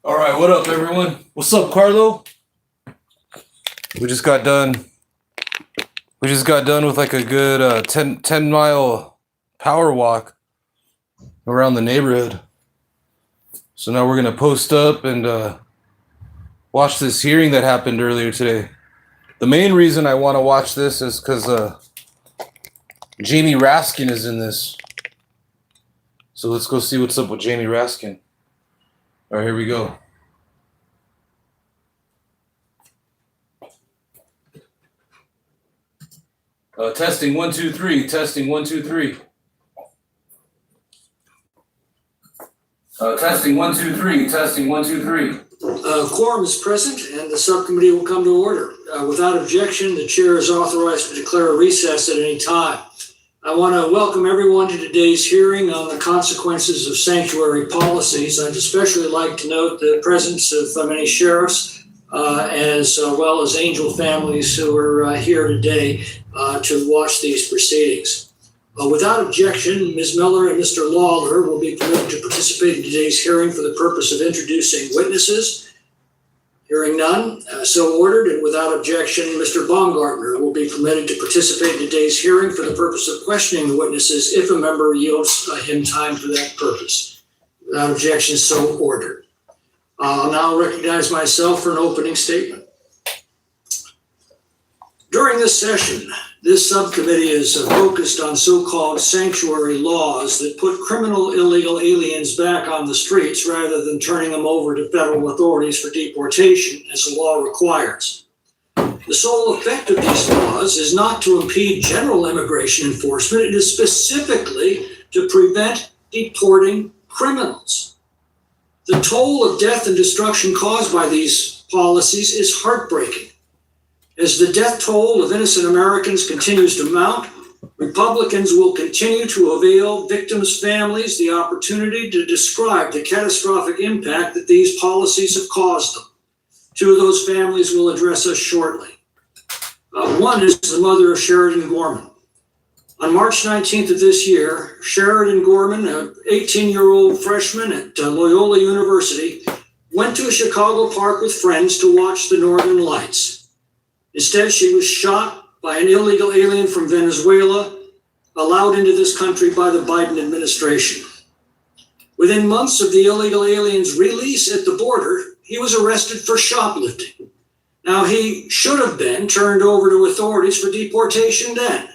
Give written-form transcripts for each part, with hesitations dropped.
All right, what up, everyone? What's up, Carlo? We just got done with like a good 10 mile power walk around the neighborhood. So now we're going to post up and watch this hearing that happened earlier today. The main reason I want to watch this is because Jamie Raskin is in this. So let's go see what's up with Jamie Raskin. All right, here we go. Testing 1 2 3. Testing 1 2 3. Testing 1 2 3. Testing 1 2 3. Quorum is present, and the subcommittee will come to order. Without objection, the chair is authorized to declare a recess at any time. I want to welcome everyone to today's hearing on the consequences of sanctuary policies. I'd especially like to note the presence of many sheriffs as well as angel families who are here today to watch these proceedings. Without objection, Ms. Miller and Mr. Lawler will be permitted to participate in today's hearing for the purpose of introducing witnesses. Hearing none, so ordered, and without objection, Mr. Baumgartner will be permitted to participate in today's hearing for the purpose of questioning the witnesses if a member yields him time for that purpose. Without objection, so ordered. I'll now recognize myself for an opening statement. During this session, this subcommittee is focused on so-called sanctuary laws that put criminal illegal aliens back on the streets rather than turning them over to federal authorities for deportation, as the law requires. The sole effect of these laws is not to impede general immigration enforcement. It is specifically to prevent deporting criminals. The toll of death and destruction caused by these policies is heartbreaking. As the death toll of innocent Americans continues to mount, Republicans will continue to avail victims' families the opportunity to describe the catastrophic impact that these policies have caused them. Two of those families will address us shortly. One is the mother of Sheridan Gorman. On March 19th of this year, Sheridan Gorman, an 18-year-old freshman at Loyola University, went to a Chicago park with friends to watch the Northern Lights. Instead, she was shot by an illegal alien from Venezuela, allowed into this country by the Biden administration. Within months of the illegal alien's release at the border, he was arrested for shoplifting. Now, he should have been turned over to authorities for deportation then.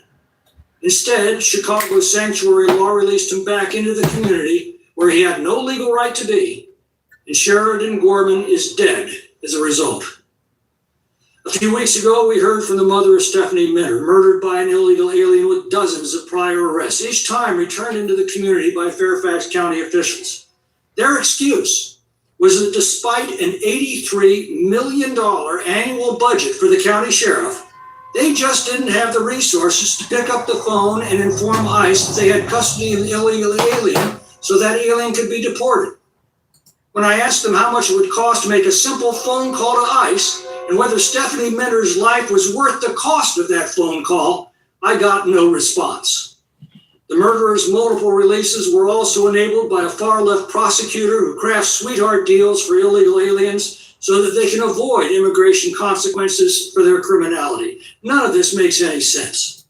Instead, Chicago's sanctuary law released him back into the community where he had no legal right to be, and Sheridan Gorman is dead as a result. A few weeks ago, we heard from the mother of Stephanie Minner, murdered by an illegal alien with dozens of prior arrests, each time returned into the community by Fairfax County officials. Their excuse was that despite an $83 million annual budget for the county sheriff, they just didn't have the resources to pick up the phone and inform ICE that they had custody of the illegal alien so that alien could be deported. When I asked them how much it would cost to make a simple phone call to ICE and whether Stephanie Minner's life was worth the cost of that phone call, I got no response. The murderer's multiple releases were also enabled by a far-left prosecutor who crafts sweetheart deals for illegal aliens so that they can avoid immigration consequences for their criminality. None of this makes any sense.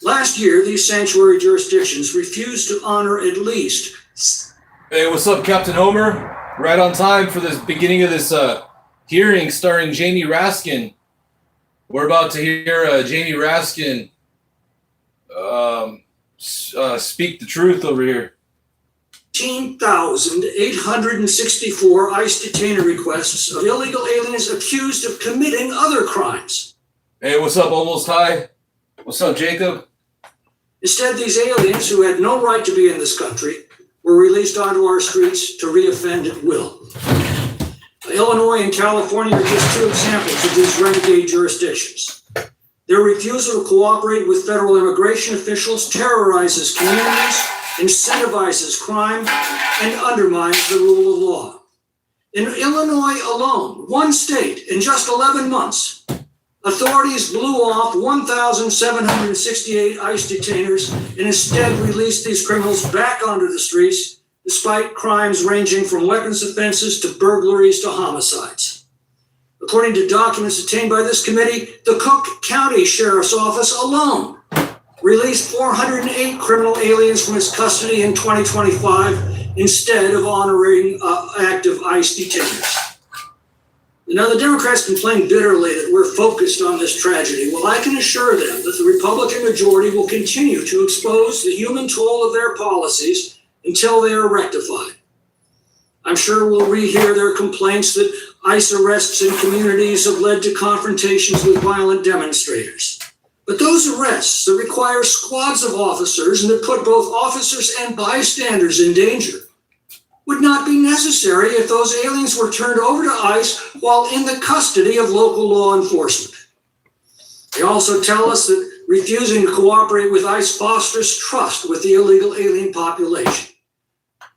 Last year, these sanctuary jurisdictions refused to honor at least... Hey, what's up, Captain Homer? Right on time for this beginning of this hearing starring Jamie Raskin. We're about to hear Jamie Raskin speak the truth over here. 18,864 ICE detainer requests of illegal aliens accused of committing other crimes. Hey, what's up, Almost High? What's up, Jacob? Instead, these aliens who had no right to be in this country were released onto our streets to reoffend at will. Illinois and California are just two examples of these renegade jurisdictions. Their refusal to cooperate with federal immigration officials terrorizes communities, incentivizes crime, and undermines the rule of law. In Illinois alone, one state, in just 11 months, authorities blew off 1,768 ICE detainers and instead released these criminals back onto the streets, despite crimes ranging from weapons offenses to burglaries to homicides. According to documents obtained by this committee, the Cook County Sheriff's Office alone released 408 criminal aliens from its custody in 2025 instead of honoring active ICE detainers. Now, the Democrats complain bitterly that we're focused on this tragedy. Well, I can assure them that the Republican majority will continue to expose the human toll of their policies until they are rectified. I'm sure we'll rehear their complaints that ICE arrests in communities have led to confrontations with violent demonstrators. But those arrests that require squads of officers and that put both officers and bystanders in danger would not be necessary if those aliens were turned over to ICE while in the custody of local law enforcement. They also tell us that refusing to cooperate with ICE fosters trust with the illegal alien population.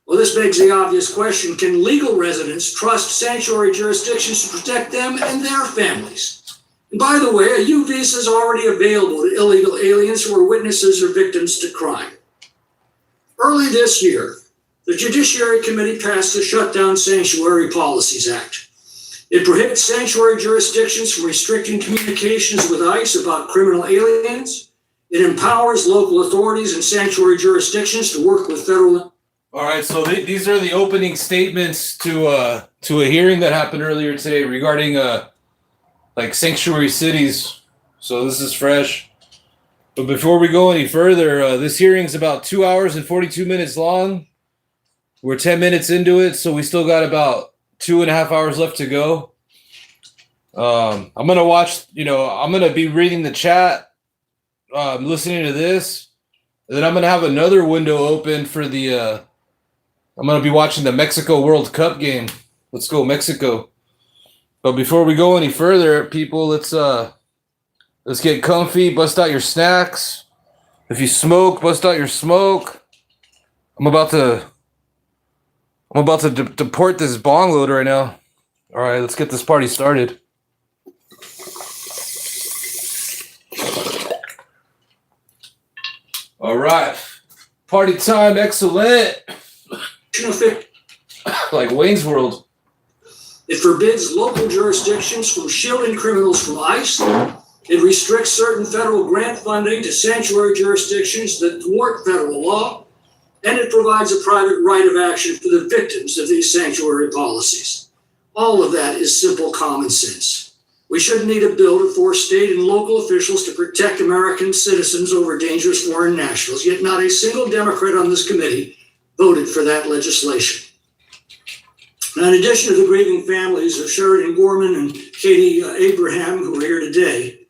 Well, this begs the obvious question, can legal residents trust sanctuary jurisdictions to protect them and their families? And by the way, a U visa is already available to illegal aliens who are witnesses or victims to crime. Early this year, the Judiciary Committee passed the Shutdown Sanctuary Policies Act. It prohibits sanctuary jurisdictions from restricting communications with ICE about criminal aliens. It empowers local authorities and sanctuary jurisdictions to work with federal... All right, so these are the opening statements to a hearing that happened earlier today regarding like sanctuary cities. So this is fresh. But before we go any further, this hearing is about 2 hours and 42 minutes long. We're 10 minutes into it, so we still got about 2.5 hours left to go. I'm gonna watch. I'm gonna be reading the chat, listening to this, and then I'm gonna have another window open for the. I'm going to be watching the Mexico World Cup game. Let's go, Mexico. But before we go any further, people, let's get comfy, bust out your snacks. If you smoke, bust out your smoke. I'm about to deport this bong load right now. All right, let's get this party started. All right. Party time, excellent. Like Wayne's World. It forbids local jurisdictions from shielding criminals from ICE. It restricts certain federal grant funding to sanctuary jurisdictions that thwart federal law. And it provides a private right of action for the victims of these sanctuary policies. All of that is simple common sense. We shouldn't need a bill to force state and local officials to protect American citizens over dangerous foreign nationals, yet not a single Democrat on this committee voted for that legislation. Now, in addition to the grieving families of Sheridan Gorman and Katie Abraham, who are here today.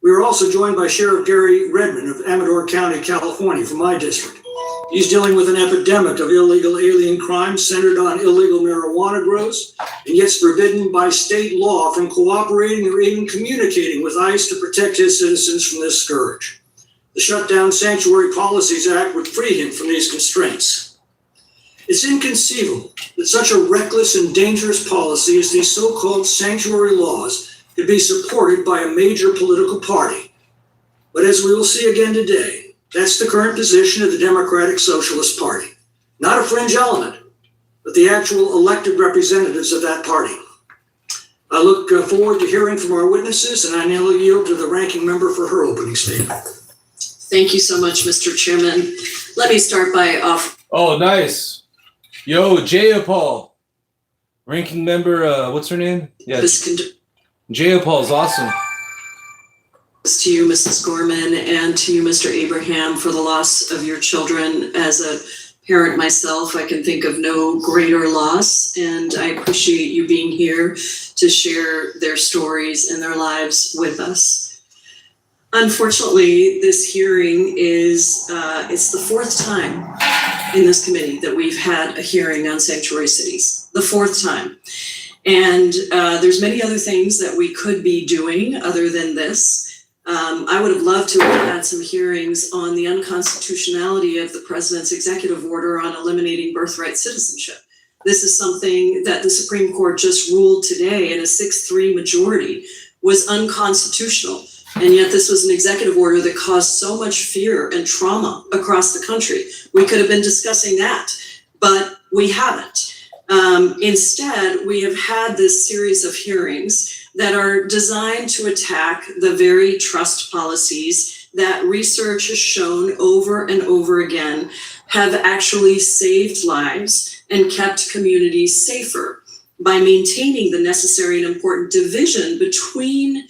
We are also joined by Sheriff Gary Redmond of Amador County, California, from my district. He's dealing with an epidemic of illegal alien crimes centered on illegal marijuana grows, and yet forbidden by state law from cooperating or even communicating with ICE to protect his citizens from this scourge. The Shutdown Sanctuary Policies Act would free him from these constraints. It's inconceivable that such a reckless and dangerous policy as these so-called sanctuary laws could be supported by a major political party. But as we will see again today, that's the current position of the Democratic Socialist Party. Not a fringe element, but the actual elected representatives of that party. I look forward to hearing from our witnesses, and I now yield to the ranking member for her opening statement. Thank you so much, Mr. Chairman. Let me start by Oh, nice. Yo, Jayapal. Ranking member, what's her name? Yeah, Jayapal is awesome. To you, Mrs. Gorman, and to you, Mr. Abraham, for the loss of your children. As a parent myself, I can think of no greater loss, and I appreciate you being here to share their stories and their lives with us. Unfortunately, this hearing is, it's the fourth time in this committee that we've had a hearing on sanctuary cities, the fourth time. And there's many other things that we could be doing other than this. I would have loved to have had some hearings on the unconstitutionality of the president's executive order on eliminating birthright citizenship. This is something that the Supreme Court just ruled today in a 6-3 majority was unconstitutional. And yet this was an executive order that caused so much fear and trauma across the country. We could have been discussing that, but we haven't. Instead, we have had this series of hearings that are designed to attack the very trust policies that research has shown over and over again have actually saved lives and kept communities safer by maintaining the necessary and important division between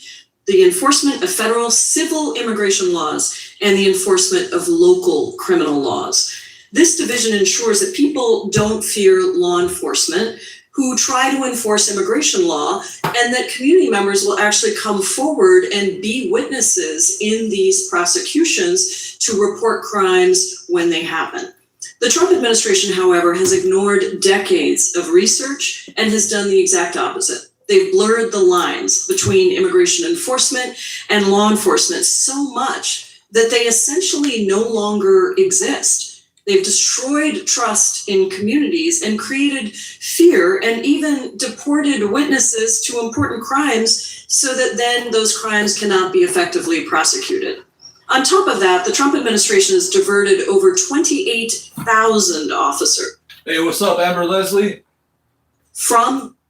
the enforcement of federal civil immigration laws and the enforcement of local criminal laws. This division ensures that people don't fear law enforcement who try to enforce immigration law, and that community members will actually come forward and be witnesses in these prosecutions to report crimes when they happen. The Trump administration, however, has ignored decades of research and has done the exact opposite. They've blurred the lines between immigration enforcement and law enforcement so much that they essentially no longer exist. They've destroyed trust in communities and created fear and even deported witnesses to important crimes so that then those crimes cannot be effectively prosecuted. On top of that, the Trump administration has diverted over 28,000 officers. Hey, what's up, Amber Leslie?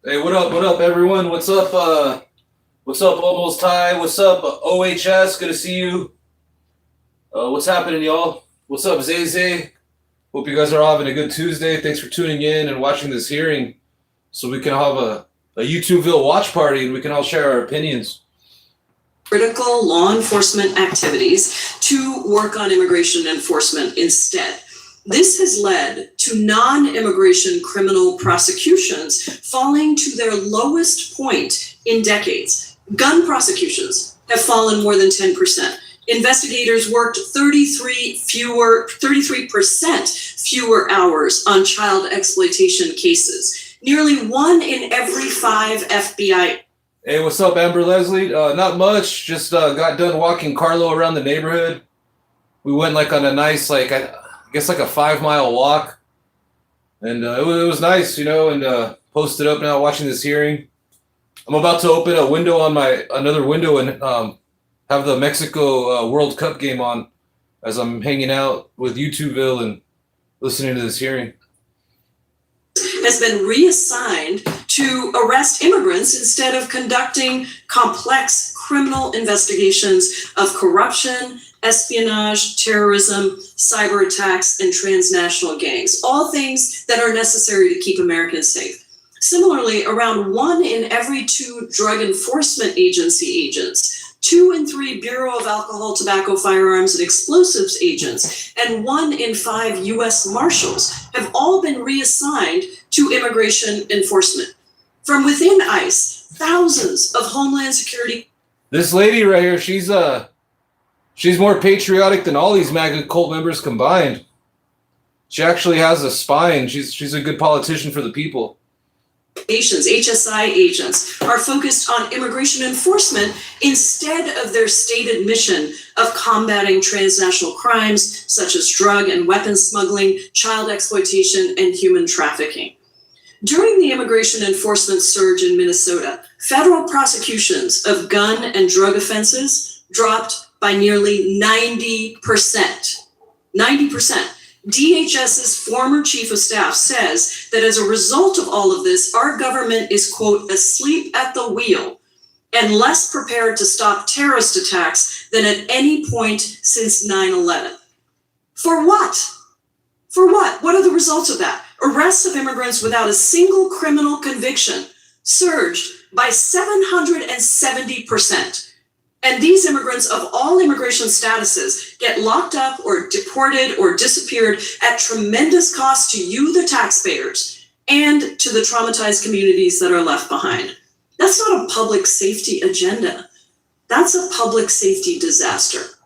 Hey, what up, everyone? What's up, Almost Ty? What's up, OHS? Good to see you. What's happening, y'all? What's up, Zay? Hope you guys are all having a good Tuesday. Thanks for tuning in and watching this hearing so we can have a YouTubeville watch party and we can all share our opinions. Critical law enforcement activities to work on immigration enforcement instead. This has led to non-immigration criminal prosecutions falling to their lowest point in decades. Gun prosecutions have fallen more than 10%. Investigators worked 33% fewer hours on child exploitation cases. Nearly 1 in every 5 FBI. Hey, what's up, Amber Leslie? Not much. Just got done walking Carlo around the neighborhood. We went on a nice, I guess a 5-mile walk. And it was nice, and posted up now watching this hearing. I'm about to open a window on another window and have the Mexico World Cup game on as I'm hanging out with YouTubeville and listening to this hearing. Has been reassigned to arrest immigrants instead of conducting complex criminal investigations of corruption, espionage, terrorism, cyber attacks, and transnational gangs, all things that are necessary to keep Americans safe. Similarly, around 1 in every 2 Drug Enforcement Agency agents, 2 in 3 Bureau of Alcohol, Tobacco, Firearms, and Explosives agents, and 1 in 5 U.S. Marshals have all been reassigned to immigration enforcement. From within ICE, thousands of Homeland Security. This lady right here, she's more patriotic than all these MAGA cult members combined. She actually has a spine. She's a good politician for the people. HSI agents are focused on immigration enforcement instead of their stated mission of combating transnational crimes such as drug and weapons smuggling, child exploitation, and human trafficking. During the immigration enforcement surge in Minnesota, federal prosecutions of gun and drug offenses dropped by nearly 90%. 90%. DHS's former chief of staff says that as a result of all of this, our government is, quote, asleep at the wheel and less prepared to stop terrorist attacks than at any point since 9/11. For what? For what? What are the results of that? Arrests of immigrants without a single criminal conviction surged by 770%. And these immigrants of all immigration statuses get locked up or deported or disappeared at tremendous cost to you, the taxpayers, and to the traumatized communities that are left behind. That's not a public safety agenda. That's a public safety disaster.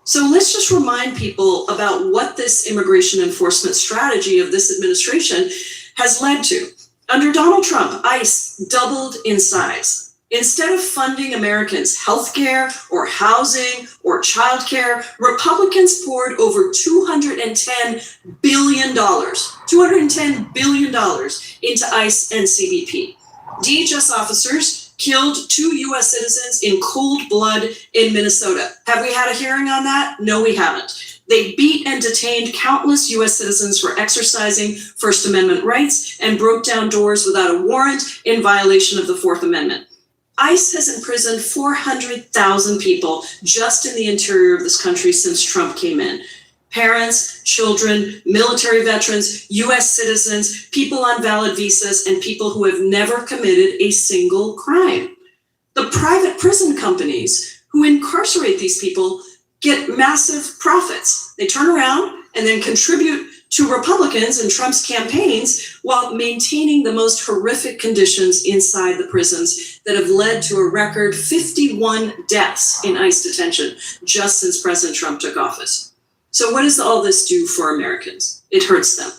So let's just remind people about what this immigration enforcement strategy of this administration has led to. Under Donald Trump, ICE doubled in size. Instead of funding Americans' healthcare or housing or childcare, Republicans poured over $210 billion into ICE and CBP. DHS officers killed 2 U.S. citizens in cold blood in Minnesota. Have we had a hearing on that? No, we haven't. They beat and detained countless U.S. citizens for exercising First Amendment rights and broke down doors without a warrant in violation of the Fourth Amendment. ICE has imprisoned 400,000 people just in the interior of this country since Trump came in. Parents, children, military veterans, U.S. citizens, people on valid visas, and people who have never committed a single crime. The private prison companies who incarcerate these people get massive profits. They turn around and then contribute to Republicans and Trump's campaigns while maintaining the most horrific conditions inside the prisons that have led to a record 51 deaths in ICE detention just since President Trump took office. So what does all this do for Americans? It hurts them.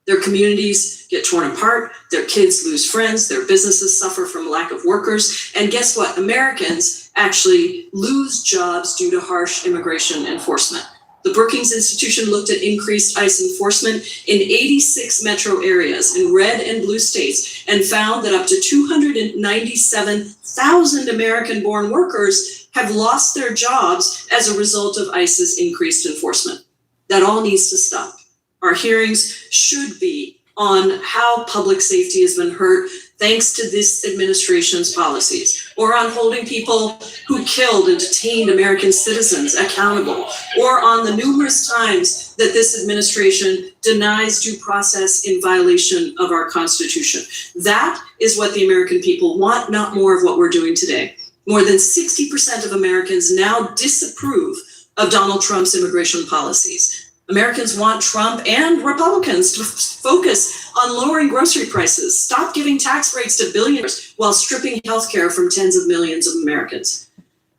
Their communities get torn apart, their kids lose friends, their businesses suffer from lack of workers, and guess what? Americans actually lose jobs due to harsh immigration enforcement. The Brookings Institution looked at increased ICE enforcement in 86 metro areas in red and blue states and found that up to 297,000 American-born workers have lost their jobs as a result of ICE's increased enforcement. That all needs to stop. Our hearings should be on how public safety has been hurt thanks to this administration's policies, or on holding people who killed and detained American citizens accountable, or on the numerous times that this administration denies due process in violation of our Constitution. That is what the American people want, not more of what we're doing today. More than 60% of Americans now disapprove of Donald Trump's immigration policies. Americans want Trump and Republicans to focus on lowering grocery prices, stop giving tax breaks to billionaires while stripping healthcare from tens of millions of Americans.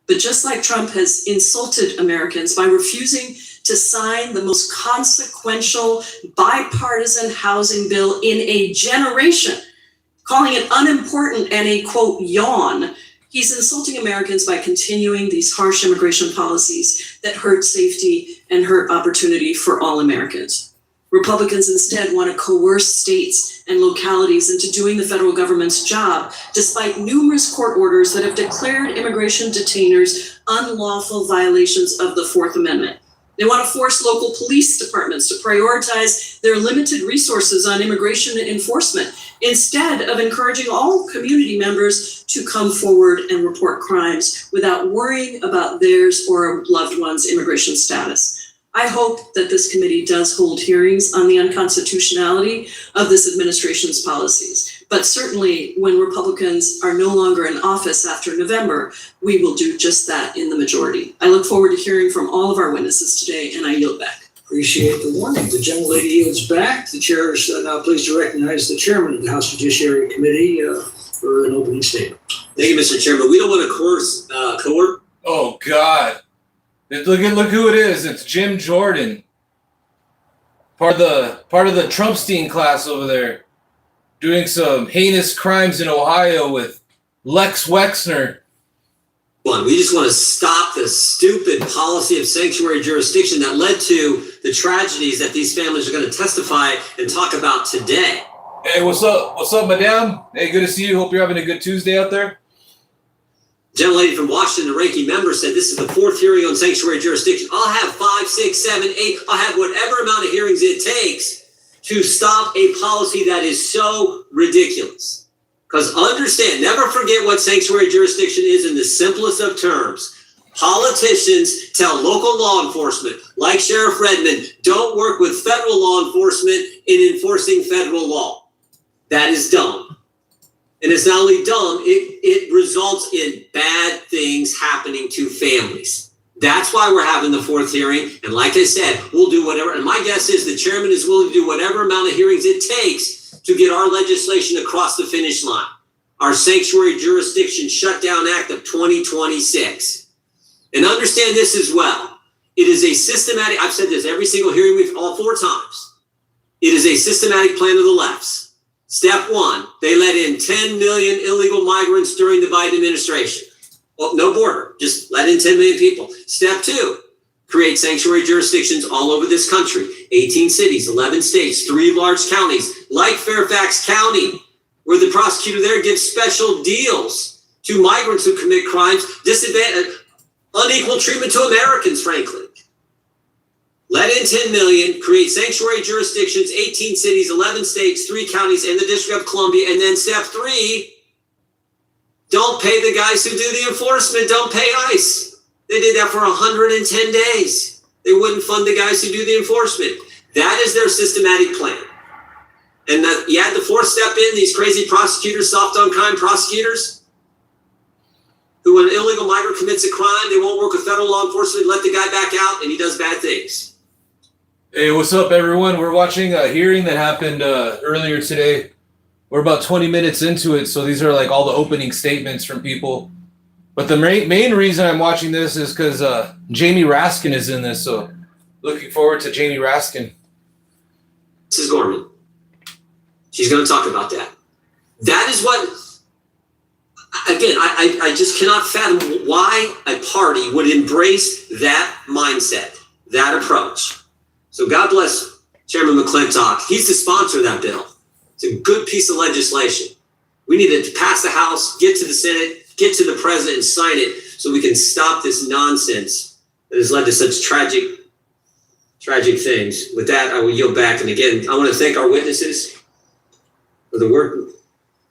But just like Trump has insulted Americans by refusing to sign the most consequential bipartisan housing bill in a generation, calling it unimportant and a, quote, yawn, he's insulting Americans by continuing these harsh immigration policies that hurt safety and hurt opportunity for all Americans. Republicans instead want to coerce states and localities into doing the federal government's job, despite numerous court orders that have declared immigration detainers unlawful violations of the Fourth Amendment. They want to force local police departments to prioritize their limited resources on immigration enforcement instead of encouraging all community members to come forward and report crimes without worrying about theirs or a loved one's immigration status. I hope that this committee does hold hearings on the unconstitutionality of this administration's policies. But certainly when Republicans are no longer in office after November, we will do just that in the majority. I look forward to hearing from all of our witnesses today, and I yield back. Appreciate the warning. The gentlelady yields back. The chair is now pleased to recognize the chairman of the House Judiciary Committee, for an opening statement. Thank you, Mr. Chairman. We don't want to coerce. Oh God! Look who it is. It's Jim Jordan, part of the Trumpstein class over there, doing some heinous crimes in Ohio with Lex Wexner. We just want to stop the stupid policy of sanctuary jurisdiction that led to the tragedies that these families are going to testify and talk about today. Hey, what's up? What's up, madame? Hey, good to see you. Hope you're having a good Tuesday out there. Gentlelady from Washington, the ranking member, said this is the fourth hearing on sanctuary jurisdiction. I'll have 5, 6, 7, 8. I'll have whatever amount of hearings it takes to stop a policy that is so ridiculous. Because understand, never forget what sanctuary jurisdiction is in the simplest of terms. Politicians tell local law enforcement, like Sheriff Redmond, don't work with federal law enforcement in enforcing federal law. That is dumb. And it's not only dumb, it results in bad things happening to families. That's why we're having the fourth hearing. And like I said, we'll do whatever. And my guess is the chairman is willing to do whatever amount of hearings it takes to get our legislation across the finish line. Our Sanctuary Jurisdiction Shutdown Act of 2026. And understand this as well. It is a systematic, I've said this every single hearing all 4 times. It is a systematic plan of the left's. Step 1, they let in 10 million illegal migrants during the Biden administration. Well, no border, just let in 10 million people. Step 2, create sanctuary jurisdictions all over this country. 18 cities, 11 states, 3 large counties, like Fairfax County, where the prosecutor there gives special deals to migrants who commit crimes, unequal treatment to Americans, frankly. Let in 10 million, create sanctuary jurisdictions, 18 cities, 11 states, 3 counties, and the District of Columbia. And then step 3, don't pay the guys who do the enforcement, don't pay ICE. They did that for 110 days. They wouldn't fund the guys who do the enforcement. That is their systematic plan. And you had the 4th step in, these crazy prosecutors, soft on crime prosecutors, who when an illegal migrant commits a crime, they won't work with federal law enforcement, let the guy back out, and he does bad things. Hey, what's up, everyone? We're watching a hearing that happened earlier today. We're about 20 minutes into it, so these are like all the opening statements from people. But the main reason I'm watching this is because Jamie Raskin is in this, so looking forward to Jamie Raskin. Mrs. Gorman, she's going to talk about that. That is what, again, I just cannot fathom why a party would embrace that mindset, that approach. So God bless Chairman McClintock. He's the sponsor of that bill. It's a good piece of legislation. We need to pass the House, get to the Senate, get to the President and sign it so we can stop this nonsense that has led to such tragic things. With that, I will yield back. And again, I want to thank our witnesses for the work,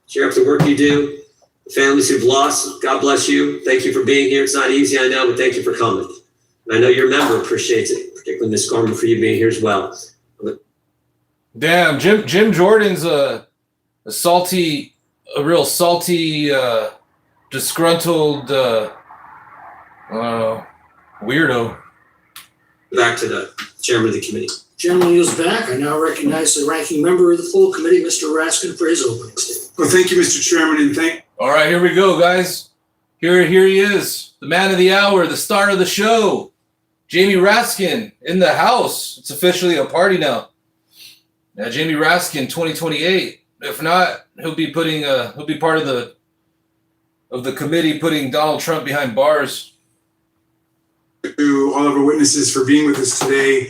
Sheriff, the work you do, the families who've lost. God bless you. Thank you for being here. It's not easy, I know, but thank you for coming. And I know your member appreciates it, particularly Ms. Gorman, for you being here as well. Damn, Jim Jordan's a real salty, disgruntled, weirdo. Back to the chairman of the committee. Gentleman yields back. I now recognize the ranking member of the full committee, Mr. Raskin, for his opening statement. Well, thank you, Mr. Chairman, and All right, here we go, guys. Here he is, the man of the hour, the star of the show, Jamie Raskin in the house. It's officially a party now. Now, Jamie Raskin, 2028. If not, he'll be part of the committee putting Donald Trump behind bars. to all of our witnesses for being with us today.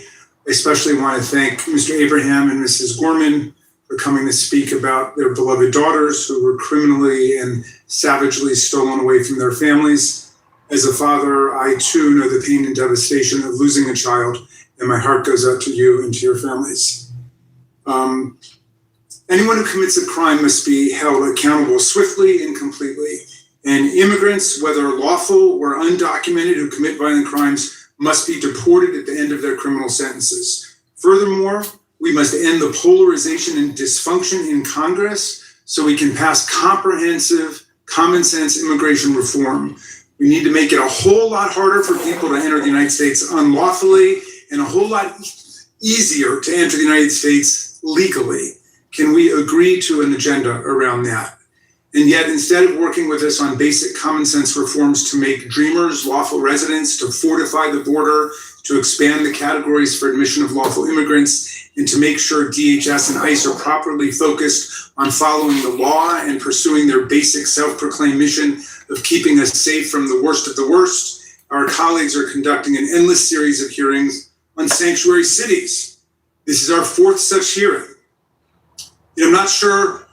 I especially want to thank Mr. Abraham and Mrs. Gorman for coming to speak about their beloved daughters who were criminally and savagely stolen away from their families. As a father, I too know the pain and devastation of losing a child, and my heart goes out to you and to your families. Anyone who commits a crime must be held accountable swiftly and completely. And immigrants, whether lawful or undocumented, who commit violent crimes must be deported at the end of their criminal sentences. Furthermore, we must end the polarization and dysfunction in Congress so we can pass comprehensive, common sense immigration reform. We need to make it a whole lot harder for people to enter the United States unlawfully and a whole lot easier to enter the United States legally. Can we agree to an agenda around that? And yet, instead of working with us on basic common sense reforms to make dreamers lawful residents, to fortify the border, to expand the categories for admission of lawful immigrants, and to make sure DHS and ICE are properly focused on following the law and pursuing their basic self-proclaimed mission of keeping us safe from the worst of the worst, our colleagues are conducting an endless series of hearings on sanctuary cities. This is our fourth such hearing. I'm not sure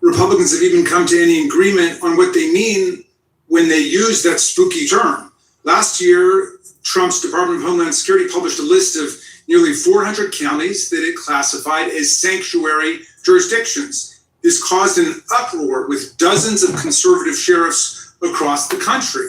Republicans have even come to any agreement on what they mean when they use that spooky term. Last year, Trump's Department of Homeland Security published a list of nearly 400 counties that it classified as sanctuary jurisdictions. This caused an uproar with dozens of conservative sheriffs across the country.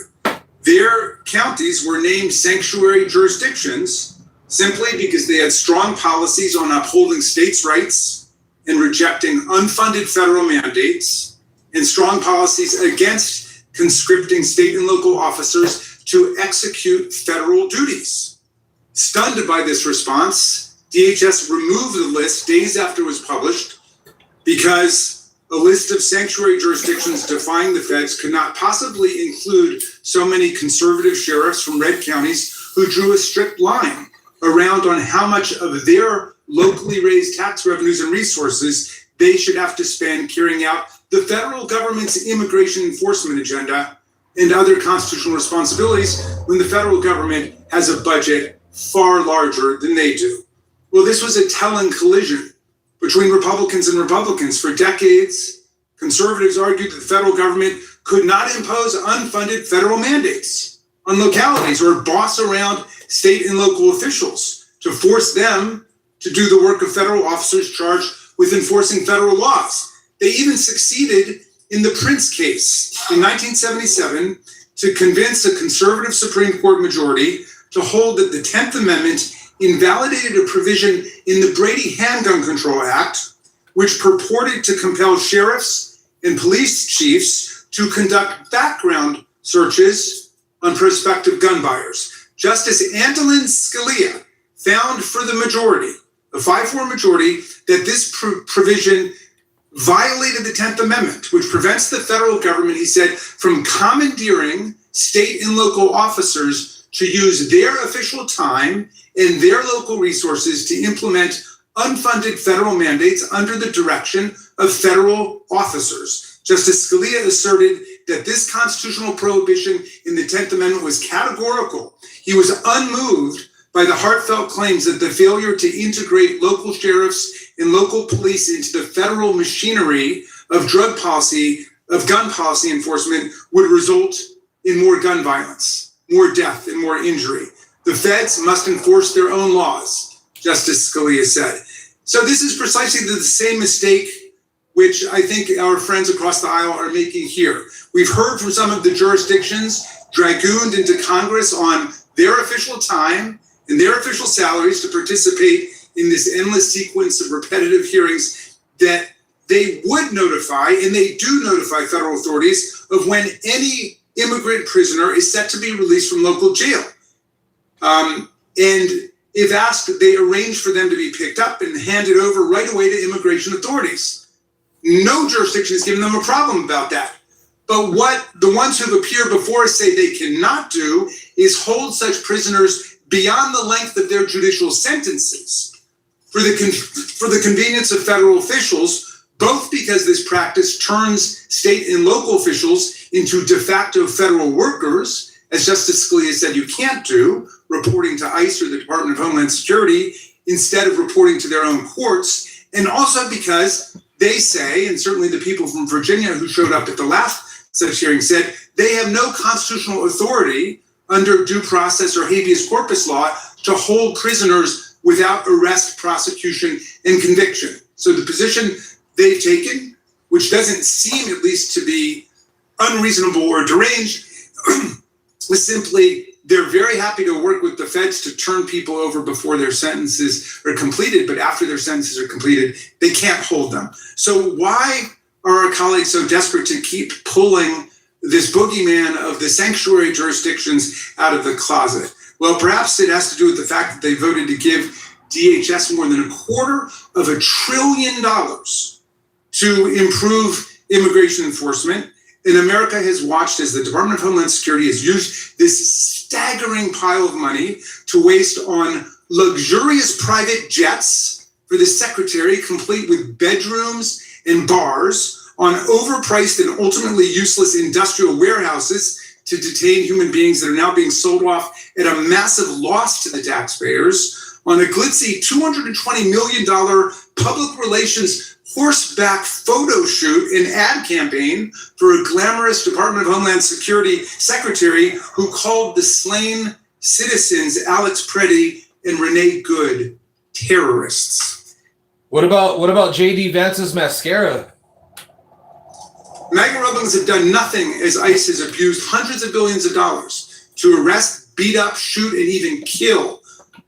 Their counties were named sanctuary jurisdictions simply because they had strong policies on upholding states' rights and rejecting unfunded federal mandates, and strong policies against conscripting state and local officers to execute federal duties. Stunned by this response, DHS removed the list days after it was published because a list of sanctuary jurisdictions defying the feds could not possibly include so many conservative sheriffs from red counties who drew a strict line around on how much of their locally raised tax revenues and resources they should have to spend carrying out the federal government's immigration enforcement agenda and other constitutional responsibilities when the federal government has a budget far larger than they do. Well, this was a telling collision between Republicans and Republicans. For decades, conservatives argued that the federal government could not impose unfunded federal mandates on localities or boss around state and local officials to force them to do the work of federal officers charged with enforcing federal laws. They even succeeded in the Prince case in 1977 to convince a conservative Supreme Court majority to hold that the 10th Amendment invalidated a provision in the Brady Handgun Control Act, which purported to compel sheriffs and police chiefs to conduct background searches on prospective gun buyers. Justice Antonin Scalia found for the majority, a 5-4 majority, that this provision violated the 10th Amendment, which prevents the federal government, he said, from commandeering state and local officers to use their official time and their local resources to implement unfunded federal mandates under the direction of federal officers. Justice Scalia asserted that this constitutional prohibition in the 10th Amendment was categorical. He was unmoved by the heartfelt claims that the failure to integrate local sheriffs and local police into the federal machinery of drug policy, of gun policy enforcement would result in more gun violence, more death, and more injury. The feds must enforce their own laws, Justice Scalia said. So this is precisely the same mistake which I think our friends across the aisle are making here. We've heard from some of the jurisdictions dragooned into Congress on their official time and their official salaries to participate in this endless sequence of repetitive hearings that they would notify, and they do notify federal authorities of when any immigrant prisoner is set to be released from local jail. And if asked, they arrange for them to be picked up and handed over right away to immigration authorities. No jurisdiction has given them a problem about that. But what the ones who have appeared before us say they cannot do is hold such prisoners beyond the length of their judicial sentences for the convenience of federal officials, both because this practice turns state and local officials into de facto federal workers, as Justice Scalia said you can't do, reporting to ICE or the Department of Homeland Security instead of reporting to their own courts, and also because they say, and certainly the people from Virginia who showed up at the last such hearing said, they have no constitutional authority under due process or habeas corpus law to hold prisoners without arrest, prosecution, and conviction. So the position they've taken, which doesn't seem at least to be unreasonable or deranged, is simply they're very happy to work with the feds to turn people over before their sentences are completed, but after their sentences are completed, they can't hold them. So why are our colleagues so desperate to keep pulling this boogeyman of the sanctuary jurisdictions out of the closet? Well, perhaps it has to do with the fact that they voted to give DHS more than $250 billion to improve immigration enforcement, and America has watched as the Department of Homeland Security has used this staggering pile of money to waste on luxurious private jets for the secretary, complete with bedrooms and bars, on overpriced and ultimately useless industrial warehouses to detain human beings that are now being sold off at a massive loss to the taxpayers, on a glitzy $220 million public relations horseback photo shoot and ad campaign for a glamorous Department of Homeland Security secretary who called the slain citizens Alex Preddy and Renee Good terrorists. What about JD Vance's mascara? MAGA Republicans have done nothing as ICE has abused hundreds of billions of dollars to arrest, beat up, shoot, and even kill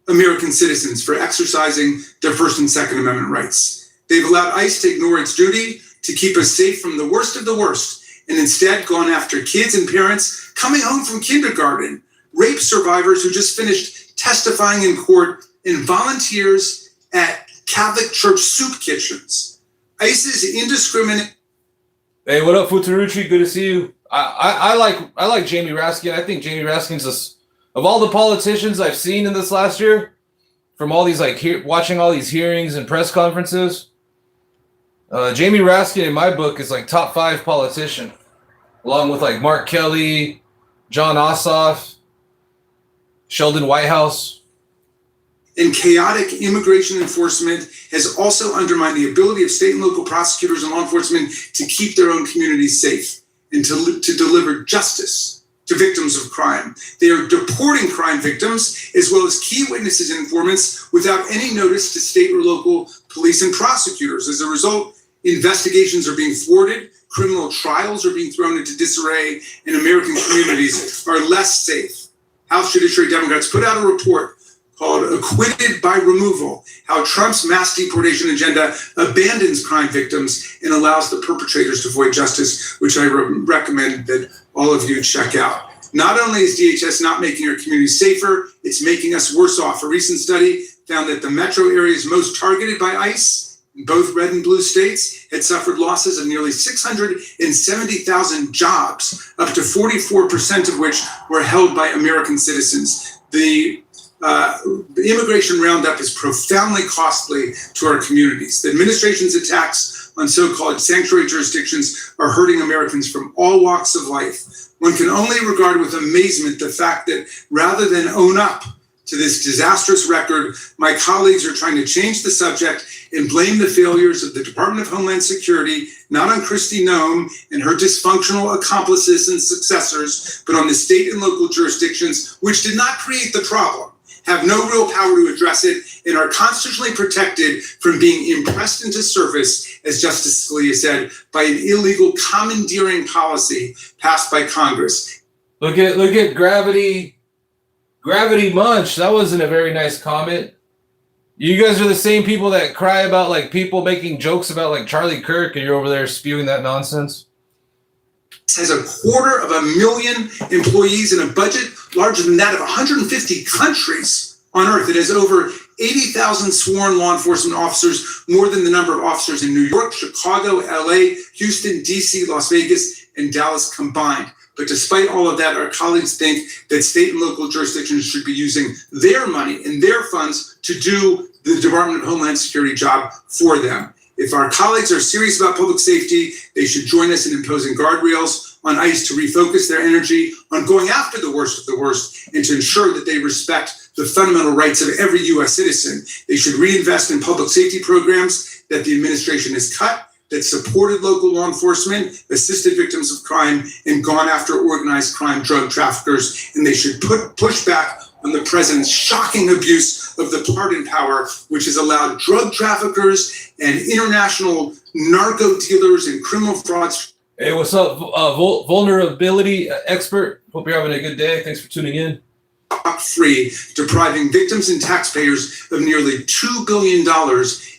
American citizens for exercising their First and Second Amendment rights. They've allowed ICE to ignore its duty to keep us safe from the worst of the worst, and instead gone after kids and parents coming home from kindergarten, rape survivors who just finished testifying in court, and volunteers at Catholic church soup kitchens. ICE's indiscriminate. Hey, what up, Futurucci? Good to see you. I like Jamie Raskin. I think Jamie Raskin's of all the politicians I've seen in this last year, from all these watching all these hearings and press conferences, Jamie Raskin in my book is like top 5 politician, along with like Mark Kelly, John Ossoff, Sheldon Whitehouse. And chaotic immigration enforcement has also undermined the ability of state and local prosecutors and law enforcement to keep their own communities safe and to deliver justice to victims of crime. They are deporting crime victims as well as key witnesses and informants without any notice to state or local police and prosecutors. As a result, investigations are being thwarted, criminal trials are being thrown into disarray, and American communities are less safe. House Judiciary Democrats put out a report called Acquitted by Removal, how Trump's mass deportation agenda abandons crime victims and allows the perpetrators to avoid justice, which I recommend that all of you check out. Not only is DHS not making our communities safer, it's making us worse off. A recent study found that the metro areas most targeted by ICE, in both red and blue states, had suffered losses of nearly 670,000 jobs, up to 44% of which were held by American citizens. The immigration roundup is profoundly costly to our communities. The administration's attacks on so-called sanctuary jurisdictions are hurting Americans from all walks of life. One can only regard with amazement the fact that rather than own up to this disastrous record, my colleagues are trying to change the subject and blame the failures of the Department of Homeland Security, not on Kristi Noem and her dysfunctional accomplices and successors, but on the state and local jurisdictions, which did not create the problem, have no real power to address it, and are constitutionally protected from being impressed into service, as Justice Scalia said, by an illegal commandeering policy passed by Congress. Look at Gravity Munch. That wasn't a very nice comment. You guys are the same people that cry about like people making jokes about like Charlie Kirk, and you're over there spewing that nonsense. Has 250,000 employees and a budget larger than that of 150 countries on Earth. It has over 80,000 sworn law enforcement officers, more than the number of officers in New York, Chicago, LA, Houston, DC, Las Vegas, and Dallas combined. But despite all of that, our colleagues think that state and local jurisdictions should be using their money and their funds to do the Department of Homeland Security job for them. If our colleagues are serious about public safety, they should join us in imposing guardrails on ICE to refocus their energy on going after the worst of the worst and to ensure that they respect the fundamental rights of every U.S. citizen. They should reinvest in public safety programs that the administration has cut, that supported local law enforcement, assisted victims of crime, and gone after organized crime drug traffickers. And they should push back on the president's shocking abuse of the pardon power, which has allowed drug traffickers and international narco dealers and criminal frauds. Hey, what's up, vulnerability expert? Hope you're having a good day. Thanks for tuning in. Free, depriving victims and taxpayers of nearly $2 billion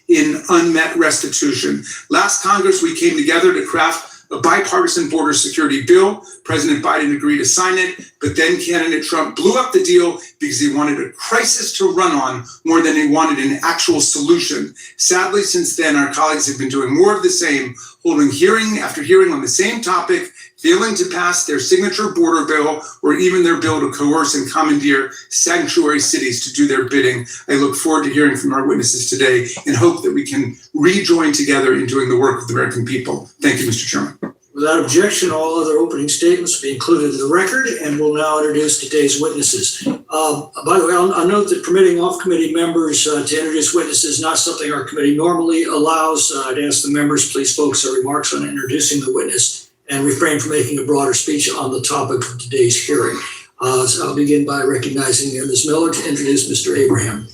in unmet restitution. Last Congress, we came together to craft a bipartisan border security bill. President Biden agreed to sign it, but then candidate Trump blew up the deal because he wanted a crisis to run on more than he wanted an actual solution. Sadly, since then, our colleagues have been doing more of the same, holding hearing after hearing on the same topic, failing to pass their signature border bill or even their bill to coerce and commandeer sanctuary cities to do their bidding. I look forward to hearing from our witnesses today and hope that we can rejoin together in doing the work of the American people. Thank you, Mr. Chairman. Without objection, all other opening statements will be included in the record, and we'll now introduce today's witnesses. By the way, I'll note that permitting off-committee members to introduce witnesses is not something our committee normally allows. I'd ask the members, please focus their remarks on introducing the witness and refrain from making a broader speech on the topic of today's hearing. So I'll begin by recognizing Ms. Miller to introduce Mr. Abraham.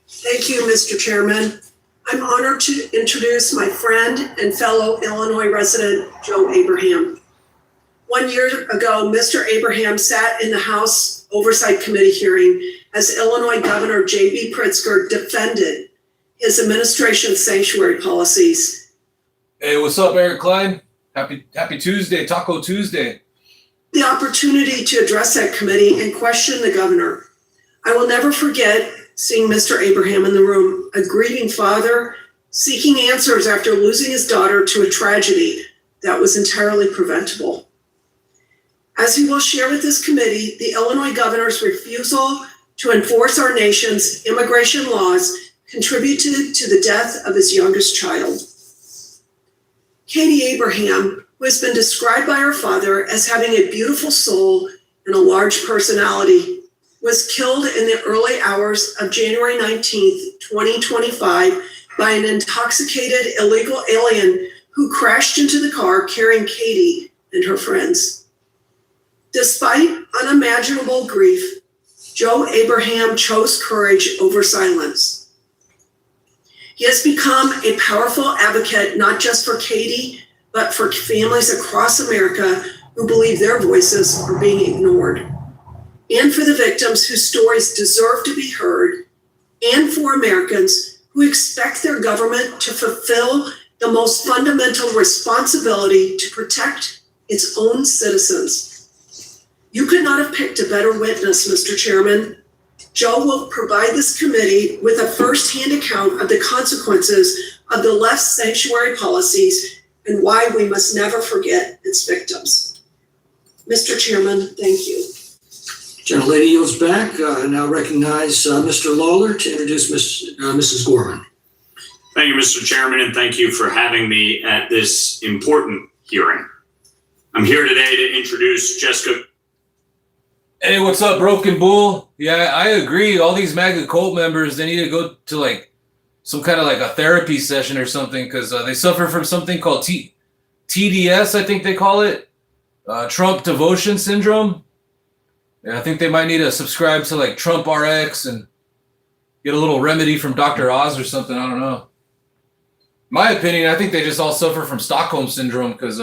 Thank you, Mr. Chairman. I'm honored to introduce my friend and fellow Illinois resident, Joe Abraham. 1 year ago, Mr. Abraham sat in the House Oversight Committee hearing as Illinois Governor J.B. Pritzker defended his administration's sanctuary policies. Hey, what's up, Eric Klein? Happy Tuesday, Taco Tuesday. The opportunity to address that committee and question the governor. I will never forget seeing Mr. Abraham in the room, a grieving father, seeking answers after losing his daughter to a tragedy that was entirely preventable. As he will share with this committee, the Illinois governor's refusal to enforce our nation's immigration laws contributed to the death of his youngest child. Katie Abraham, who has been described by her father as having a beautiful soul and a large personality, was killed in the early hours of January 19th, 2025 by an intoxicated illegal alien who crashed into the car carrying Katie and her friends. Despite unimaginable grief, Joe Abraham chose courage over silence. He has become a powerful advocate not just for Katie, but for families across America who believe their voices are being ignored, and for the victims whose stories deserve to be heard, and for Americans who expect their government to fulfill the most fundamental responsibility to protect its own citizens. You could not have picked a better witness, Mr. Chairman. Joe will provide this committee with a first-hand account of the consequences of the left's sanctuary policies and why we must never forget its victims. Mr. Chairman, thank you. Gentlelady yields back. Now recognize Mr. Lawler to introduce Mrs. Gorman. Thank you, Mr. Chairman, and thank you for having me at this important hearing. I'm here today to introduce Jessica. Hey, what's up, Broken Bull? Yeah, I agree. All these MAGA cult members, they need to go to like some kind of like a therapy session or something because they suffer from something called TDS, I think they call it, Trump Devotion Syndrome. And I think they might need to subscribe to like Trump RX and get a little remedy from Dr. Oz or something. I don't know. My opinion, I think they just all suffer from Stockholm Syndrome because,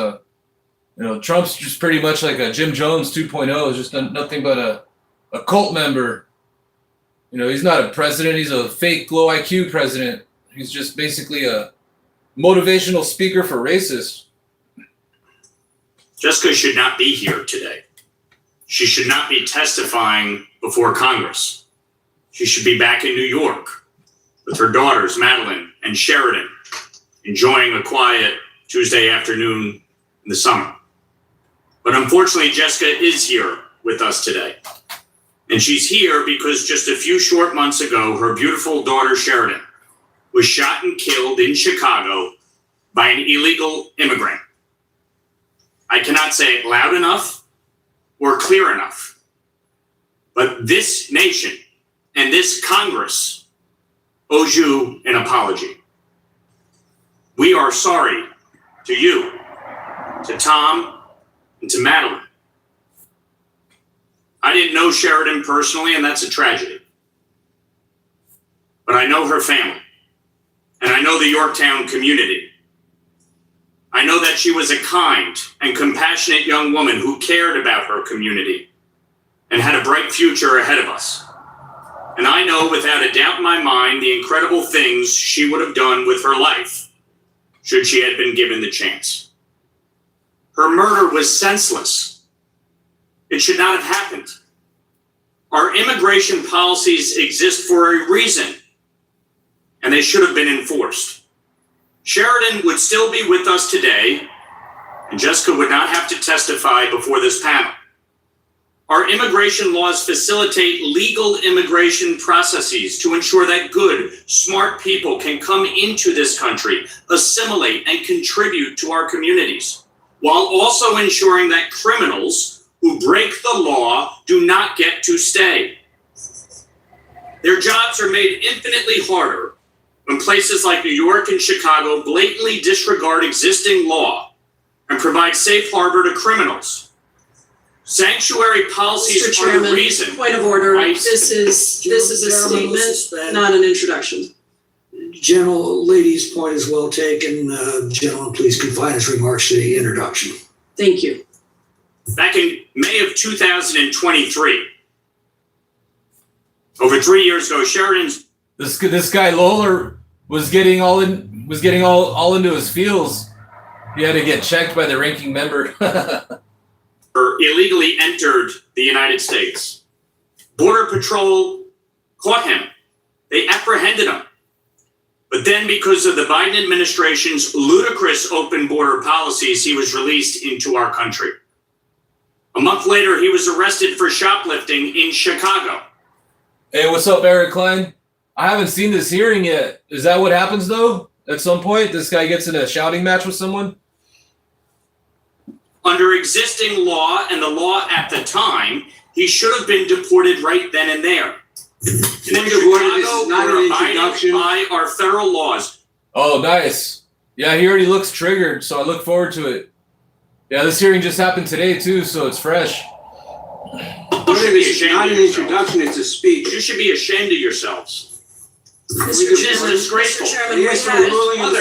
Trump's just pretty much like a Jim Jones 2.0, just nothing but a cult member. He's not a president. He's a fake low IQ president. He's just basically a motivational speaker for racists. Jessica should not be here today. She should not be testifying before Congress. She should be back in New York with her daughters, Madeline and Sheridan, enjoying a quiet Tuesday afternoon in the summer. But unfortunately, Jessica is here with us today. And she's here because just a few short months ago, her beautiful daughter, Sheridan, was shot and killed in Chicago by an illegal immigrant. I cannot say it loud enough or clear enough, but this nation and this Congress owes you an apology. We are sorry to you, to Tom, and to Madeline. I didn't know Sheridan personally, and that's a tragedy. But I know her family, and I know the Yorktown community. I know that she was a kind and compassionate young woman who cared about her community and had a bright future ahead of us. And I know without a doubt in my mind the incredible things she would have done with her life should she had been given the chance. Her murder was senseless. It should not have happened. Our immigration policies exist for a reason, and they should have been enforced. Sheridan would still be with us today, and Jessica would not have to testify before this panel. Our immigration laws facilitate legal immigration processes to ensure that good, smart people can come into this country, assimilate, and contribute to our communities, while also ensuring that criminals who break the law do not get to stay. Their jobs are made infinitely harder when places like New York and Chicago blatantly disregard existing law and provide safe harbor to criminals. Sanctuary policies Mr. are the Chairman, reason. point of order. Right. This is a Gentlemen, will statement, suspend. not an introduction. Lady's point is well taken. Gentlemen, please confine his remarks to the introduction. Thank you. Back in May of 2023, over 3 years ago, Sheridan's This guy Lawler was getting all into his feels. He had to get checked by the ranking member. illegally entered the United States. Border Patrol caught him. They apprehended him. But then, because of the Biden administration's ludicrous open border policies, he was released into our country. A month later, he was arrested for shoplifting in Chicago. Hey, what's up, Eric Klein? I haven't seen this hearing yet. Is that what happens, though? At some point, this guy gets in a shouting match with someone? Under existing law and the law at the time, he should have been deported right then and there. And in Chicago, This is not we're an abiding introduction. by our federal laws. Oh, nice. Yeah, he already looks triggered, so I look forward to it. Yeah, this hearing just happened today, too, so it's fresh. You should be This is ashamed not of an yourselves. introduction, it's a speech. You should be ashamed of yourselves. Mr. This is Chairman, disgraceful. Mr. Chairman, we Yes, have, we're ruling on the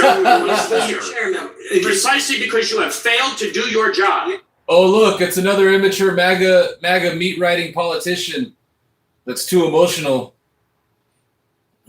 Mr. Chairman, Precisely because you have failed to do your job. Oh, look, it's another immature MAGA meat-riding politician that's too emotional.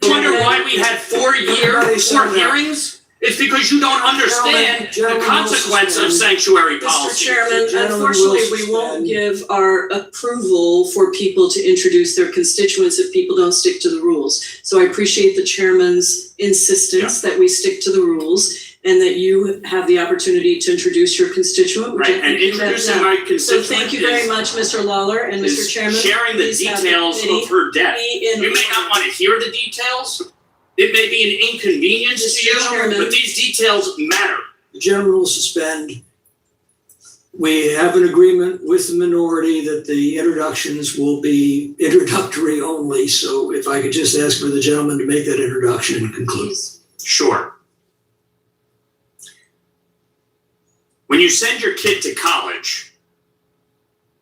Wonder why we had 4 hearings? It's because you don't understand the consequence of sanctuary Mr. policy. Chairman, Gentlemen will unfortunately, we won't suspend. give our approval for people to introduce their constituents if people don't stick to the rules. So I appreciate the chairman's insistence that we stick to the rules and that you have the opportunity to introduce your constituent. which I Right, and think you have introducing done. my So constituent thank you very much, Mr. Lawler and Mr. is Chairman. sharing the please have details committee of her death. be in You may not want to hear the details. It may be an inconvenience to you, Mr. Chairman. but these details matter. The gentleman will suspend. We have an agreement with the minority that the introductions will be introductory only. So if I could just ask for the gentleman to make that introduction and conclude. Sure. When you send your kid to college,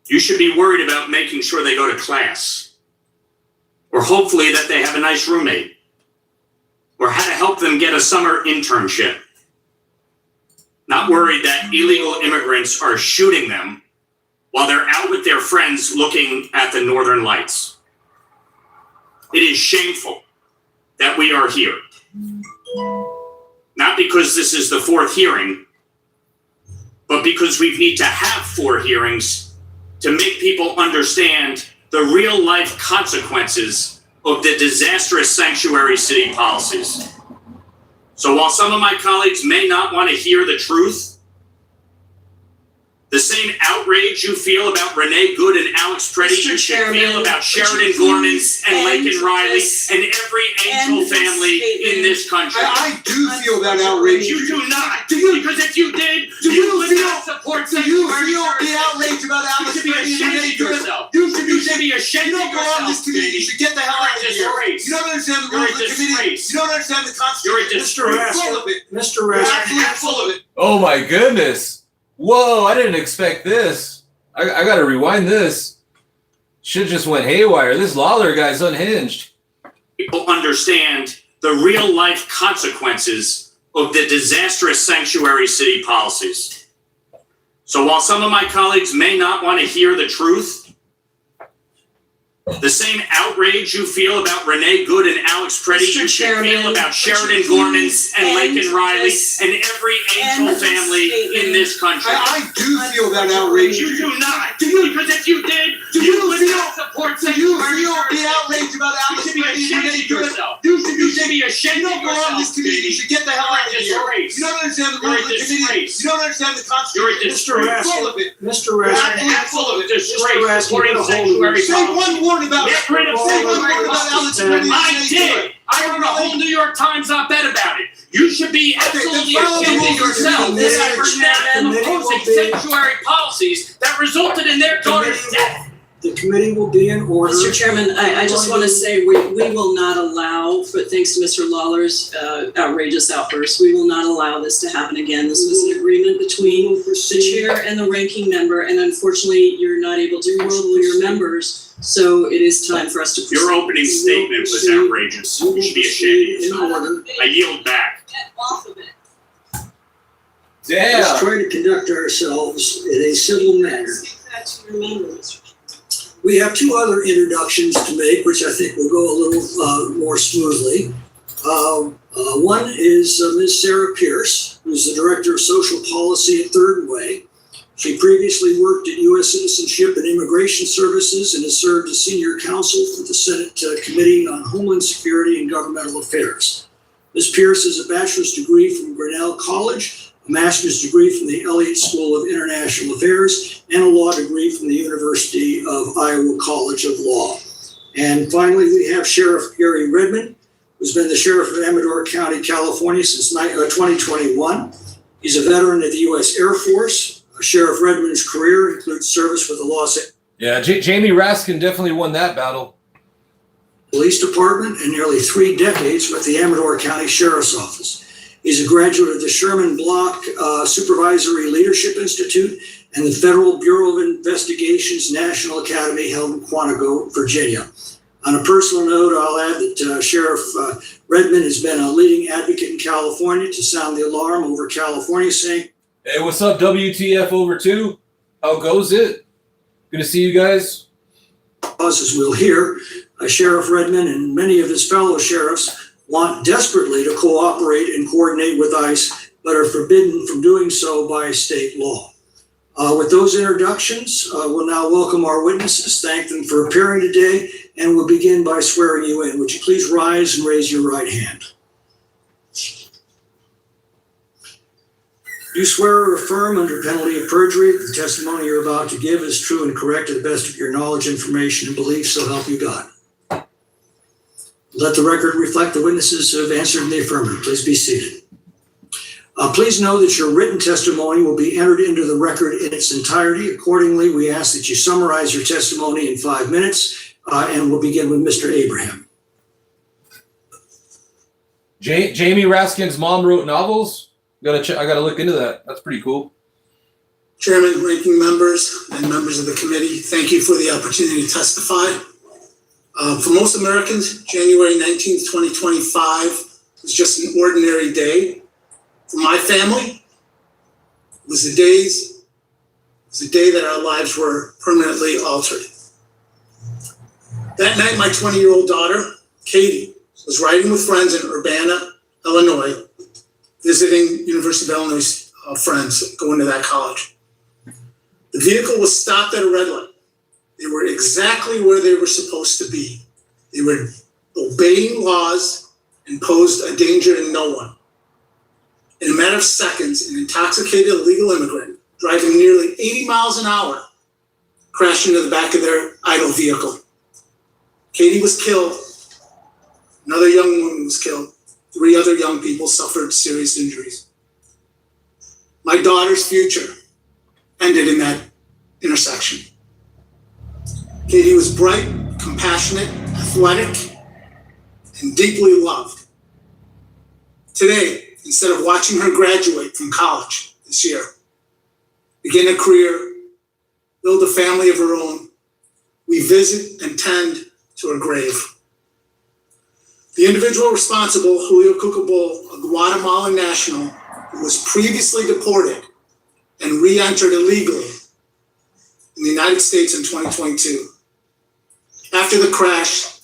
you should be worried about making sure they go to class, or hopefully that they have a nice roommate, or how to help them get a summer internship. Not worried that illegal immigrants are shooting them while they're out with their friends looking at the Northern Lights. It is shameful that we are here. Not because this is the 4th hearing, but because we need to have 4 hearings to make people understand the real life consequences of the disastrous sanctuary city policies. So while some of my colleagues may not want to hear the truth, the same outrage you feel about Renee Good andAlex Preddy, Mr. you should Chairman, feel about would Sheridan you Gorman please and end Laken Riley this- and every Angel end this family in statement? this country. I do feel that outrage. You do not, Do you- because if you did, do you would feel- not support Do you sanctuary feel the jurisdiction. outrage about You Alex should be Brady and ashamed Renee of Good? yourself. You should You should be ashamed You of don't belong on this yourself, committee. You Katie. should get the hell out of You're a here. disgrace. You don't understand the You're a rules of the committee. disgrace. You don't understand the You're a Constitution. disgrace. You're full of it. Mr. You're Rath, absolutely full of it. Oh, my goodness. Whoa, I didn't expect this. I got to rewind this. Shit just went haywire. This Lawler guy's unhinged. People understand the real life consequences of the disastrous sanctuary city policies. So while some of my colleagues may not want to hear the truth, The same outrage you feel about Renee Good and Alex Preddy, Mr. you should feel Chairman, about would Sheridan you Gorman please and end Lakin Riley this- and every Angel end this family in statement? this country. I do feel that outrage. You do not. Because if you did, Do you you would feel- not support Do you sanctuary feel the jurisdiction. outrage about You Alex should be Reddy and ashamed Renee of Good? yourself. You You should be ashamed You of don't belong on this yourself. committee. You should get the hell out of here. Disgrace. You don't understand the You're rules of a the committee. disgrace. You don't understand the You're a Constitution. disgrace. You're full of it. Mr. You're Raskin, full of Mr. disgrace Raskin, supporting get a hold of sanctuary yourself. Say one word about Get rid of Say one sanctuary word about Alex Reddy and I Renee did. Good. I wrote a whole New York Times op-ed about it. You should be absolutely then follow the ashamed of rules of the yourself committee. for standing and Committee will opposing be- sanctuary policies that resulted in their daughter's death. The committee will be in order. Mr. Chairman, I just want to say, we will not allow, but thanks to Mr. Lawler's outrageous outburst, we will not allow this to happen again. This was an agreement between the chair and the ranking member, and unfortunately, you're not able to control your members, so it is time for us to proceed. Your opening statement was outrageous. You should be ashamed of yourself. I yield back. Get off of it. Let's Damn. try to conduct ourselves in a civil manner. Speak that to your member, Mr. We have two other introductions to make, which I think will go a little more smoothly. One is Ms. Sarah Pierce, who's the Director of Social Policy at Third Way. She previously worked at U.S. Citizenship and Immigration Services and has served as Senior Counsel for the Senate Committee on Homeland Security and Governmental Affairs. Ms. Pierce has a bachelor's degree from Grinnell College, a master's degree from the Elliott School of International Affairs, and a law degree from the University of Iowa College of Law. And finally, we have Sheriff Gary Redmond, who's been the sheriff of Amador County, California since 2021. He's a veteran of the U.S. Air Force. Sheriff Redmond's career includes service with the Los Angeles Yeah, Jamie Raskin definitely won that battle. Police Department and nearly 3 decades with the Amador County Sheriff's Office. He's a graduate of the Sherman Block Supervisory Leadership Institute and the Federal Bureau of Investigation's National Academy held in Quantico, Virginia. On a personal note, I'll add that Sheriff Redmond has been a leading advocate in California to sound the alarm over California, saying, Hey, what's up, WTF over 2? How goes it? Good to see you guys. as we'll hear, Sheriff Redmond and many of his fellow sheriffs want desperately to cooperate and coordinate with ICE, but are forbidden from doing so by state law. With those introductions, we'll now welcome our witnesses, thank them for appearing today, and we'll begin by swearing you in. Would you please rise and raise your right hand? Do you swear or affirm under penalty of perjury that the testimony you're about to give is true and correct to the best of your knowledge, information, and belief, so help you God? Let the record reflect the witnesses who have answered in the affirmative. Please be seated. Please know that your written testimony will be entered into the record in its entirety. Accordingly, we ask that you summarize your testimony in 5 minutes, and we'll begin with Mr. Abraham. Jamie Raskin's mom wrote novels? I gotta look into that. That's pretty cool. Chairman, ranking members, and members of the committee, thank you for the opportunity to testify. For most Americans, January 19th, 2025 was just an ordinary day. For my family, it was a day that our lives were permanently altered. That night, my 20-year-old daughter, Katie, was riding with friends in Urbana, Illinois, visiting University of Illinois friends going to that college. The vehicle was stopped at a red light. They were exactly where they were supposed to be. They were obeying laws and posed a danger to no one. In a matter of seconds, an intoxicated illegal immigrant driving nearly 80 miles an hour crashed into the back of their idle vehicle. Katie was killed. Another young woman was killed. 3 other young people suffered serious injuries. My daughter's future ended in that intersection. Katie was bright, compassionate, athletic, and deeply loved. Today, instead of watching her graduate from college this year, begin a career, build a family of her own, we visit and tend to her grave. The individual responsible, Julio Cucabol, a Guatemalan national who was previously deported and re-entered illegally in the United States in 2022, After the crash,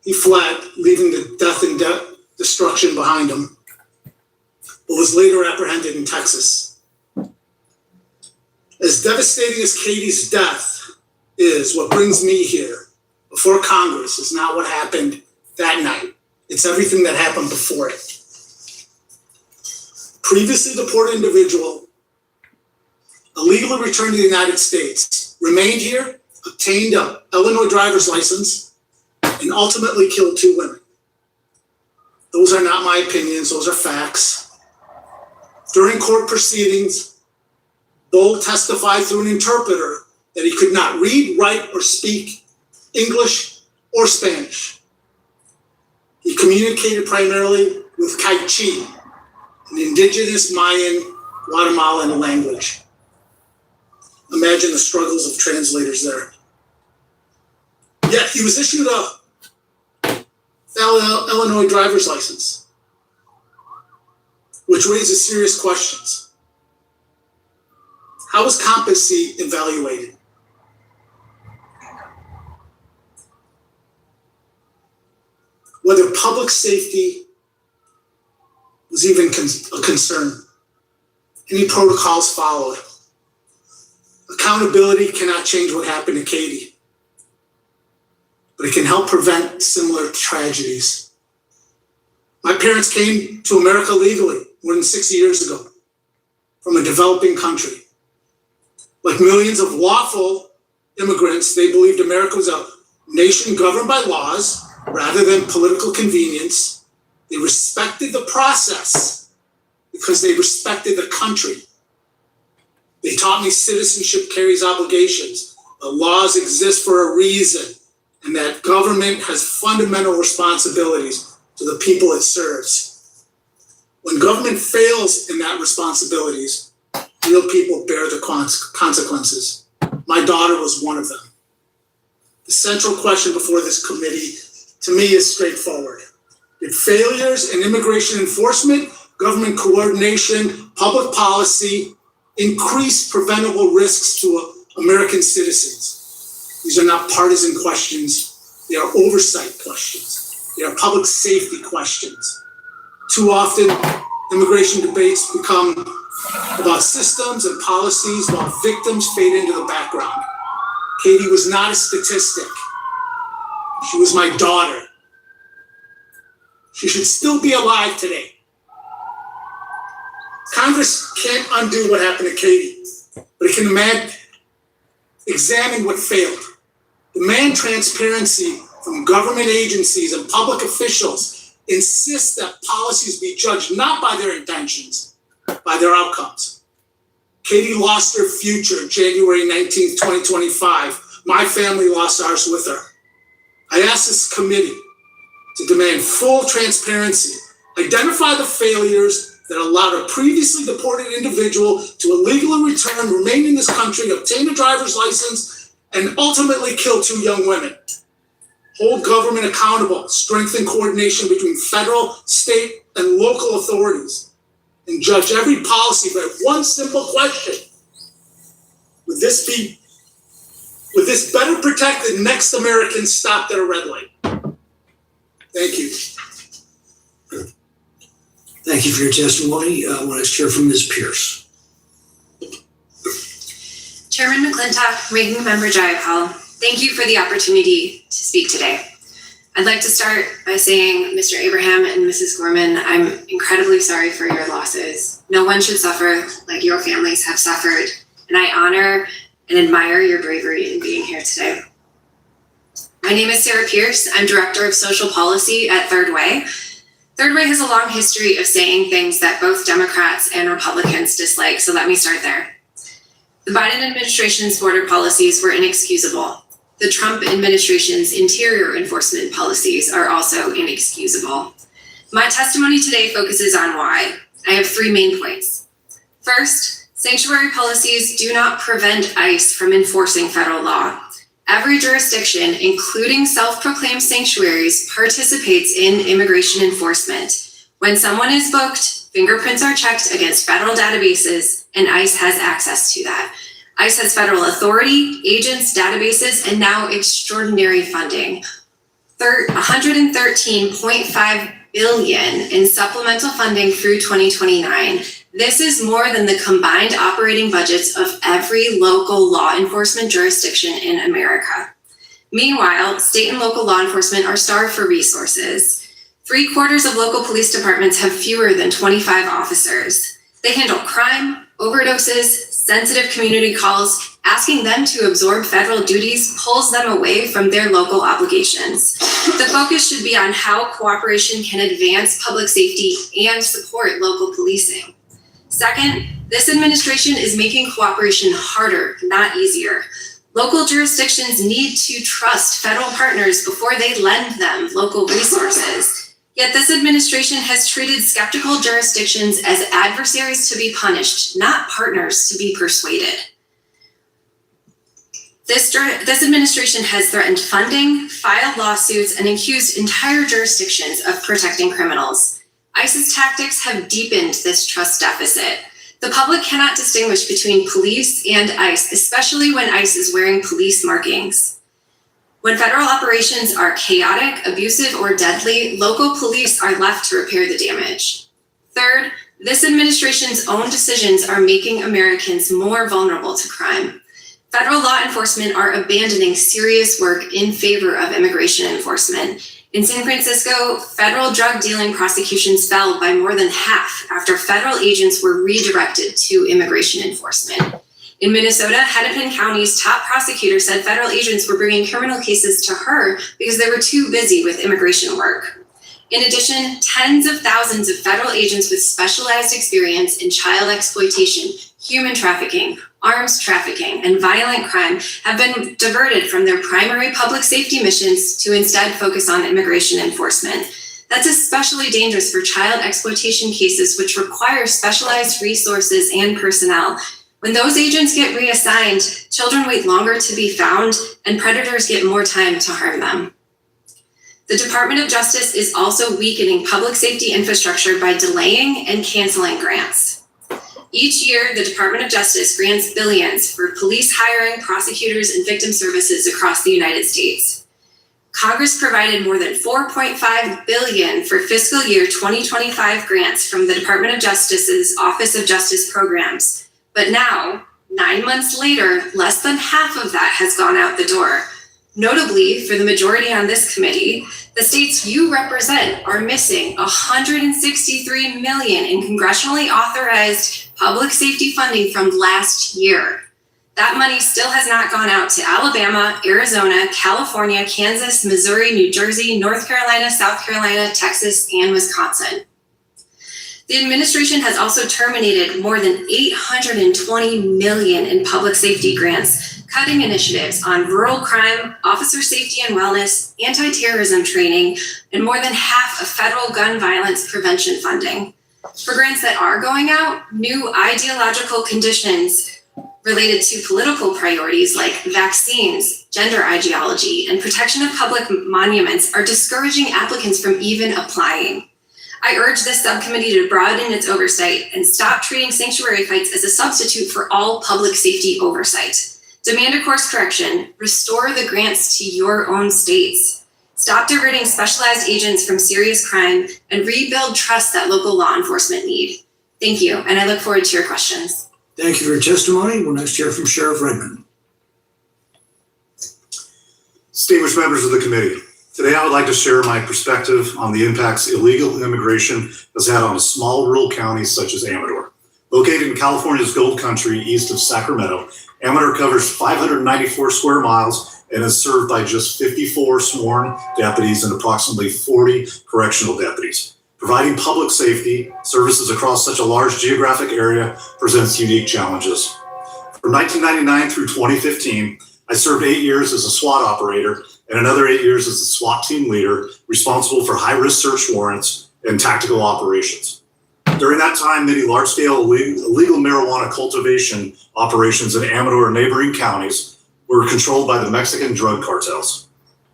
he fled, leaving the death and destruction behind him, but was later apprehended in Texas. As devastating as Katie's death is, what brings me here before Congress is not what happened that night. It's everything that happened before it. Previously deported individual, illegally returned to the United States, remained here, obtained an Illinois driver's license, and ultimately killed 2 women. Those are not my opinions, those are facts. During court proceedings, Bull testified through an interpreter that he could not read, write, or speak English or Spanish. He communicated primarily with Kaichi, an indigenous Mayan Guatemalan language. Imagine the struggles of translators there. Yet he was issued a Illinois driver's license, which raises serious questions. How was competency evaluated? Whether public safety was even a concern. Any protocols followed. Accountability cannot change what happened to Katie, but it can help prevent similar tragedies. My parents came to America legally more than 60 years ago from a developing country. Like millions of lawful immigrants, they believed America was a nation governed by laws rather than political convenience. They respected the process because they respected the country. They taught me citizenship carries obligations, but laws exist for a reason, and that government has fundamental responsibilities to the people it serves. When government fails in that responsibilities, real people bear the consequences. My daughter was one of them. The central question before this committee, to me, is straightforward. Did failures in immigration enforcement, government coordination, public policy increase preventable risks to American citizens? These are not partisan questions. They are oversight questions. They are public safety questions. Too often, immigration debates become about systems and policies while victims fade into the background. Katie was not a statistic. She was my daughter. She should still be alive today. Congress can't undo what happened to Katie, but it can examine what failed. Demand transparency from government agencies and public officials. Insist that policies be judged not by their intentions, by their outcomes. Katie lost her future January 19th, 2025. My family lost ours with her. I ask this committee to demand full transparency, identify the failures that allowed a previously deported individual to illegally return, remain in this country, obtain a driver's license, and ultimately kill 2 young women. Hold government accountable, strengthen coordination between federal, state, and local authorities, and judge every policy by one simple question. Would this better protect the next American stopped at a red light? Thank you. Thank you for your testimony. I want to hear from Ms. Pierce. Chairman McClintock, Ranking Member Jayapal, thank you for the opportunity to speak today. I'd like to start by saying, Mr. Abraham and Mrs. Gorman, I'm incredibly sorry for your losses. No one should suffer like your families have suffered, and I honor and admire your bravery in being here today. My name is Sarah Pierce. I'm Director of Social Policy at Third Way. Third Way has a long history of saying things that both Democrats and Republicans dislike, so let me start there. The Biden administration's border policies were inexcusable. The Trump administration's interior enforcement policies are also inexcusable. My testimony today focuses on why. I have 3 main points. First, sanctuary policies do not prevent ICE from enforcing federal law. Every jurisdiction, including self-proclaimed sanctuaries, participates in immigration enforcement. When someone is booked, fingerprints are checked against federal databases, and ICE has access to that. ICE has federal authority, agents, databases, and now extraordinary funding. 113.5 billion in supplemental funding through 2029. This is more than the combined operating budgets of every local law enforcement jurisdiction in America. Meanwhile, state and local law enforcement are starved for resources. 3/4 of local police departments have fewer than 25 officers. They handle crime, overdoses, sensitive community calls. Asking them to absorb federal duties pulls them away from their local obligations. The focus should be on how cooperation can advance public safety and support local policing. Second, this administration is making cooperation harder, not easier. Local jurisdictions need to trust federal partners before they lend them local resources. Yet this administration has treated skeptical jurisdictions as adversaries to be punished, not partners to be persuaded. This administration has threatened funding, filed lawsuits, and accused entire jurisdictions of protecting criminals. ICE's tactics have deepened this trust deficit. The public cannot distinguish between police and ICE, especially when ICE is wearing police markings. When federal operations are chaotic, abusive, or deadly, local police are left to repair the damage. Third, this administration's own decisions are making Americans more vulnerable to crime. Federal law enforcement are abandoning serious work in favor of immigration enforcement. In San Francisco, federal drug dealing prosecutions fell by more than half after federal agents were redirected to immigration enforcement. In Minnesota, Hennepin County's top prosecutor said federal agents were bringing criminal cases to her because they were too busy with immigration work. In addition, tens of thousands of federal agents with specialized experience in child exploitation, human trafficking, arms trafficking, and violent crime have been diverted from their primary public safety missions to instead focus on immigration enforcement. That's especially dangerous for child exploitation cases, which require specialized resources and personnel. When those agents get reassigned, children wait longer to be found, and predators get more time to harm them. The Department of Justice is also weakening public safety infrastructure by delaying and canceling grants. Each year, the Department of Justice grants billions for police hiring, prosecutors, and victim services across the United States. Congress provided more than $4.5 billion for fiscal year 2025 grants from the Department of Justice's Office of Justice Programs. But now, 9 months later, less than half of that has gone out the door. Notably, for the majority on this committee, the states you represent are missing $163 million in congressionally authorized public safety funding from last year. That money still has not gone out to Alabama, Arizona, California, Kansas, Missouri, New Jersey, North Carolina, South Carolina, Texas, and Wisconsin. The administration has also terminated more than $820 million in public safety grants, cutting initiatives on rural crime, officer safety and wellness, anti-terrorism training, and more than half of federal gun violence prevention funding. For grants that are going out, new ideological conditions related to political priorities like vaccines, gender ideology, and protection of public monuments are discouraging applicants from even applying. I urge this subcommittee to broaden its oversight and stop treating sanctuary fights as a substitute for all public safety oversight. Demand a course correction, restore the grants to your own states. Stop diverting specialized agents from serious crime and rebuild trust that local law enforcement need. Thank you, and I look forward to your questions. Thank you for your testimony. We'll next hear from Sheriff Redmond. Distinguished members of the committee, today I would like to share my perspective on the impacts illegal immigration has had on a small rural county such as Amador. Located in California's Gold Country east of Sacramento, Amador covers 594 square miles and is served by just 54 sworn deputies and approximately 40 correctional deputies. Providing public safety services across such a large geographic area presents unique challenges. From 1999 through 2015, I served 8 years as a SWAT operator and another 8 years as a SWAT team leader responsible for high-risk search warrants and tactical operations. During that time, many large-scale illegal marijuana cultivation operations in Amador and neighboring counties were controlled by the Mexican drug cartels.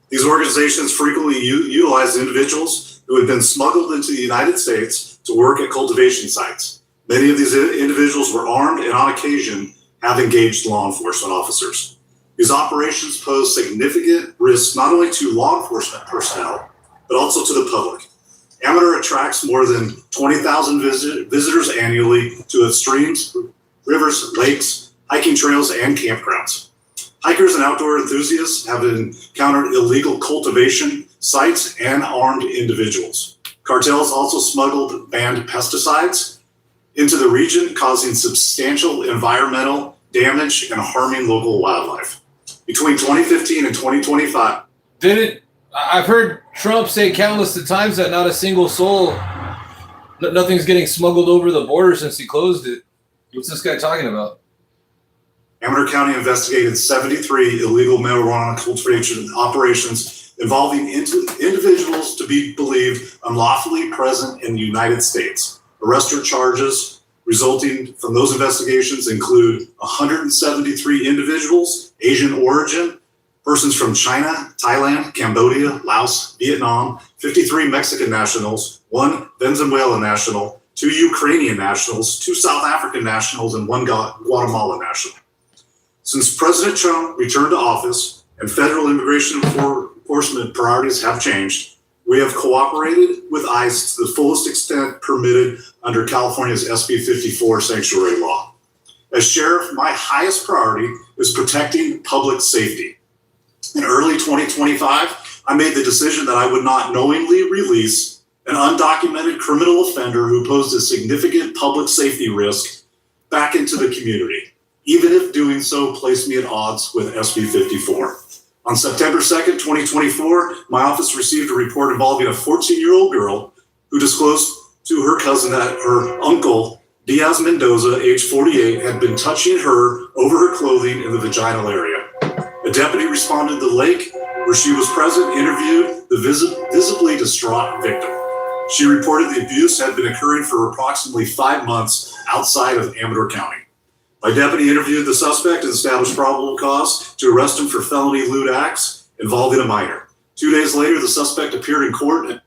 These organizations frequently utilized individuals who had been smuggled into the United States to work at cultivation sites. Many of these individuals were armed and on occasion have engaged law enforcement officers. These operations pose significant risks not only to law enforcement personnel, but also to the public. Amador attracts more than 20,000 visitors annually to its streams, rivers, lakes, hiking trails, and campgrounds. Hikers and outdoor enthusiasts have encountered illegal cultivation sites and armed individuals. Cartels also smuggled banned pesticides into the region, causing substantial environmental damage and harming local wildlife. Between 2015 and 2025, I've heard Trump say countless of times that not a single soul, nothing's getting smuggled over the border since he closed it. What's this guy talking about? Amador County investigated 73 illegal marijuana cultivation operations involving individuals to be believed unlawfully present in the United States. Arrested charges resulting from those investigations include 173 individuals, Asian origin, persons from China, Thailand, Cambodia, Laos, Vietnam, 53 Mexican nationals, 1 Venezuelan national, 2 Ukrainian nationals, 2 South African nationals, and 1 Guatemalan national. Since President Trump returned to office and federal immigration enforcement priorities have changed, we have cooperated with ICE to the fullest extent permitted under California's SB 54 sanctuary law. As sheriff, my highest priority is protecting public safety. In early 2025, I made the decision that I would not knowingly release an undocumented criminal offender who posed a significant public safety risk back into the community, even if doing so placed me at odds with SB 54. On September 2nd, 2024, my office received a report involving a 14-year-old girl who disclosed to her cousin that her uncle, Diaz Mendoza, age 48, had been touching her over her clothing in the vaginal area. A deputy responded to the lake where she was present, interviewed the visibly distraught victim. She reported the abuse had been occurring for approximately 5 months outside of Amador County. My deputy interviewed the suspect and established probable cause to arrest him for felony lewd acts involving a minor. 2 days later, the suspect appeared in court.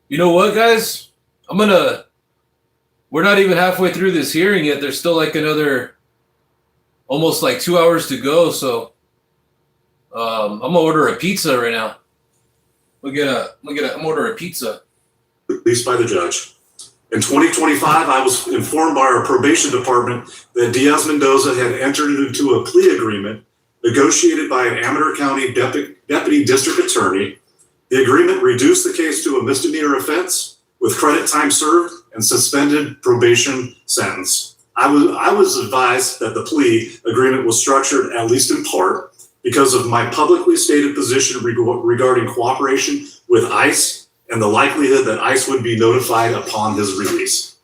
You know what, guys? We're not even halfway through this hearing yet. There's still like another almost like 2 hours to go. So I'm gonna order a pizza right now. I'm ordering a pizza. Released by the judge. In 2025, I was informed by our probation department that Diaz Mendoza had entered into a plea agreement negotiated by an Amador County deputy district attorney. The agreement reduced the case to a misdemeanor offense with credit time served and suspended probation sentence. I was advised that the plea agreement was structured, at least in part, because of my publicly stated position regarding cooperation with ICE and the likelihood that ICE would be notified upon his release.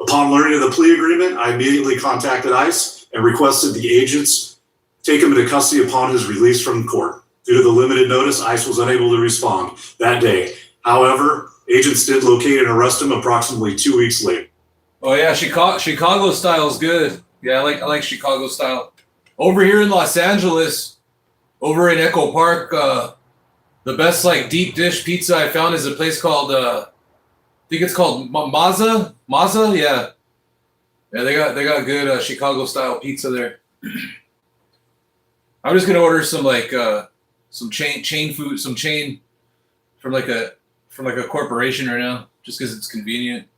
Upon learning of the plea agreement, I immediately contacted ICE and requested the agents take him into custody upon his release from court. Due to the limited notice, ICE was unable to respond that day. However, agents did locate and arrest him approximately 2 weeks later. Oh yeah, Chicago style is good. Yeah, I like Chicago style. Over here in Los Angeles, over in Echo Park, the best like deep dish pizza I found is a place called I think it's called Maza, yeah. Yeah, they got good Chicago style pizza there. I'm just gonna order some like some chain food, some chain from like a corporation right now, just because it's convenient.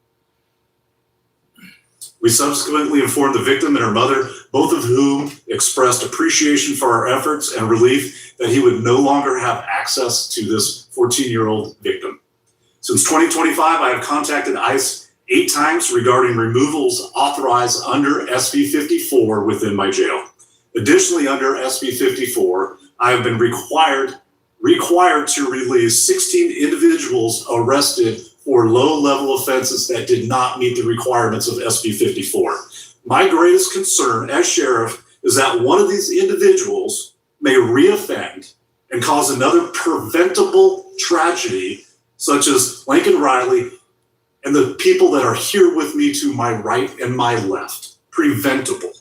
We subsequently informed the victim and her mother, both of whom expressed appreciation for our efforts and relief that he would no longer have access to this 14-year-old victim. Since 2025, I have contacted ICE 8 times regarding removals authorized under SB 54 within my jail. Additionally, under SB 54, I have been required to release 16 individuals arrested for low-level offenses that did not meet the requirements of SB 54. My greatest concern as sheriff is that one of these individuals may reoffend and cause another preventable tragedy, such as Lincoln Riley and the people that are here with me to my right and my left. Preventable.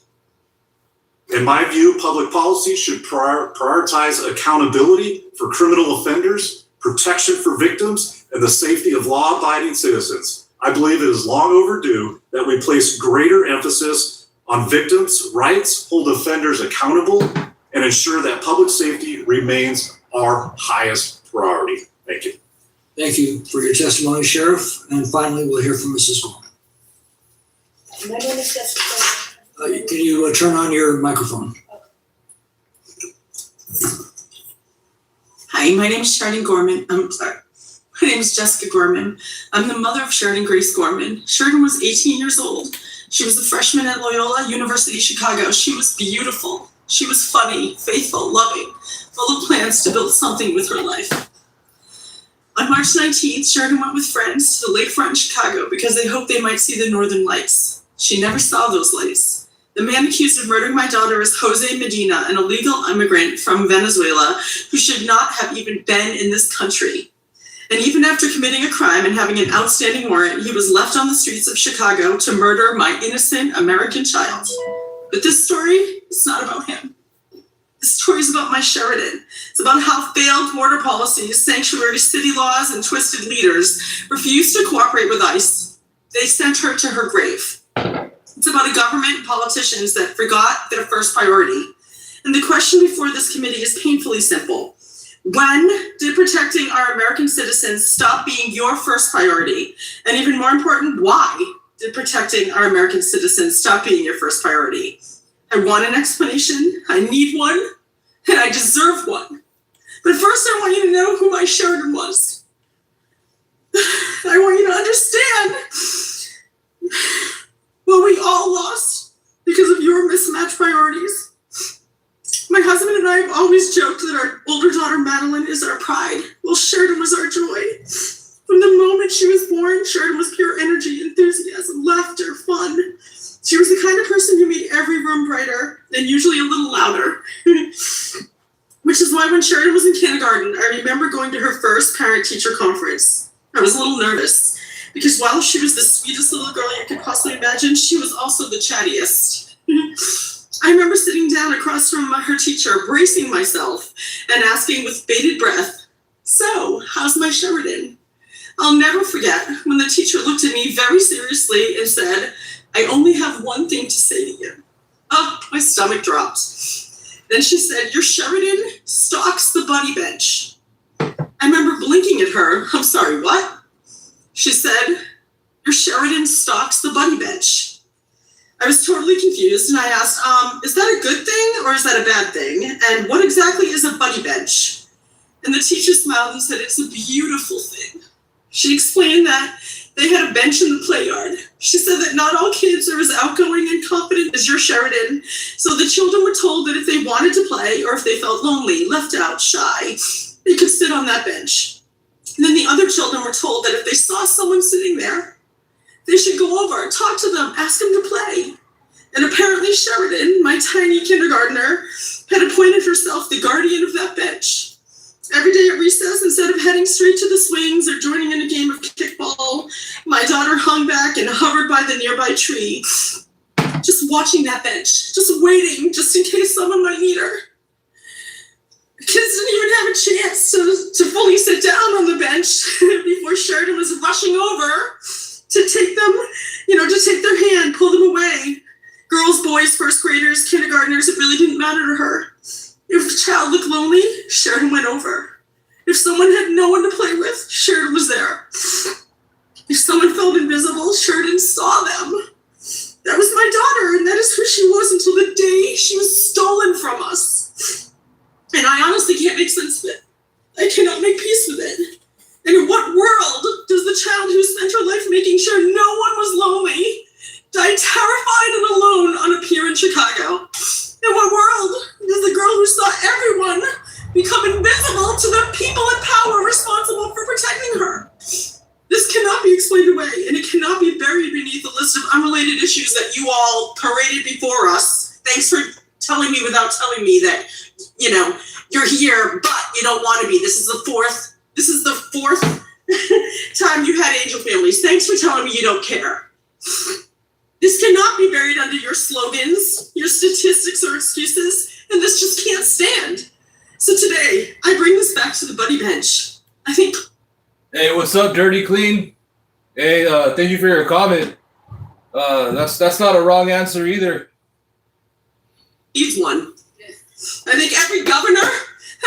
In my view, public policy should prioritize accountability for criminal offenders, protection for victims, and the safety of law-abiding citizens. I believe it is long overdue that we place greater emphasis on victims' rights, hold offenders accountable, and ensure that public safety remains our highest priority. Thank you. Thank you for your testimony, Sheriff. And finally, we'll hear from Mrs. Gorman. My name is Jessica. Can you turn on your microphone? Hi, my name is Sheridan Gorman. I'm sorry. My name is Jessica Gorman. I'm the mother of Sheridan Grace Gorman. Sheridan was 18 years old. She was a freshman at Loyola University Chicago. She was beautiful. She was funny, faithful, loving, full of plans to build something with her life. On March 19th, Sheridan went with friends to the lakefront in Chicago because they hoped they might see the northern lights. She never saw those lights. The man accused of murdering my daughter is Jose Medina, an illegal immigrant from Venezuela who should not have even been in this country. And even after committing a crime and having an outstanding warrant, he was left on the streets of Chicago to murder my innocent American child. But this story is not about him. This story is about my Sheridan. It's about how failed border policies, sanctuary city laws, and twisted leaders refused to cooperate with ICE. They sent her to her grave. It's about a government and politicians that forgot their first priority. And the question before this committee is painfully simple. When did protecting our American citizens stop being your first priority? And even more important, why did protecting our American citizens stop being your first priority? I want an explanation, I need one, and I deserve one. But first I want you to know who my Sheridan was. I want you to understand what we all lost because of your mismatched priorities. My husband and I have always joked that our older daughter, Madeline, is our pride. Well, Sheridan was our joy. From the moment she was born, Sheridan was pure energy, enthusiasm, laughter, fun. She was the kind of person who made every room brighter and usually a little louder. Which is why when Sheridan was in kindergarten, I remember going to her first parent-teacher conference. I was a little nervous because while she was the sweetest little girl you could possibly imagine, she was also the chattiest. I remember sitting down across from her teacher, bracing myself and asking with bated breath, "So, how's my Sheridan?" I'll never forget when the teacher looked at me very seriously and said, "I only have one thing to say to you." Oh, my stomach dropped. Then she said, "Your Sheridan stalks the buddy bench." I remember blinking at her. "I'm sorry, what?" She said, "Your Sheridan stalks the buddy bench." I was totally confused and I asked, is that a good thing or is that a bad thing? And what exactly is a buddy bench? And the teacher smiled and said, "It's a beautiful thing." She explained that they had a bench in the play yard. She said that not all kids are as outgoing and confident as your Sheridan. So the children were told that if they wanted to play or if they felt lonely, left out, shy, they could sit on that bench. And then the other children were told that if they saw someone sitting there, they should go over, talk to them, ask them to play. And apparently Sheridan, my tiny kindergartner, had appointed herself the guardian of that bench. Every day at recess, instead of heading straight to the swings or joining in a game of kickball, my daughter hung back and hovered by the nearby tree, just watching that bench, just waiting, just in case someone might need her. The kids didn't even have a chance to fully sit down on the bench before Sheridan was rushing over to take them, to take their hand, pull them away. Girls, boys, first graders, kindergartners, it really didn't matter to her. If a child looked lonely, Sheridan went over. If someone had no one to play with, Sheridan was there. If someone felt invisible, Sheridan saw them. That was my daughter, and that is who she was until the day she was stolen from us. And I honestly can't make sense of it. I cannot make peace with it. And in what world does the child who spent her life making sure no one was lonely die terrified and alone on a pier in Chicago? In what world does the girl who saw everyone become invisible to the people in power responsible for protecting her? This cannot be explained away, and it cannot be buried beneath a list of unrelated issues that you all paraded before us. Thanks for telling me without telling me that, you're here, but you don't want to be. This is the fourth time you had angel families. Thanks for telling me you don't care. This cannot be buried under your slogans, your statistics or excuses, and this just can't stand. So today, I bring this back to the buddy bench. I think... Hey, what's up, Dirty Clean? Hey, thank you for your comment. That's not a wrong answer either. needs one. I think every governor,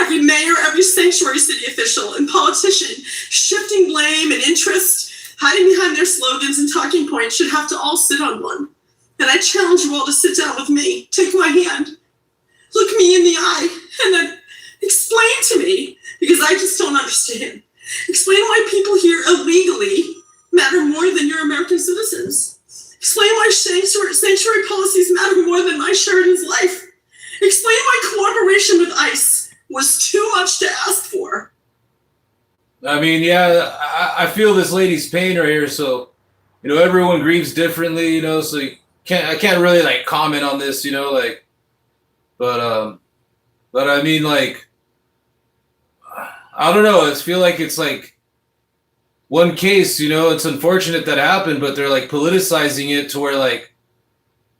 every mayor, every sanctuary city official and politician shifting blame and interest, hiding behind their slogans and talking points should have to all sit on one. And I challenge you all to sit down with me, take my hand, look me in the eye, and then explain to me, because I just don't understand. Explain why people here illegally matter more than your American citizens. Explain why sanctuary policies matter more than my Sheridan's life. Explain why cooperation with ICE was too much to ask for. I mean, yeah, I feel this lady's pain right here. So, you know, everyone grieves differently, you know, so I can't really like comment on this, you know, like, but I mean, like, I don't know. I feel like it's like one case, you know, it's unfortunate that happened, but they're like politicizing it to where like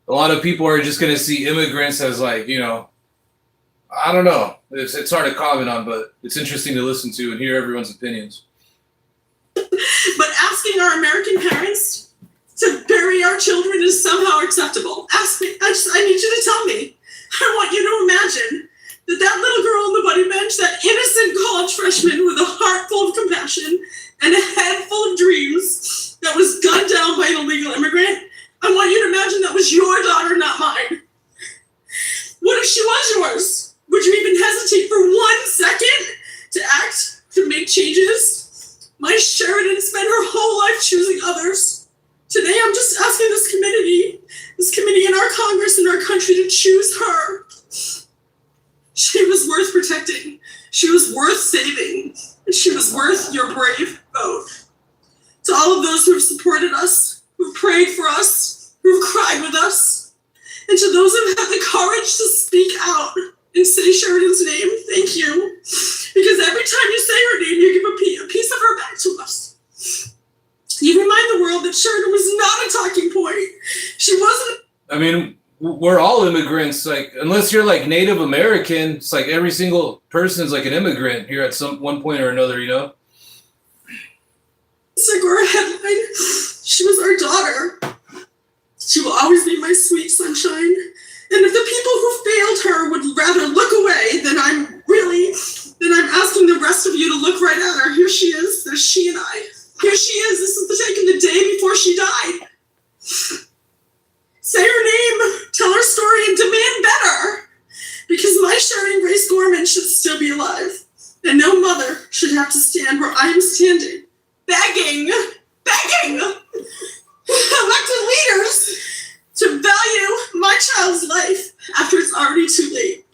a lot of people are just going to see immigrants as like, you know, I don't know. It's hard to comment on, but it's interesting to listen to and hear everyone's opinions. But asking our American parents to bury our children is somehow acceptable. Ask me. I need you to tell me. I want you to imagine that little girl on the buddy bench, that innocent college freshman with a heart full of compassion and a head full of dreams that was gunned down by an illegal immigrant. I want you to imagine that was your daughter, not mine. What if she was yours? Would you even hesitate for 1 second to act, to make changes? My Sheridan spent her whole life choosing others. Today, I'm just asking this committee in our Congress and our country to choose her. She was worth protecting. She was worth saving. And she was worth your brave vote. To all of those who have supported us, who've prayed for us, who've cried with us, and to those who have had the courage to speak out and say Sheridan's name, thank you. Because every time you say her name, you give a piece of her back to us. You remind the world that Sheridan was not a talking point. She wasn't. I mean, we're all immigrants. Like, unless you're like Native American, it's like every single person is like an immigrant here at one point or another, you know? Segura headline. She was our daughter. She will always be my sweet sunshine. And if the people who failed her would rather look away, then I'm asking the rest of you to look right at her. Here she is. There's she and I. Here she is. This is taken the day before she died. Say her name, tell her story, and demand better. Because my Sheridan Grace Gorman should still be alive. And no mother should have to stand where I am standing, begging elected leaders to value my child's life after it's already too late.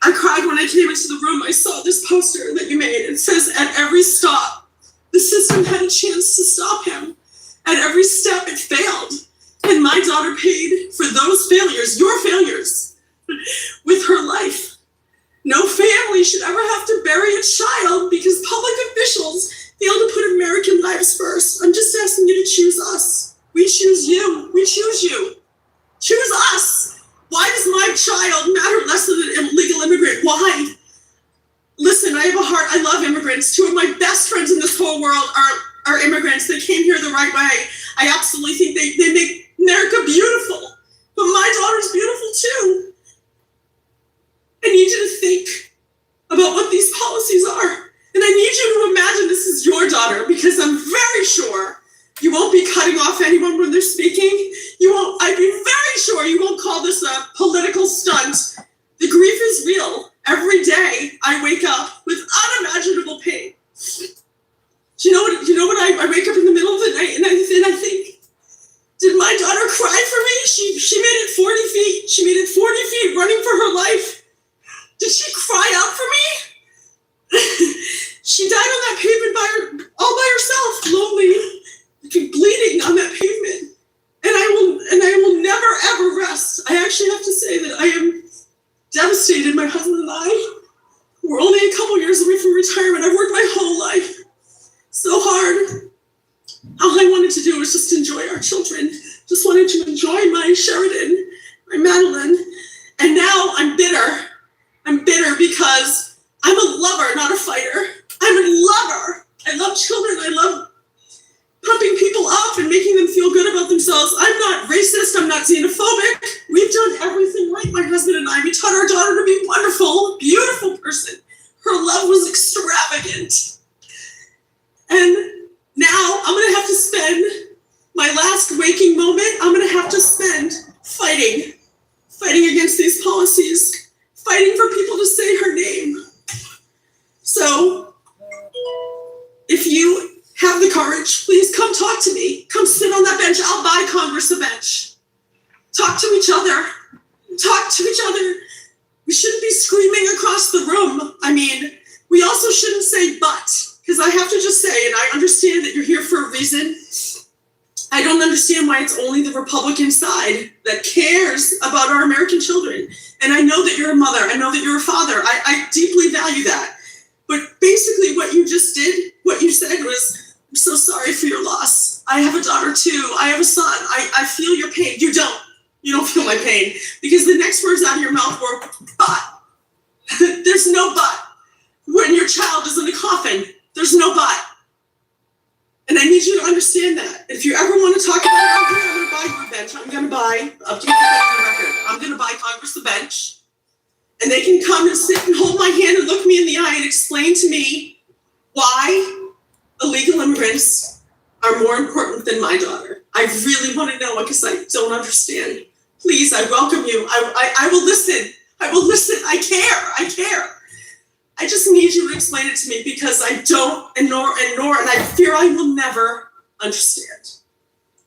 I cried when I came into the room. I saw this poster that you made. It says, at every stop, the system had a chance to stop him. At every step, it failed. And my daughter paid for those failures, your failures, with her life. No family should ever have to bury a child because public officials fail to put American lives first. I'm just asking you to choose us. We choose you. We choose you. Choose us. Why does my child matter less than an illegal immigrant? Why? Listen, I have a heart. I love immigrants. Two of my best friends in this whole world are immigrants. They came here the right way. I absolutely think they make America beautiful. But my daughter's beautiful too. I need you to think about what these policies are. And I need you to imagine this is your daughter, because I'm very sure you won't be cutting off anyone when they're speaking. I'd be very sure you won't call this a political stunt. The grief is real. Every day I wake up with unimaginable pain. Do you know what I wake up in the middle of the night and I think, did my daughter cry for me? She made it 40 feet. She made it 40 feet running for her life. Did she cry out for me? She died on that pavement all by herself, lonely, bleeding on that pavement. And I will never ever rest. I actually have to say that I am devastated. My husband and I, we're only a couple years away from retirement. I've worked my whole life so hard. All I wanted to do was just enjoy our children. Just wanted to enjoy my Sheridan, my Madeline. And now I'm bitter. I'm bitter because I'm a lover, not a fighter. I'm a lover. I love children. I love pumping people up and making them feel good about themselves. I'm not racist. I'm not xenophobic. We've did everything right, my husband and I. We taught our daughter to be wonderful, beautiful person. Her love was extravagant. And now I'm gonna have to spend my last waking moment, I'm gonna have to spend fighting against these policies, fighting for people to say her name. So, if you have the courage, please come talk to me. Come sit on that bench. I'll buy Congress a bench. Talk to each other. Talk to each other. We shouldn't be screaming across the room. I mean, we also shouldn't say but, because I have to just say, and I understand that you're here for a reason. I don't understand why it's only the Republican side that cares about our American children. And I know that you're a mother. I know that you're a father. I deeply value that. But basically what you just did, what you said was, I'm so sorry for your loss. I have a daughter too. I have a son. I feel your pain. You don't. You don't feel my pain. Because the next words out of your mouth were, but. There's no but. When your child is in a coffin, there's no but. And I need you to understand that. If you ever want to talk about it, I'm going to buy you a bench. I'm going to buy, I'll keep that on the record. I'm going to buy Congress a bench. And they can come and sit and hold my hand and look me in the eye and explain to me why illegal immigrants are more important than my daughter. I really want to know because I don't understand. Please, I welcome you. I will listen. I will listen. I care. I just need you to explain it to me because I don't, and I fear I will never understand.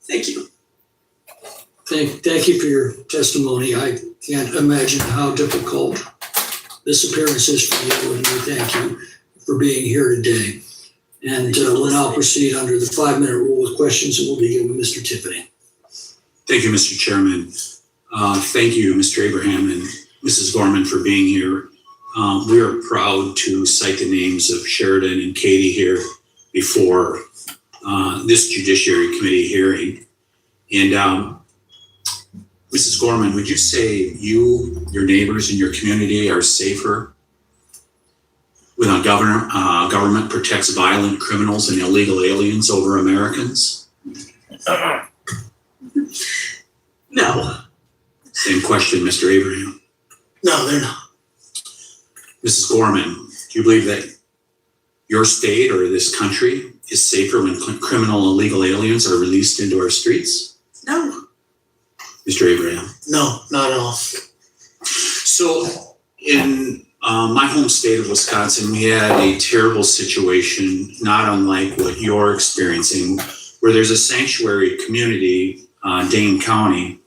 Thank you. Thank you for your testimony. I can't imagine how difficult this appearance is for you, and we thank you for being here today. And we'll now proceed under the 5-minute rule with questions, and we'll begin with Mr. Tiffany. Thank you, Mr. Chairman. Thank you, Mr. Abraham and Mrs. Gorman, for being here. We are proud to cite the names of Sheridan and Katie here before this Judiciary Committee hearing. And Mrs. Gorman, would you say you, your neighbors, and your community are safer when a government protects violent criminals and illegal aliens over Americans? No. Same question, Mr. Abraham. No, they're not. Mrs. Gorman, do you believe that your state or this country is safer when criminal illegal aliens are released into our streets? No. Mr. Abraham? No, not at all. So in my home state of Wisconsin, we had a terrible situation, not unlike what you're experiencing, where there's a sanctuary community, Dane County,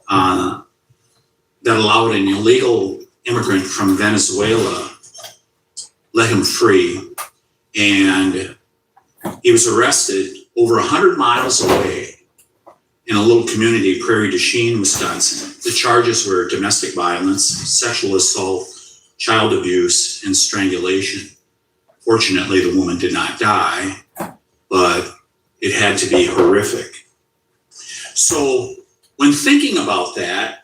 that allowed an illegal immigrant from Venezuela, let him free, and he was arrested over 100 miles away in a little community, Prairie du Chien, Wisconsin. The charges were domestic violence, sexual assault, child abuse, and strangulation. Fortunately, the woman did not die, but it had to be horrific. So when thinking about that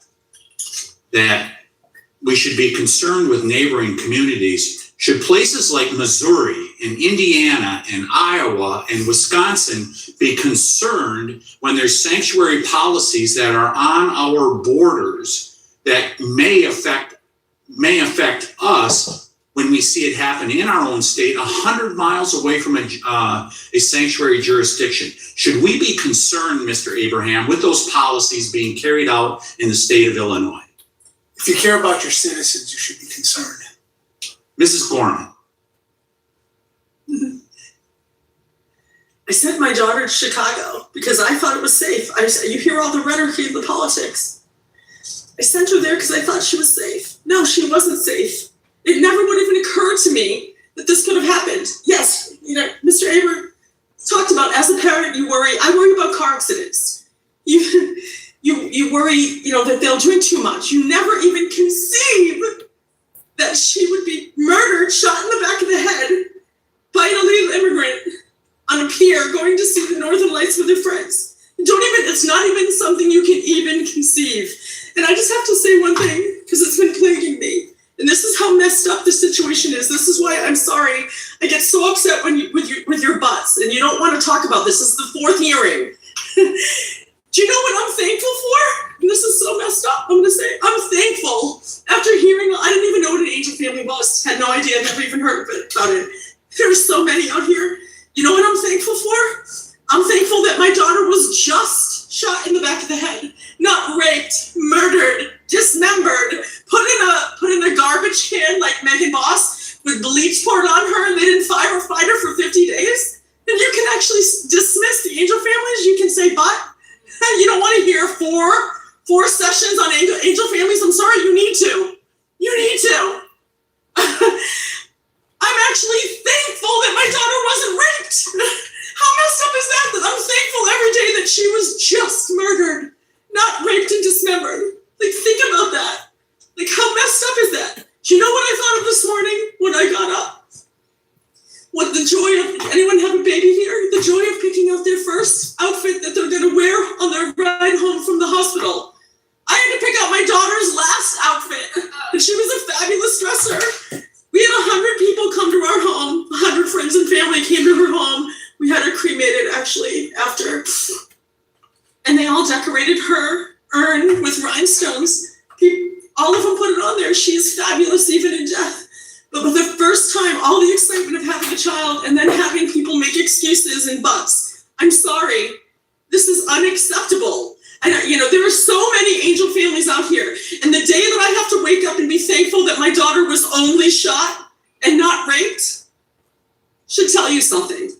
we should be concerned with neighboring communities, should places like Missouri and Indiana and Iowa and Wisconsin be concerned when there's sanctuary policies that are on our borders that may affect us when we see it happen in our own state, 100 miles away from a sanctuary jurisdiction? Should we be concerned, Mr. Abraham, with those policies being carried out in the state of Illinois? If you care about your citizens, you should be concerned. Mrs. Gorman. I sent my daughter to Chicago because I thought it was safe. You hear all the rhetoric in the politics. I sent her there because I thought she was safe. No, she wasn't safe. It never would have even occurred to me that this could have happened. Yes, Mr. Abraham talked about, as a parent, you worry. I worry about car accidents. You worry, that they'll drink too much. You never even conceive that she would be murdered, shot in the back of the head by an illegal immigrant on a pier going to see the Northern Lights with her friends. It's not even something you can even conceive. And I just have to say one thing, because it's been plaguing me. And this is how messed up the situation is. This is why I'm sorry. I get so upset with your butts, and you don't want to talk about this. This is the 4th hearing. Do you know what I'm thankful for? And this is so messed up. I'm gonna say I'm thankful after hearing. I didn't even know what an angel family was. Had no idea. Never even heard about it. There's so many out here. You know what I'm thankful for? I'm thankful that my daughter was just shot in the back of the head, not raped, murdered, dismembered, put in a garbage can like Megan Boss with bleach poured on her, and they didn't fire a fighter for 50 days. And you can actually dismiss the angel families. You can say, but you don't want to hear four sessions on angel families. I'm sorry, you need to. You need to. I'm actually thankful that my daughter wasn't raped. How messed up is that? That I'm thankful every day that she was just murdered, not raped and dismembered. Like, think about that. Like, how messed up is that? Do you know what I thought of this morning when I got up? What the joy of, anyone have a baby here? The joy of picking out their first outfit that they're gonna wear on their ride home from the hospital. I had to pick out my daughter's last outfit, and she was a fabulous dresser. We had 100 people come to our home, 100 friends and family came to her home. We had her cremated actually after. And they all decorated her urn with rhinestones. All of them put it on there. She is fabulous even in death. But for the first time, all the excitement of having a child and then having people make excuses and buts. I'm sorry, this is unacceptable. And there are so many angel families out here. And the day that I have to wake up and be thankful that my daughter was only shot and not raped should tell you something.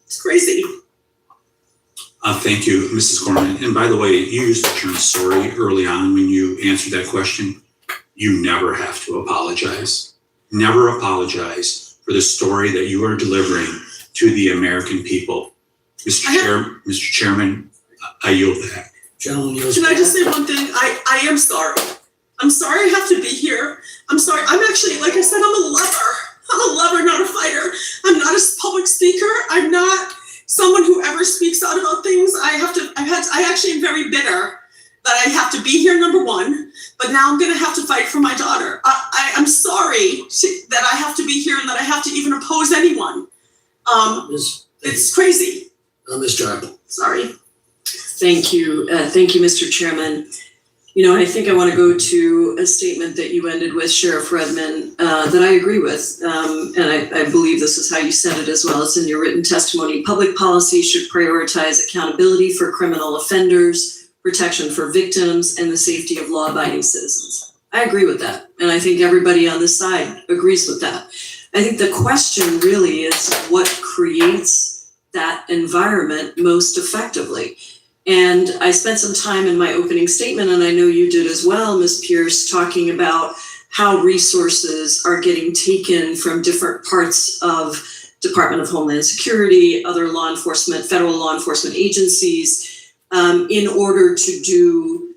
It's crazy. Thank you, Mrs. Gorman. And by the way, you used the term sorry early on when you answered that question. You never have to apologize. Never apologize for the story that you are delivering to the American people. Mr. Chairman, I yield back. Gentleman yields Can I back. just say one thing? I am sorry. I'm sorry I have to be here. I'm sorry. I'm actually, like I said, I'm a lover. I'm a lover, not a fighter. I'm not a public speaker. I'm not someone who ever speaks out about things. I actually am very bitter that I have to be here, number one, but now I'm gonna have to fight for my daughter. I'm sorry that I have to be here and that I have to even oppose anyone. It's crazy. Ms. Jarbo. Sorry. Thank you, Mr. Chairman. I think I want to go to a statement that you ended with, Sheriff Redmond, that I agree with. And I believe this is how you said it as well. It's in your written testimony. Public policy should prioritize accountability for criminal offenders, protection for victims, and the safety of law-abiding citizens. I agree with that. And I think everybody on this side agrees with that. I think the question really is what creates that environment most effectively. And I spent some time in my opening statement, and I know you did as well, Ms. Pierce, talking about how resources are getting taken from different parts of Department of Homeland Security, other law enforcement, federal law enforcement agencies, in order to do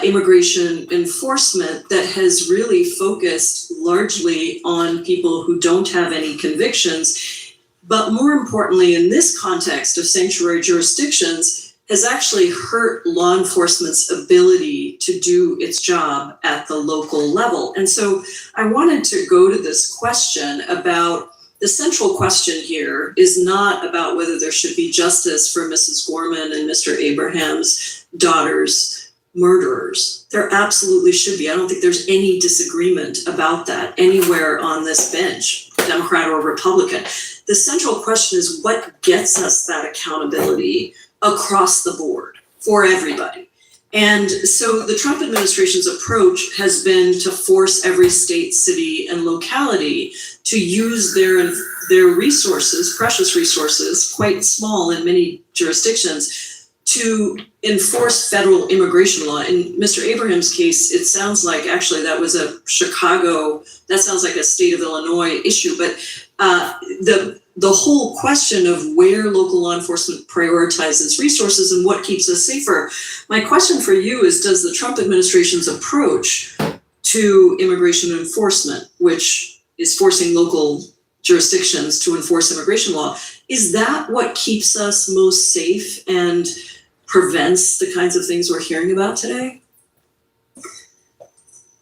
immigration enforcement that has really focused largely on people who don't have any convictions. But more importantly, in this context of sanctuary jurisdictions, has actually hurt law enforcement's ability to do its job at the local level. And so I wanted to go to this question about, the central question here is not about whether there should be justice for Mrs. Gorman and Mr. Abraham's daughter's murderers. There absolutely should be. I don't think there's any disagreement about that anywhere on this bench, Democrat or Republican. The central question is what gets us that accountability across the board for everybody. And so the Trump administration's approach has been to force every state, city, and locality to use their resources, precious resources, quite small in many jurisdictions, to enforce federal immigration law. In Mr. Abraham's case, it sounds like actually that was a that sounds like a state of Illinois issue, but the whole question of where local law enforcement prioritizes resources and what keeps us safer. My question for you is, does the Trump administration's approach to immigration enforcement, which is forcing local jurisdictions to enforce immigration law, is that what keeps us most safe and prevents the kinds of things we're hearing about today?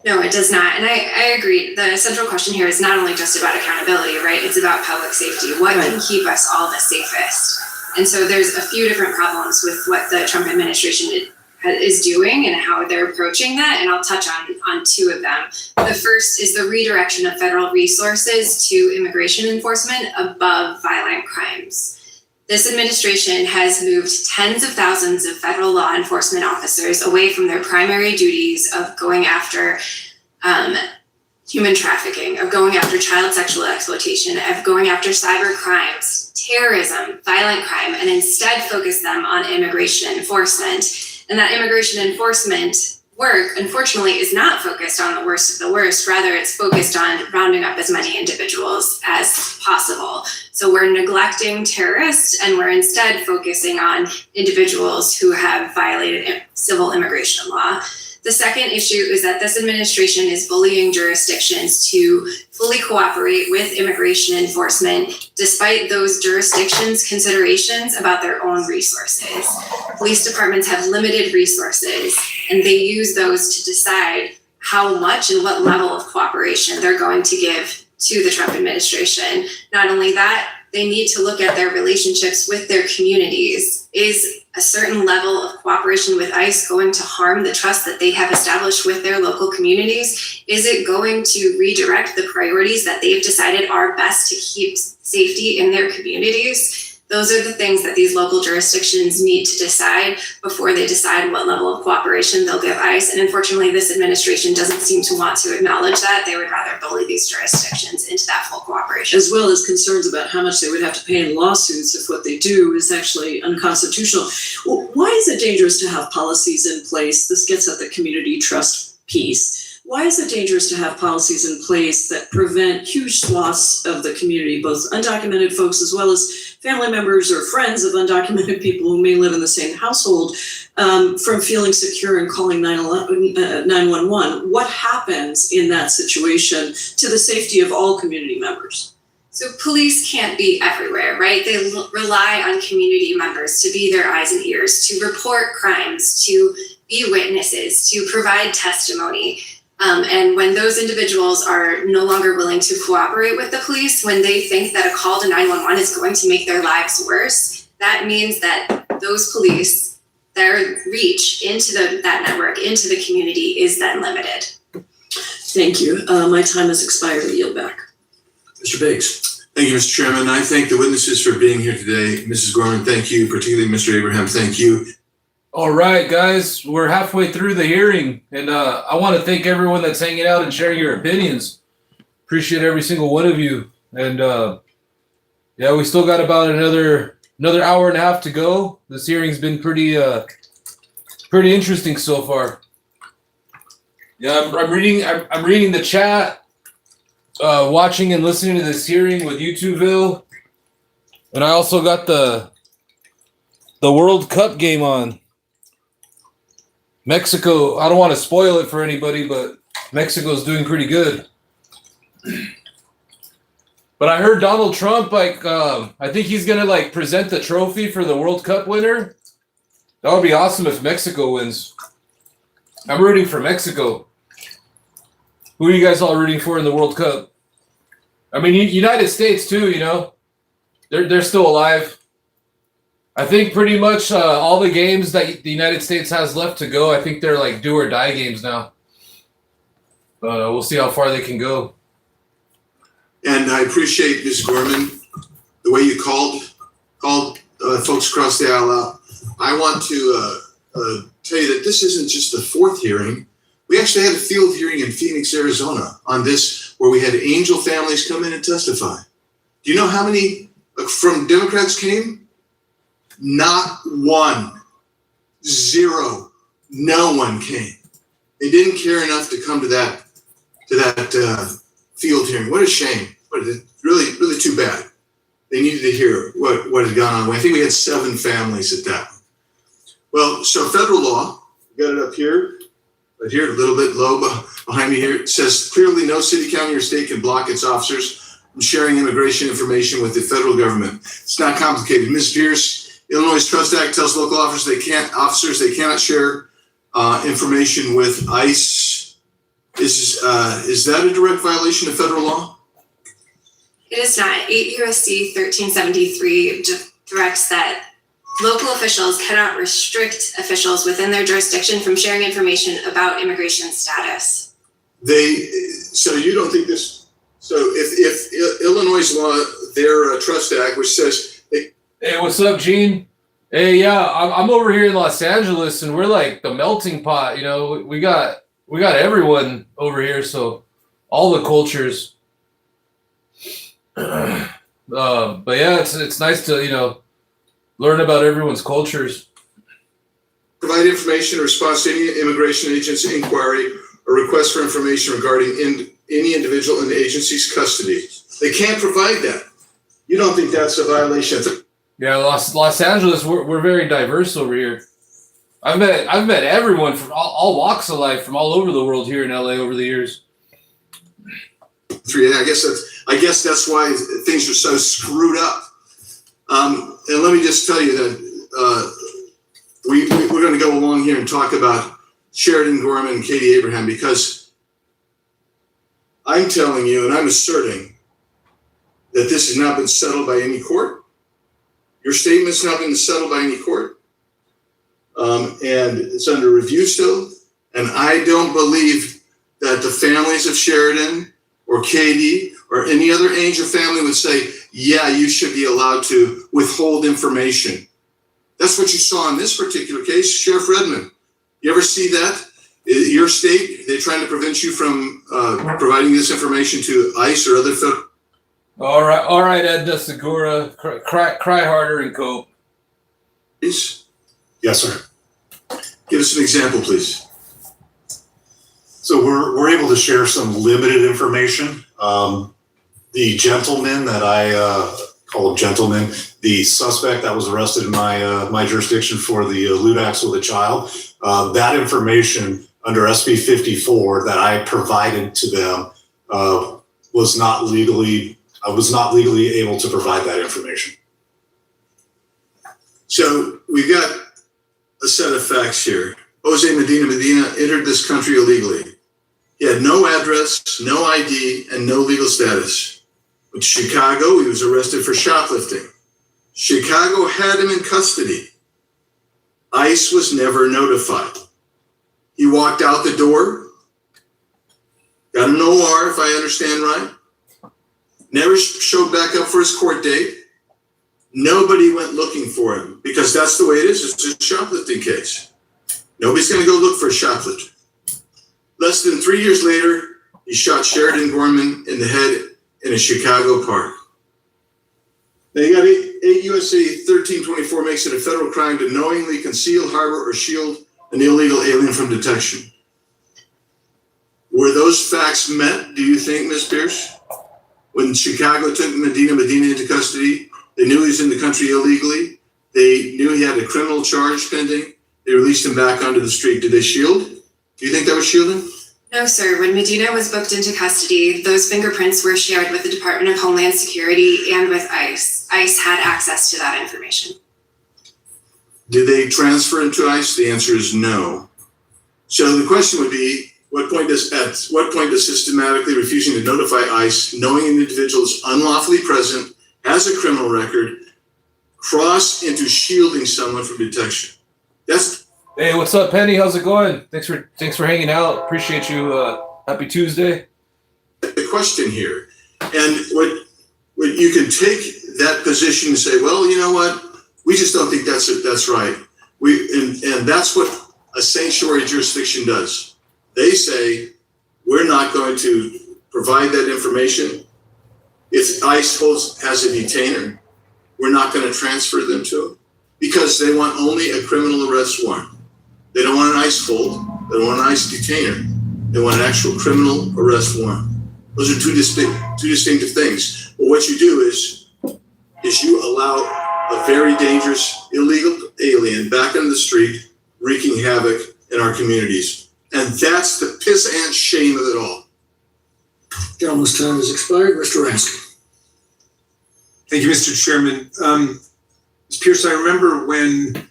No, it does not. And I agree. The central question here is not only just about accountability, right? It's about public safety. What can keep us all the safest? And so there's a few different problems with what the Trump administration is doing and how they're approaching that, and I'll touch on two of them. The first is the redirection of federal resources to immigration enforcement above violent crimes. This administration has moved tens of thousands of federal law enforcement officers away from their primary duties of going after human trafficking, of going after child sexual exploitation, of going after cyber crimes, terrorism, violent crime, and instead focus them on immigration enforcement. And that immigration enforcement work, unfortunately, is not focused on the worst of the worst. Rather, it's focused on rounding up as many individuals as possible. So we're neglecting terrorists, and we're instead focusing on individuals who have violated civil immigration law. The second issue is that this administration is bullying jurisdictions to fully cooperate with immigration enforcement, despite those jurisdictions' considerations about their own resources. Police departments have limited resources, and they use those to decide how much and what level of cooperation they're going to give to the Trump administration. Not only that, they need to look at their relationships with their communities. Is a certain level of cooperation with ICE going to harm the trust that they have established with their local communities? Is it going to redirect the priorities that they've decided are best to keep safety in their communities? Those are the things that these local jurisdictions need to decide before they decide what level of cooperation they'll give ICE. And unfortunately, this administration doesn't seem to want to acknowledge that. They would rather bully these jurisdictions into that full cooperation. As well as concerns about how much they would have to pay in lawsuits if what they do is actually unconstitutional. Well, why is it dangerous to have policies in place? This gets at the community trust piece. Why is it dangerous to have policies in place that prevent huge swaths of the community, both undocumented folks as well as family members or friends of undocumented people who may live in the same household, from feeling secure and calling 911? What happens in that situation to the safety of all community members? So police can't be everywhere, right? They rely on community members to be their eyes and ears, to report crimes, to be witnesses, to provide testimony. And when those individuals are no longer willing to cooperate with the police, when they think that a call to 911 is going to make their lives worse, that means that those police, their reach into that network, into the community is then limited. Thank you. My time has expired. I yield back. Mr. Biggs. Thank you, Mr. Chairman. I thank the witnesses for being here today. Mrs. Gorman, thank you. Particularly Mr. Abraham, thank you. All right, guys, we're halfway through the hearing, and I want to thank everyone that's hanging out and sharing your opinions. Appreciate every single one of you. And yeah, we still got about another hour and a half to go. This hearing's been pretty interesting so far. Yeah, I'm reading the chat, watching and listening to this hearing with YouTubeville, and I also got the World Cup game on. Mexico, I don't want to spoil it for anybody, but Mexico's doing pretty good. But I heard Donald Trump, I think he's going to, present the trophy for the World Cup winner. That would be awesome if Mexico wins. I'm rooting for Mexico. Who are you guys all rooting for in the World Cup? I mean, United States too, you know. They're still alive. I think pretty much all the games that the United States has left to go, I think they're do or die games now. We'll see how far they can go. And I appreciate, Ms. Gorman, the way you called folks across the aisle out. I want to tell you that this isn't just the fourth hearing. We actually had a field hearing in Phoenix, Arizona on this, where we had angel families come in and testify. Do you know how many from Democrats came? Not one. Zero. No one came. They didn't care enough to come to that field hearing. What a shame. Really, really too bad. They needed to hear what had gone on. I think we had 7 families at that. Well, so federal law, got it up here, right here, a little bit low behind me here. It says clearly no city, county, or state can block its officers from sharing immigration information with the federal government. It's not complicated. Ms. Pierce, Illinois Trust Act tells local officers they cannot share information with ICE. Is that a direct violation of federal law? It is not. 8 U.S.C. 1373 directs that local officials cannot restrict officials within their jurisdiction from sharing information about immigration status. So you don't think this, so if Illinois' law, their Trust Act, which says, Hey, what's up, Gene? Hey, yeah, I'm over here in Los Angeles, and we're like the melting pot. You know, we got everyone over here, so all the cultures. But yeah, it's nice to learn about everyone's cultures. provide information in response to any immigration agency inquiry or request for information regarding any individual in the agency's custody. They can't provide that. You don't think that's a violation? Yeah, Los Angeles, we're very diverse over here. I've met everyone from all walks of life from all over the world here in LA over the years. I guess that's why things are so screwed up. And let me just tell you that we're going to go along here and talk about Sheridan Gorman and Katie Abraham, because I'm telling you and I'm asserting that this has not been settled by any court. Your statement's not been settled by any court. And it's under review still. And I don't believe that the families of Sheridan or Katie or any other Angel family would say, yeah, you should be allowed to withhold information. That's what you saw in this particular case, Sheriff Redmond. You ever see that? Your state, they're trying to prevent you from providing this information to ICE or other federal. All right, Edna Segura, cry harder and cope. Please? Yes, sir. Give us an example, please. So we're able to share some limited information. The gentleman that I call him gentleman, the suspect that was arrested in my jurisdiction for the lewd acts with a child, that information under SB 54 that I provided to them I was not legally able to provide that information. So we've got a set of facts here. Jose Medina entered this country illegally. He had no address, no ID, and no legal status. With Chicago, he was arrested for shoplifting. Chicago had him in custody. ICE was never notified. He walked out the door, got an OR, if I understand right, never showed back up for his court date. Nobody went looking for him, because that's the way it is. It's a shoplifting case. Nobody's going to go look for a shoplifter. Less than 3 years later, he shot Sheridan Gorman in the head in a Chicago park. Now you got 8 U.S.C. 1324 makes it a federal crime to knowingly conceal, harbor, or shield an illegal alien from detection. Were those facts met, do you think, Ms. Pierce? When Chicago took Medina into custody, they knew he was in the country illegally. They knew he had a criminal charge pending. They released him back onto the street. Did they shield? Do you think that was shielding? No, sir. When Medina was booked into custody, those fingerprints were shared with the Department of Homeland Security and with ICE. ICE had access to that information. Did they transfer him to ICE? The answer is no. So the question would be, at what point does systematically refusing to notify ICE, knowing an individual is unlawfully present, has a criminal record, cross into shielding someone from detection? Hey, what's up, Penny? How's it going? Thanks for hanging out. Appreciate you. Happy Tuesday. The question here, and what you can take that position and say, well, you know what? We just don't think that's right. And that's what a sanctuary jurisdiction does. They say, we're not going to provide that information. If ICE has a detainer, we're not going to transfer them to them, because they want only a criminal arrest warrant. They don't want an ICE hold. They don't want an ICE detainer. They want an actual criminal arrest warrant. Those are two distinctive things. But what you do is you allow a very dangerous illegal alien back on the street, wreaking havoc in our communities. And that's the piss and shame of it all. Gentleman's time has expired. Mr. Raskin. Thank you, Mr. Chairman. Ms. Pierce, I remember when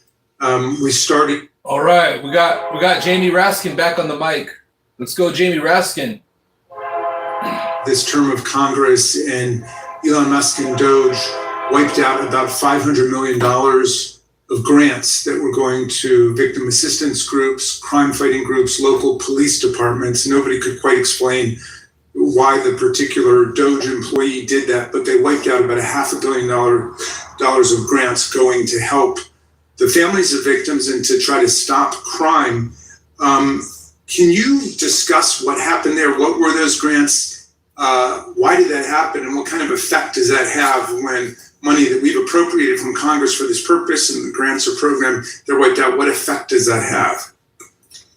we started. All right, we got Jamie Raskin back on the mic. Let's go, Jamie Raskin. This term of Congress and Elon Musk and Doge, wiped out about $500 million of grants that were going to victim assistance groups, crime fighting groups, local police departments. Nobody could quite explain why the particular DOJ employee did that, but they wiped out about $500 million of grants going to help the families of victims and to try to stop crime. Can you discuss what happened there? What were those grants? Why did that happen? And what kind of effect does that have when money that we've appropriated from Congress for this purpose and the grants are programmed, they're wiped out? What effect does that have?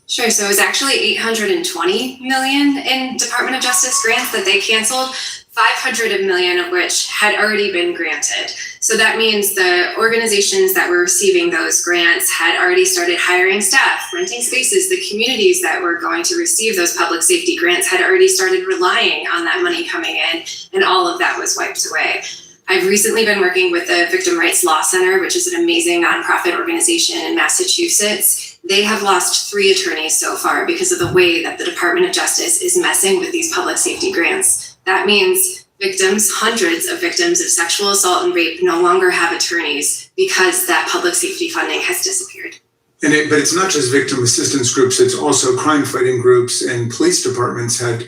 Sure. So it was actually 820 million in Department of Justice grants that they canceled, 500 million of which had already been granted. So that means the organizations that were receiving those grants had already started hiring staff, renting spaces. The communities that were going to receive those public safety grants had already started relying on that money coming in, and all of that was wiped away. I've recently been working with the Victim Rights Law Center, which is an amazing nonprofit organization in Massachusetts. They have lost 3 attorneys so far because of the way that the Department of Justice is messing with these public safety grants. That means victims, hundreds of victims of sexual assault and rape no longer have attorneys because that public safety funding has disappeared. But it's not just victim assistance groups, it's also crime fighting groups, and police departments had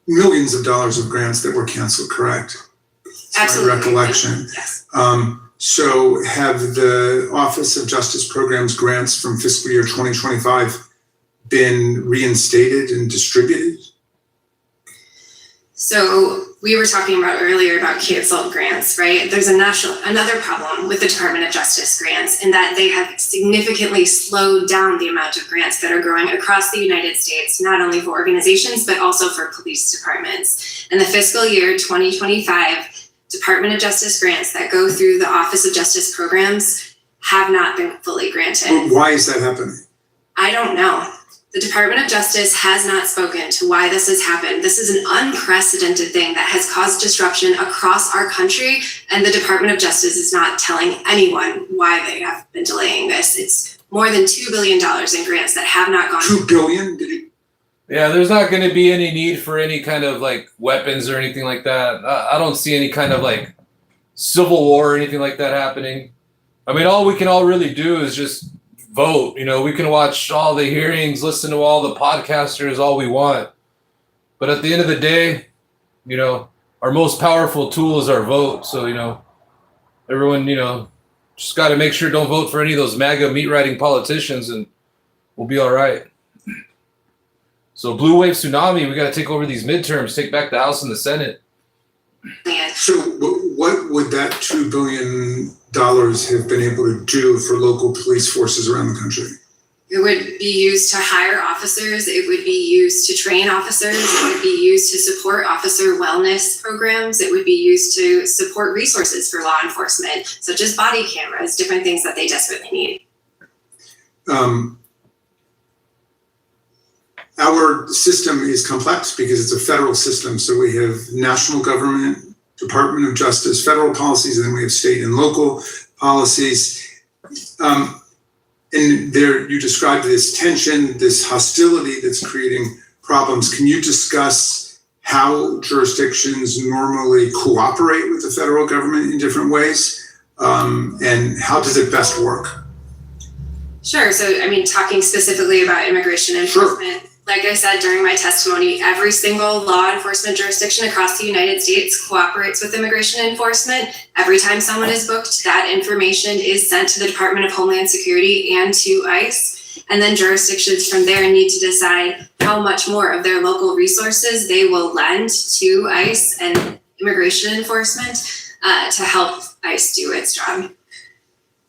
millions of dollars of grants that were canceled, correct? Absolutely. My recollection. Yes. So have the Office of Justice Programs grants from fiscal year 2025 been reinstated and distributed? So we were talking about earlier about canceled grants, right? There's another problem with the Department of Justice grants in that they have significantly slowed down the amount of grants that are growing across the United States, not only for organizations, but also for police departments. In the fiscal year 2025, Department of Justice grants that go through the Office of Justice Programs have not been fully granted. Why is that happening? I don't know. The Department of Justice has not spoken to why this has happened. This is an unprecedented thing that has caused disruption across our country, and the Department of Justice is not telling anyone why they have been delaying this. It's more than $2 billion in grants that have not gone. $2 billion? Did you? Yeah, there's not going to be any need for any kind of like weapons or anything like that. I don't see any kind of like civil war or anything like that happening. I mean, all we can all really do is just vote. You know, we can watch all the hearings, listen to all the podcasters, all we want. But at the end of the day, you know, our most powerful tool is our vote. So, you know, everyone, you know, just got to make sure don't vote for any of those MAGA meat-riding politicians and we'll be all right. So blue wave tsunami, we got to take over these midterms, take back the House and the Senate. So what would that $2 billion have been able to do for local police forces around the country? It would be used to hire officers. It would be used to train officers. It would be used to support officer wellness programs. It would be used to support resources for law enforcement, such as body cameras, different things that they desperately need. Our system is complex because it's a federal system. So we have national government, Department of Justice, federal policies, and then we have state and local policies. And there you described this tension, this hostility that's creating problems. Can you discuss how jurisdictions normally cooperate with the federal government in different ways? And how does it best work? Sure. So, I mean, talking specifically about immigration enforcement, like I said during my testimony, every single law enforcement jurisdiction across the United States cooperates with immigration enforcement. Every time someone is booked, that information is sent to the Department of Homeland Security and to ICE. And then jurisdictions from there need to decide how much more of their local resources they will lend to ICE and immigration enforcement to help ICE do its job.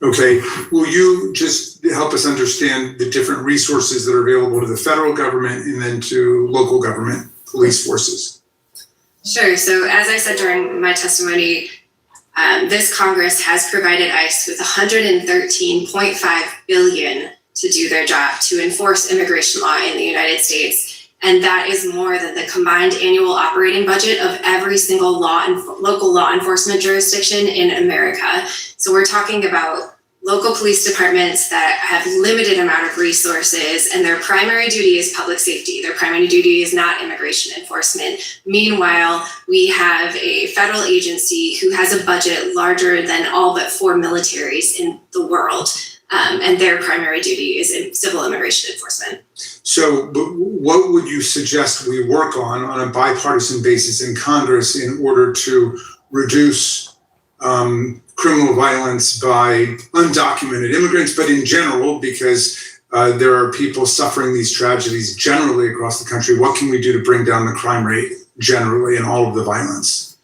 Okay, will you just help us understand the different resources that are available to the federal government and then to local government police forces? Sure. So as I said during my testimony, this Congress has provided ICE with $113.5 billion to do their job, to enforce immigration law in the United States. And that is more than the combined annual operating budget of every single local law enforcement jurisdiction in America. So we're talking about local police departments that have limited amount of resources, and their primary duty is public safety. Their primary duty is not immigration enforcement. Meanwhile, we have a federal agency who has a budget larger than all but 4 militaries in the world, and their primary duty is in civil immigration enforcement. So, but what would you suggest we work on a bipartisan basis in Congress in order to reduce criminal violence by undocumented immigrants, but in general, because there are people suffering these tragedies generally across the country? What can we do to bring down the crime rate generally and all of the violence?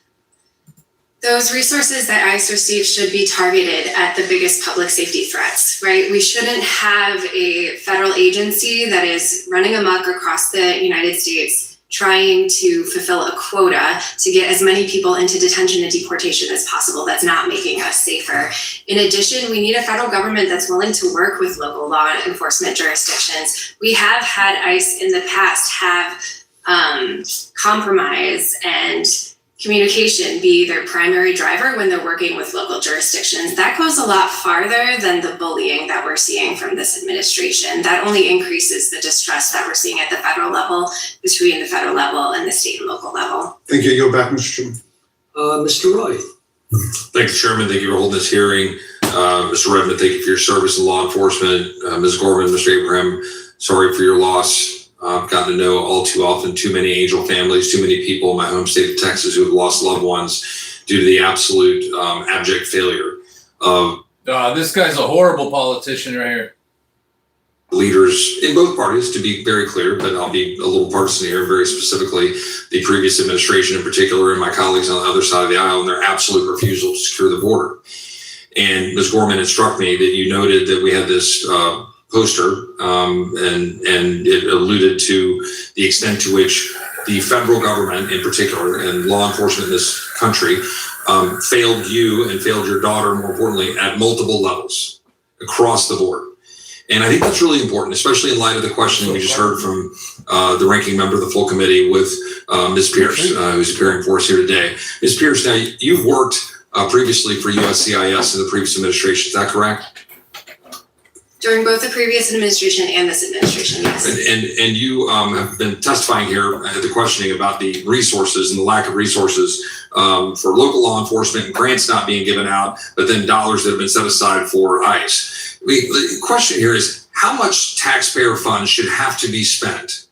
Those resources that ICE receives should be targeted at the biggest public safety threats, right? We shouldn't have a federal agency that is running amok across the United States trying to fulfill a quota to get as many people into detention and deportation as possible. That's not making us safer. In addition, we need a federal government that's willing to work with local law enforcement jurisdictions. We have had ICE in the past have compromise and communication be their primary driver when they're working with local jurisdictions. That goes a lot farther than the bullying that we're seeing from this administration. That only increases the distrust that we're seeing at the federal level, between the federal level and the state and local level. Thank you. You're back, Mr. Chairman. Mr. Roy. Thank you, Chairman. Thank you for holding this hearing. Mr. Redmond, thank you for your service in law enforcement. Ms. Gorman, Mr. Abraham, sorry for your loss. I've gotten to know all too often too many angel families, too many people in my home state of Texas who have lost loved ones due to the absolute abject failure of This guy's a horrible politician right here. leaders in both parties, to be very clear, but I'll be a little partisan here, very specifically the previous administration in particular and my colleagues on the other side of the aisle and their absolute refusal to secure the border. And Ms. Gorman, it struck me that you noted that we had this poster, and it alluded to the extent to which the federal government in particular and law enforcement in this country failed you and failed your daughter, more importantly, at multiple levels across the board. And I think that's really important, especially in light of the questioning we just heard from the ranking member of the full committee with Ms. Pierce, who's appearing for us here today. Ms. Pierce, now you've worked previously for USCIS in the previous administration, is that correct? During both the previous administration and this administration, yes. And you have been testifying here at the questioning about the resources and the lack of resources for local law enforcement and grants not being given out, but then dollars that have been set aside for ICE. The question here is, how much taxpayer funds should have to be spent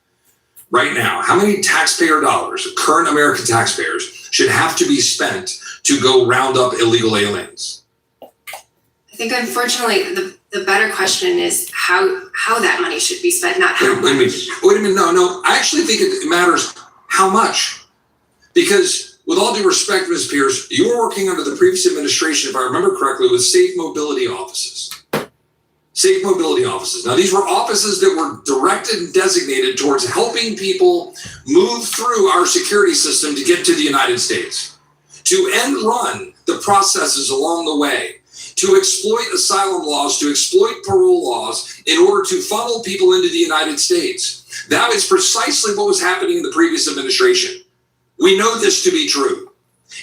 right now? How many taxpayer dollars, current American taxpayers, should have to be spent to go round up illegal aliens? I think unfortunately the better question is how that money should be spent, not how much. Wait a minute, no. I actually think it matters how much. Because with all due respect, Ms. Pierce, you were working under the previous administration, if I remember correctly, with safe mobility offices. Safe mobility offices. Now, these were offices that were directed and designated towards helping people move through our security system to get to the United States, to end run the processes along the way, to exploit asylum laws, to exploit parole laws in order to funnel people into the United States. That is precisely what was happening in the previous administration. We know this to be true.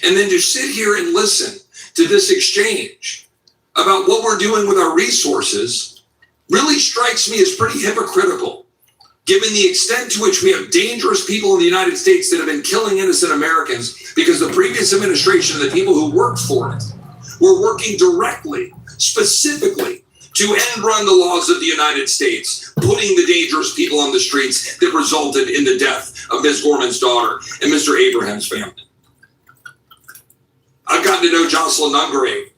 And then to sit here and listen to this exchange about what we're doing with our resources really strikes me as pretty hypocritical, given the extent to which we have dangerous people in the United States that have been killing innocent Americans because the previous administration and the people who worked for it were working directly, specifically, to end run the laws of the United States, putting the dangerous people on the streets that resulted in the death of Ms. Gorman's daughter and Mr. Abraham's family. I've gotten to know Jocelyn Nungrave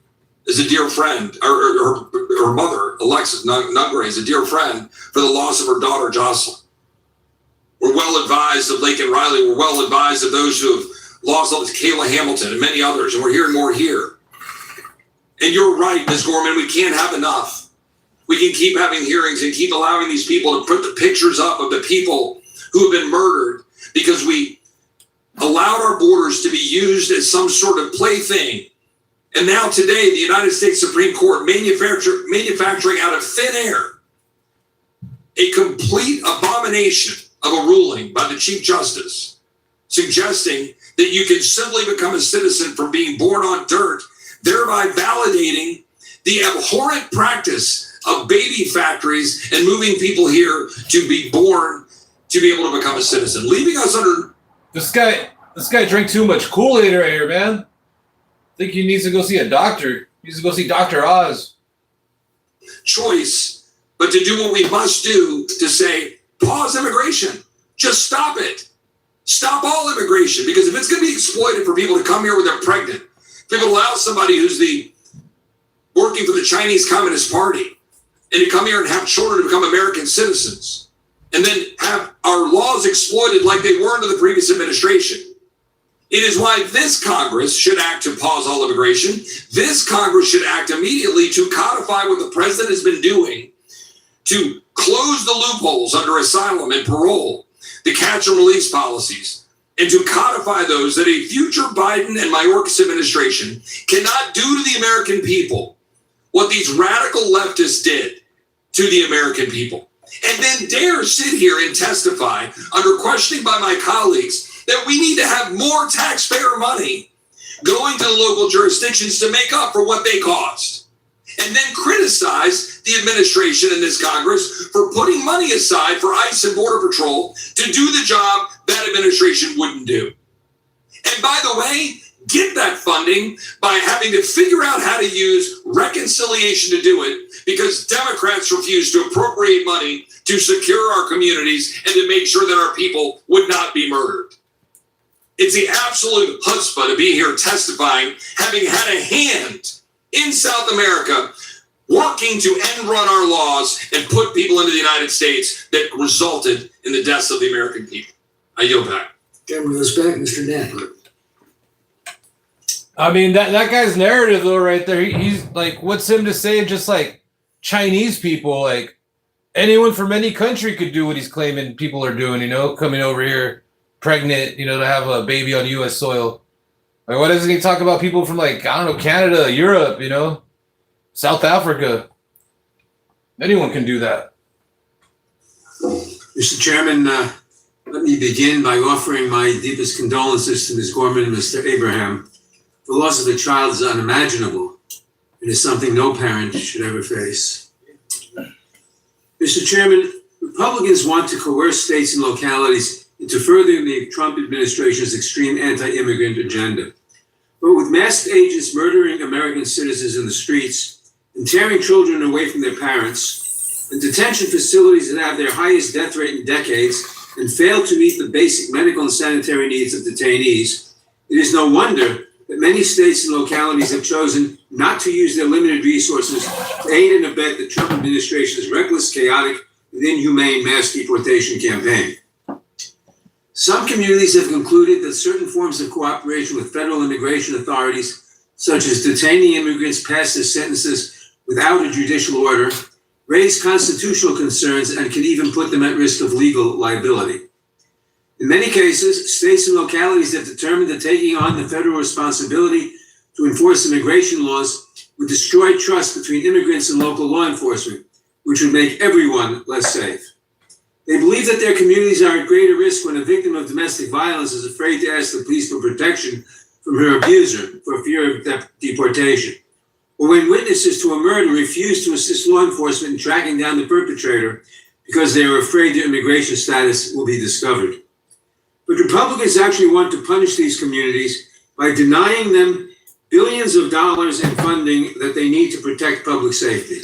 as a dear friend, or her mother, Alexis Nungrave, is a dear friend for the loss of her daughter, Jocelyn. We're well advised of Lake and Riley. We're well advised of those who have lost all this, Kayla Hamilton and many others, and we're hearing more here. And you're right, Ms. Gorman, we can't have enough. We can keep having hearings and keep allowing these people to put the pictures up of the people who have been murdered because we allowed our borders to be used as some sort of plaything. And now today, the United States Supreme Court manufacturing out of thin air a complete abomination of a ruling by the Chief Justice, suggesting that you can simply become a citizen from being born on dirt, thereby validating the abhorrent practice of baby factories and moving people here to be born to be able to become a citizen, leaving us under. This guy drank too much Kool-Aid right here, man. I think he needs to go see a doctor. He needs to go see Dr. Oz. Choice, but to do what we must do to say, pause immigration. Just stop it. Stop all immigration, because if it's going to be exploited for people to come here when they're pregnant, people allow somebody who's working for the Chinese Communist Party and to come here and have children to become American citizens, and then have our laws exploited like they were under the previous administration. It is why this Congress should act to pause all immigration. This Congress should act immediately to codify what the president has been doing to close the loopholes under asylum and parole, the catch and release policies, and to codify those that a future Biden and Mayorkas administration cannot do to the American people what these radical leftists did to the American people. And then dare sit here and testify under questioning by my colleagues that we need to have more taxpayer money going to the local jurisdictions to make up for what they caused. And then criticize the administration and this Congress for putting money aside for ICE and Border Patrol to do the job that administration wouldn't do. And by the way, get that funding by having to figure out how to use reconciliation to do it, because Democrats refuse to appropriate money to secure our communities and to make sure that our people would not be murdered. It's the absolute chutzpah to be here testifying, having had a hand in South America working to end run our laws and put people into the United States that resulted in the deaths of the American people. I yield back. Camera goes back, Mr. Nadler. I mean, that guy's narrative, though, right there, he's like, what's him to say? Just like Chinese people, like anyone from any country could do what he's claiming people are doing, coming over here pregnant, to have a baby on U.S. soil. Like, why doesn't he talk about people from, like, I don't know, Canada, Europe, South Africa? Anyone can do that. Mr. Chairman, let me begin by offering my deepest condolences to Ms. Gorman and Mr. Abraham. The loss of a child is unimaginable. It is something no parent should ever face. Mr. Chairman, Republicans want to coerce states and localities into furthering the Trump administration's extreme anti-immigrant agenda. But with masked agents murdering American citizens in the streets and tearing children away from their parents, and detention facilities that have their highest death rate in decades and fail to meet the basic medical and sanitary needs of detainees, it is no wonder that many states and localities have chosen not to use their limited resources to aid and abet the Trump administration's reckless, chaotic, and inhumane mass deportation campaign. Some communities have concluded that certain forms of cooperation with federal immigration authorities, such as detaining immigrants past their sentences without a judicial order, raise constitutional concerns and can even put them at risk of legal liability. In many cases, states and localities have determined that taking on the federal responsibility to enforce immigration laws would destroy trust between immigrants and local law enforcement, which would make everyone less safe. They believe that their communities are at greater risk when a victim of domestic violence is afraid to ask the police for protection from her abuser for fear of deportation, or when witnesses to a murder refuse to assist law enforcement in tracking down the perpetrator because they are afraid their immigration status will be discovered. But Republicans actually want to punish these communities by denying them billions of dollars in funding that they need to protect public safety.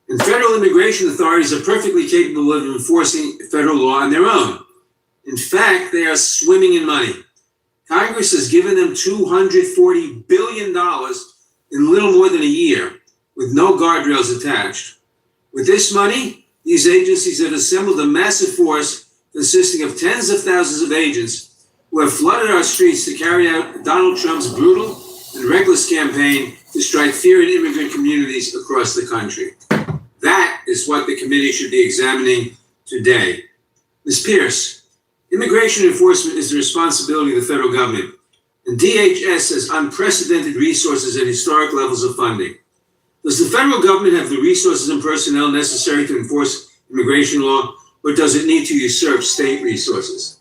And federal immigration authorities are perfectly capable of enforcing federal law on their own. In fact, they are swimming in money. Congress has given them $240 billion in little more than a year, with no guardrails attached. With this money, these agencies have assembled a massive force consisting of tens of thousands of agents who have flooded our streets to carry out Donald Trump's brutal and reckless campaign to strike fear in immigrant communities across the country. That is what the committee should be examining today. Ms. Pierce, immigration enforcement is the responsibility of the federal government, and DHS has unprecedented resources and historic levels of funding. Does the federal government have the resources and personnel necessary to enforce immigration law, or does it need to usurp state resources?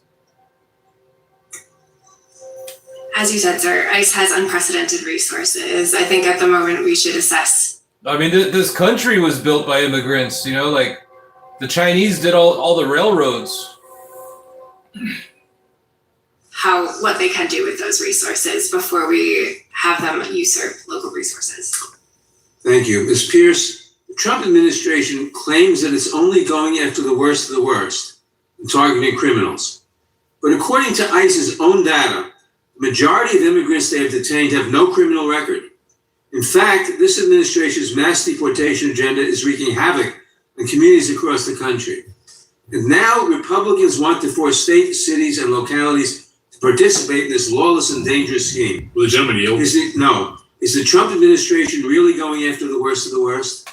As you said, sir, ICE has unprecedented resources. I think at the moment we should assess I mean, this country was built by immigrants, you know, like the Chinese did all the railroads. What they can do with those resources before we have them usurp local resources. Thank you. Ms. Pierce, the Trump administration claims that it's only going after the worst of the worst and targeting criminals. But according to ICE's own data, the majority of immigrants they have detained have no criminal record. In fact, this administration's mass deportation agenda is wreaking havoc on communities across the country. And now Republicans want to force states, cities, and localities to participate in this lawless and dangerous scheme. Will the gentleman yield? Is the Trump administration really going after the worst of the worst?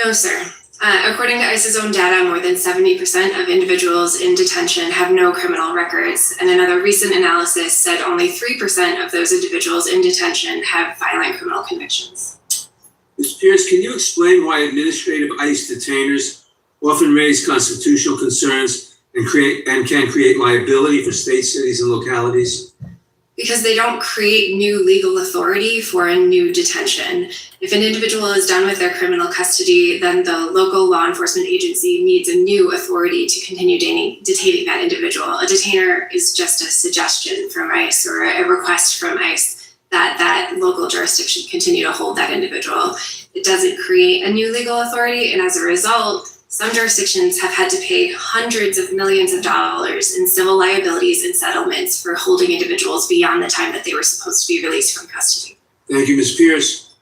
No, sir. According to ICE's own data, more than 70% of individuals in detention have no criminal records, and another recent analysis said only 3% of those individuals in detention have violent criminal convictions. Ms. Pierce, can you explain why administrative ICE detainers often raise constitutional concerns and can create liability for states, cities, and localities? Because they don't create new legal authority for a new detention. If an individual is done with their criminal custody, then the local law enforcement agency needs a new authority to continue detaining that individual. A detainer is just a suggestion from ICE or a request from ICE that local jurisdiction continue to hold that individual. It doesn't create a new legal authority, and as a result, some jurisdictions have had to pay hundreds of millions of dollars in civil liabilities and settlements for holding individuals beyond the time that they were supposed to be released from custody. Thank you, Ms. Pierce.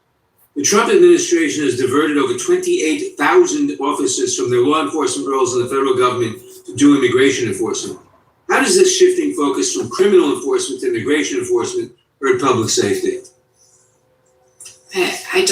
The Trump administration has diverted over 28,000 officers from their law enforcement roles in the federal government to do immigration enforcement. How does this shifting focus from criminal enforcement to immigration enforcement hurt public safety? I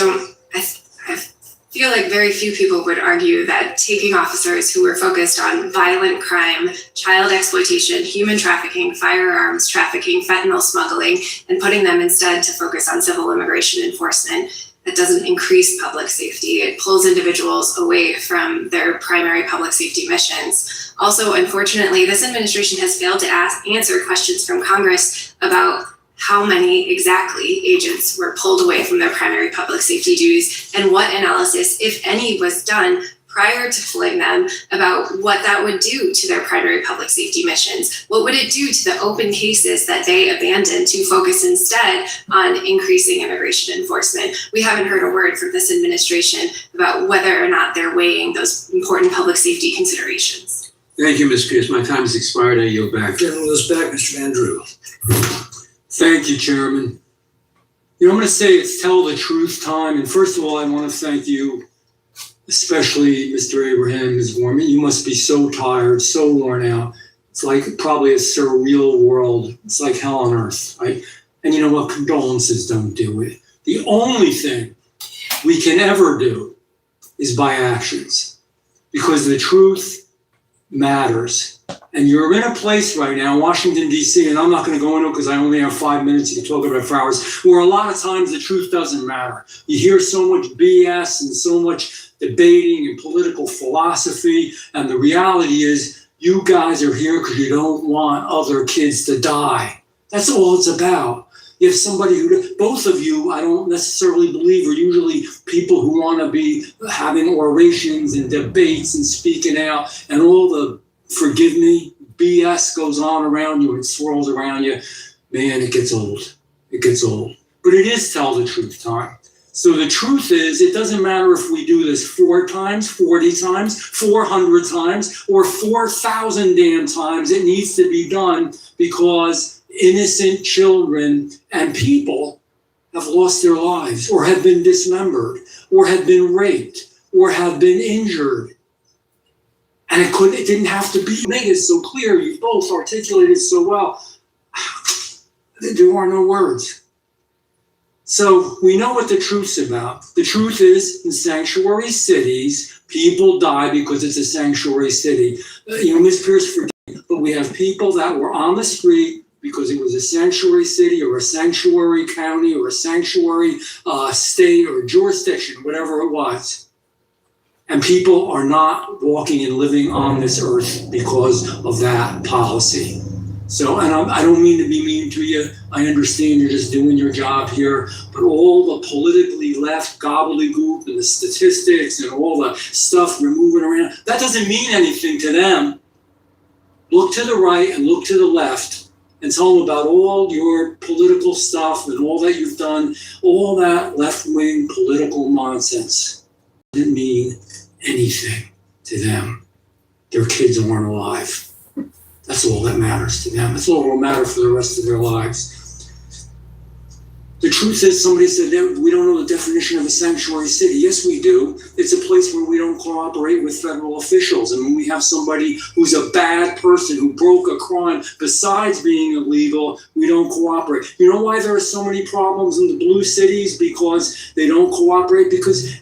feel like very few people would argue that taking officers who were focused on violent crime, child exploitation, human trafficking, firearms trafficking, fentanyl smuggling, and putting them instead to focus on civil immigration enforcement, that doesn't increase public safety. It pulls individuals away from their primary public safety missions. Also, unfortunately, this administration has failed to answer questions from Congress about how many exactly agents were pulled away from their primary public safety duties and what analysis, if any, was done prior to pulling them about what that would do to their primary public safety missions. What would it do to the open cases that they abandoned to focus instead on increasing immigration enforcement? We haven't heard a word from this administration about whether or not they're weighing those important public safety considerations. Thank you, Ms. Pierce. My time has expired. I yield back. Gentleman goes back, Mr. Van Drew. Thank you, Chairman. I'm going to say it's tell the truth time. And first of all, I want to thank you, especially Mr. Abraham, Ms. Gorman. You must be so tired, so worn out. It's like probably a surreal world. It's like hell on earth, right? And you know what? Condolences don't do it. The only thing we can ever do is by actions, because the truth matters. And you're in a place right now, Washington, D.C., and I'm not going to go into it because I only have 5 minutes. You can talk about it for hours, where a lot of times the truth doesn't matter. You hear so much BS and so much debating and political philosophy, and the reality is you guys are here because you don't want other kids to die. That's all it's about. You have somebody who, both of you, I don't necessarily believe are usually people who want to be having orations and debates and speaking out, and all the, forgive me, BS goes on around you and swirls around you. Man, it gets old. It gets old. But it is tell the truth time. So the truth is, it doesn't matter if we do this 4 times, 40 times, 400 times, or 4,000 damn times. It needs to be done because innocent children and people have lost their lives, or have been dismembered, or have been raped, or have been injured. And it didn't have to be made it so clear. You both articulated so well. There are no words. So we know what the truth's about. The truth is, in sanctuary cities, people die because it's a sanctuary city. Ms. Pierce, forgive me, but we have people that were on the street because it was a sanctuary city or a sanctuary county or a sanctuary state or jurisdiction, whatever it was. And people are not walking and living on this earth because of that policy. So, and I don't mean to be mean to you. I understand you're just doing your job here, but all the politically left gobbledygook and the statistics and all the stuff you're moving around, that doesn't mean anything to them. Look to the right and look to the left and tell them about all your political stuff and all that you've done, all that left-wing political nonsense. It didn't mean anything to them. Their kids aren't alive. That's all that matters to them. That's all that will matter for the rest of their lives. The truth is, somebody said that we don't know the definition of a sanctuary city. Yes, we do. It's a place where we don't cooperate with federal officials. And when we have somebody who's a bad person, who broke a crime, besides being illegal, we don't cooperate. You know why there are so many problems in the blue cities? Because they don't cooperate, because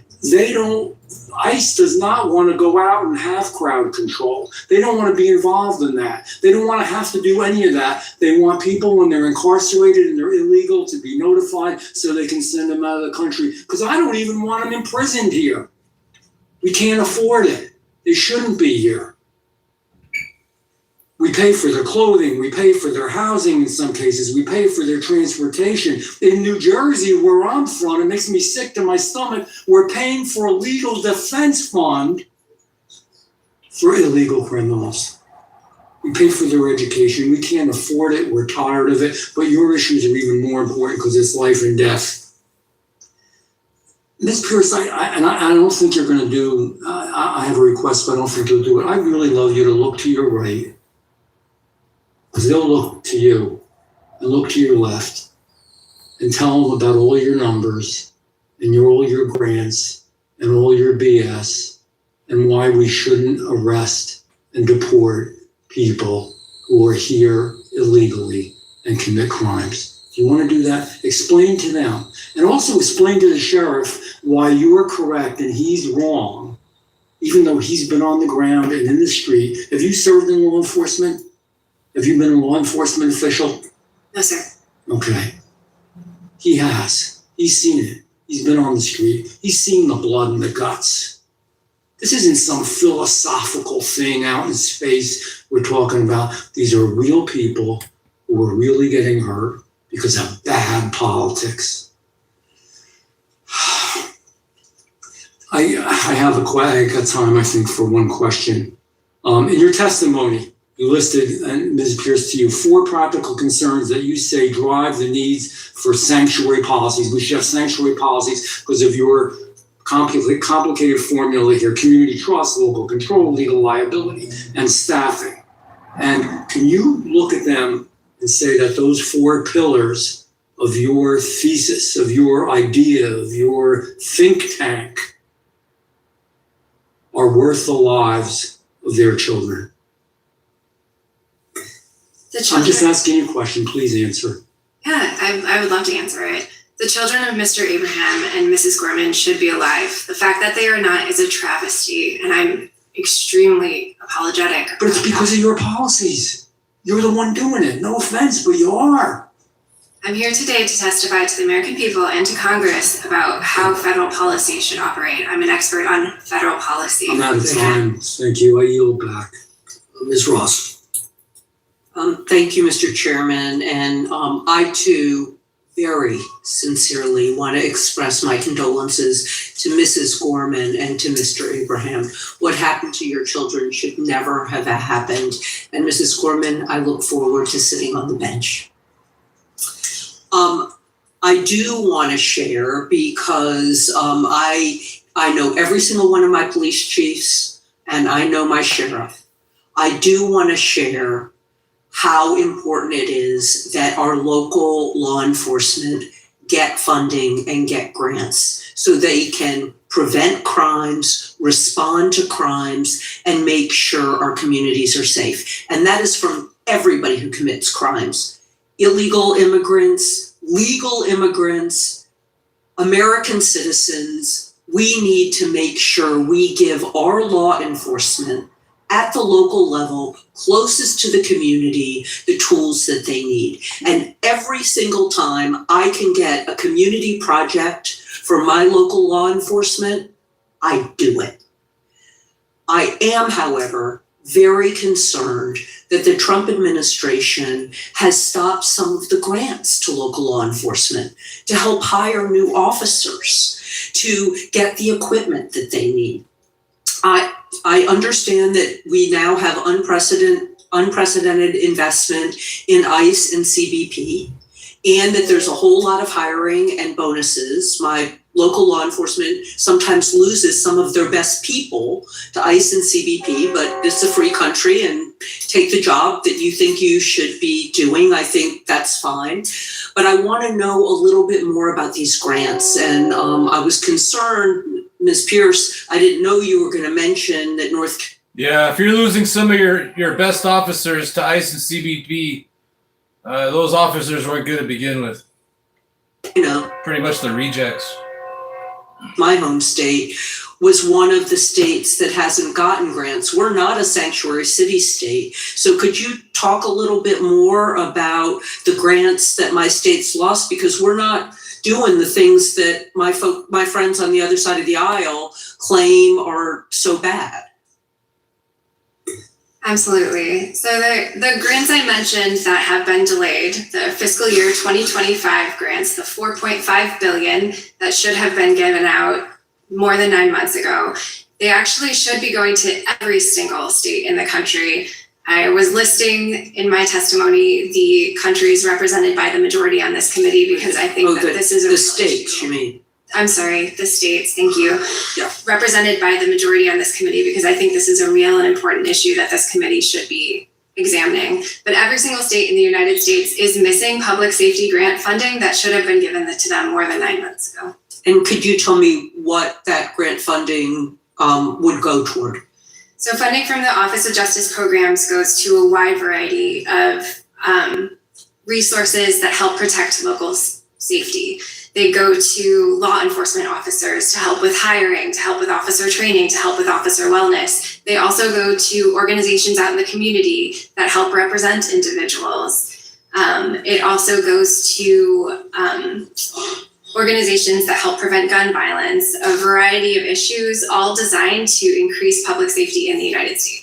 ICE does not want to go out and have crowd control. They don't want to be involved in that. They don't want to have to do any of that. They want people, when they're incarcerated and they're illegal, to be notified so they can send them out of the country. Because I don't even want them imprisoned here. We can't afford it. They shouldn't be here. We pay for their clothing, we pay for their housing in some cases, we pay for their transportation. In New Jersey, where I'm from, it makes me sick to my stomach, we're paying for a legal defense fund for illegal criminals. We pay for their education, we can't afford it, we're tired of it, but your issues are even more important because it's life and death. Ms. Pierce, I don't think you're gonna do, I have a request, but I don't think you'll do it. I'd really love you to look to your right, because they'll look to you and look to your left and tell them about all your numbers and all your grants and all your BS and why we shouldn't arrest and deport people who are here illegally and commit crimes. If you want to do that, explain to them. And also explain to the sheriff why you're correct and he's wrong, even though he's been on the ground and in the street. Have you served in law enforcement? Have you been a law enforcement official? No, sir. Okay. He has. He's seen it. He's been on the street. He's seen the blood and the guts. This isn't some philosophical thing out in space we're talking about. These are real people who are really getting hurt because of bad politics. I have I got time, I think, for one question. In your testimony, you listed, and Ms. Pierce, to you, 4 practical concerns that you say drive the needs for sanctuary policies. We should have sanctuary policies because of your complicated formula here: community trust, local control, legal liability, and staffing. And can you look at them and say that those 4 pillars of your thesis, of your idea, of your think tank are worth the lives of their children? I'm just asking you a question, please answer. Yeah, I would love to answer it. The children of Mr. Abraham and Mrs. Gorman should be alive. The fact that they are not is a travesty, and I'm extremely apologetic. But it's because of your policies. You're the one doing it. No offense, but you are. I'm here today to testify to the American people and to Congress about how federal policy should operate. I'm an expert on federal policy. I'm out of time. Thank you. I yield back. Ms. Ross. Thank you, Mr. Chairman, and I too very sincerely want to express my condolences to Mrs. Gorman and to Mr. Abraham. What happened to your children should never have happened, and Mrs. Gorman, I look forward to sitting on the bench. I do want to share because I know every single one of my police chiefs and I know my sheriff. I do want to share how important it is that our local law enforcement get funding and get grants so they can prevent crimes, respond to crimes, and make sure our communities are safe. And that is from everybody who commits crimes. Illegal immigrants, legal immigrants, American citizens. We need to make sure we give our law enforcement at the local level, closest to the community, the tools that they need. And every single time I can get a community project for my local law enforcement, I do it. I am, however, very concerned that the Trump administration has stopped some of the grants to local law enforcement to help hire new officers, to get the equipment that they need. I understand that we now have unprecedented investment in ICE and CBP, and that there's a whole lot of hiring and bonuses. My local law enforcement sometimes loses some of their best people to ICE and CBP, but it's a free country and take the job that you think you should be doing. I think that's fine. But I want to know a little bit more about these grants. And I was concerned, Ms. Pierce, I didn't know you were going to mention that Yeah, if you're losing some of your best officers to ICE and CBP, those officers weren't good to begin with. You know, pretty much the rejects. My home state was one of the states that hasn't gotten grants. We're not a sanctuary city state. So could you talk a little bit more about the grants that my state's lost? Because we're not doing the things that my friends on the other side of the aisle claim are so bad. Absolutely. So the grants I mentioned that have been delayed, the fiscal year 2025 grants, the $4.5 billion that should have been given out more than 9 months ago, they actually should be going to every single state in the country. I was listing in my testimony the countries represented by the majority on this committee because I think that this is a the states, you mean? I'm sorry, the states, thank you. Yeah. Represented by the majority on this committee because I think this is a real and important issue that this committee should be examining. But every single state in the United States is missing public safety grant funding that should have been given to them more than 9 months ago. And could you tell me what that grant funding would go toward? So funding from the Office of Justice Programs goes to a wide variety of resources that help protect local safety. They go to law enforcement officers to help with hiring, to help with officer training, to help with officer wellness. They also go to organizations out in the community that help represent individuals. It also goes to organizations that help prevent gun violence, a variety of issues, all designed to increase public safety in the United States.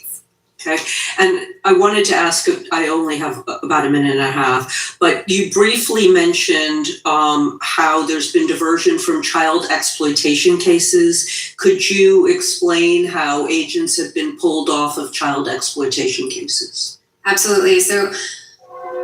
Okay, and I wanted to ask, I only have about a minute and a half, but you briefly mentioned how there's been diversion from child exploitation cases. Could you explain how agents have been pulled off of child exploitation cases? Absolutely. So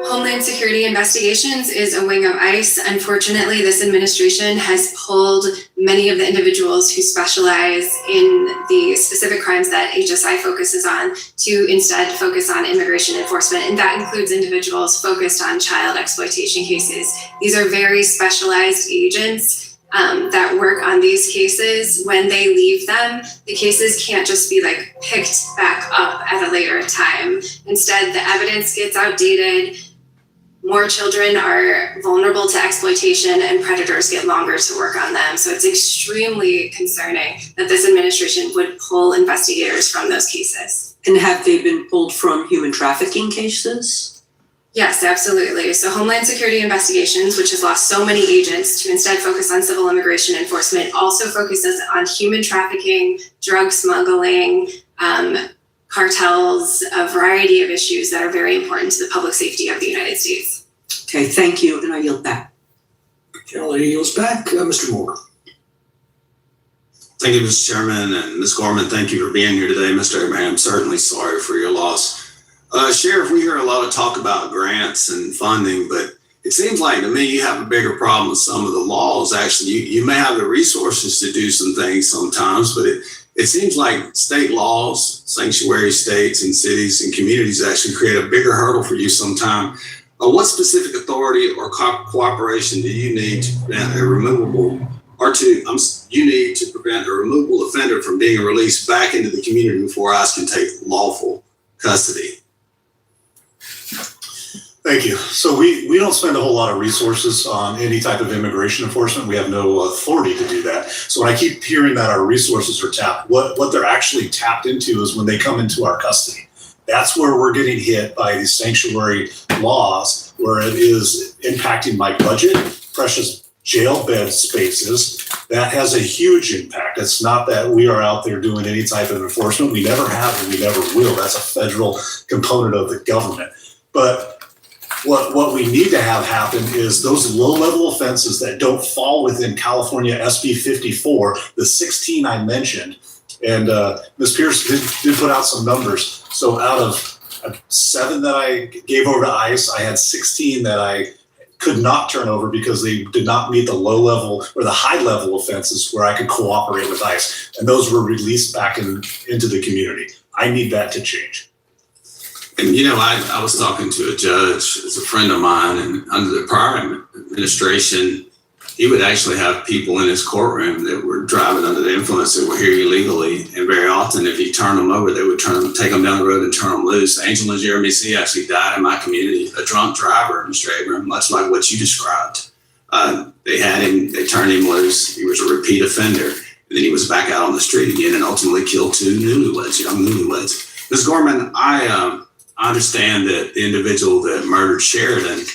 Homeland Security Investigations is a wing of ICE. Unfortunately, this administration has pulled many of the individuals who specialize in the specific crimes that HSI focuses on to instead focus on immigration enforcement. And that includes individuals focused on child exploitation cases. These are very specialized agents that work on these cases. When they leave them, the cases can't just be picked back up at a later time. Instead, the evidence gets outdated. More children are vulnerable to exploitation and predators get longer to work on them. So it's extremely concerning that this administration would pull investigators from those cases. And have they been pulled from human trafficking cases? Yes, absolutely. So Homeland Security Investigations, which has lost so many agents to instead focus on civil immigration enforcement, also focuses on human trafficking, drug smuggling, cartels, a variety of issues that are very important to the public safety of the United States. Okay, thank you, and I yield back. Gentlelady yields back. Mr. Moore. Thank you, Mr. Chairman, and Ms. Gorman, thank you for being here today. Mr. Abraham, I'm certainly sorry for your loss. Sheriff, we hear a lot of talk about grants and funding, but it seems like to me you have a bigger problem with some of the laws. Actually, you may have the resources to do some things sometimes, but it seems like state laws, sanctuary states and cities and communities actually create a bigger hurdle for you sometime. What specific authority or cooperation do you need to prevent a removable offender from being released back into the community before ICE can take lawful custody? Thank you. So we don't spend a whole lot of resources on any type of immigration enforcement. We have no authority to do that. So when I keep hearing that our resources are tapped, what they're actually tapped into is when they come into our custody. That's where we're getting hit by these sanctuary laws, where it is impacting my budget, precious jail bed spaces, That has a huge impact. It's not that we are out there doing any type of enforcement. We never have and we never will. That's a federal component of the government. But what we need to have happen is those low-level offenses that don't fall within California SB 54, the 16 I mentioned, and Ms. Pierce did put out some numbers. So out of 7 that I gave over to ICE, I had 16 that I could not turn over because they did not meet the low-level or the high-level offenses where I could cooperate with ICE. And those were released back into the community. I need that to change. And I was talking to a judge, as a friend of mine, and under the prior administration, he would actually have people in his courtroom that were driving under the influence that were here illegally. And very often, if he turned them over, they would take them down the road and turn them loose. Angel and Jeremy C. actually died in my community, a drunk driver, Mr. Abraham, much like what you described. They had him, they turned him loose. He was a repeat offender. And then he was back out on the street again and ultimately killed 2 newlyweds, young newlyweds. Ms. Gorman, I understand that the individual that murdered Sheridan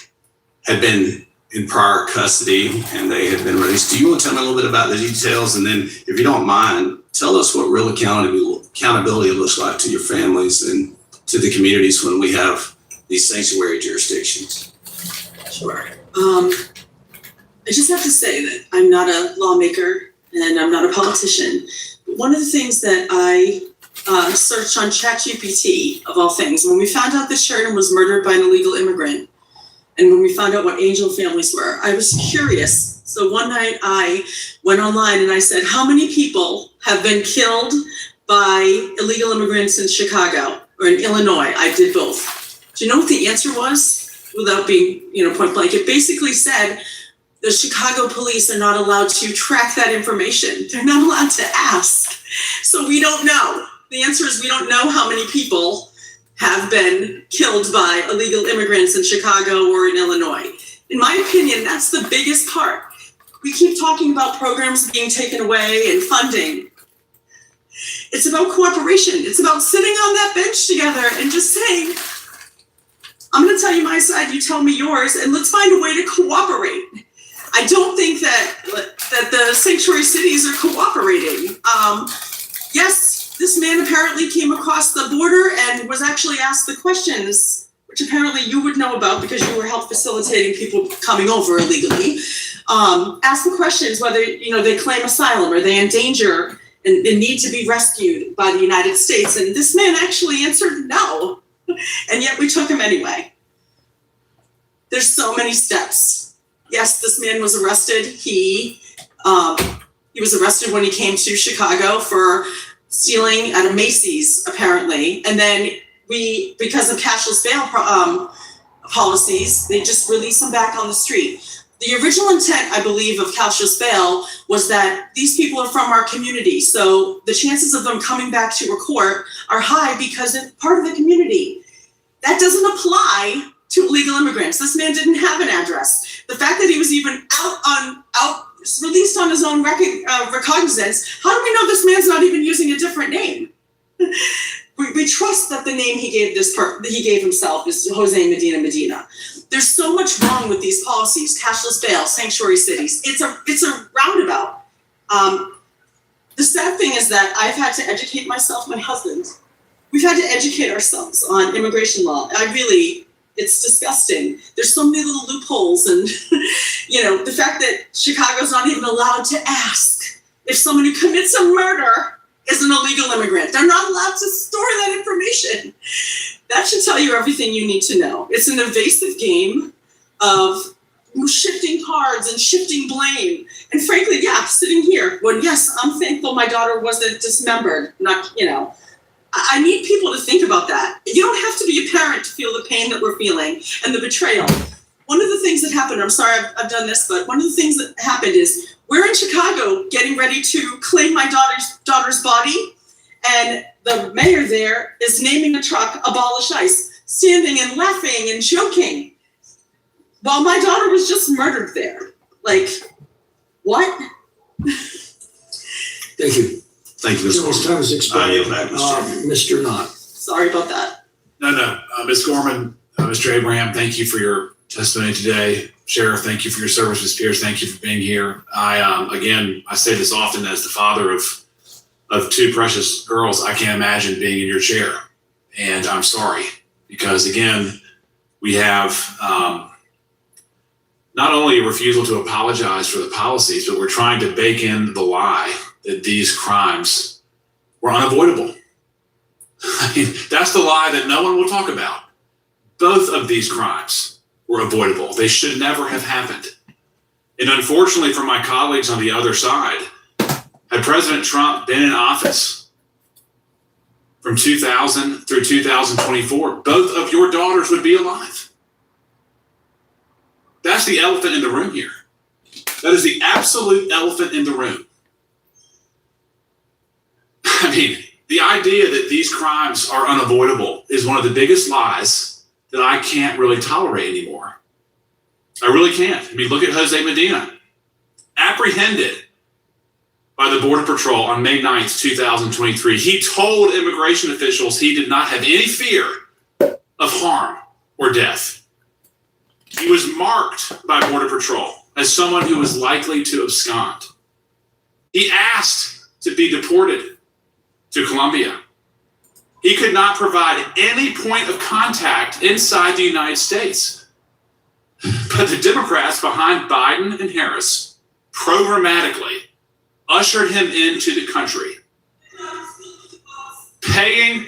had been in prior custody and they had been released. Do you want to tell me a little bit about the details? And then, if you don't mind, tell us what real accountability looks like to your families and to the communities when we have these sanctuary jurisdictions. Sure. I just have to say that I'm not a lawmaker and I'm not a politician. But one of the things that I searched on ChatGPT, of all things, when we found out that Sheridan was murdered by an illegal immigrant, and when we found out what Angel families were, I was curious. So one night I went online and I said, how many people have been killed by illegal immigrants in Chicago or in Illinois? I did both. Do you know what the answer was? Without being, point blank, it basically said the Chicago police are not allowed to track that information. They're not allowed to ask. So we don't know. The answer is we don't know how many people have been killed by illegal immigrants in Chicago or in Illinois. In my opinion, that's the biggest part. We keep talking about programs being taken away and funding. It's about cooperation. It's about sitting on that bench together and just saying, I'm going to tell you my side, you tell me yours, and let's find a way to cooperate. I don't think that the sanctuary cities are cooperating. Yes, this man apparently came across the border and was actually asked the questions, which apparently you would know about because you were help facilitating people coming over illegally. Ask the questions whether they claim asylum or they endanger and need to be rescued by the United States. And this man actually answered no, and yet we took him anyway. There's so many steps. Yes, this man was arrested. He was arrested when he came to Chicago for stealing at a Macy's, apparently. And then because of cashless bail policies, they just released him back on the street. The original intent, I believe, of cashless bail was that these people are from our community. So the chances of them coming back to a court are high because they're part of the community. That doesn't apply to illegal immigrants. This man didn't have an address. The fact that he was even released on his own recognizance, how do we know this man's not even using a different name? We trust that the name he gave himself is Jose Medina. There's so much wrong with these policies, cashless bail, sanctuary cities. It's a roundabout. The sad thing is that I've had to educate myself, my husband. We've had to educate ourselves on immigration law. It's disgusting. There's so many little loopholes, and the fact that Chicago's not even allowed to ask if someone who commits a murder is an illegal immigrant. They're not allowed to store that information. That should tell you everything you need to know. It's an evasive game of shifting cards and shifting blame. And frankly, sitting here, when yes, I'm thankful my daughter wasn't dismembered, I need people to think about that. You don't have to be a parent to feel the pain that we're feeling and the betrayal. One of the things that happened, I'm sorry I've done this, but one of the things that happened is we're in Chicago getting ready to claim my daughter's body, and the mayor there is naming a truck Abolish ICE, standing and laughing and joking, while my daughter was just murdered there. Like, what? Thank you. Thank you, Ms. Gentleman's time has expired. Mr. Knott. Sorry about that. No, Ms. Gorman, Mr. Abraham, thank you for your testimony today. Sheriff, thank you for your service. Ms. Pierce, thank you for being here. I say this often as the father of two precious girls. I can't imagine being in your chair. And I'm sorry, because again, we have not only a refusal to apologize for the policies, but we're trying to bake in the lie that these crimes were unavoidable. I mean, that's the lie that no one will talk about. Both of these crimes were avoidable. They should never have happened. And unfortunately for my colleagues on the other side, had President Trump been in office from 2000 through 2024, both of your daughters would be alive. That's the elephant in the room here. That is the absolute elephant in the room. I mean, the idea that these crimes are unavoidable is one of the biggest lies that I can't really tolerate anymore. I really can't. I mean, look at Jose Medina, apprehended by the Border Patrol on May 9th, 2023. He told immigration officials he did not have any fear of harm or death. He was marked by Border Patrol as someone who was likely to abscond. He asked to be deported to Colombia. He could not provide any point of contact inside the United States. But the Democrats behind Biden and Harris programmatically ushered him into the country, paying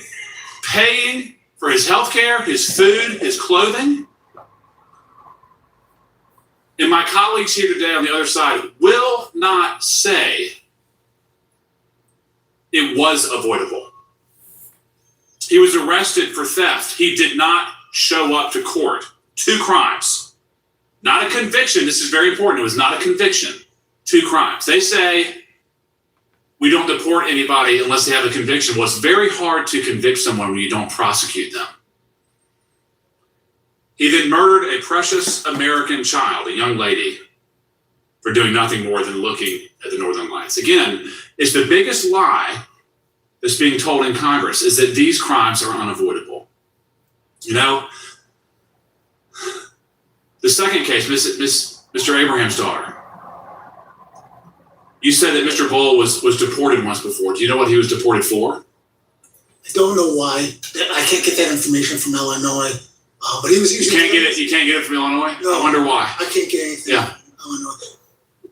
for his health care, his food, his clothing. And my colleagues here today on the other side will not say it was avoidable. He was arrested for theft. He did not show up to court. 2 crimes. Not a conviction. This is very important. It was not a conviction. 2 crimes. They say we don't deport anybody unless they have a conviction. Well, it's very hard to convict someone when you don't prosecute them. He then murdered a precious American child, a young lady, for doing nothing more than looking at the Northern Lights. Again, it's the biggest lie that's being told in Congress, is that these crimes are unavoidable. You know, the second case, Mr. Abraham's daughter. You said that Mr. Bull was deported once before. Do you know what he was deported for? I don't know why. I can't get that information from Illinois. But he was using. You can't get it from Illinois? No, I wonder why. I can't get anything Yeah. from Illinois.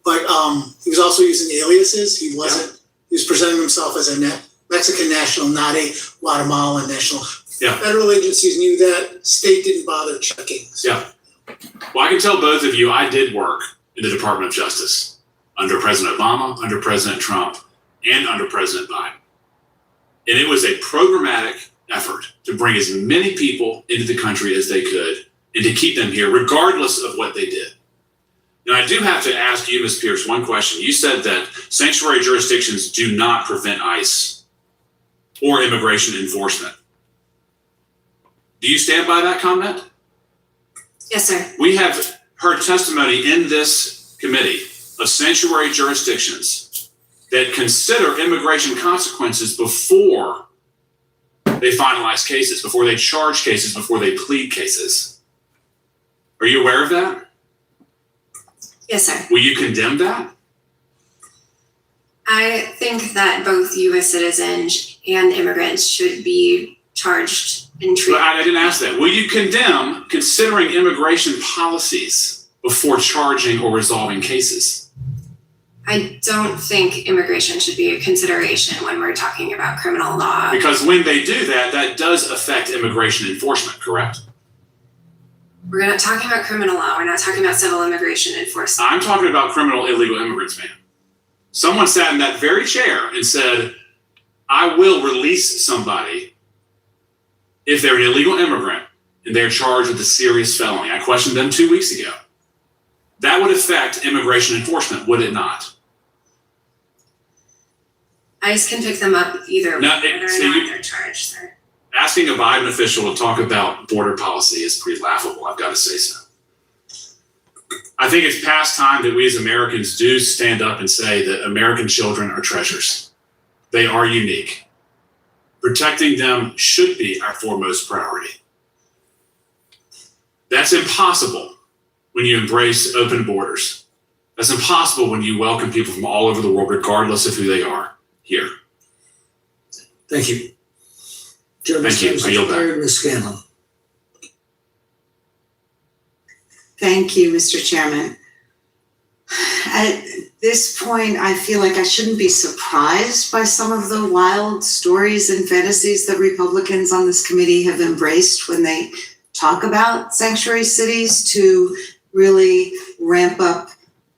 But he was also using aliases. He wasn't. Yeah. He was presenting himself as a Mexican national, not a Guatemalan national. Yeah. Federal agencies knew that. State didn't bother checking. So. Yeah. Well, I can tell both of you, I did work in the Department of Justice under President Obama, under President Trump, and under President Biden. And it was a programmatic effort to bring as many people into the country as they could and to keep them here, regardless of what they did. Now, I do have to ask you, Ms. Pierce, one question. You said that sanctuary jurisdictions do not prevent ICE or immigration enforcement. Do you stand by that comment? Yes, sir. We have heard testimony in this committee of sanctuary jurisdictions that consider immigration consequences before they finalize cases, before they charge cases, before they plead cases. Are you aware of that? Yes, sir. Will you condemn that? I think that both U.S. citizens and immigrants should be charged and treated. But I didn't ask that. Will you condemn considering immigration policies before charging or resolving cases? I don't think immigration should be a consideration when we're talking about criminal law. Because when they do that, that does affect immigration enforcement, correct? We're not talking about criminal law. We're not talking about civil immigration enforcement. I'm talking about criminal illegal immigrants, ma'am. Someone sat in that very chair and said, I will release somebody if they're an illegal immigrant and they're charged with a serious felony. I questioned them 2 weeks ago. That would affect immigration enforcement, would it not? ICE can pick them up either way, whether or not they're charged, sir. Asking a Biden official to talk about border policy is pretty laughable, I've got to say so. I think it's past time that we as Americans do stand up and say that American children are treasures. They are unique. Protecting them should be our foremost priority. That's impossible when you embrace open borders. That's impossible when you welcome people from all over the world, regardless of who they are, here. Thank you. Chairman Thank you. I yield back. Ms. Scanlon. Thank you, Mr. Chairman. At this point, I feel like I shouldn't be surprised by some of the wild stories and fantasies that Republicans on this committee have embraced when they talk about sanctuary cities to really ramp up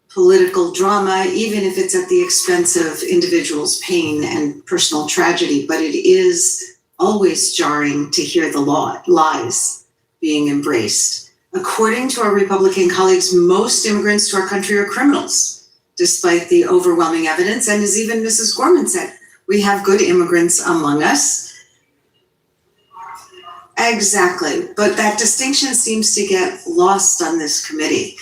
political drama, even if it's at the expense of individuals' pain and personal tragedy. But it is always jarring to hear the lies being embraced. According to our Republican colleagues, most immigrants to our country are criminals, despite the overwhelming evidence. And as even Mrs. Gorman said, we have good immigrants among us. Exactly, but that distinction seems to get lost on this committee.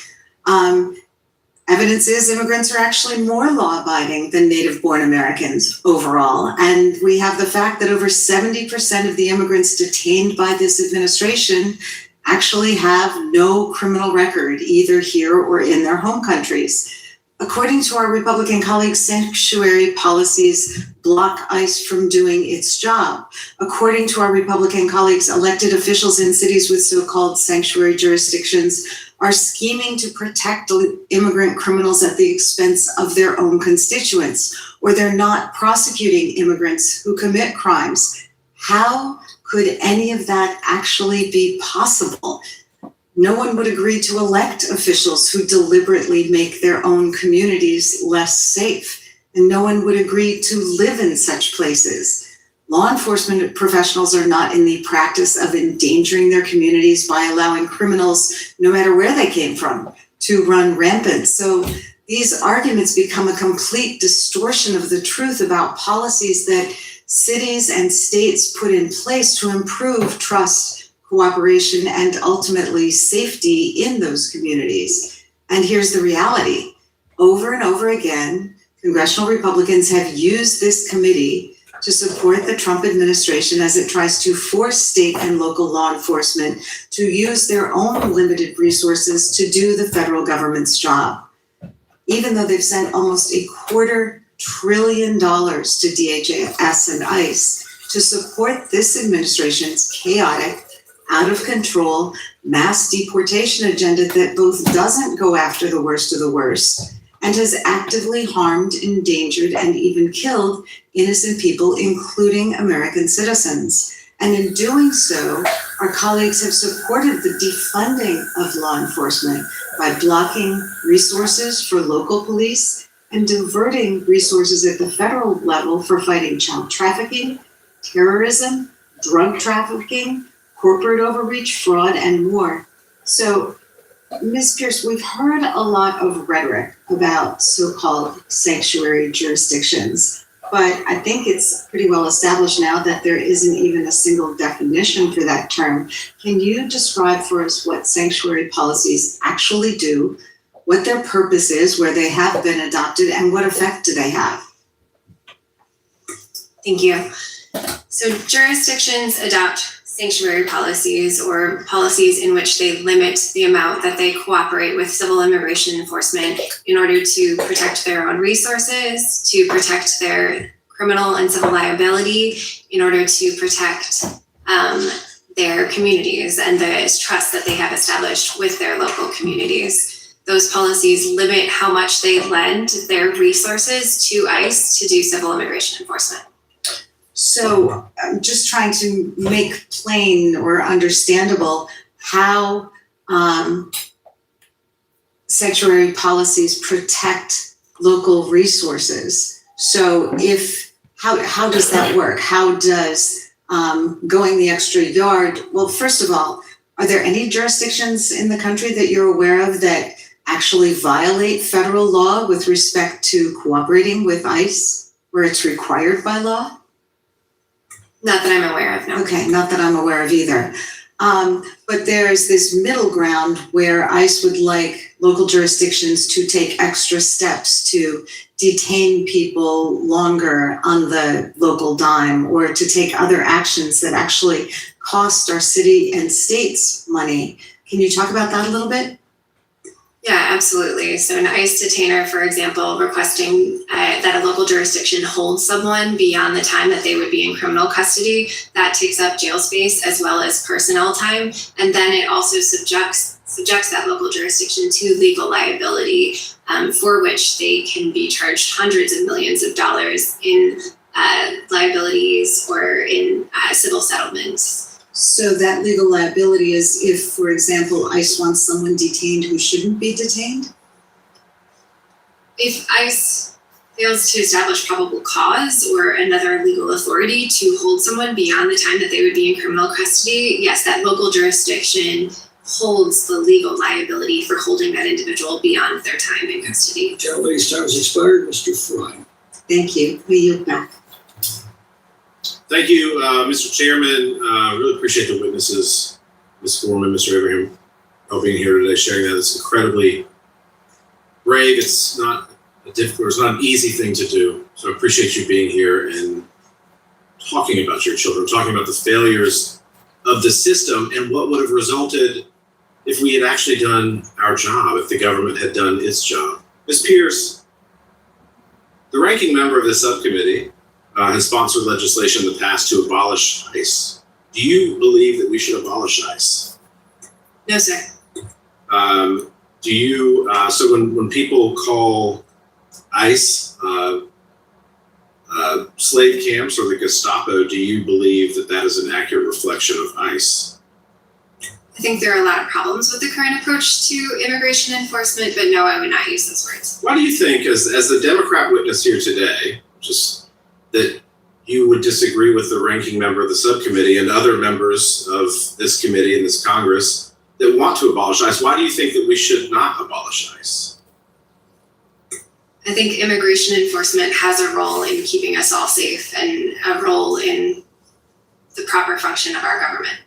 Evidence is immigrants are actually more law-abiding than native-born Americans overall. And we have the fact that over 70% of the immigrants detained by this administration actually have no criminal record, either here or in their home countries. According to our Republican colleagues, sanctuary policies block ICE from doing its job. According to our Republican colleagues, elected officials in cities with so-called sanctuary jurisdictions are scheming to protect immigrant criminals at the expense of their own constituents, or they're not prosecuting immigrants who commit crimes. How could any of that actually be possible? No one would agree to elect officials who deliberately make their own communities less safe, and no one would agree to live in such places. Law enforcement professionals are not in the practice of endangering their communities by allowing criminals, no matter where they came from, to run rampant. So these arguments become a complete distortion of the truth about policies that cities and states put in place to improve trust, cooperation, and ultimately safety in those communities. And here's the reality. Over and over again, congressional Republicans have used this committee to support the Trump administration as it tries to force state and local law enforcement to use their own limited resources to do the federal government's job. Even though they've sent almost $250 billion to DHS and ICE to support this administration's chaotic, out of control, mass deportation agenda that both doesn't go after the worst of the worst and has actively harmed, endangered, and even killed innocent people, including American citizens. And in doing so, our colleagues have supported the defunding of law enforcement by blocking resources for local police and diverting resources at the federal level for fighting child trafficking, terrorism, drug trafficking, corporate overreach, fraud, and more. So, Ms. Pierce, we've heard a lot of rhetoric about so-called sanctuary jurisdictions, but I think it's pretty well established now that there isn't even a single definition for that term. Can you describe for us what sanctuary policies actually do, what their purpose is, where they have been adopted, and what effect do they have? Thank you. So jurisdictions adopt sanctuary policies or policies in which they limit the amount that they cooperate with civil immigration enforcement in order to protect their own resources, to protect their criminal and civil liability, in order to protect their communities and the trust that they have established with their local communities. Those policies limit how much they lend their resources to ICE to do civil immigration enforcement. So I'm just trying to make plain or understandable how sanctuary policies protect local resources. So how does that work? How does going the extra yard, well, first of all, are there any jurisdictions in the country that you're aware of that actually violate federal law with respect to cooperating with ICE, where it's required by law? Not that I'm aware of, no. Okay, not that I'm aware of either. But there's this middle ground where ICE would like local jurisdictions to take extra steps to detain people longer on the local dime, or to take other actions that actually cost our city and states money. Can you talk about that a little bit? Yeah, absolutely. So an ICE detainer, for example, requesting that a local jurisdiction hold someone beyond the time that they would be in criminal custody, that takes up jail space as well as personnel time. And then it also subjects that local jurisdiction to legal liability, for which they can be charged hundreds of millions of dollars in liabilities or in civil settlements. So that legal liability is if, for example, ICE wants someone detained who shouldn't be detained? If ICE fails to establish probable cause or another legal authority to hold someone beyond the time that they would be in criminal custody, yes, that local jurisdiction holds the legal liability for holding that individual beyond their time in custody. Gentlelady's time has expired. Mr. Fry. Thank you. We yield back. Thank you, Mr. Chairman. Really appreciate the witnesses, Ms. Gorman, Mr. Abraham, all being here today, sharing that. It's incredibly brave. It's not a difficult, it's not an easy thing to do. So I appreciate you being here and talking about your children, talking about the failures of the system and what would have resulted if we had actually done our job, if the government had done its job. Ms. Pierce, the ranking member of this subcommittee, has sponsored legislation in the past to abolish ICE. Do you believe that we should abolish ICE? No, sir. Do you, so when people call ICE slave camps or the Gestapo, do you believe that that is an accurate reflection of ICE? I think there are a lot of problems with the current approach to immigration enforcement, but no, I would not use those words. Why do you think, as the Democrat witness here today, just that you would disagree with the ranking member of the subcommittee and other members of this committee and this Congress that want to abolish ICE? Why do you think that we should not abolish ICE? I think immigration enforcement has a role in keeping us all safe and a role in the proper function of our government.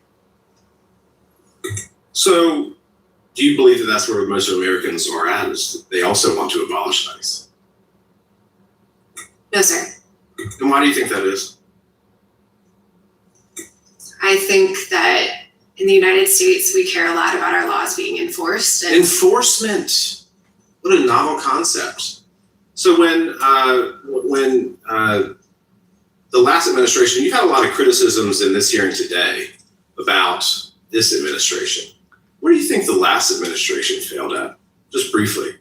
So, do you believe that that's where most Americans are at, is that they also want to abolish ICE? No, sir. And why do you think that is? I think that in the United States, we care a lot about our laws being enforced. And Enforcement. What a novel concept. So when the last administration, you've had a lot of criticisms in this hearing today about this administration. What do you think the last administration failed at? Just briefly.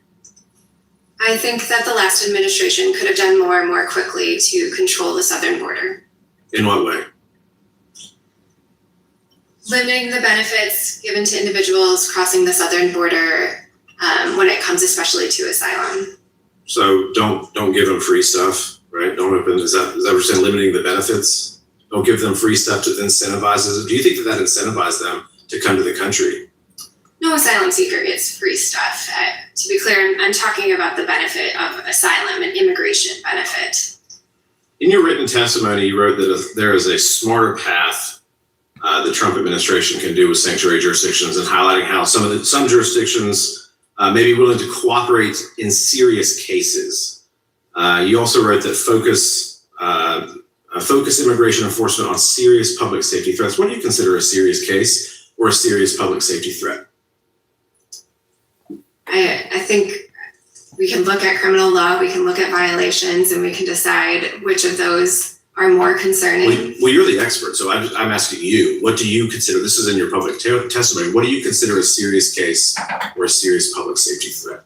I think that the last administration could have done more quickly to control the southern border. In what way? Limiting the benefits given to individuals crossing the southern border when it comes especially to asylum. So don't give them free stuff, right? Don't open, is that what you're saying, limiting the benefits? Don't give them free stuff that incentivizes. Do you think that incentivizes them to come to the country? No asylum seeker gets free stuff. To be clear, I'm talking about the benefit of asylum and immigration benefit. In your written testimony, you wrote that there is a smarter path the Trump administration can do with sanctuary jurisdictions, and highlighting how some jurisdictions may be willing to cooperate in serious cases. You also wrote that focus immigration enforcement on serious public safety threats. What do you consider a serious case or a serious public safety threat? I think we can look at criminal law, we can look at violations, and we can decide which of those are more concerning. Well, you're the expert, so I'm asking you, what do you consider, this is in your public testimony, what do you consider a serious case or a serious public safety threat?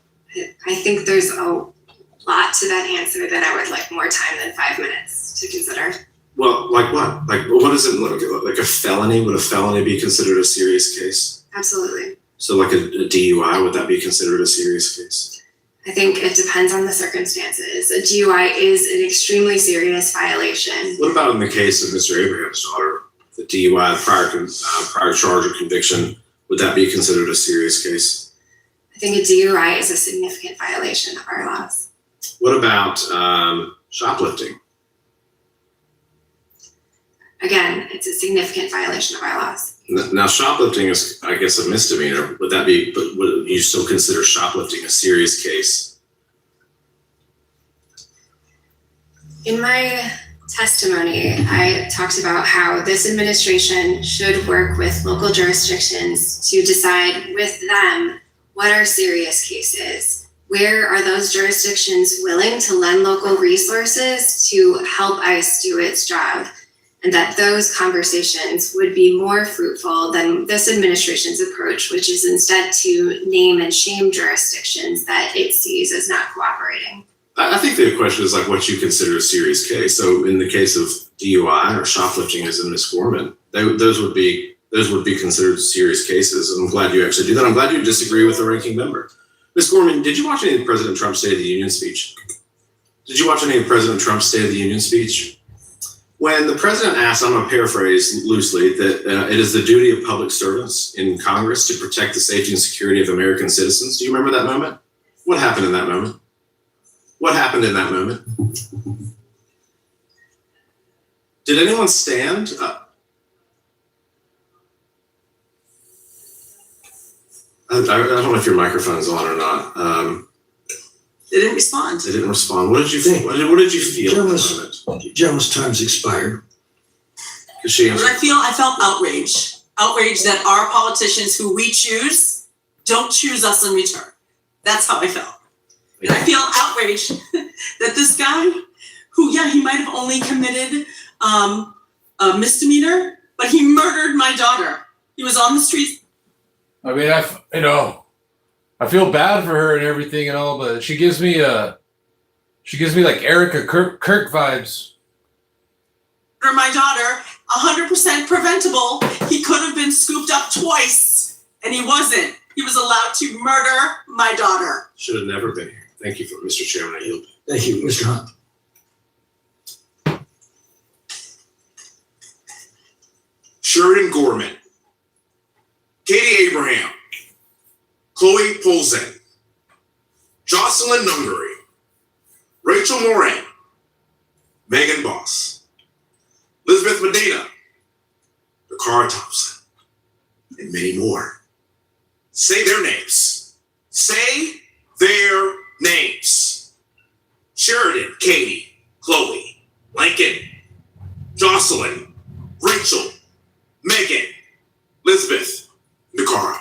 I think there's a lot to that answer that I would like more time than 5 minutes to consider. Well, like what? Like, what does it look like? A felony? Would a felony be considered a serious case? Absolutely. So like a DUI, would that be considered a serious case? I think it depends on the circumstances. A DUI is an extremely serious violation. What about in the case of Mr. Abraham's daughter, the DUI, prior charge or conviction, would that be considered a serious case? I think a DUI is a significant violation of our laws. What about shoplifting? Again, it's a significant violation of our laws. Now, shoplifting is, I guess, a misdemeanor. Would that be, but would you still consider shoplifting a serious case? In my testimony, I talked about how this administration should work with local jurisdictions to decide with them what are serious cases? Where are those jurisdictions willing to lend local resources to help ICE do its job? And that those conversations would be more fruitful than this administration's approach, which is instead to name and shame jurisdictions that it sees as not cooperating. I think the question is like what you consider a serious case. So in the case of DUI or shoplifting, as in Ms. Gorman, those would be considered serious cases. And I'm glad you actually do that. I'm glad you disagree with the ranking member. Ms. Gorman, did you watch any of President Trump's State of the Union speech? Did you watch any of President Trump's State of the Union speech? When the president asked, I'm going to paraphrase loosely, that it is the duty of public servants in Congress to protect the safety and security of American citizens. Do you remember that moment? What happened in that moment? What happened in that moment? Did anyone stand? I don't know if your microphone's on or not. They didn't respond. They didn't respond. What did you think? What did you feel at the moment? Gentleman's time's expired. I felt outraged. Outraged that our politicians who we choose don't choose us in return. That's how I felt. And I feel outraged that this guy, who, yeah, he might have only committed a misdemeanor, but he murdered my daughter. He was on the streets. I mean, I feel bad for her and everything and all, but she gives me like Erica Kirk vibes. Murder my daughter, 100% preventable. He could have been scooped up twice, and he wasn't. He was allowed to murder my daughter. Should have never been here. Thank you, Mr. Chairman. I yield. Thank you, Mr. Hunt. Sheridan Gorman, Katie Abraham, Chloe Polzin, Jocelyn Nungary, Rachel Moran, Megan Boss, Elizabeth Medina, Dakara Thompson, and many more. Say their names. Say their names. Sheridan, Katie, Chloe, Lincoln, Jocelyn, Rachel, Megan, Elizabeth, Dakara.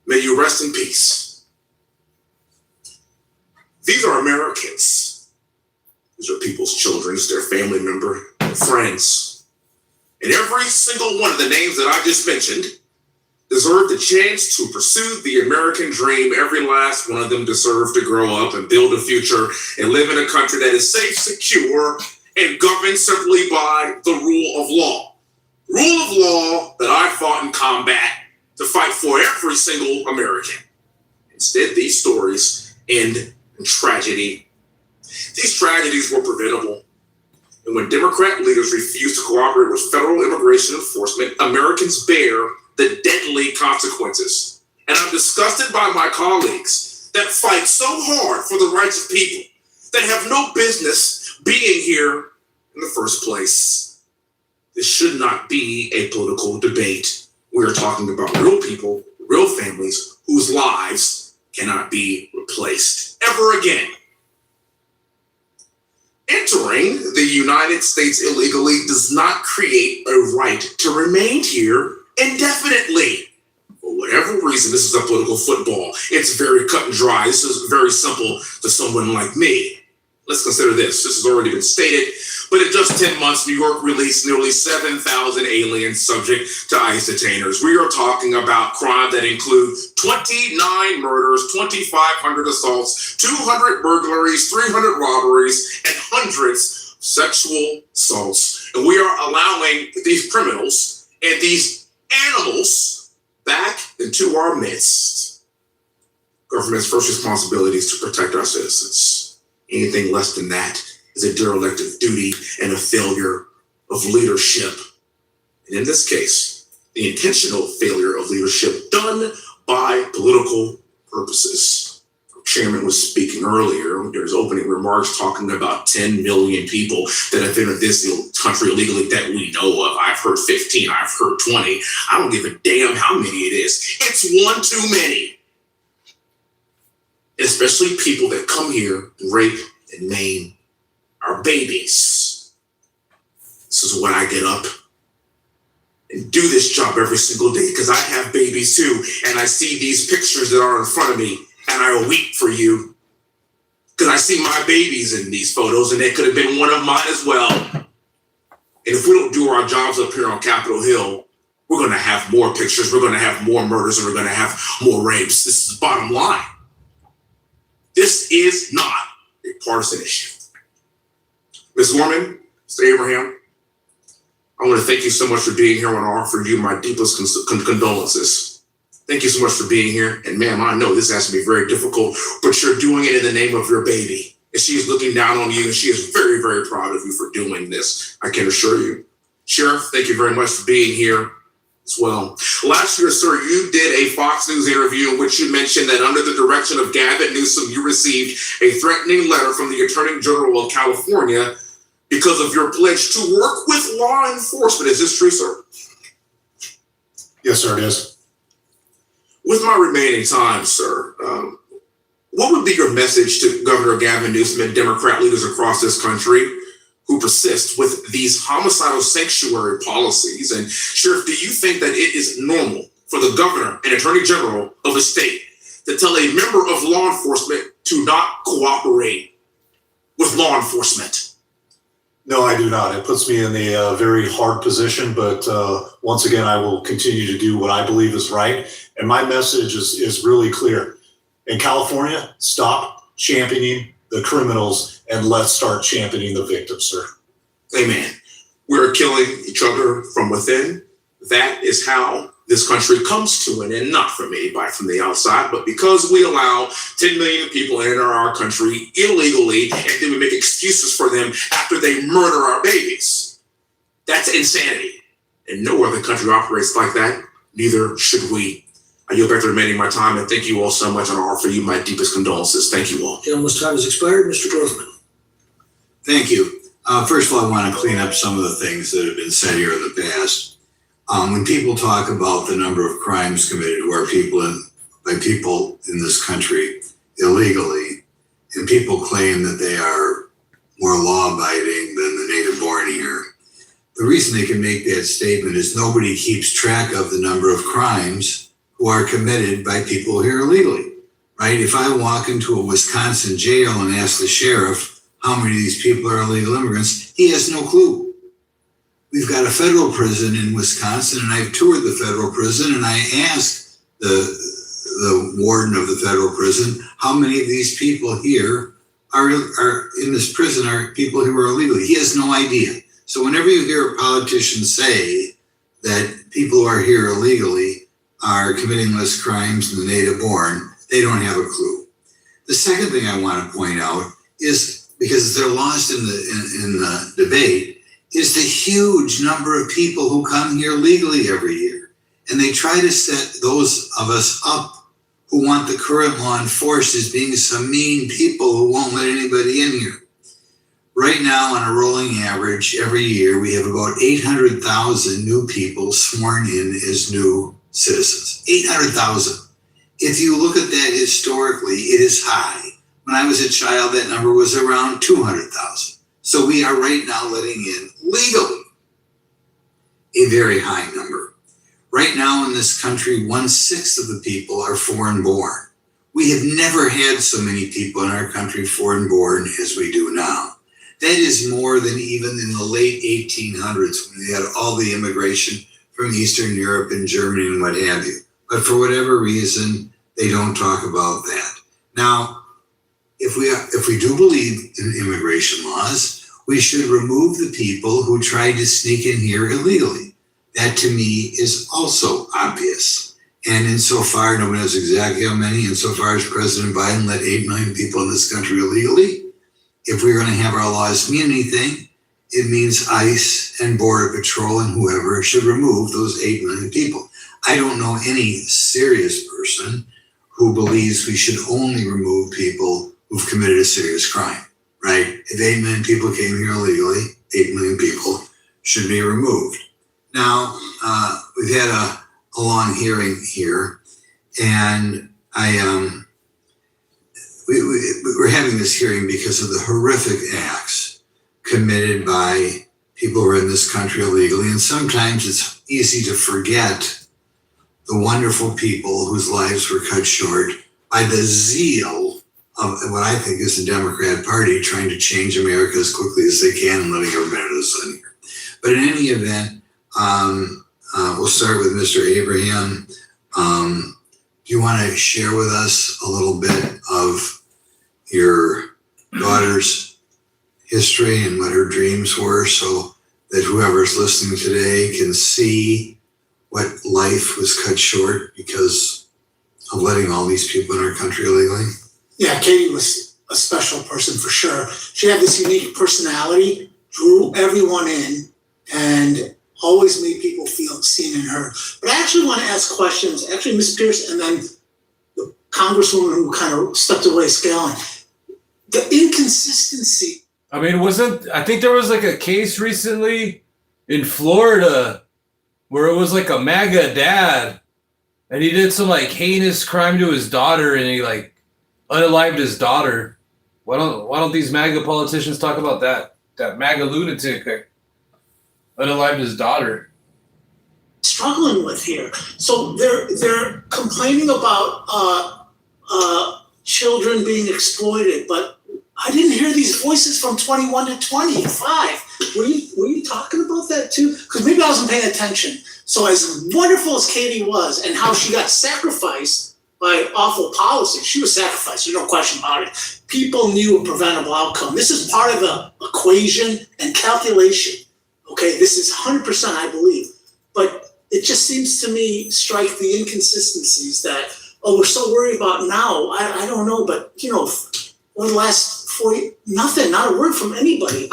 May you rest in peace. These are Americans. These are people's children, it's their family member, their friends. And every single one of the names that I just mentioned deserve the chance to pursue the American dream. Every last one of them deserve to grow up and build a future and live in a country that is safe, secure, and governed simply by the rule of law. Rule of law that I fought in combat to fight for every single American. Instead, these stories end in tragedy. These tragedies were preventable. And when Democrat leaders refuse to cooperate with federal immigration enforcement, Americans bear the deadly consequences. And I'm disgusted by my colleagues that fight so hard for the rights of people that have no business being here in the first place. This should not be a political debate. We are talking about real people, real families whose lives cannot be replaced ever again. Entering the United States illegally does not create a right to remain here indefinitely. For whatever reason, this is a political football. It's very cut and dry. This is very simple to someone like me. Let's consider this. This has already been stated, but in just 10 months, New York released nearly 7,000 aliens subject to ICE detainers. We are talking about crime that includes 29 murders, 2,500 assaults, 200 burglaries, 300 robberies, and hundreds of sexual assaults. And we are allowing these criminals and these animals back into our midst. Government's first responsibility is to protect our citizens. Anything less than that is a derelict of duty and a failure of leadership. And in this case, the intentional failure of leadership done by political purposes. The chairman was speaking earlier in his opening remarks talking about 10 million people that have entered this country illegally that we know of. I've heard 15, I've heard 20. I don't give a damn how many it is. It's one too many. Especially people that come here and rape and maim our babies. This is what I get up and do this job every single day because I have babies too, and I see these pictures that are in front of me, and I weep for you because I see my babies in these photos, and they could have been one of mine as well. And if we don't do our jobs up here on Capitol Hill, we're going to have more pictures, we're going to have more murders, and we're going to have more rapes. This is the bottom line. This is not a partisan issue. Ms. Gorman, Mr. Abraham, I want to thank you so much for being here. I want to offer you my deepest condolences. Thank you so much for being here. And ma'am, I know this has to be very difficult, but you're doing it in the name of your baby. And she is looking down on you, and she is very, very proud of you for doing this. I can assure you. Sheriff, thank you very much for being here as well. Last year, sir, you did a Fox News interview in which you mentioned that under the direction of Gavin Newsom, you received a threatening letter from the Attorney General of California because of your pledge to work with law enforcement. Is this true, sir? Yes, sir, it is. With my remaining time, sir, what would be your message to Governor Gavin Newsom and Democrat leaders across this country who persist with these homicidal sanctuary policies? And Sheriff, do you think that it is normal for the governor and attorney general of a state to tell a member of law enforcement to not cooperate with law enforcement? No, I do not. It puts me in a very hard position, but once again, I will continue to do what I believe is right. And my message is really clear. In California, stop championing the criminals and let's start championing the victims, sir. Amen. We're killing each other from within. That is how this country comes to an end, not from anybody from the outside, but because we allow 10 million people enter our country illegally, and then we make excuses for them after they murder our babies. That's insanity. And no other country operates like that. Neither should we. I yield back to remaining my time, and thank you all so much, and I offer you my deepest condolences. Thank you all. Gentleman's time has expired. Mr. Grossman. Thank you. First of all, I want to clean up some of the things that have been said here in the past. When people talk about the number of crimes committed by people in this country illegally, and people claim that they are more law-abiding than the native born here, the reason they can make that statement is nobody keeps track of the number of crimes who are committed by people here illegally, right? If I walk into a Wisconsin jail and ask the sheriff how many of these people are illegal immigrants, he has no clue. We've got a federal prison in Wisconsin, and I've toured the federal prison, and I asked the warden of the federal prison how many of these people here are in this prison are people who are illegally. He has no idea. So whenever you hear a politician say that people who are here illegally are committing less crimes than the native born, they don't have a clue. The second thing I want to point out is, because they're lost in the debate, is the huge number of people who come here legally every year. And they try to set those of us up who want the current law enforced as being some mean people who won't let anybody in here. Right now, on a rolling average, every year, we have about 800,000 new people sworn in as new citizens. 800,000. If you look at that historically, it is high. When I was a child, that number was around 200,000. So we are right now letting in legally a very high number. Right now in this country, 1/6 of the people are foreign born. We have never had so many people in our country foreign born as we do now. That is more than even in the late 1800s when we had all the immigration from Eastern Europe and Germany and what have you. But for whatever reason, they don't talk about that. Now, if we do believe in immigration laws, we should remove the people who tried to sneak in here illegally. That to me is also obvious. And insofar, nobody knows exactly how many, insofar as President Biden let 8 million people in this country illegally, if we're going to have our laws mean anything, it means ICE and Border Patrol and whoever should remove those 8 million people. I don't know any serious person who believes we should only remove people who've committed a serious crime, right? If 8 million people came here illegally, 8 million people should be removed. Now, we've had a long hearing here, and we're having this hearing because of the horrific acts committed by people who are in this country illegally, and sometimes it's easy to forget the wonderful people whose lives were cut short by the zeal of what I think is the Democrat Party trying to change America as quickly as they can and letting everybody know the sun here. But in any event, we'll start with Mr. Abraham. Do you want to share with us a little bit of your daughter's history and what her dreams were so that whoever's listening today can see what life was cut short because of letting all these people in our country illegally? Yeah, Katie was a special person for sure. She had this unique personality, drew everyone in, and always made people feel seen and heard. But I actually want to ask questions, actually Ms. Pierce and then the Congresswoman who kind of stepped away scaling. The inconsistency. I mean, I think there was like a case recently in Florida where it was like a MAGA dad and he did some like heinous crime to his daughter and he like unalived his daughter. Why don't these MAGA politicians talk about that MAGA lunatic that unalived his daughter? Struggling with here. So they're complaining about children being exploited, but I didn't hear these voices from 21 to 25. Were you talking about that too? Because maybe I wasn't paying attention. So as wonderful as Katie was and how she got sacrificed by awful policy, she was sacrificed, there's no question about it. People knew a preventable outcome. This is part of the equation and calculation. Okay, this is 100%, I believe. But it just seems to me strike the inconsistencies that, we're so worried about now. I don't know, but over the last 40, nothing, not a word from anybody.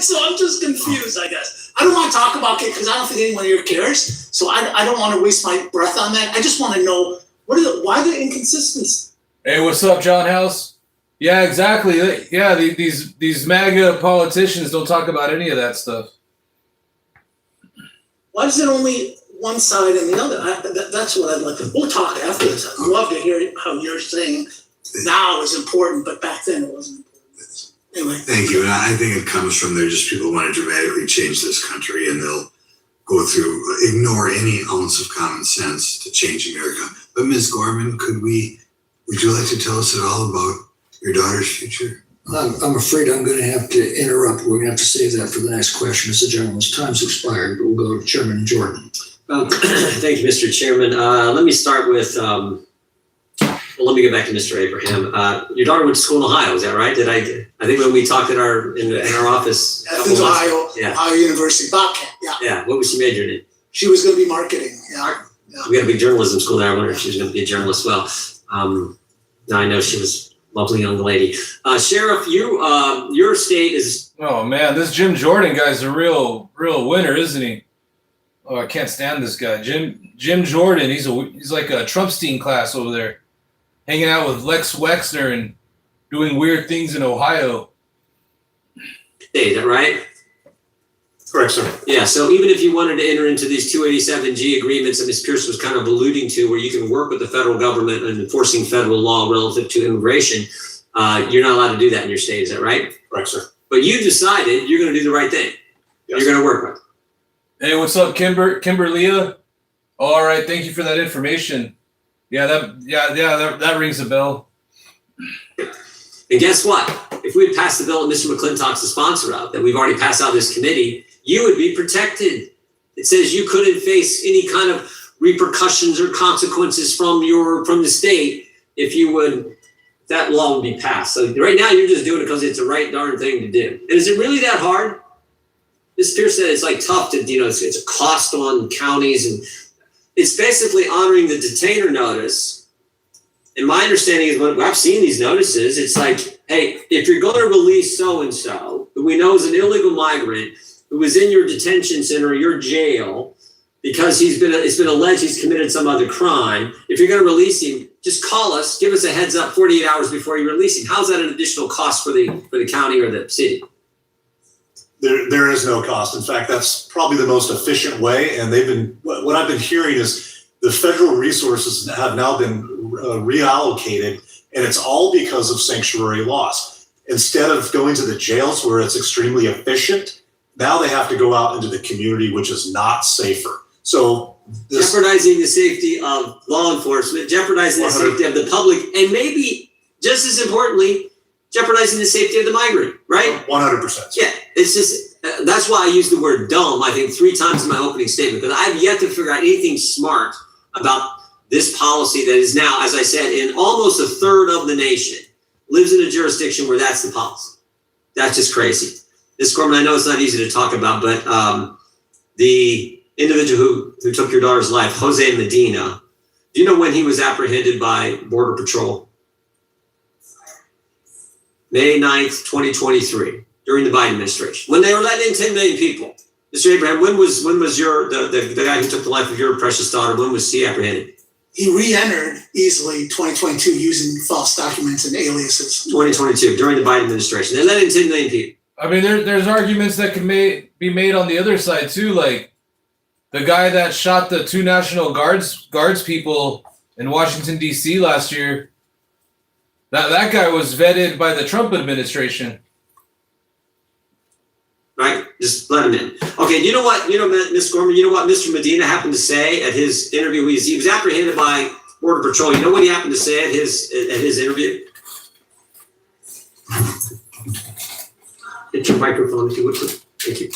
So I'm just confused, I guess. I don't want to talk about it because I don't think anyone here cares. So I don't want to waste my breath on that. I just want to know why the inconsistency? Hey, what's up, John House? Yeah, exactly. Yeah, these MAGA politicians don't talk about any of that stuff. Why is it only one side and the other? That's what I'd like to. We'll talk after this. I'd love to hear how you're saying now is important, but back then it wasn't important. Anyway. Thank you. And I think it comes from there just people want to dramatically change this country and they'll ignore any ounce of common sense to change America. But Ms. Gorman, would you like to tell us at all about your daughter's future? I'm afraid I'm going to have to interrupt. We're going to have to save that for the next question. Mr. Gentleman's time's expired, but we'll go to Chairman Jordan. Thank you, Mr. Chairman. Let me start with, let me get back to Mr. Abraham. Your daughter went to school in Ohio, is that right? I think when we talked in our office. Athens, Ohio, yeah. Ohio University, Bobcat, yeah. Yeah, what was she majoring in? She was going to be marketing, yeah. We had a big journalism school there. I wonder if she was going to be a journalist. Well, now I know she was a lovely young lady. Sheriff, your state is. Oh man, this Jim Jordan guy's a real winner, isn't he? Oh, I can't stand this guy, Jim Jordan. He's like a Trumpstein class over there, hanging out with Lex Wexner and doing weird things in Ohio. Hey, is that right? Correct, sir. Yeah, so even if you wanted to enter into these 287G agreements that Ms. Pierce was kind of alluding to, where you can work with the federal government and enforcing federal law relative to immigration, you're not allowed to do that in your state, is that right? Correct, sir. But you decided you're going to do the right thing. Yes. You're going to work with. Hey, what's up, Kimberlia? All right, thank you for that information. Yeah, that rings a bell. And guess what? If we had passed the bill that Mr. McClintock's the sponsor of, that we've already passed out of this committee, you would be protected. It says you couldn't face any kind of repercussions or consequences from the state if that law would be passed. So right now you're just doing it because it's the right darn thing to do. And is it really that hard? Ms. Pierce said it's like tough to, it's a cost on counties, and it's basically honoring the detainer notice. And my understanding is when I've seen these notices, it's like, hey, if you're going to release so-and-so, who we know is an illegal migrant, who was in your detention center or your jail because it's been alleged he's committed some other crime. If you're going to release him, just call us, give us a heads up 48 hours before you release him. How's that an additional cost for the county or the city? There is no cost. In fact, that's probably the most efficient way. And what I've been hearing is the federal resources have now been reallocated, and it's all because of sanctuary laws. Instead of going to the jails where it's extremely efficient, now they have to go out into the community, which is not safer. So this, Jeopardizing the safety of law enforcement, jeopardizing the 100. safety of the public, and maybe, just as importantly, jeopardizing the safety of the migrant, right? 100%. Yeah, it's just, that's why I used the word dumb, I think 3 times in my opening statement, because I've yet to figure out anything smart about this policy that is now, as I said, in almost a third of the nation, lives in a jurisdiction where that's the policy. That's just crazy. Ms. Gorman, I know it's not easy to talk about, but the individual who took your daughter's life, Jose Medina, do you know when he was apprehended by Border Patrol? May 9th, 2023, during the Biden administration, when they were letting in 10 million people. Mr. Abraham, when was your the guy who took the life of your precious daughter, when was he apprehended? He re-entered easily 2022 using false documents and aliases. 2022, during the Biden administration. They let in 10 million people. I mean, there's arguments that can be made on the other side too, like the guy that shot the 2 National Guards people in Washington D.C. last year. That guy was vetted by the Trump administration. Right? Just let him in. Okay, you know what, Ms. Gorman, you know what Mr. Medina happened to say at his interview? He was apprehended by Border Patrol. You know what he happened to say at his interview? Get your microphone if you would, please. Thank you.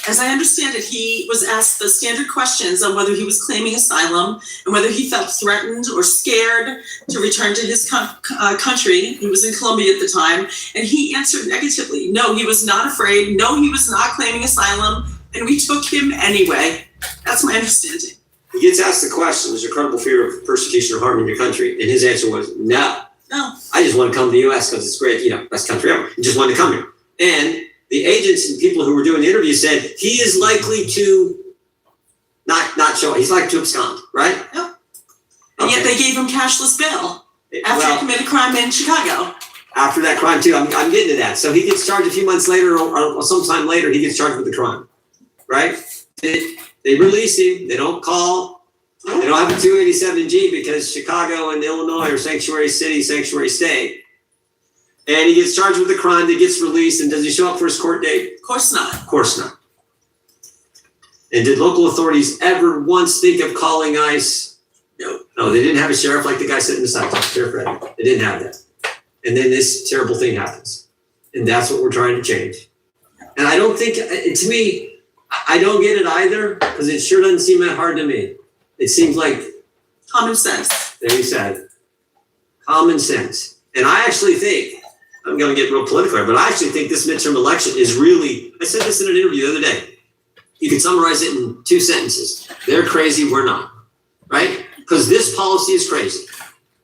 As I understand it, he was asked the standard questions on whether he was claiming asylum and whether he felt threatened or scared to return to his country. He was in Colombia at the time, and he answered negatively. No, he was not afraid. No, he was not claiming asylum, and we took him anyway. That's my understanding. He gets asked the question, is there credible fear of persecution or harm in your country? And his answer was, no. No. I just want to come to the U.S. because it's great, best country ever. He just wanted to come here. And the agents and people who were doing the interview said he is likely to not show. He's likely to abscond, right? Yep. And yet they gave him cashless bail after he committed crime in Chicago. After that crime too, I'm getting to that. So he gets charged a few months later or sometime later, he gets charged with the crime, right? They release him. They don't call. They don't have a 287G because Chicago and Illinois are sanctuary city, sanctuary state. And he gets charged with the crime that gets released. And does he show up for his court date? Of course not. Of course not. And did local authorities ever once think of calling ICE? No, they didn't have a sheriff like the guy sitting beside him, Sheriff Reddy. They didn't have that. And then this terrible thing happens. And that's what we're trying to change. And I don't think, to me, I don't get it either, because it sure doesn't seem that hard to me. It seems like common sense. There you said. Common sense. And I actually think, I'm going to get real political here, but I actually think this midterm election is really, I said this in an interview the other day. You can summarize it in 2 sentences. They're crazy, we're not. Right? Because this policy is crazy.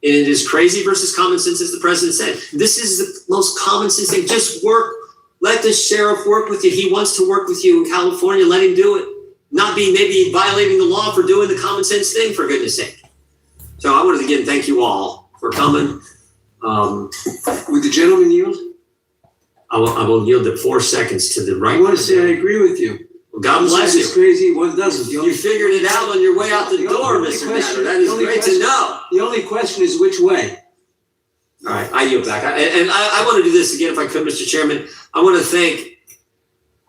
And it is crazy versus common sense, as the president said. This is the most common sense thing. Just work. Let the sheriff work with you. He wants to work with you in California. Let him do it. Not be maybe violating the law for doing the common sense thing, for goodness sake. So I wanted to again thank you all for coming. Would the gentleman yield? I will yield the 4 seconds to the right. I want to say I agree with you. Well, God bless you. It's crazy, one doesn't. You figured it out on your way out the door, Mr. Matter. That is great to know. The only question is which way. All right, I yield back. I want to do this again, if I could, Mr. Chairman. I want to thank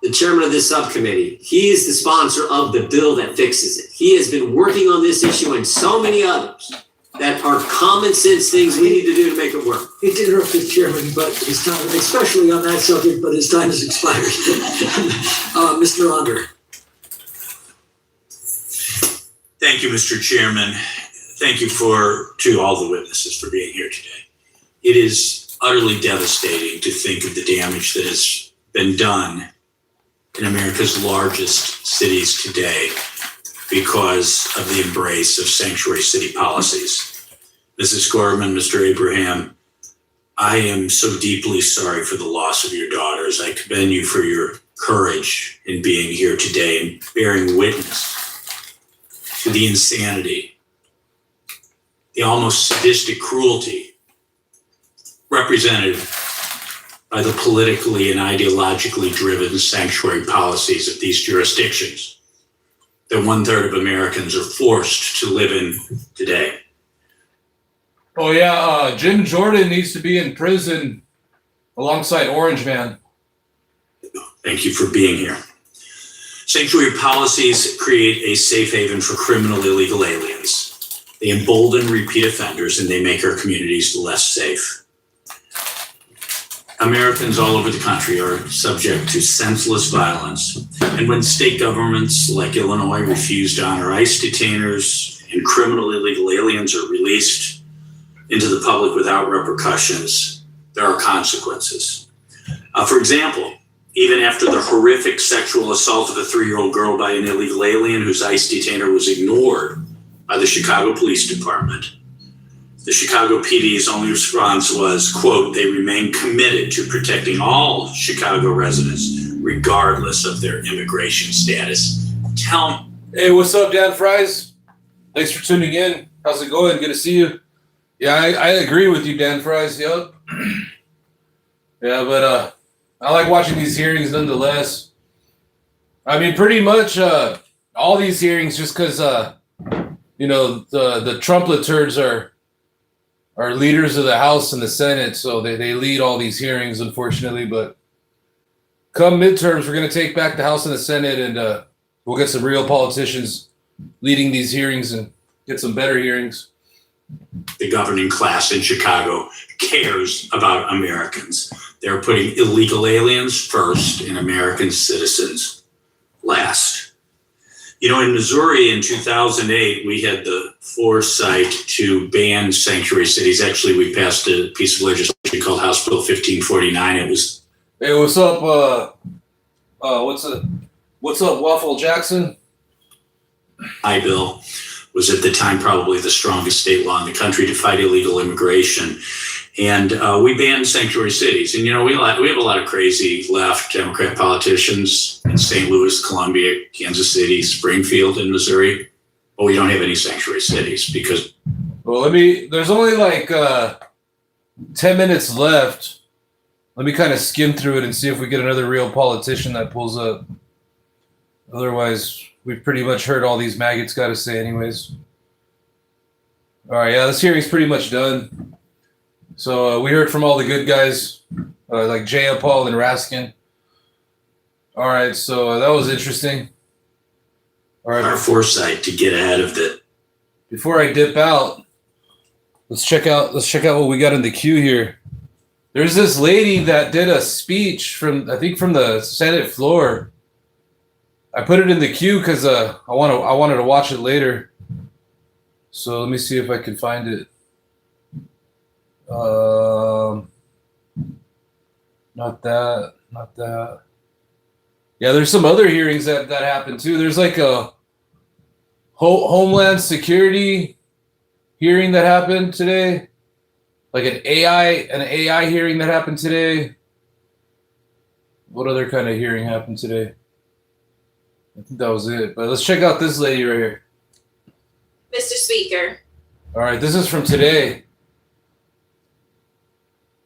the chairman of this subcommittee. He is the sponsor of the bill that fixes it. He has been working on this issue and so many others that are common sense things we need to do to make it work. Hate to interrupt the chairman, but his time, especially on that subject, but his time has expired. Mr. Onder. Thank you, Mr. Chairman. Thank you to all the witnesses for being here today. It is utterly devastating to think of the damage that has been done in America's largest cities today because of the embrace of sanctuary city policies. Mrs. Gorman, Mr. Abraham, I am so deeply sorry for the loss of your daughters. I commend you for your courage in being here today and bearing witness to the insanity, the almost sadistic cruelty represented by the politically and ideologically driven sanctuary policies of these jurisdictions that 1/3 of Americans are forced to live in today. Oh yeah, Jim Jordan needs to be in prison alongside Orange Man. Thank you for being here. Sanctuary policies create a safe haven for criminal illegal aliens. They embolden repeat offenders and they make our communities less safe. Americans all over the country are subject to senseless violence. And when state governments like Illinois refuse to honor ICE detainers and criminal illegal aliens are released into the public without repercussions, there are consequences. For example, even after the horrific sexual assault of a 3-year-old girl by an illegal alien whose ICE detainer was ignored by the Chicago Police Department, the Chicago PD's only response was, quote, they remain committed to protecting all Chicago residents, regardless of their immigration status. Hey, what's up, Dan Fries? Thanks for tuning in. How's it going? Good to see you. Yeah, I agree with you, Dan Fries. Yep. Yeah, but I like watching these hearings nonetheless. I mean, pretty much all these hearings, just because the Trumplet turds are leaders of the House and the Senate, so they lead all these hearings, unfortunately. But come midterms, we're going to take back the House and the Senate, and we'll get some real politicians leading these hearings and get some better hearings. The governing class in Chicago cares about Americans. They're putting illegal aliens first and American citizens last. You know, in Missouri in 2008, we had the foresight to ban sanctuary cities. Actually, we passed a piece of legislation called House Bill 1549. It was. Hey, what's up? What's up, Waffle Jackson? My bill was at the time probably the strongest state law in the country to fight illegal immigration. And we banned sanctuary cities. And, you know, we have a lot of crazy left Democrat politicians in St. Louis, Columbia, Kansas City, Springfield in Missouri. But we don't have any sanctuary cities because. Well, there's only like 10 minutes left. Let me kind of skim through it and see if we get another real politician that pulls up. Otherwise, we've pretty much heard all these maggots got to say anyways. All right, yeah, this hearing's pretty much done. So we heard from all the good guys, like Jaya Paul and Raskin. All right, so that was interesting. All right, our foresight to get ahead of it. Before I dip out, let's check out what we got in the queue here. There's this lady that did a speech from the Senate floor. I put it in the queue because I wanted to watch it later. So let me see if I can find it. Not that. Yeah, there's some other hearings that happened too. There's like a Homeland Security hearing that happened today. Like an AI hearing that happened today. What other kind of hearing happened today? I think that was it. But let's check out this lady right here. Mr. Speaker. All right, this is from today.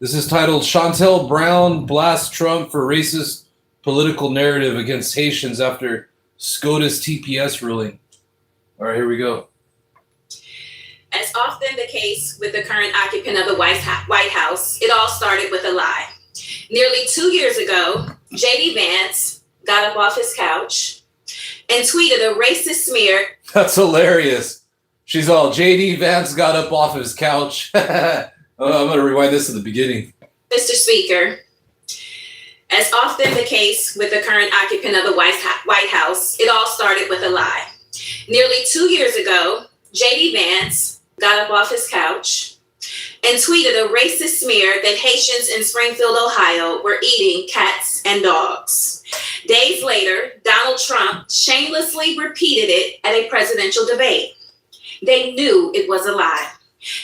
This is titled Chantel Brown Blasts Trump for Racist Political Narrative Against Haitians After SCOTUS TPS Ruling. All right, here we go. As often the case with the current occupant of the White House, it all started with a lie. Nearly 2 years ago, J.D. Vance got up off his couch and tweeted a racist smear. That's hilarious. She's all, J.D. Vance got up off his couch. I'm going to rewind this to the beginning. Mr. Speaker, as often the case with the current occupant of the White House, it all started with a lie. Nearly 2 years ago, J.D. Vance got up off his couch and tweeted a racist smear that Haitians in Springfield, Ohio were eating cats and dogs. Days later, Donald Trump shamelessly repeated it at a presidential debate. They knew it was a lie.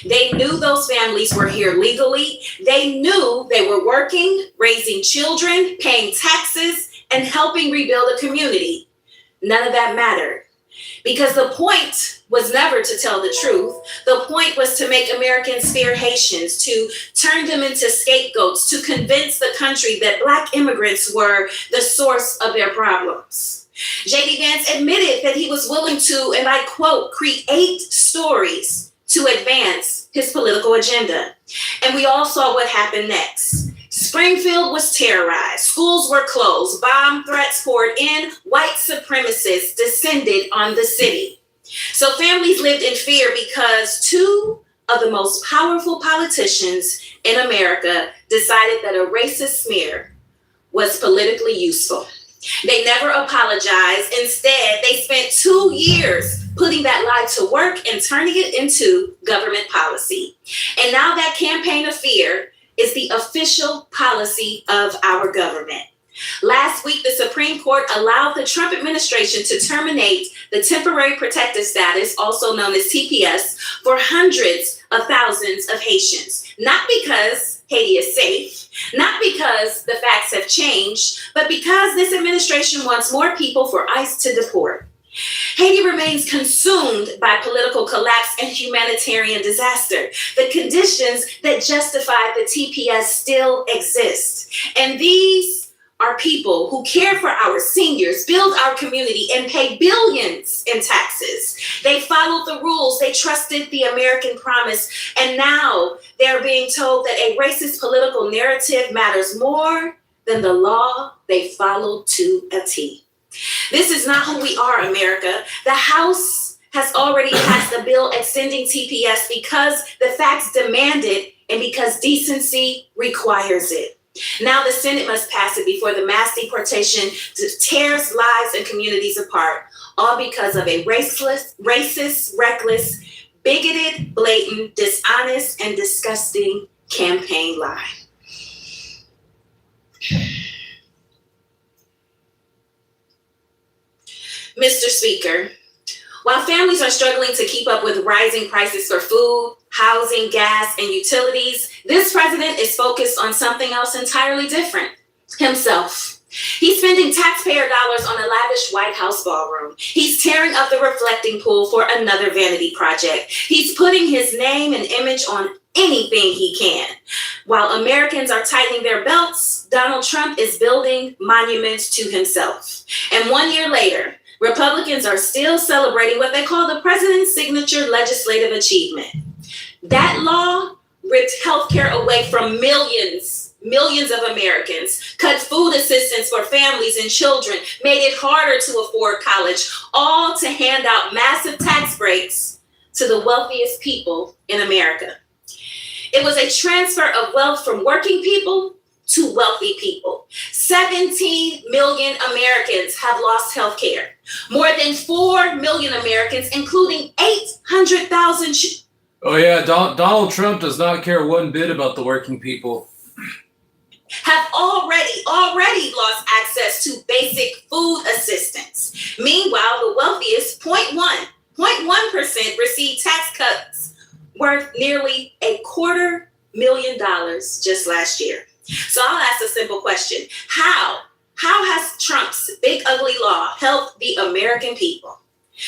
They knew those families were here legally. They knew they were working, raising children, paying taxes, and helping rebuild a community. None of that mattered. Because the point was never to tell the truth. The point was to make Americans fear Haitians, to turn them into scapegoats, to convince the country that Black immigrants were the source of their problems. J.D. Vance admitted that he was willing to, and I quote, create stories to advance his political agenda. And we all saw what happened next. Springfield was terrorized. Schools were closed. Bomb threats poured in. White supremacists descended on the city. So families lived in fear because two of the most powerful politicians in America decided that a racist smear was politically useful. They never apologized. Instead, they spent 2 years putting that lie to work and turning it into government policy. And now that campaign of fear is the official policy of our government. Last week, the Supreme Court allowed the Trump administration to terminate the temporary protective status, also known as TPS, for hundreds of thousands of Haitians. Not because Haiti is safe, not because the facts have changed, but because this administration wants more people for ICE to deport. Haiti remains consumed by political collapse and humanitarian disaster. The conditions that justify the TPS still exist. And these are people who care for our seniors, build our community, and pay billions in taxes. They followed the rules, they trusted the American promise, and now they're being told that a racist political narrative matters more than the law they followed to a T. This is not who we are, America. The House has already passed a bill extending TPS because the facts demand it and because decency requires it. Now the Senate must pass it before the mass deportation tears lives and communities apart, all because of a racist, reckless, bigoted, blatant, dishonest, and disgusting campaign lie. Mr. Speaker, while families are struggling to keep up with rising prices for food, housing, gas, and utilities, this president is focused on something else entirely different: himself. He's spending taxpayer dollars on a lavish White House ballroom. He's tearing up the reflecting pool for another vanity project. He's putting his name and image on anything he can. While Americans are tightening their belts, Donald Trump is building monuments to himself. And 1 year later, Republicans are still celebrating what they call the president's signature legislative achievement. That law ripped healthcare away from millions of Americans, cut food assistance for families and children, made it harder to afford college, all to hand out massive tax breaks to the wealthiest people in America. It was a transfer of wealth from working people to wealthy people. 17 million Americans have lost health care. More than 4 million Americans, including 800,000. Oh yeah, Donald Trump does not care one bit about the working people. Have already lost access to basic food assistance. Meanwhile, the wealthiest 0.1% received tax cuts worth nearly $250,000 just last year. So I'll ask a simple question. How has Trump's big ugly law helped the American people?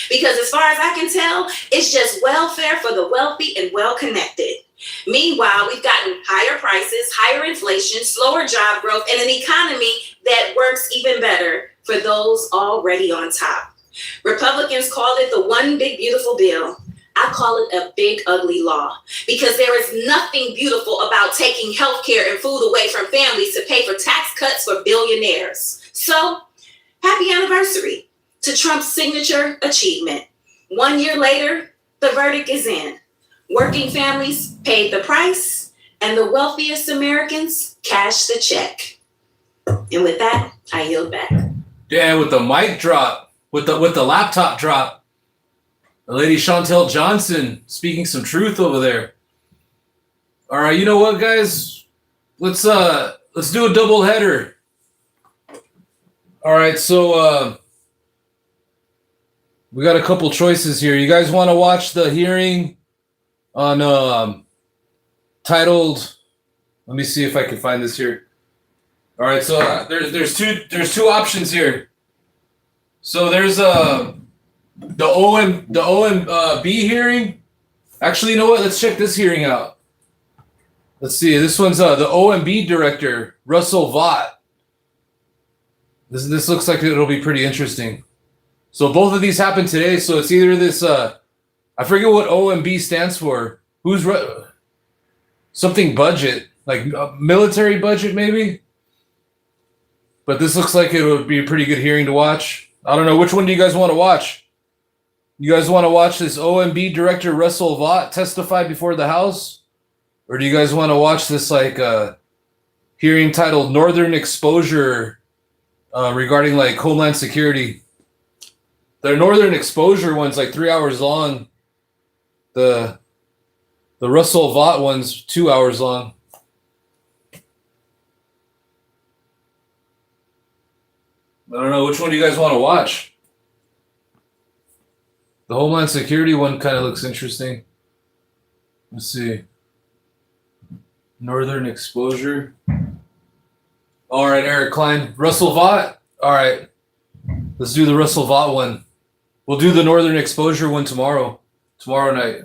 Because as far as I can tell, it's just welfare for the wealthy and well-connected. Meanwhile, we've gotten higher prices, higher inflation, slower job growth, and an economy that works even better for those already on top. Republicans call it the one big beautiful bill. I call it a big ugly law, because there is nothing beautiful about taking healthcare and food away from families to pay for tax cuts for billionaires. So, happy anniversary to Trump's signature achievement. 1 year later, the verdict is in. Working families paid the price, and the wealthiest Americans cashed the check. And with that, I yield back. Yeah, with the mic drop, with the laptop drop. The lady Chantel Johnson speaking some truth over there. All right, you know what, guys? Let's do a double header. All right, so we got a couple choices here. You guys want to watch the hearing on titled? Let me see if I can find this here. All right, so there's two options here. So there's the OMB hearing. Actually, you know what? Let's check this hearing out. Let's see. This one's the OMB director, Russell Vought. This looks like it'll be pretty interesting. So both of these happened today. So it's either this. I forget what OMB stands for. Something budget. like a military budget maybe. But this looks like it would be a pretty good hearing to watch. I don't know, which one do you guys want to watch? You guys want to watch this OMB director Russell Vought testify before the House? Or do you guys want to watch this like hearing titled Northern Exposure regarding like Homeland Security? The Northern Exposure one's like 3 hours long. The Russell Vought one's 2 hours long. I don't know, which one do you guys want to watch? The Homeland Security one kind of looks interesting. Let's see. Northern Exposure. All right, Eric Klein. Russell Vought. All right. Let's do the Russell Vought one. We'll do the Northern Exposure one tomorrow night.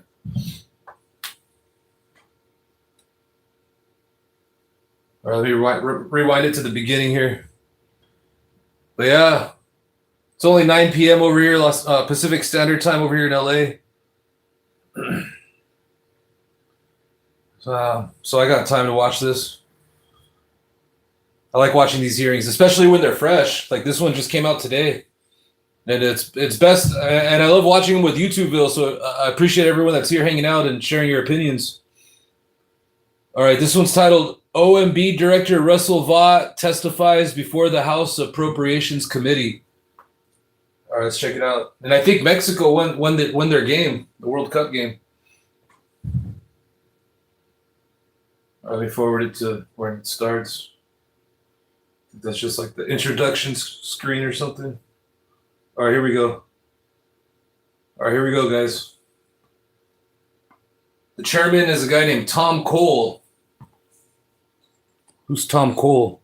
All right, let me rewind it to the beginning here. But yeah, it's only 9 p.m. over here, Pacific Standard Time over here in LA. So I got time to watch this. I like watching these hearings, especially when they're fresh. Like this one just came out today, and it's best. And I love watching them with YouTubeville. So I appreciate everyone that's here hanging out and sharing your opinions. All right, this one's titled OMB Director Russell Vought testifies before the House Appropriations Committee. All right, let's check it out. And I think Mexico won their game, the World Cup game. Let me forward it to where it starts. That's just like the introduction screen or something. All right, here we go. All right, here we go, guys. The chairman is a guy named Tom Cole. Who's Tom Cole?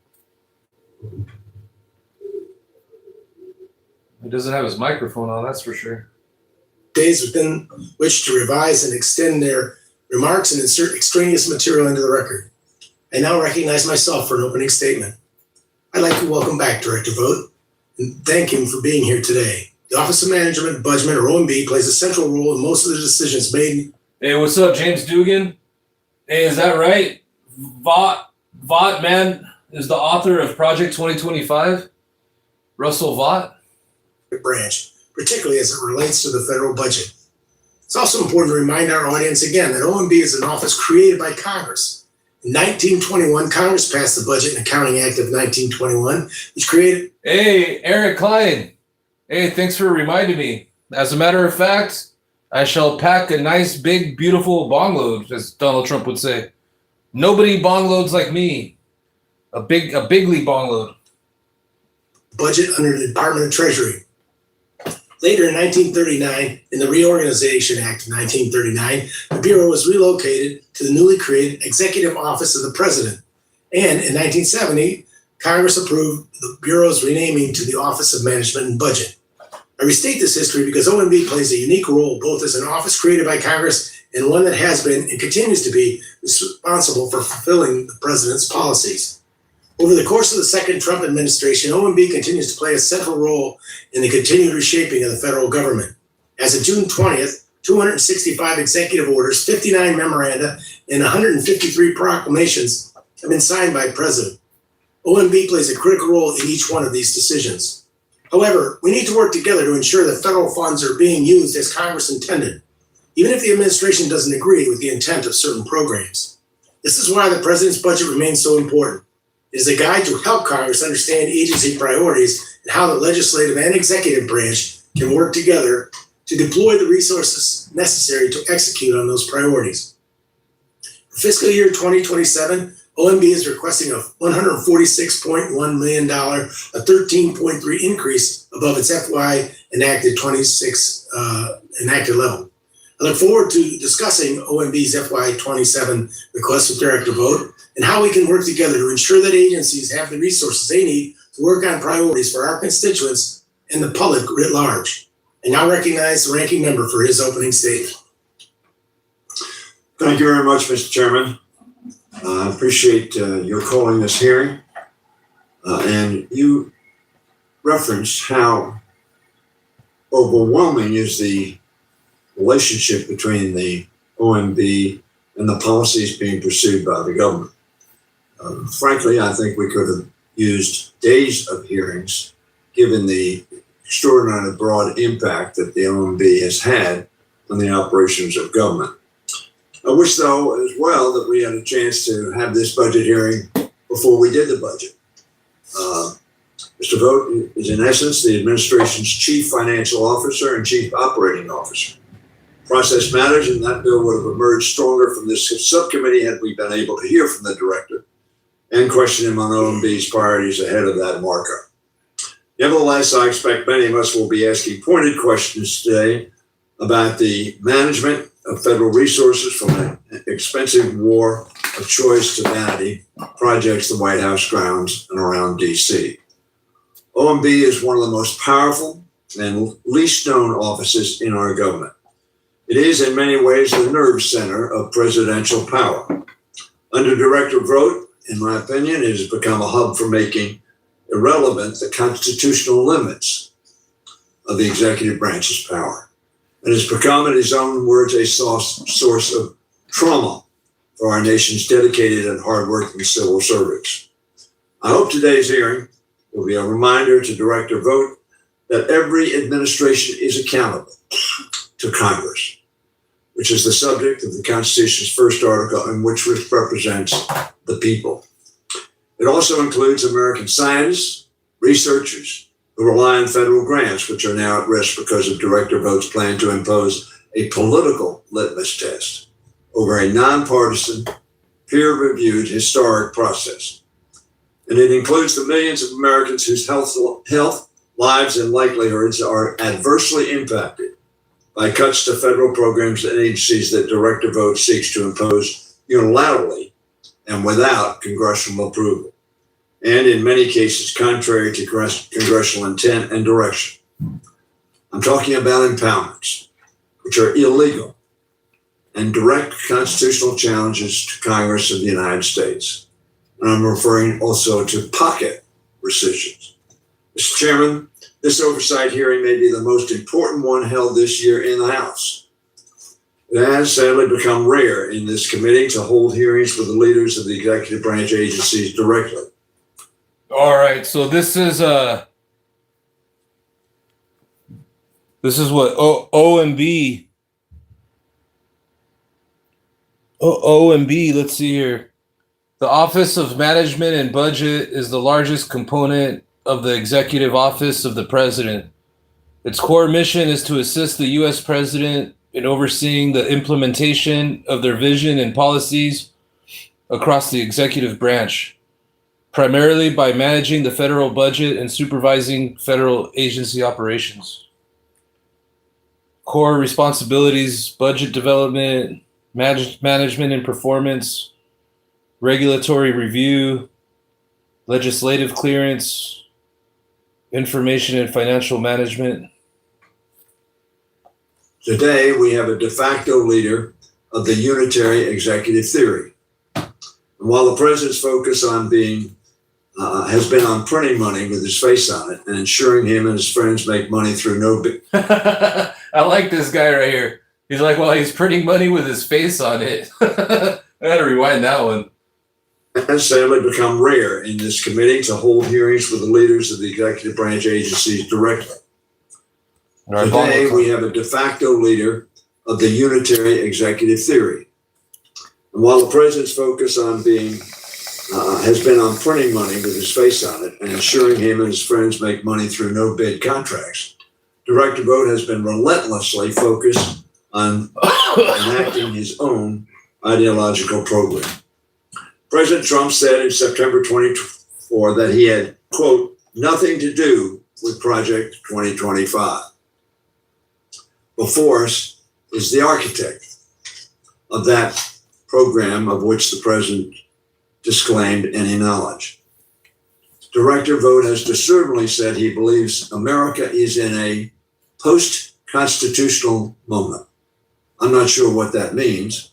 He doesn't have his microphone on, that's for sure. Days within which to revise and extend their remarks and insert extraneous material into the record. I now recognize myself for an opening statement. I'd like to welcome back Director Vought and thank him for being here today. The Office of Management and Budget, or OMB, plays a central role in most of the decisions made. Hey, what's up, James Dugan? Hey, is that right? Vought, man, is the author of Project 2025? Russell Vought? Branch, particularly as it relates to the federal budget. It's also important to remind our audience again that OMB is an office created by Congress. In 1921, Congress passed the Budget and Accounting Act of 1921, which created... Hey, Eric Klein. Hey, thanks for reminding me. As a matter of fact, I shall pack a nice, big, beautiful bong load, as Donald Trump would say. Nobody bong loads like me. A bigly bong load. Budget under the Department of Treasury. Later in 1939, in the Reorganization Act of 1939, the Bureau was relocated to the newly created Executive Office of the President. And in 1970, Congress approved the Bureau's renaming to the Office of Management and Budget. I restate this history because OMB plays a unique role both as an office created by Congress and one that has been and continues to be responsible for fulfilling the President's policies. Over the course of the second Trump administration, OMB continues to play a central role in the continued reshaping of the federal government. As of June 20th, 265 executive orders, 59 memoranda, and 153 proclamations have been signed by the President. OMB plays a critical role in each one of these decisions. However, we need to work together to ensure that federal funds are being used as Congress intended, even if the administration doesn't agree with the intent of certain programs. This is why the President's budget remains so important. It is a guide to help Congress understand agency priorities and how the legislative and executive branch can work together to deploy the resources necessary to execute on those priorities. For fiscal year 2027, OMB is requesting a $146.1 million, a 13.3% increase above its FY enacted 26 enacted level. I look forward to discussing OMB's FY 27 request with Director Vought and how we can work together to ensure that agencies have the resources they need to work on priorities for our constituents and the public writ large. I now recognize the ranking member for his opening statement. Thank you very much, Mr. Chairman. I appreciate your calling this hearing. And you referenced how overwhelming is the relationship between the OMB and the policies being pursued by the government. Frankly, I think we could have used days of hearings, given the extraordinarily broad impact that the OMB has had on the operations of government. I wish, though, as well, that we had a chance to have this budget hearing before we did the budget. Mr. Vogt is, in essence, the administration's chief financial officer and chief operating officer. Process matters, and that bill would have emerged stronger from this subcommittee had we been able to hear from the director and question him on OMB's priorities ahead of that markup. Nevertheless, I expect many of us will be asking pointed questions today about the management of federal resources from an expensive war of choice to vanity projects the White House grounds and around DC. OMB is one of the most powerful and least known offices in our government. It is in many ways the nerve center of presidential power. Under Director Vogt, in my opinion, it has become a hub for making irrelevant the constitutional limits of the executive branch's power. It has become, in his own words, a source of trauma for our nation's dedicated and hardworking civil servants. I hope today's hearing will be a reminder to Director Vogt that every administration is accountable to Congress, which is the subject of the Constitution's first article and which represents the people. It also includes American scientists, researchers who rely on federal grants, which are now at risk because of Director Vogt's plan to impose a political litmus test over a nonpartisan, peer-reviewed historic process. And it includes the millions of Americans whose health, lives, and livelihoods are adversely impacted by cuts to federal programs and agencies that Director Vogt seeks to impose unilaterally and without congressional approval, and in many cases contrary to congressional intent and direction. I'm talking about impoundments, which are illegal and direct constitutional challenges to Congress of the United States. And I'm referring also to pocket rescissions. Mr. Chairman, this oversight hearing may be the most important one held this year in the House. It has sadly become rare in this committee to hold hearings with the leaders of the executive branch agencies directly. All right, so this is what OMB. OMB, let's see here. The Office of Management and Budget is the largest component of the Executive Office of the President. Its core mission is to assist the U.S. President in overseeing the implementation of their vision and policies across the executive branch, primarily by managing the federal budget and supervising federal agency operations. Core responsibilities: budget development, management and performance, regulatory review, legislative clearance, information and financial management. Today, we have a de facto leader of the unitary executive theory. And while the president's focus on has been on printing money with his face on it and ensuring him and his friends make money through no big. I like this guy right here. He's like, well, he's printing money with his face on it. I gotta rewind that one. It has sadly become rare in this committee to hold hearings with the leaders of the executive branch agencies directly. Today, we have a de facto leader of the unitary executive theory. And while the president's focus on has been on printing money with his face on it and ensuring him and his friends make money through no bid contracts, Director Vogt has been relentlessly focused on enacting his own ideological program. President Trump said in September 2024 that he had, quote, nothing to do with Project 2025. Before us is the architect of that program of which the president disclaimed any knowledge. Director Vogt has discernibly said he believes America is in a post-constitutional moment. I'm not sure what that means.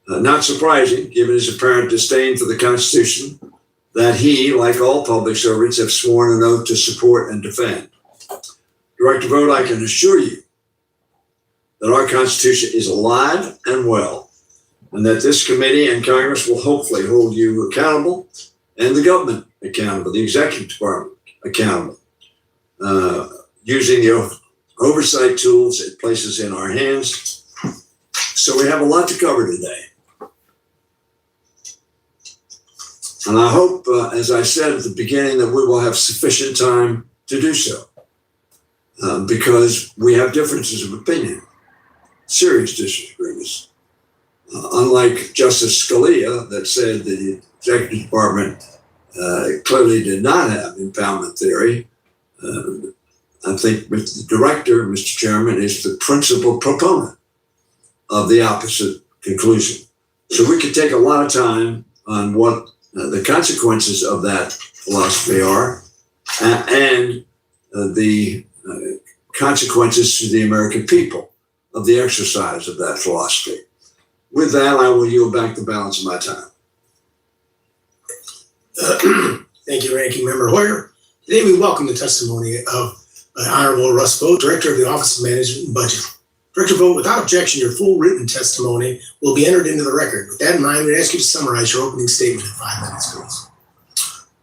Not surprising, given his apparent disdain for the Constitution that he, like all public servants, have sworn an oath to support and defend. Director Vogt, I can assure you that our Constitution is alive and well, and that this committee and Congress will hopefully hold you accountable and the government accountable, the executive department accountable, using the oversight tools it places in our hands. So we have a lot to cover today. And I hope, as I said at the beginning, that we will have sufficient time to do so, because we have differences of opinion, serious disagreements. Unlike Justice Scalia, that said the executive department clearly did not have impoundment theory, I think the director, Mr. Chairman, is the principal proponent of the opposite conclusion. So we could take a lot of time on what the consequences of that philosophy are, and the consequences to the American people of the exercise of that philosophy. With that, I will yield back the balance of my time. Thank you, Ranking Member Hoyer. Today we welcome the testimony of Honorable Russ Vogt, Director of the Office of Management and Budget. Director Vogt, without objection, your full written testimony will be entered into the record. With that in mind, we'd ask you to summarize your opening statement in 5 minutes, please.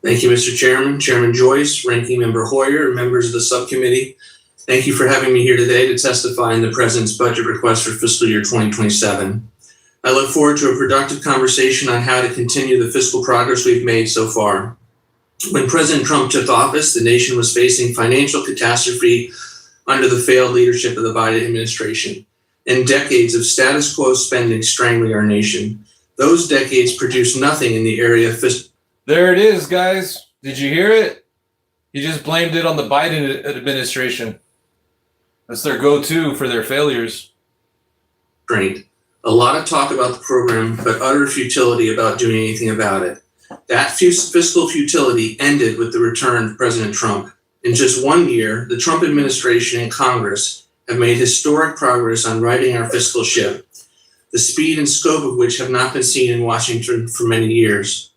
Thank you, Mr. Chairman, Chairman Joyce, Ranking Member Hoyer, and members of the subcommittee. Thank you for having me here today to testify in the President's budget request for fiscal year 2027. I look forward to a productive conversation on how to continue the fiscal progress we've made so far. When President Trump took office, the nation was facing financial catastrophe under the failed leadership of the Biden administration, and decades of status quo spending strangling our nation. Those decades produced nothing in the area of fiscal. There it is, guys. Did you hear it? He just blamed it on the Biden administration. That's their go-to for their failures. Great. A lot of talk about the program, but utter futility about doing anything about it. That fiscal futility ended with the return of President Trump. In just 1 year, the Trump administration and Congress have made historic progress on righting our fiscal ship, the speed and scope of which have not been seen in Washington for many years.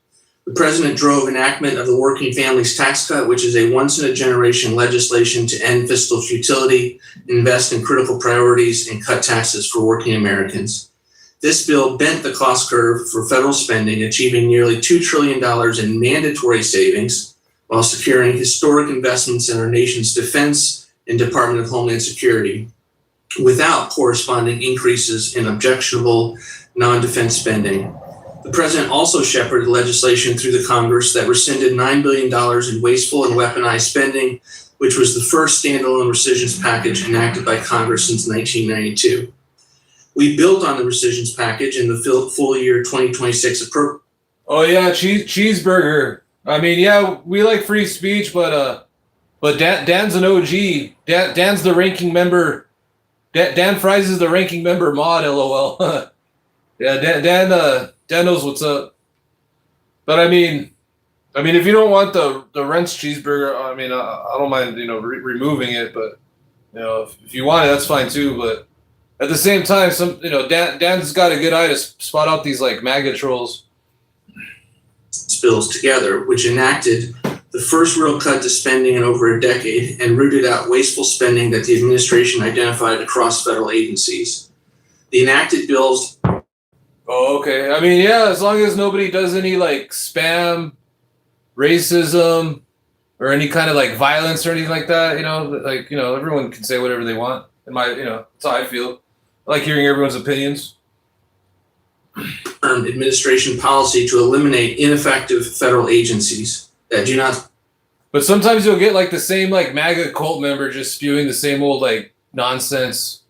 The president drove enactment of the Working Families Tax Cut, which is a once-in-a-generation legislation to end fiscal futility, invest in critical priorities, and cut taxes for working Americans. This bill bent the cost curve for federal spending, achieving nearly $2 trillion in mandatory savings, while securing historic investments in our nation's defense and Department of Homeland Security, without corresponding increases in objectionable non-defense spending. The president also shepherded legislation through the Congress that rescinded $9 billion in wasteful and weaponized spending, which was the first standalone rescissions package enacted by Congress since 1992. We built on the rescissions package in the full year 2026 appropriation. Oh yeah, cheeseburger. I mean, yeah, we like free speech, but Dan's an OG. Dan's the ranking member. Dan Fries is the ranking member mod. LOL. Yeah, Dan knows what's up. But I mean, if you don't want the Rents cheeseburger, I mean, I don't mind removing it. But if you want it, that's fine too. But at the same time, Dan's got a good eye to spot out these like MAGA trolls. Bills together, which enacted the first real cut to spending in over a decade and rooted out wasteful spending that the administration identified across federal agencies. The enacted bills. Oh, okay. I mean, yeah, as long as nobody does any like spam, racism, or any kind of like violence or anything like that, everyone can say whatever they want. That's how I feel. I like hearing everyone's opinions. Administration policy to eliminate ineffective federal agencies that do not. But sometimes you'll get like the same like MAGA cult member just spewing the same old like nonsense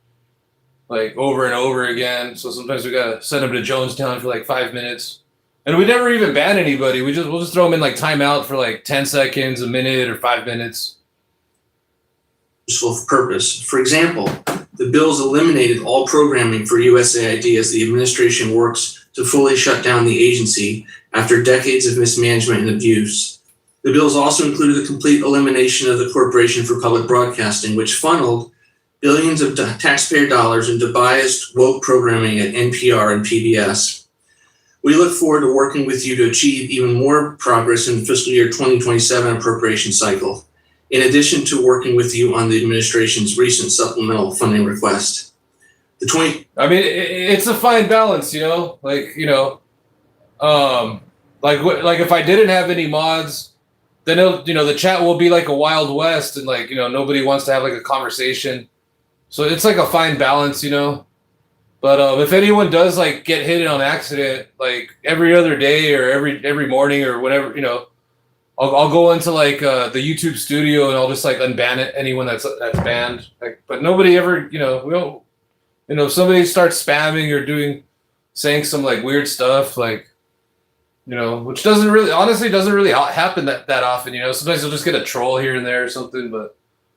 like over and over again. So sometimes we gotta send them to Jonestown for like 5 minutes. And we never even ban anybody. We'll just throw them in like timeout for like 10 seconds, a minute, or 5 minutes. Useful purpose. For example, the bills eliminated all programming for USAID as the administration works to fully shut down the agency after decades of mismanagement and abuse. The bills also included the complete elimination of the Corporation for Public Broadcasting, which funneled billions of taxpayer dollars into biased, woke programming at NPR and PBS. We look forward to working with you to achieve even more progress in the fiscal year 2027 appropriation cycle, in addition to working with you on the administration's recent supplemental funding request. The I mean, it's a fine balance, like, like if I didn't have any mods, then the chat will be like a Wild West, and like, nobody wants to have like a conversation. So it's like a fine balance, But if anyone does like get hit on accident, like every other day or every morning or whatever, I'll go into like the YouTube studio and I'll just like unban it, anyone that's banned. Like, but nobody ever, we don't, if somebody starts spamming or saying some like weird stuff, like, which honestly doesn't really happen that often. Sometimes you'll just get a troll here and there or something. But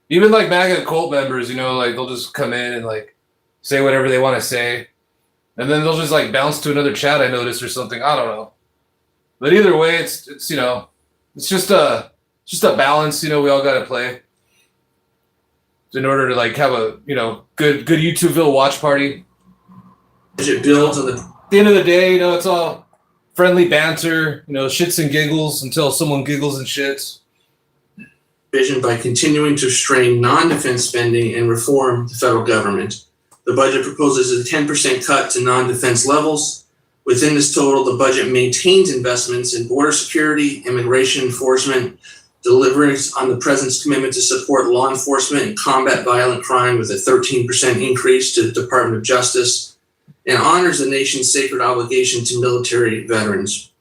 even like MAGA cult members, like they'll just come in and like say whatever they want to say, and then they'll just like bounce to another chat I noticed or something. I don't know. But either way, it's it's just a balance. We all got to play in order to like have a good YouTubeville watch party. It builds on At the end of the day, it's all friendly banter, shits and giggles until someone giggles and shits. Vision by continuing to restrain non-defense spending and reform the federal government. The budget proposes a 10% cut to non-defense levels. Within this total, the budget maintains investments in border security, immigration enforcement, delivers on the president's commitment to support law enforcement and combat violent crime with a 13% increase to the Department of Justice, and honors the nation's sacred obligation to military veterans.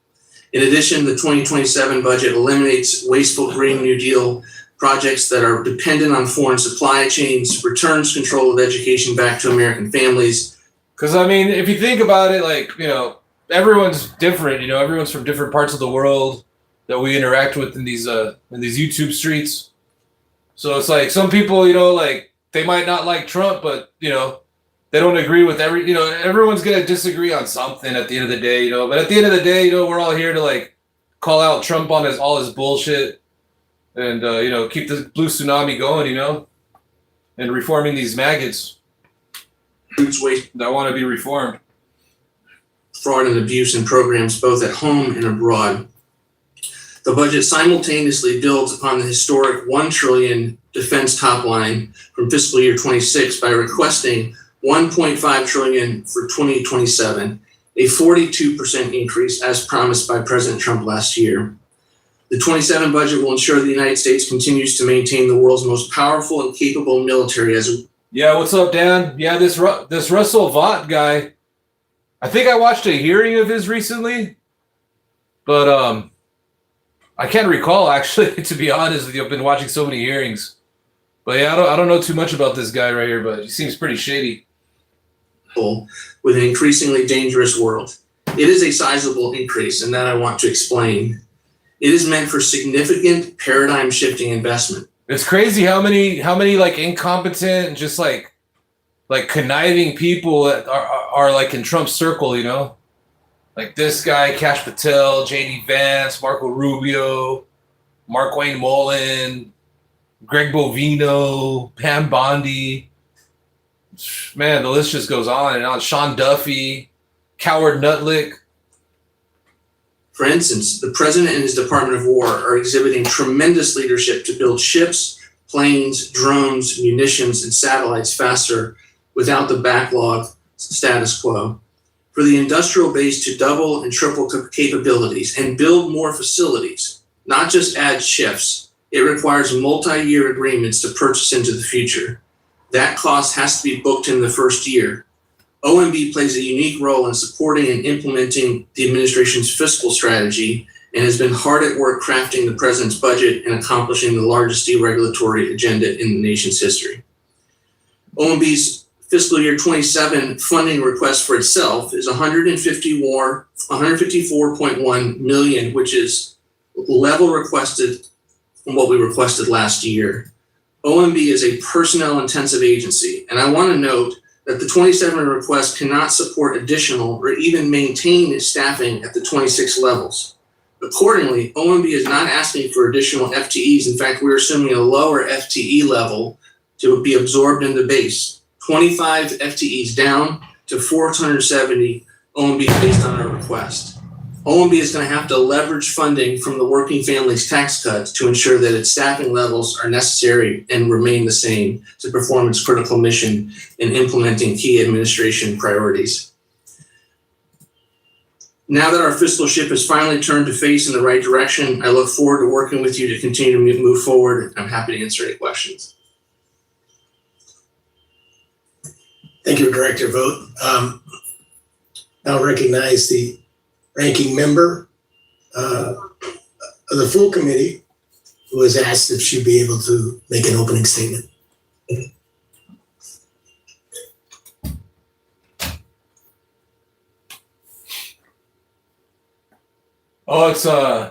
In addition, the 2027 budget eliminates wasteful Green New Deal projects that are dependent on foreign supply chains, returns control of education back to American families. Because, I mean, if you think about it, like, everyone's different, everyone's from different parts of the world that we interact with in these YouTube streets. So it's like some people, like they might not like Trump, but, they don't agree with everyone's going to disagree on something at the end of the day, but at the end of the day, we're all here to like call out Trump on all his bullshit and, keep the blue tsunami going, and reforming these maggots that want to be reformed. Fraud and abuse in programs both at home and abroad. The budget simultaneously builds upon the historic $1 trillion defense top line from fiscal year 26 by requesting $1.5 trillion for 2027, a 42% increase as promised by President Trump last year. The 27 budget will ensure the United States continues to maintain the world's most powerful and capable military Yeah, what's up, Dan? Yeah, this Russell Vought guy, I think I watched a hearing of his recently, but I can't recall actually, to be honest with you. I've been watching so many hearings. But yeah, I don't know too much about this guy right here, but he seems pretty shady. With an increasingly dangerous world. It is a sizable increase, and that I want to explain. It is meant for significant paradigm shifting investment. It's crazy how many like incompetent, just like conniving people that are like in Trump's circle, like this guy, Kash Patel, JD Vance, Marco Rubio, Mark Wayne Mullen, Greg Bovino, Pam Bondi. Man, the list just goes on and on. Sean Duffy, Coward Nutlick. For instance, the president and his Department of War are exhibiting tremendous leadership to build ships, planes, drones, munitions, and satellites faster without the backlog status quo. For the industrial base to double and triple capabilities and build more facilities, not just add shifts, it requires multi-year agreements to purchase into the future. That cost has to be booked in the first year. OMB plays a unique role in supporting and implementing the administration's fiscal strategy and has been hard at work crafting the president's budget and accomplishing the largest deregulatory agenda in the nation's history. OMB's fiscal year 27 funding request for itself is $154.1 million, which is level requested from what we requested last year. OMB is a personnel-intensive agency, and I want to note that the 27 request cannot support additional or even maintain its staffing at the 26 levels. Accordingly, OMB is not asking for additional FTEs. In fact, we're assuming a lower FTE level to be absorbed in the base. 25 FTEs down to 470 OMB based on our request. OMB is going to have to leverage funding from the Working Families Tax Cuts to ensure that its staffing levels are necessary and remain the same to perform its critical mission in implementing key administration priorities. Now that our fiscal ship has finally turned to face in the right direction, I look forward to working with you to continue to move forward. I'm happy to answer any questions. Thank you, Director Vogt. Now recognize the ranking member of the full committee who has asked if she'd be able to make an opening statement. Oh, it's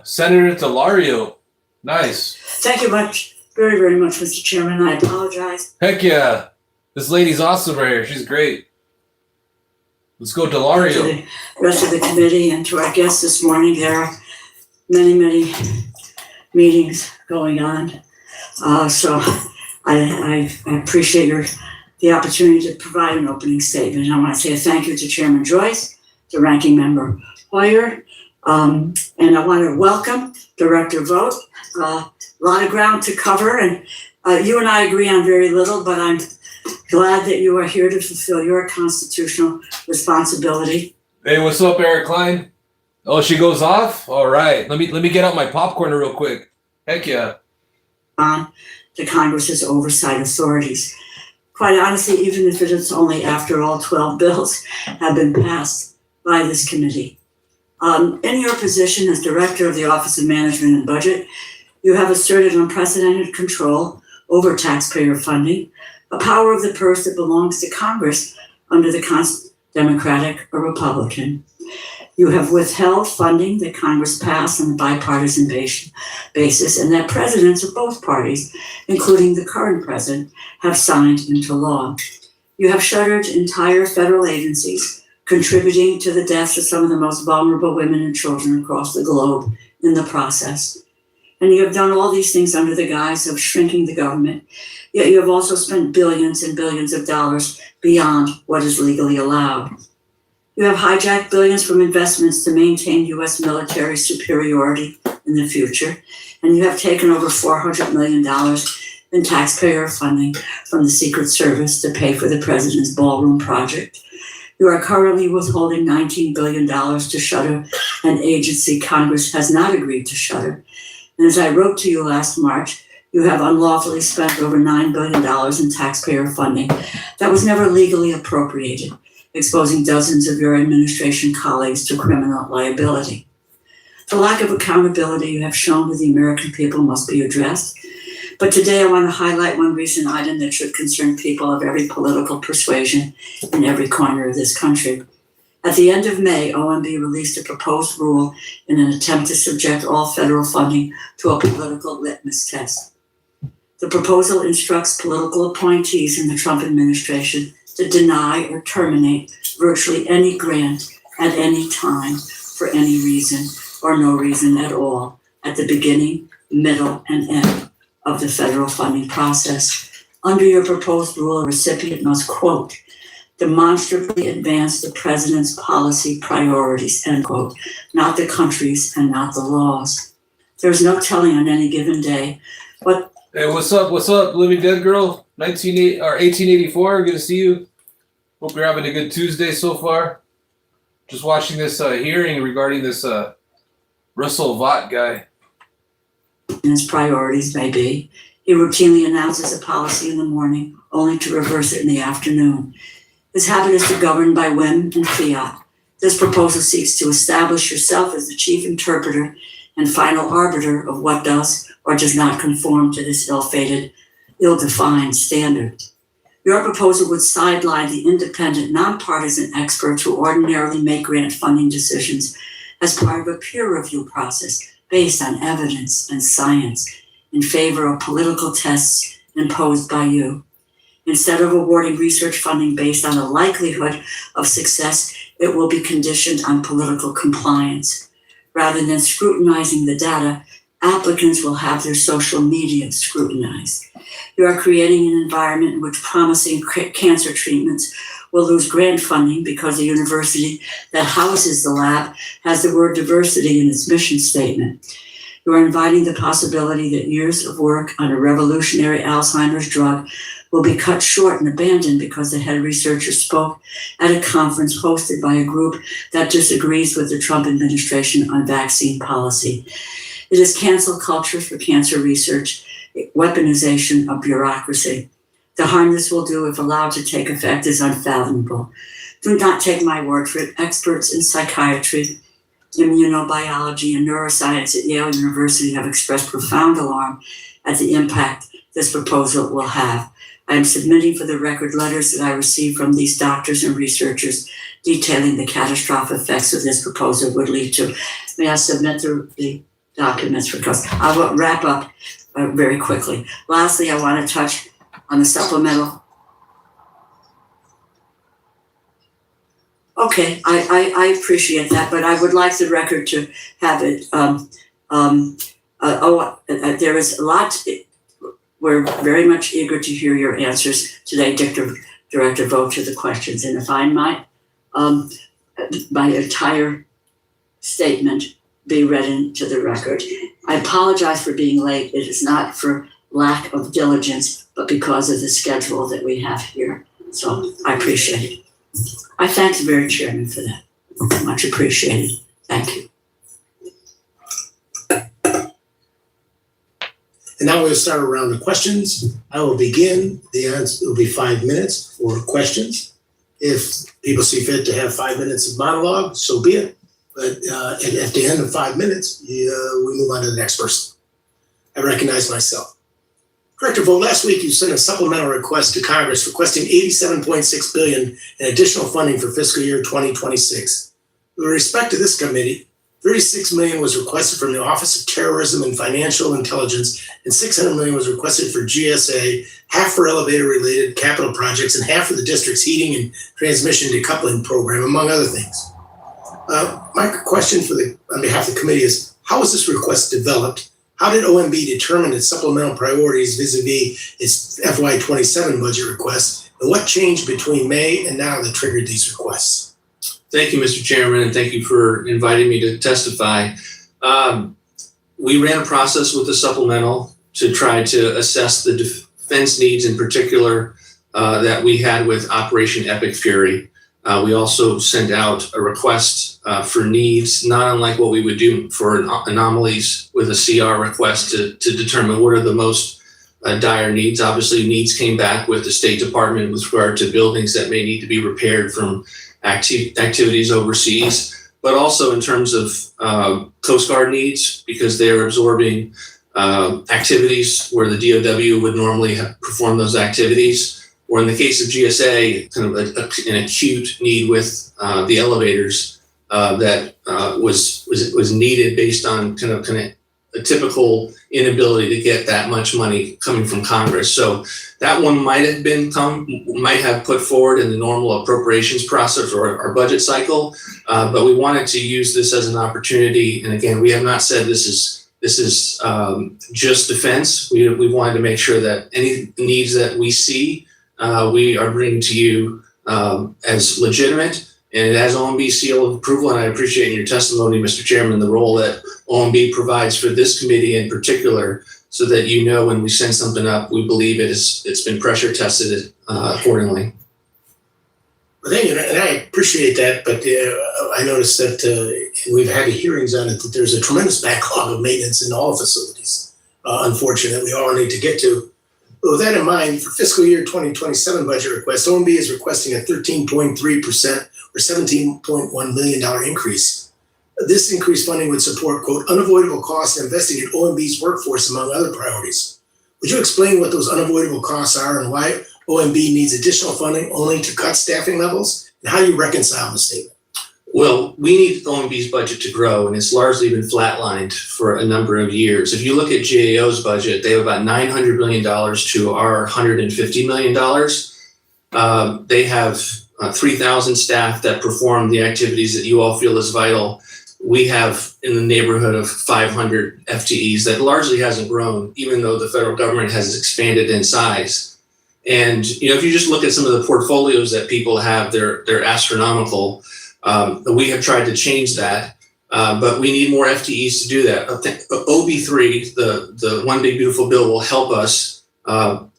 Senator Delario. Nice. Thank you very, very much, Mr. Chairman. I apologize. Heck yeah. This lady's awesome right here. She's great. Let's go, To Delario. the rest of the committee and to our guests this morning, there are many, many meetings going on. So I appreciate the opportunity to provide an opening statement. I want to say a thank you to Chairman Joyce, to Ranking Member Hoyer, and I want to welcome Director Vogt. A lot of ground to cover, and you and I agree on very little, but I'm glad that you are here to fulfill your constitutional responsibility. Hey, what's up, Eric Klein? Oh, she goes off? All right. Let me get out my popcorn real quick. Heck yeah. On to Congress's oversight authorities. Quite honestly, even if it is only after all 12 bills have been passed by this committee. In your position as Director of the Office of Management and Budget, you have asserted unprecedented control over taxpayer funding, a power of the purse that belongs to Congress under the Democratic or Republican. You have withheld funding that Congress passed on a bipartisan basis and that presidents of both parties, including the current president, have signed into law. You have shuttered entire federal agencies, contributing to the deaths of some of the most vulnerable women and children across the globe in the process. And you have done all these things under the guise of shrinking the government, yet you have also spent billions and billions of dollars beyond what is legally allowed. You have hijacked billions from investments to maintain U.S. military superiority in the future, and you have taken over $400 million in taxpayer funding from the Secret Service to pay for the president's ballroom project. You are currently withholding $19 billion to shutter an agency Congress has not agreed to shutter. And as I wrote to you last March, you have unlawfully spent over $9 billion in taxpayer funding that was never legally appropriated, exposing dozens of your administration colleagues to criminal liability. The lack of accountability you have shown to the American people must be addressed. But today I want to highlight one recent item that should concern people of every political persuasion in every corner of this country. At the end of May, OMB released a proposed rule in an attempt to subject all federal funding to a political litmus test. The proposal instructs political appointees in the Trump administration to deny or terminate virtually any grant at any time for any reason or no reason at all at the beginning, middle, and end of the federal funding process. Under your proposed rule, a recipient must, quote, demonstrably advance the president's policy priorities, end quote, not the country's and not the laws. There's no telling on any given day what. Hey, what's up, Living Dead Girl? 1884, good to see you. Hope you're having a good Tuesday so far. Just watching this hearing regarding this Russell Vought guy. His priorities may be. He routinely announces a policy in the morning, only to reverse it in the afternoon. His habit is to govern by whim and fiat. This proposal seeks to establish yourself as the chief interpreter and final arbiter of what does or does not conform to this ill-fated, ill-defined standard. Your proposal would sideline the independent, nonpartisan experts who ordinarily make grant funding decisions as part of a peer review process based on evidence and science in favor of political tests imposed by you. Instead of awarding research funding based on the likelihood of success, it will be conditioned on political compliance. Rather than scrutinizing the data, applicants will have their social media scrutinized. You are creating an environment in which promising cancer treatments will lose grant funding because the university that houses the lab has the word diversity in its mission statement. You are inviting the possibility that years of work on a revolutionary Alzheimer's drug will be cut short and abandoned because the head researcher spoke at a conference hosted by a group that disagrees with the Trump administration on vaccine policy. It is cancel culture for cancer research, weaponization of bureaucracy. The harm this will do if allowed to take effect is unfathomable. Do not take my word for it. Experts in psychiatry, immunobiology, and neuroscience at Yale University have expressed profound alarm at the impact this proposal will have. I am submitting for the record letters that I received from these doctors and researchers detailing the catastrophic effects of this proposal would lead to. May I submit the documents because I will wrap up very quickly. Lastly, I want to touch on the supplemental. Okay, I appreciate that, but I would like the record to have it. There is a lot. We're very much eager to hear your answers today, Director Vogt, to the questions. And if I might, my entire statement be read into the record. I apologize for being late. It is not for lack of diligence, but because of the schedule that we have here. So I appreciate it. I thank the very chairman for that. Much appreciated. Thank you. And now we'll start a round of questions. I will begin. The answer will be 5 minutes for questions. If people see fit to have 5 minutes of monologue, so be it. But at the end of 5 minutes, we move on to the next person. I recognize myself. Director Vogt, last week you sent a supplemental request to Congress requesting $87.6 billion in additional funding for fiscal year 2026. With respect to this committee, $36 million was requested from the Office of Terrorism and Financial Intelligence, and $600 million was requested for GSA, half for elevator-related capital projects, and half for the district's heating and transmission decoupling program, among other things. My question on behalf of the committee is, how was this request developed? How did OMB determine its supplemental priorities vis-a-vis its FY27 budget request? And what changed between May and now that triggered these requests? Thank you, Mr. Chairman, and thank you for inviting me to testify. We ran a process with the supplemental to try to assess the defense needs in particular that we had with Operation Epic Fury. We also sent out a request for needs, not unlike what we would do for anomalies with a CR request to determine what are the most dire needs. Obviously, needs came back with the State Department with regard to buildings that may need to be repaired from activities overseas, but also in terms of Coast Guard needs, because they're absorbing activities where the DOW would normally perform those activities, or in the case of GSA, kind of an acute need with the elevators that was needed based on kind of a typical inability to get that much money coming from Congress. So that one might have put forward in the normal appropriations process or our budget cycle, but we wanted to use this as an opportunity. And again, we have not said this is just defense. We wanted to make sure that any needs that we see, we are bringing to you as legitimate. And it has OMB seal of approval, and I appreciate in your testimony, Mr. Chairman, the role that OMB provides for this committee in particular, so that you know when we send something up, we believe it's been pressure tested accordingly. Well, thank you, and I appreciate that, but I noticed that we've had hearings on it, that there's a tremendous backlog of maintenance in all facilities, unfortunately, that we all need to get to. With that in mind, for fiscal year 2027 budget request, OMB is requesting a 13.3% or $17.1 million increase. This increased funding would support, quote, unavoidable costs investing in OMB's workforce, among other priorities. Would you explain what those unavoidable costs are and why OMB needs additional funding only to cut staffing levels, and how you reconcile the statement? Well, we need OMB's budget to grow, and it's largely been flatlined for a number of years. If you look at GAO's budget, they have about $900 million to our $150 million. They have 3,000 staff that perform the activities that you all feel is vital. We have in the neighborhood of 500 FTEs that largely hasn't grown, even though the federal government has expanded in size. And if you just look at some of the portfolios that people have, they're astronomical. We have tried to change that, but we need more FTEs to do that. OB3, the One Big Beautiful Bill, will help us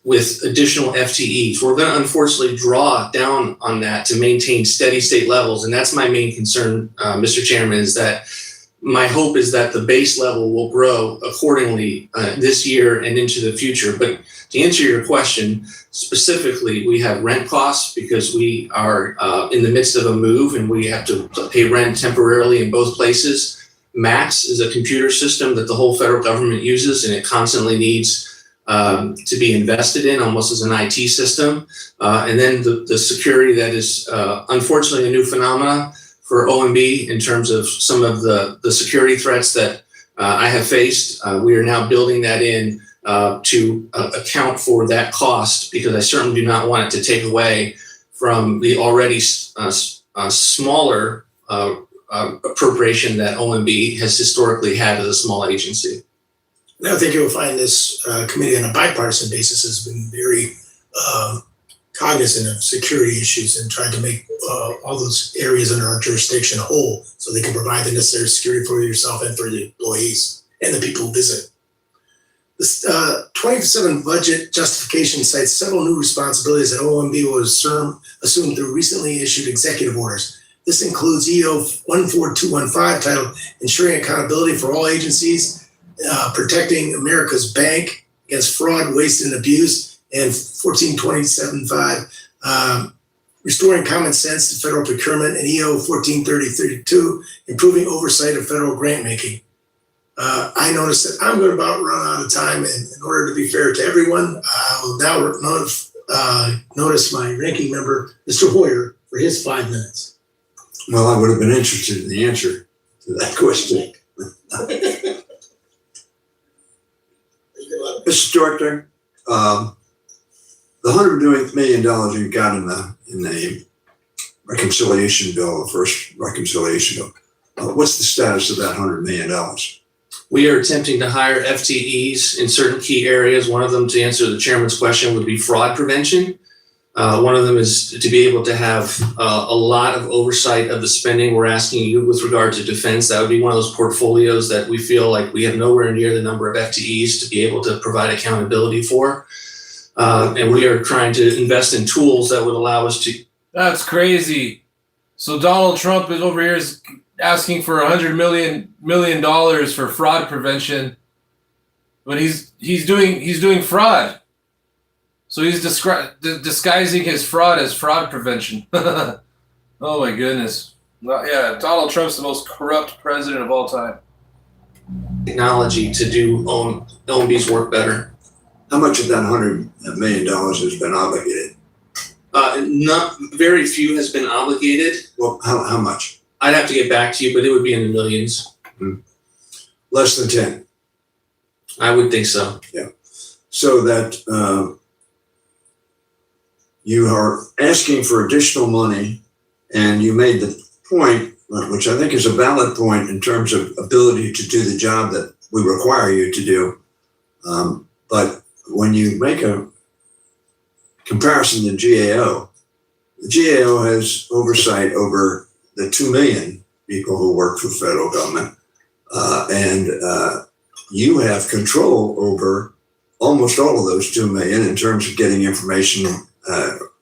with additional FTEs. We're going to unfortunately draw down on that to maintain steady state levels, and that's my main concern, Mr. Chairman, is that my hope is that the base level will grow accordingly this year and into the future. But to answer your question, specifically, we have rent costs because we are in the midst of a move and we have to pay rent temporarily in both places. MAX is a computer system that the whole federal government uses, and it constantly needs to be invested in almost as an IT system. And then the security that is unfortunately a new phenomena for OMB in terms of some of the security threats that I have faced. We are now building that in to account for that cost, because I certainly do not want it to take away from the already smaller appropriation that OMB has historically had as a small agency. And I think you'll find this committee on a bipartisan basis has been very cognizant of security issues and trying to make all those areas under our jurisdiction whole so they can provide the necessary security for yourself and for the employees and the people who visit. This 27 budget justification cites several new responsibilities that OMB will assume through recently issued executive orders. This includes EO 14215 titled Ensuring Accountability for All Agencies, Protecting America's Bank Against Fraud, Waste, and Abuse, and 14275, Restoring Common Sense to Federal Procurement, and EO 143032, Improving Oversight of Federal Grant Making. I noticed that I'm going to about run out of time, and in order to be fair to everyone, I will now notice my ranking member, Mr. Hoyer, for his 5 minutes. Well, I would have been interested in the answer to that question. Mr. Director, the $100 million you got in the reconciliation bill, the first reconciliation bill, what's the status of that $100 million? We are attempting to hire FTEs in certain key areas. One of them, to answer the chairman's question, would be fraud prevention. One of them is to be able to have a lot of oversight of the spending we're asking you with regard to defense. That would be one of those portfolios that we feel like we have nowhere near the number of FTEs to be able to provide accountability for. And we are trying to invest in tools that would allow us to. That's crazy. So Donald Trump is over here asking for $100 million for fraud prevention, but he's doing fraud. So he's disguising his fraud as fraud prevention. Oh my goodness. Yeah, Donald Trump's the most corrupt president of all time. Technology to do OMB's work better. How much of that $100 million has been obligated? Not very few has been obligated. Well, how much? I'd have to get back to you, but it would be in the millions. Less than 10? I would think so. Yeah. So that you are asking for additional money, and you made the point, which I think is a valid point in terms of ability to do the job that we require you to do. But when you make a comparison to GAO, the GAO has oversight over the 2 million people who work for the federal government. And you have control over almost all of those 2 million in terms of getting information,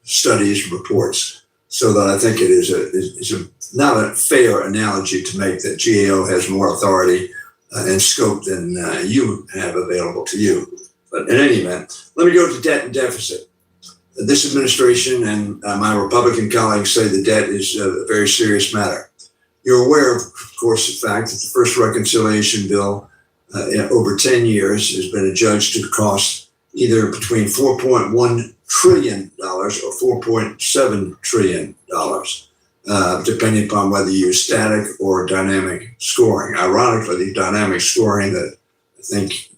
studies, reports. So that I think it is not a fair analogy to make that GAO has more authority and scope than you have available to you. But in any event, let me go to debt and deficit. This administration and my Republican colleagues say the debt is a very serious matter. You're aware, of course, the fact that the first reconciliation bill over 10 years has been adjudged to cost either between $4.1 trillion or $4.7 trillion, depending upon whether you use static or dynamic scoring. Ironically, the dynamic scoring that I think,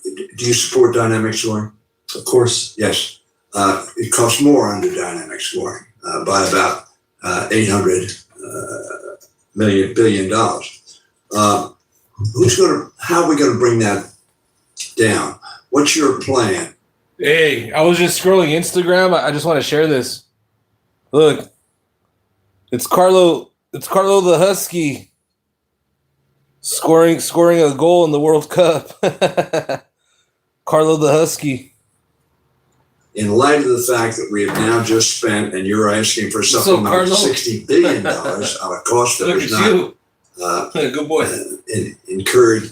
do you support dynamic scoring? Of course. Yes. It costs more under dynamic scoring by about $800 billion. How are we going to bring that down? What's your plan Hey, I was just scrolling Instagram. I just want to share this. Look, it's Carlo the Husky scoring a goal in the World Cup. Carlo the Husky. In light of the fact that we have now just spent, and you're asking for something like $60 billion on a cost that was not good boy. Incurred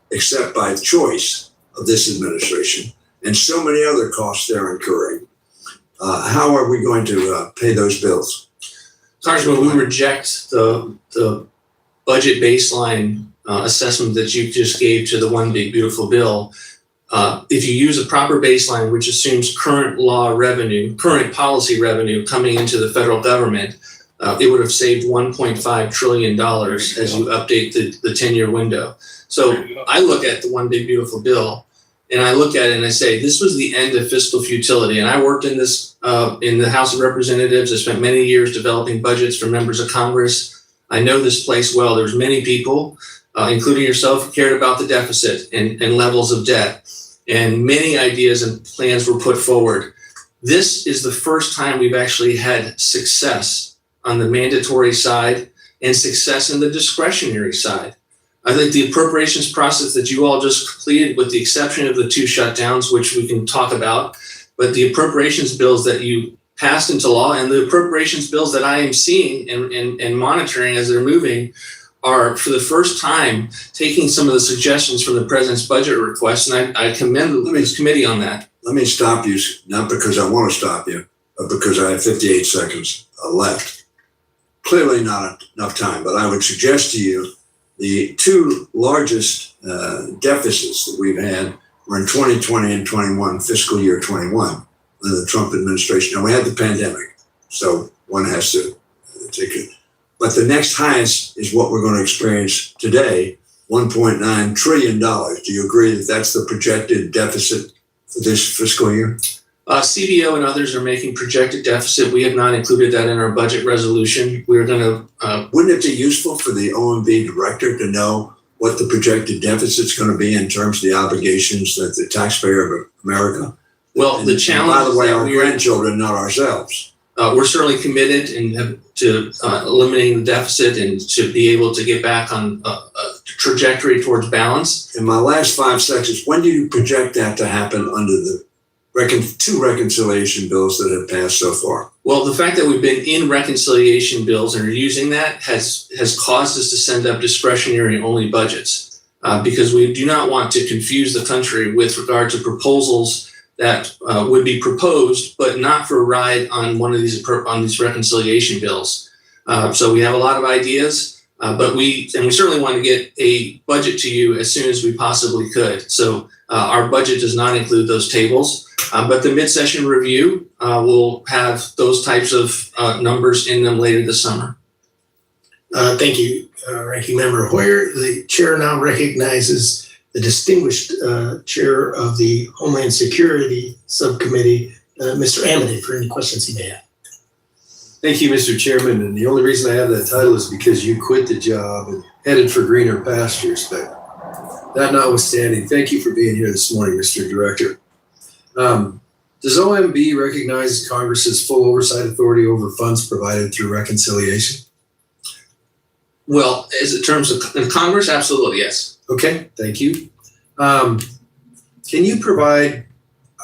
except by choice of this administration, and so many other costs they're incurring. How are we going to pay those bills? Congressman, we reject the budget baseline assessment that you just gave to the One Big Beautiful Bill. If you use a proper baseline, which assumes current policy revenue coming into the federal government, it would have saved $1.5 trillion as you update the 10-year window. So I look at the One Big Beautiful Bill, and I look at it and I say, this was the end of fiscal futility. And I worked in this in the House of Representatives. I spent many years developing budgets for members of Congress. I know this place well. There's many people, including yourself, who cared about the deficit and levels of debt. And many ideas and plans were put forward. This is the first time we've actually had success on the mandatory side and success in the discretionary side. I think the appropriations process that you all just completed, with the exception of the 2 shutdowns, which we can talk about, but the appropriations bills that you passed into law and the appropriations bills that I am seeing and monitoring as they're moving are, for the first time, taking some of the suggestions from the president's budget requests, and I commend this committee on that. Let me stop you, not because I want to stop you, but because I have 58 seconds left. Clearly not enough time, but I would suggest to you the 2 largest deficits that we've had were in 2020 and 21, fiscal year 21, under the Trump administration. Now, we had the pandemic, so one has to take it. But the next highest is what we're going to experience today, $1.9 trillion. Do you agree that that's the projected deficit for this fiscal year? CBO and others are making projected deficit. We have not included that in our budget resolution. We're going to. Wouldn't it be useful for the OMB director to know what the projected deficit is going to be in terms of the obligations that the taxpayer of America? Well, the challenge. By the way, our grandchildren, not ourselves. We're certainly committed to eliminating the deficit and to be able to get back on a trajectory towards balance. In my last 5 seconds, when do you project that to happen under the 2 reconciliation bills that have passed so far? Well, the fact that we've been in reconciliation bills and are using that has caused us to send up discretionary only budgets because we do not want to confuse the country with regard to proposals that would be proposed, but not for a ride on one of these reconciliation bills. So we have a lot of ideas, but we certainly want to get a budget to you as soon as we possibly could. So our budget does not include those tables. But the mid-session review will have those types of numbers in them later this summer. Thank you, Ranking Member Hoyer. The chair now recognizes the distinguished chair of the Homeland Security Subcommittee, Mr. Amity, for any questions he may have. Thank you, Mr. Chairman. And the only reason I have that title is because you quit the job and headed for greener pastures. But that notwithstanding, thank you for being here this morning, Mr. Director. Does OMB recognize Congress's full oversight authority over funds provided through reconciliation? Well, as in terms of in Congress, absolutely, yes. Okay, thank you. Can you provide,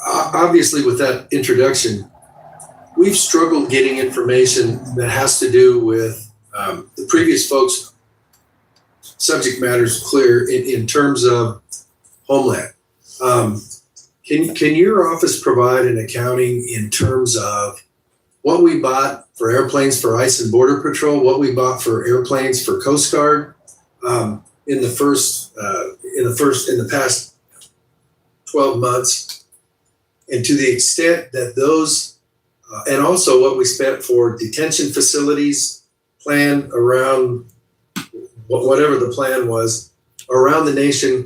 obviously with that introduction, we've struggled getting information that has to do with the previous folks' subject matters clear in terms of Homeland. Can your office provide an accounting in terms of what we bought for airplanes for ICE and Border Patrol, what we bought for airplanes for Coast Guard in the past 12 months, and to the extent that those, and also what we spent for detention facilities plan around whatever the plan was around the nation,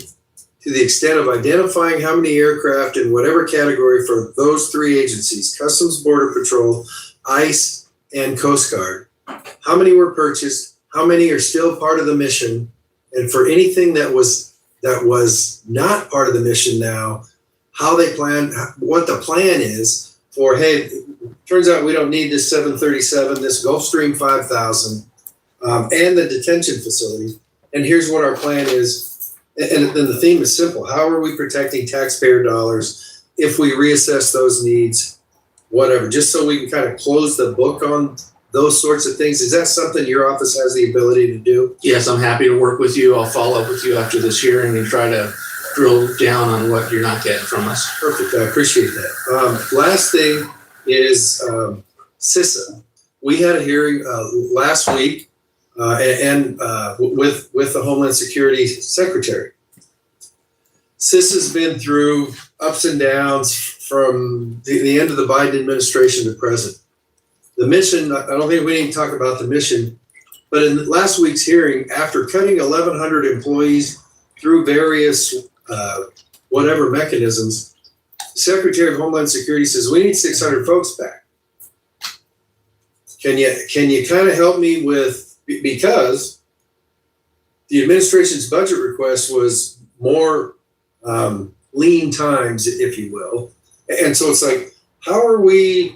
to the extent of identifying how many aircraft in whatever category for those 3 agencies, Customs, Border Patrol, ICE, and Coast Guard, how many were purchased, how many are still part of the mission, and for anything that was not part of the mission now, how they plan, what the plan is for, hey, turns out we don't need this 737, this Gulfstream 5000, and the detention facilities. And here's what our plan is. And then the theme is simple. How are we protecting taxpayer dollars if we reassess those needs, whatever, just so we can kind of close the book on those sorts of things. Is that something your office has the ability to do? Yes, I'm happy to work with you. I'll follow up with you after this hearing and try to drill down on what you're not getting from us. Perfect. I appreciate that. Last thing is CISA. We had a hearing last week and with the Homeland Security Secretary. CISA's been through ups and downs from the end of the Biden administration to present. The mission, I don't think we need to talk about the mission, but in last week's hearing, after cutting 1,100 employees through various whatever mechanisms, the Secretary of Homeland Security says, we need 600 folks back. Can you kind of help me with, because the administration's budget request was more lean times, if you will. And so it's like, how are we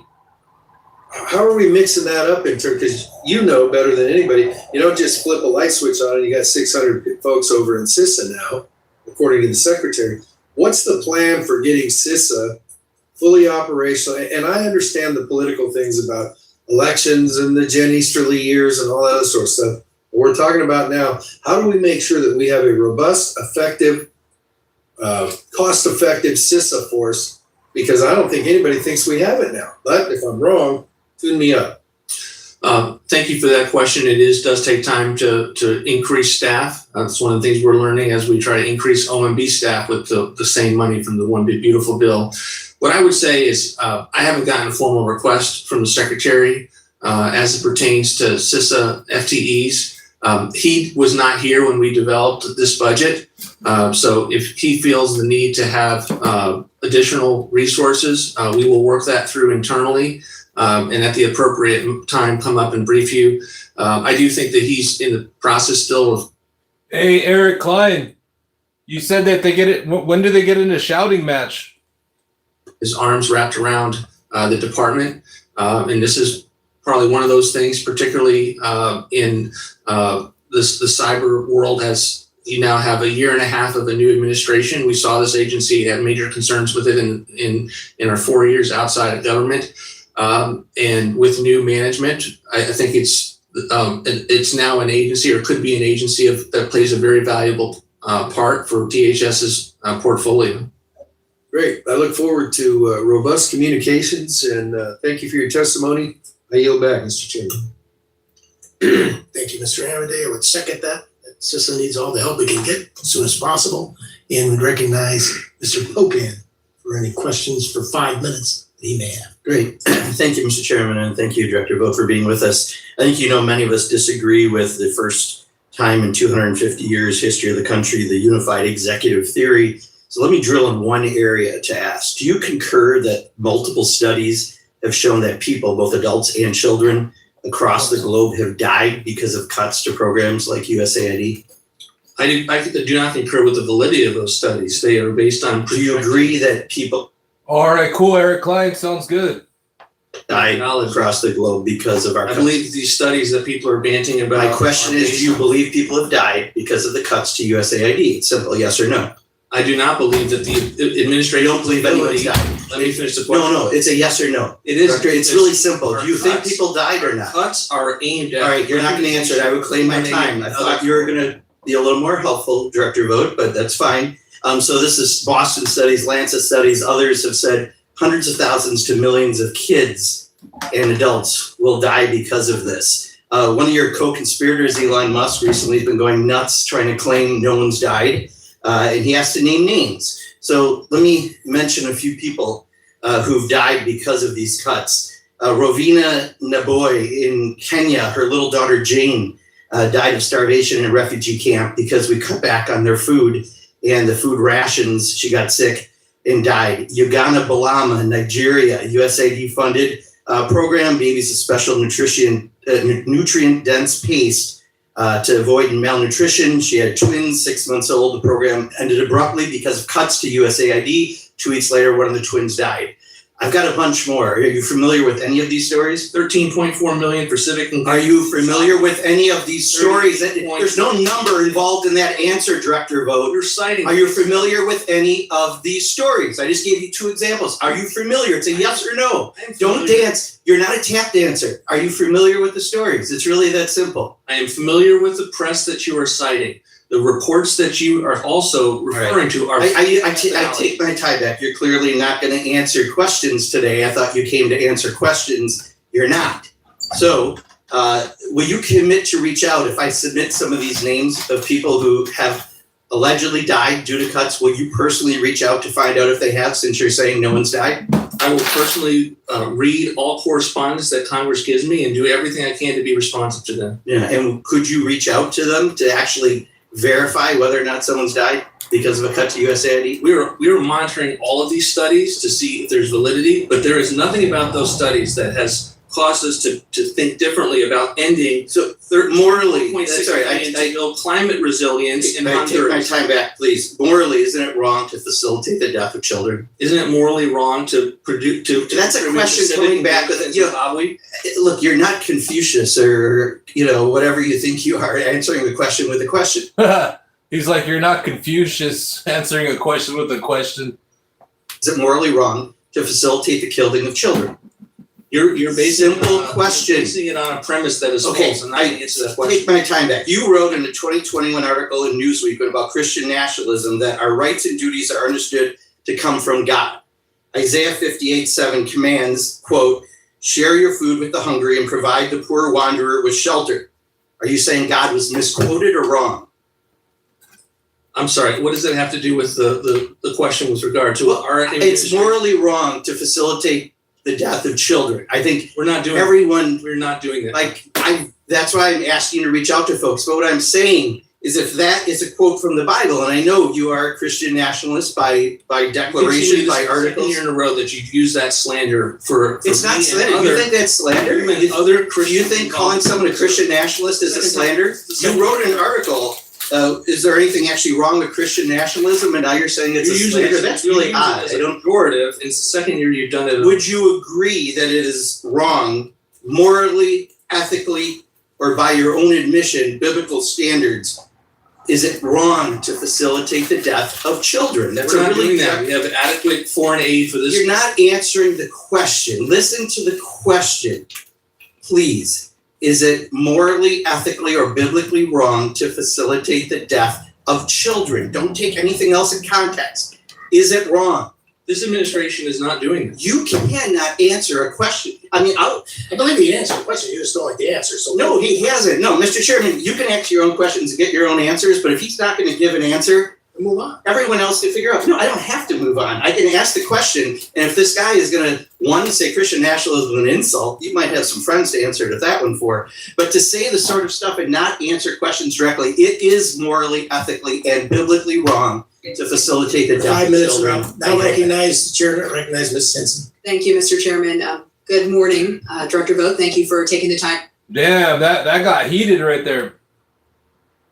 mixing that up in terms, because you know better than anybody, you don't just flip a light switch on and you got 600 folks over in CISA now, according to the secretary. What's the plan for getting CISA fully operational? And I understand the political things about elections and the Jen Easterly years and all that other sort of stuff. What we're talking about now, how do we make sure that we have a robust, effective, cost-effective CISA force? Because I don't think anybody thinks we have it now. But if I'm wrong, tune me up. Thank you for that question. It does take time to increase staff. That's one of the things we're learning as we try to increase OMB staff with the same money from the One Big Beautiful Bill. What I would say is I haven't gotten a formal request from the Secretary as it pertains to CISA FTEs. He was not here when we developed this budget. So if he feels the need to have additional resources, we will work that through internally. And at the appropriate time, come up and brief you. I do think that he's in the process still of. Hey, Eric Klein, you said that they get it. When do they get in a shouting match? His arms wrapped around the department. And this is probably one of those things, particularly in the cyber world, as you now have a year and a half of a new administration. We saw this agency had major concerns with it in our 4 years outside of government. And with new management, I think it's now an agency, or could be an agency that plays a very valuable part for DHS's portfolio. Great. I look forward to robust communications, and thank you for your testimony. I yield back, Mr. Chairman. Thank you, Mr. Hammond. I would second that. CISA needs all the help we can get as soon as possible, and would recognize Mr. Pocan for any questions for 5 minutes that he may have. Great. Thank you, Mr. Chairman, and thank you, Director Vogt, for being with us. I think many of us disagree with the first time in 250 years history of the country, the unified executive theory. So let me drill in one area to ask. Do you concur that multiple studies have shown that people, both adults and children, across the globe have died because of cuts to programs like USAID? I do not concur with the validity of those studies. They are based on. Do you agree that people? All right, cool. Eric Klein, sounds good. Died across the globe because of our cuts? I believe these studies that people are banting about. My question is, do you believe people have died because of the cuts to USAID? It's simple, yes or no. I do not believe that the administration. You don't believe anyone's died. Let me finish the question. No, it's a yes or no. It is. Doctor, it's really simple. Do you think people died or not? Cuts are aimed at. All right, you're not going to answer it. I would claim my time. I thought you were going to be a little more helpful, Director Vogt, but that's fine. So this is Boston studies, Lancet studies. Others have said hundreds of thousands to millions of kids and adults will die because of this. One of your co-conspirators, Elon Musk, recently has been going nuts trying to claim no one's died, and he has to name names. So let me mention a few people who've died because of these cuts. Rovina Naboy in Kenya, her little daughter Jane died of starvation in a refugee camp because we cut back on their food and the food rations. She got sick and died. Uganda Balama, Nigeria, USAID funded program, babies a special nutrient-dense paste to avoid malnutrition. She had twins, 6 months old. The program ended abruptly because of cuts to USAID. 2 weeks later, one of the twins died. I've got a bunch more. Are you familiar with any of these stories? 13.4 million for civic. Are you familiar with any of these stories? There's no number involved in that answer, Director Vogt. You're citing. Are you familiar with any of these stories? I just gave you 2 examples. Are you familiar? It's a yes or no. Don't dance. You're not a tap dancer. Are you familiar with the stories? It's really that simple. I am familiar with the press that you are citing. The reports that you are also referring to are. I take my tie back. You're clearly not going to answer questions today. I thought you came to answer questions. You're not. So, will you commit to reach out if I submit some of these names of people who have allegedly died due to cuts? Will you personally reach out to find out if they have, since you're saying no one's died? I will personally read all correspondence that Congress gives me and do everything I can to be responsive to them. Yeah, and could you reach out to them to actually verify whether or not someone's died because of a cut to USAID? We are monitoring all of these studies to see if there's validity, but there is nothing about those studies that has caused us to think differently about ending. So morally, I build climate resilience in Honduras. Take my time back, please. Morally, isn't it wrong to facilitate the death of children? Isn't it morally wrong to produce? That's a question coming back with Zimbabwe. Look, you're not Confucius or whatever you think you are, answering the question with a question. He's like, you're not Confucius answering a question with a question. Is it morally wrong to facilitate the killing of children? You're basing simple question. Basing it on a premise that is false, and I answer that question. Take my time back. You wrote in a 2021 article in Newsweek about Christian nationalism that our rights and duties are understood to come from God. Isaiah 58:7 commands, quote, "Share your food with the hungry and provide the poor wanderer with shelter." Are you saying God was misquoted or wrong? I'm sorry, what does that have to do with the question with regard to our It's morally wrong to facilitate the death of children. I think we're not doing that. That's why I'm asking you to reach out to folks. But what I'm saying is, if that is a quote from the Bible, and I know you are a Christian nationalist by declaration, by articles. Year in a row that you've used that slander for it's not slander. You think that's slander? Do you think calling someone a Christian nationalist is a slander? You wrote an article. Is there anything actually wrong with Christian nationalism? And now you're saying it's a slander? That's really odd. It's pejorative. It's the second year you've done it. Would you agree that it is wrong, morally, ethically, or by your own admission, biblical standards? Is it wrong to facilitate the death of children? We're not doing that. We have adequate foreign aid for this. You're not answering the question. Listen to the question, please. Is it morally, ethically, or biblically wrong to facilitate the death of children? Don't take anything else in context. Is it wrong? This administration is not doing this. You cannot answer a question. I mean, I believe he answered the question. You just don't like the answer. So no, he hasn't. No, Mr. Chairman, you can ask your own questions and get your own answers, but if he's not going to give an answer, move on. Everyone else can figure out. No, I don't have to move on. I can ask the question, and if this guy is going to, say Christian nationalism is an insult, you might have some friends to answer to that one for. But to say the sort of stuff and not answer questions directly, it is morally, ethically, and biblically wrong to facilitate the death 5 of minutes children. around. Now recognize the chair. Recognize Ms. Simpson. Thank you, Mr. Chairman. Good morning, Director Vogt. Thank you for taking the time. Damn, that got heated right there.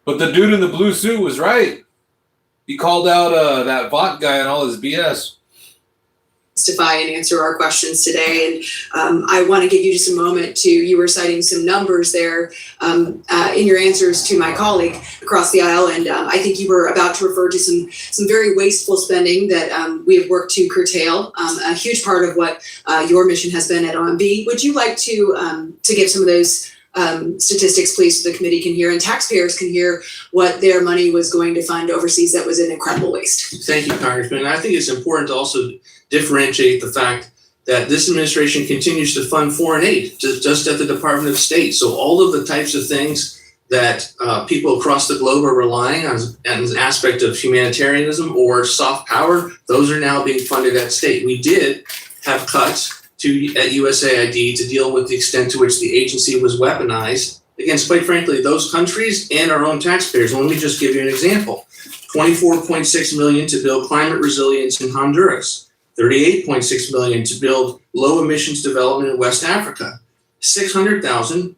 But the dude in the blue suit was right. He called out that Vought guy and all his BS. Testify and answer our questions today. And I want to give you just a moment you were citing some numbers there in your answers to my colleague across the aisle. And I think you were about to refer to some very wasteful spending that we have worked to curtail. A huge part of what your mission has been at OMB. Would you like to give some of those statistics, please, so the committee can hear and taxpayers can hear what their money was going to fund overseas that was an incredible waste? Thank you, Congressman. And I think it's important to also differentiate the fact that this administration continues to fund foreign aid just at the Department of State. So all of the types of things that people across the globe are relying on as an aspect of humanitarianism or soft power, those are now being funded at state. We did have cuts at USAID to deal with the extent to which the agency was weaponized against, quite frankly, those countries and our own taxpayers. And let me just give you an example. $24.6 million to build climate resilience in Honduras, $38.6 million to build low emissions development in West Africa, $600,000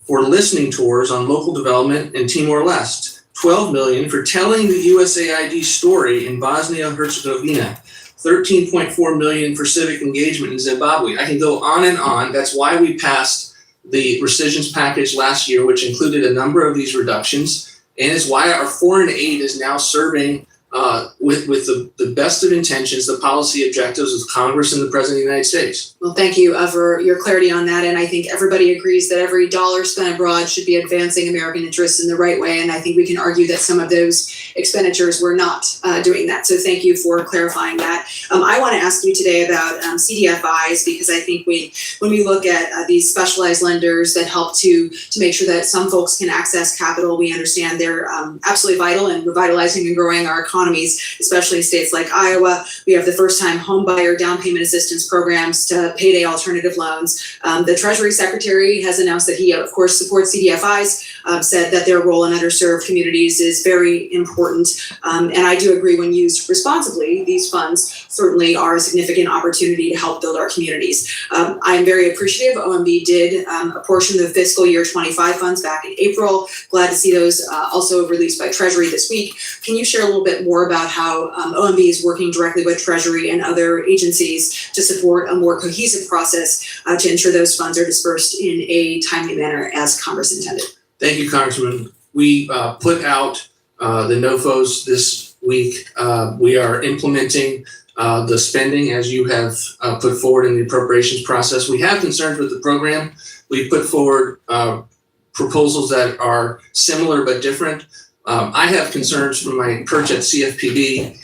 for listening tours on local development in Timor-Leste, $12 million for telling the USAID story in Bosnia-Herzegovina, 13.4 million for civic engagement in Zimbabwe. I can go on and on. That's why we passed the rescissions package last year, which included a number of these reductions, and is why our foreign aid is now serving with the best of intentions, the policy objectives of Congress and the President of the United States. Well, thank you for your clarity on that. And I think everybody agrees that every dollar spent abroad should be advancing American interests in the right way. And I think we can argue that some of those expenditures were not doing that. So thank you for clarifying that. I want to ask you today about CDFIs, because I think when we look at these specialized lenders that help to make sure that some folks can access capital, we understand they're absolutely vital in revitalizing and growing our economies, especially in states like Iowa. We have the first-time home buyer down payment assistance programs to payday alternative loans. The Treasury Secretary has announced that he, of course, supports CDFIs, said that their role in underserved communities is very important. And I do agree, when used responsibly, these funds certainly are a significant opportunity to help build our communities. I am very appreciative. OMB did apportion the fiscal year 25 funds back in April. Glad to see those also released by Treasury this week. Can you share a little bit more about how OMB is working directly with Treasury and other agencies to support a more cohesive process to ensure those funds are dispersed in a timely manner as Congress intended? Thank you, Congressman. We put out the NOFOs this week. We are implementing the spending as you have put forward in the appropriations process. We have concerns with the program. We put forward proposals that are similar but different. I have concerns from my perch at CFPB,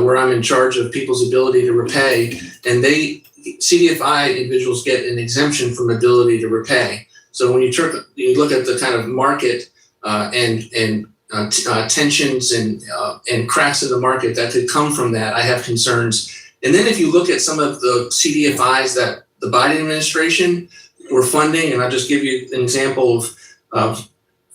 where I'm in charge of people's ability to repay, and CDFI individuals get an exemption from ability to repay. So when you look at the kind of market and tensions and cracks in the market that could come from that, I have concerns. And then if you look at some of the CDFIs that the Biden administration were funding, and I'll just give you an example of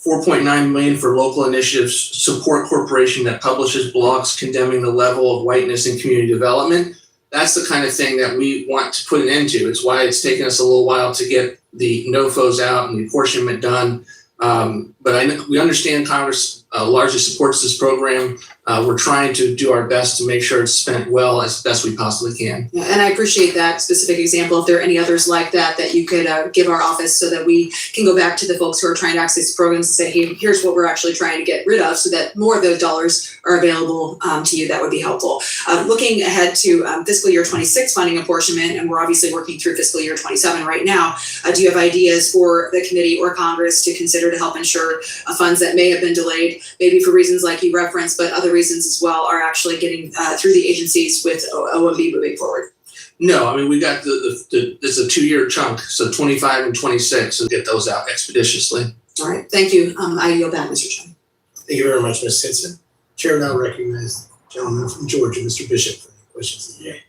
4.9 million for local initiatives support corporation that publishes blogs condemning the level of whiteness in community development. That's the kind of thing that we want to put an end to. It's why it's taken us a little while to get the NOFOs out and the apportionment done. But we understand Congress largely supports this program. We're trying to do our best to make sure it's spent well as best we possibly can. Yeah, and I appreciate that specific example. If there are any others like that you could give our office so that we can go back to the folks who are trying to access programs and say, hey, here's what we're actually trying to get rid of so that more of those dollars are available to you, that would be helpful. Looking ahead to fiscal year 26 funding apportionment, and we're obviously working through fiscal year 27 right now, do you have ideas for the committee or Congress to consider to help ensure funds that may have been delayed, maybe for reasons like you referenced, but other reasons as well, are actually getting through the agencies with OMB moving forward? No, I mean, we got it's a 2-year chunk, so 25 and 26, and get those out expeditiously. All right, thank you. I yield back, Mr. Chairman. Thank you very much, Ms. Hinson. Chair now recognizes the gentleman from Georgia, Mr. Bishop, for any questions of the day.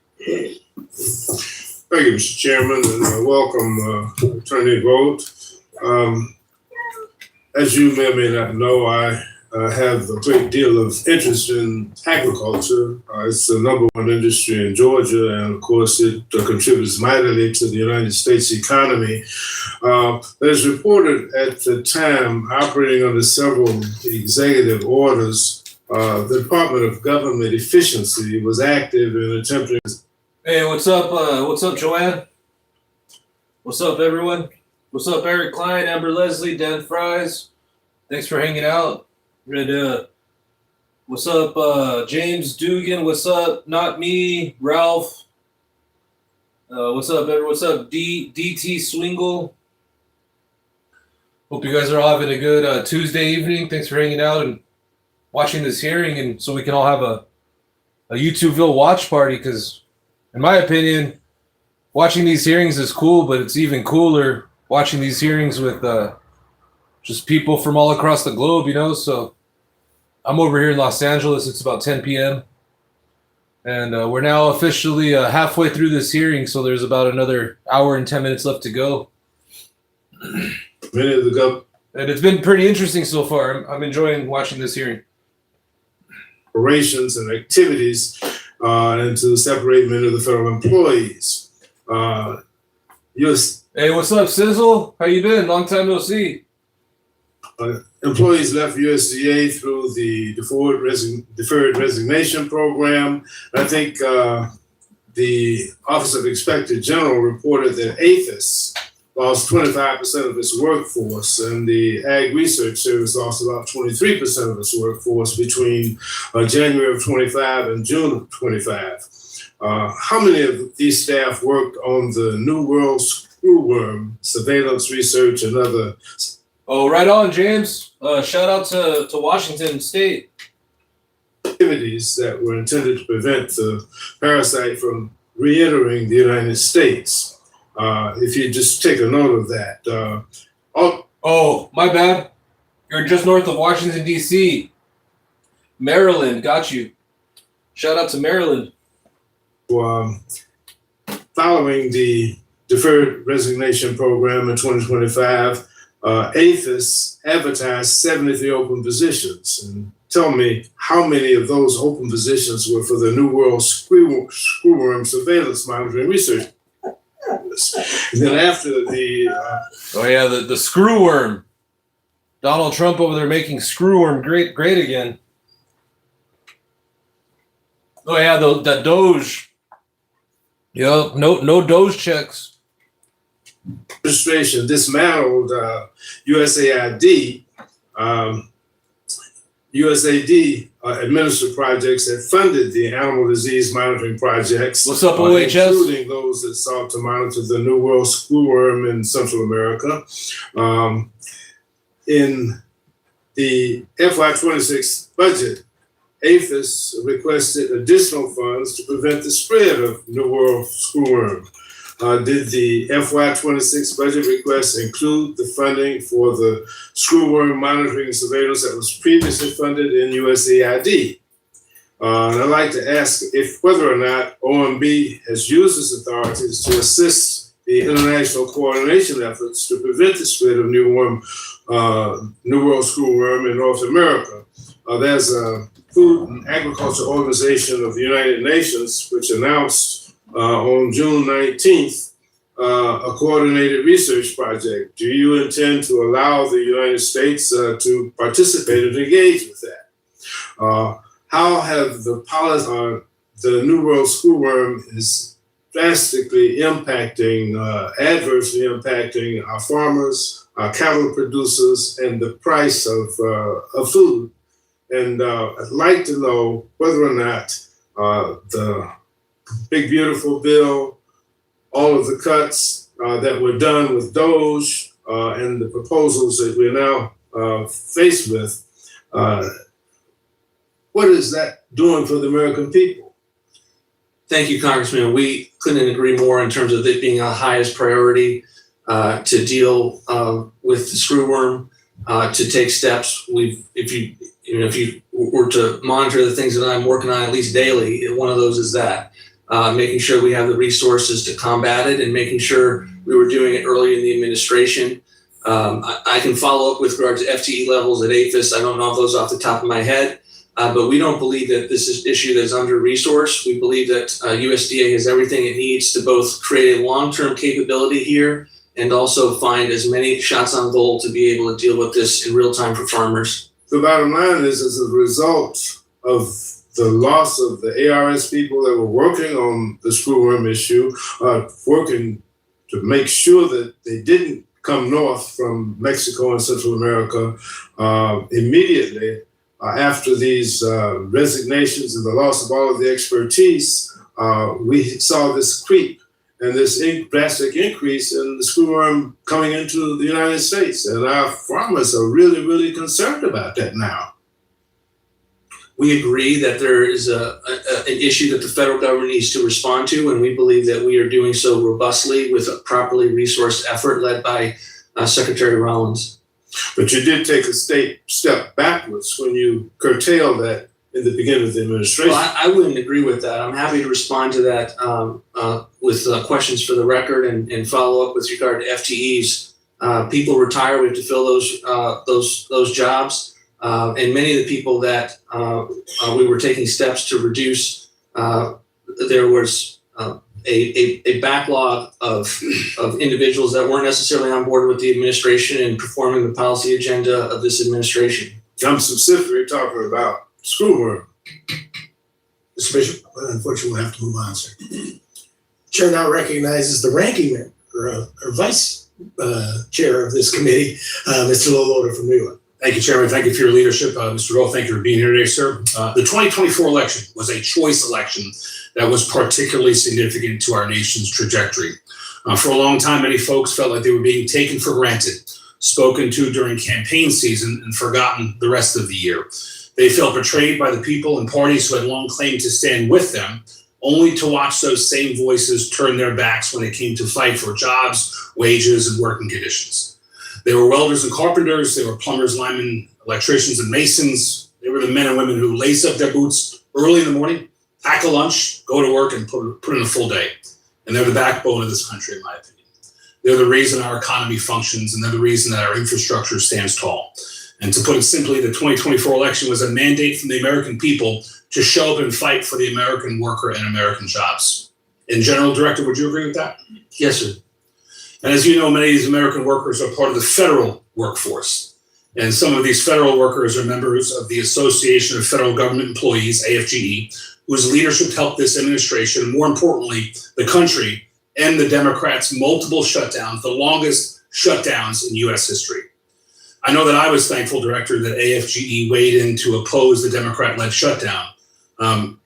Thank you, Mr. Chairman, and welcome, Attorney Vogt. As you may not know, I have a great deal of interest in agriculture. It's the number one industry in Georgia, and of course it contributes mightily to the United States economy. As reported at the time, operating under several executive orders, the Department of Government Efficiency was active in attempting. Hey, what's up? What's up, Joanne? What's up, everyone? What's up, Eric Klein, Amber Leslie, Dan Fries? Thanks for hanging out. What's up, James Dugan? What's up? Not me, Ralph. What's up, everyone? What's up, DT Swingle? Hope you guys are all having a good Tuesday evening. Thanks for hanging out and watching this hearing, and so we can all have a YouTubeville watch party. Because, in my opinion, watching these hearings is cool, but it's even cooler watching these hearings with just people from all across the globe, you know. So I'm over here in Los Angeles. It's about 10 p.m. And we're now officially halfway through this hearing, so there's about another hour and 10 minutes left to go. And it's been pretty interesting so far. I'm enjoying watching this hearing. Operations and activities and to the separation of the federal employees. Hey, what's up, Sizzle? How you been? Long time no see. Employees left USDA through the deferred resignation program. I think the Office of Inspector General reported that APHIS lost 25% of its workforce, and the Ag Research Service lost about 23% of its workforce between January of 25 and June of 25. How many of these staff worked on the New World Screwworm surveillance research and other? Oh, right on, James. Shout out to Washington State. Activities that were intended to prevent the parasite from re-entering the United States. If you just take a note of that. Oh, my bad. You're just north of Washington, D.C. Maryland, got you. Shout out to Maryland. Following the Deferred Resignation Program in 2025, APHIS advertised 73 open positions. And tell me how many of those open positions were for the New World Screwworm Surveillance Monitoring Research. And then after the the screwworm. Donald Trump over there making screwworm great again. Oh yeah, the Doge. Yeah, no Doge checks. Administration dismantled USAID. USAID administered projects that funded the animal disease monitoring projects. What's up, OHS? Including those that sought to monitor the New World Screwworm in Central America. In the FY26 budget, APHIS requested additional funds to prevent the spread of New World Screwworm. Did the FY26 budget request include the funding for the screwworm monitoring and surveillance that was previously funded in USAID? And I'd like to ask if whether or not OMB has used its authorities to assist the international coordination efforts to prevent the spread of New World Screwworm in North America. There's a Food and Agriculture Organization of the United Nations, which announced on June 19th, a coordinated research project. Do you intend to allow the United States to participate and engage with that? How have the New World Screwworm is drastically adversely impacting our farmers, our cattle producers, and the price of food? And I'd like to know whether or not the Big Beautiful Bill, all of the cuts that were done with Doge and the proposals that we're now faced with, what is that doing for the American people? Thank you, Congressman. We couldn't agree more in terms of it being our highest priority to deal with the screwworm, to take steps. If you were to monitor the things that I'm working on at least daily, one of those is that. Making sure we have the resources to combat it and making sure we were doing it early in the administration. I can follow up with regard to FTE levels at APHIS. I don't know those off the top of my head, but we don't believe that this is an issue that's under-resourced. We believe that USDA has everything it needs to both create a long-term capability here and also find as many shots on goal to be able to deal with this in real time for farmers. The bottom line is, as a result of the loss of the ARS people that were working on the screwworm issue, working to make sure that they didn't come north from Mexico and Central America immediately after these resignations and the loss of all of the expertise, we saw this creep and this drastic increase in the screwworm coming into the United States. And our farmers are really, really concerned about that now. We agree that there is an issue that the federal government needs to respond to, and we believe that we are doing so robustly with a properly resourced effort led by Secretary Rollins. But you did take a step backwards when you curtailed that in the beginning of the administration. Well, I wouldn't agree with that. I'm happy to respond to that with questions for the record and follow up with regard to FTEs. People retire, we have to fill those jobs. And many of the people that we were taking steps to reduce, there was a backlog of individuals that weren't necessarily on board with the administration and performing the policy agenda of this administration. I'm specifically talking about screwworm. Mr. Bishop, unfortunately, we'll have to move on, sir. Chair now recognizes the ranking member, or vice chair of this committee, Mr. Lowloader from New York. Thank you, Chairman. Thank you for your leadership. Mr. Rowe, thank you for being here today, sir. The 2024 election was a choice election that was particularly significant to our nation's trajectory. For a long time, many folks felt like they were being taken for granted, spoken to during campaign season, and forgotten the rest of the year. They felt betrayed by the people and parties who had long claimed to stand with them, only to watch those same voices turn their backs when it came to fight for jobs, wages, and working conditions. They were welders and carpenters, they were plumbers, linemen, electricians, and masons. They were the men and women who lace up their boots early in the morning, pack a lunch, go to work, and put in a full day. And they're the backbone of this country, in my opinion. They're the reason our economy functions, and they're the reason that our infrastructure stands tall. And to put it simply, the 2024 election was a mandate from the American people to show up and fight for the American worker and American jobs. And General Director, would you agree with that? Yes, sir. And as you know, many of these American workers are part of the federal workforce. And some of these federal workers are members of the Association of Federal Government Employees, AFGE, whose leadership helped this administration, and more importantly, the country, end the Democrats' multiple shutdowns, the longest shutdowns in U.S. history. I know that I was thankful, Director, that AFGE weighed in to oppose the Democrat-led shutdown.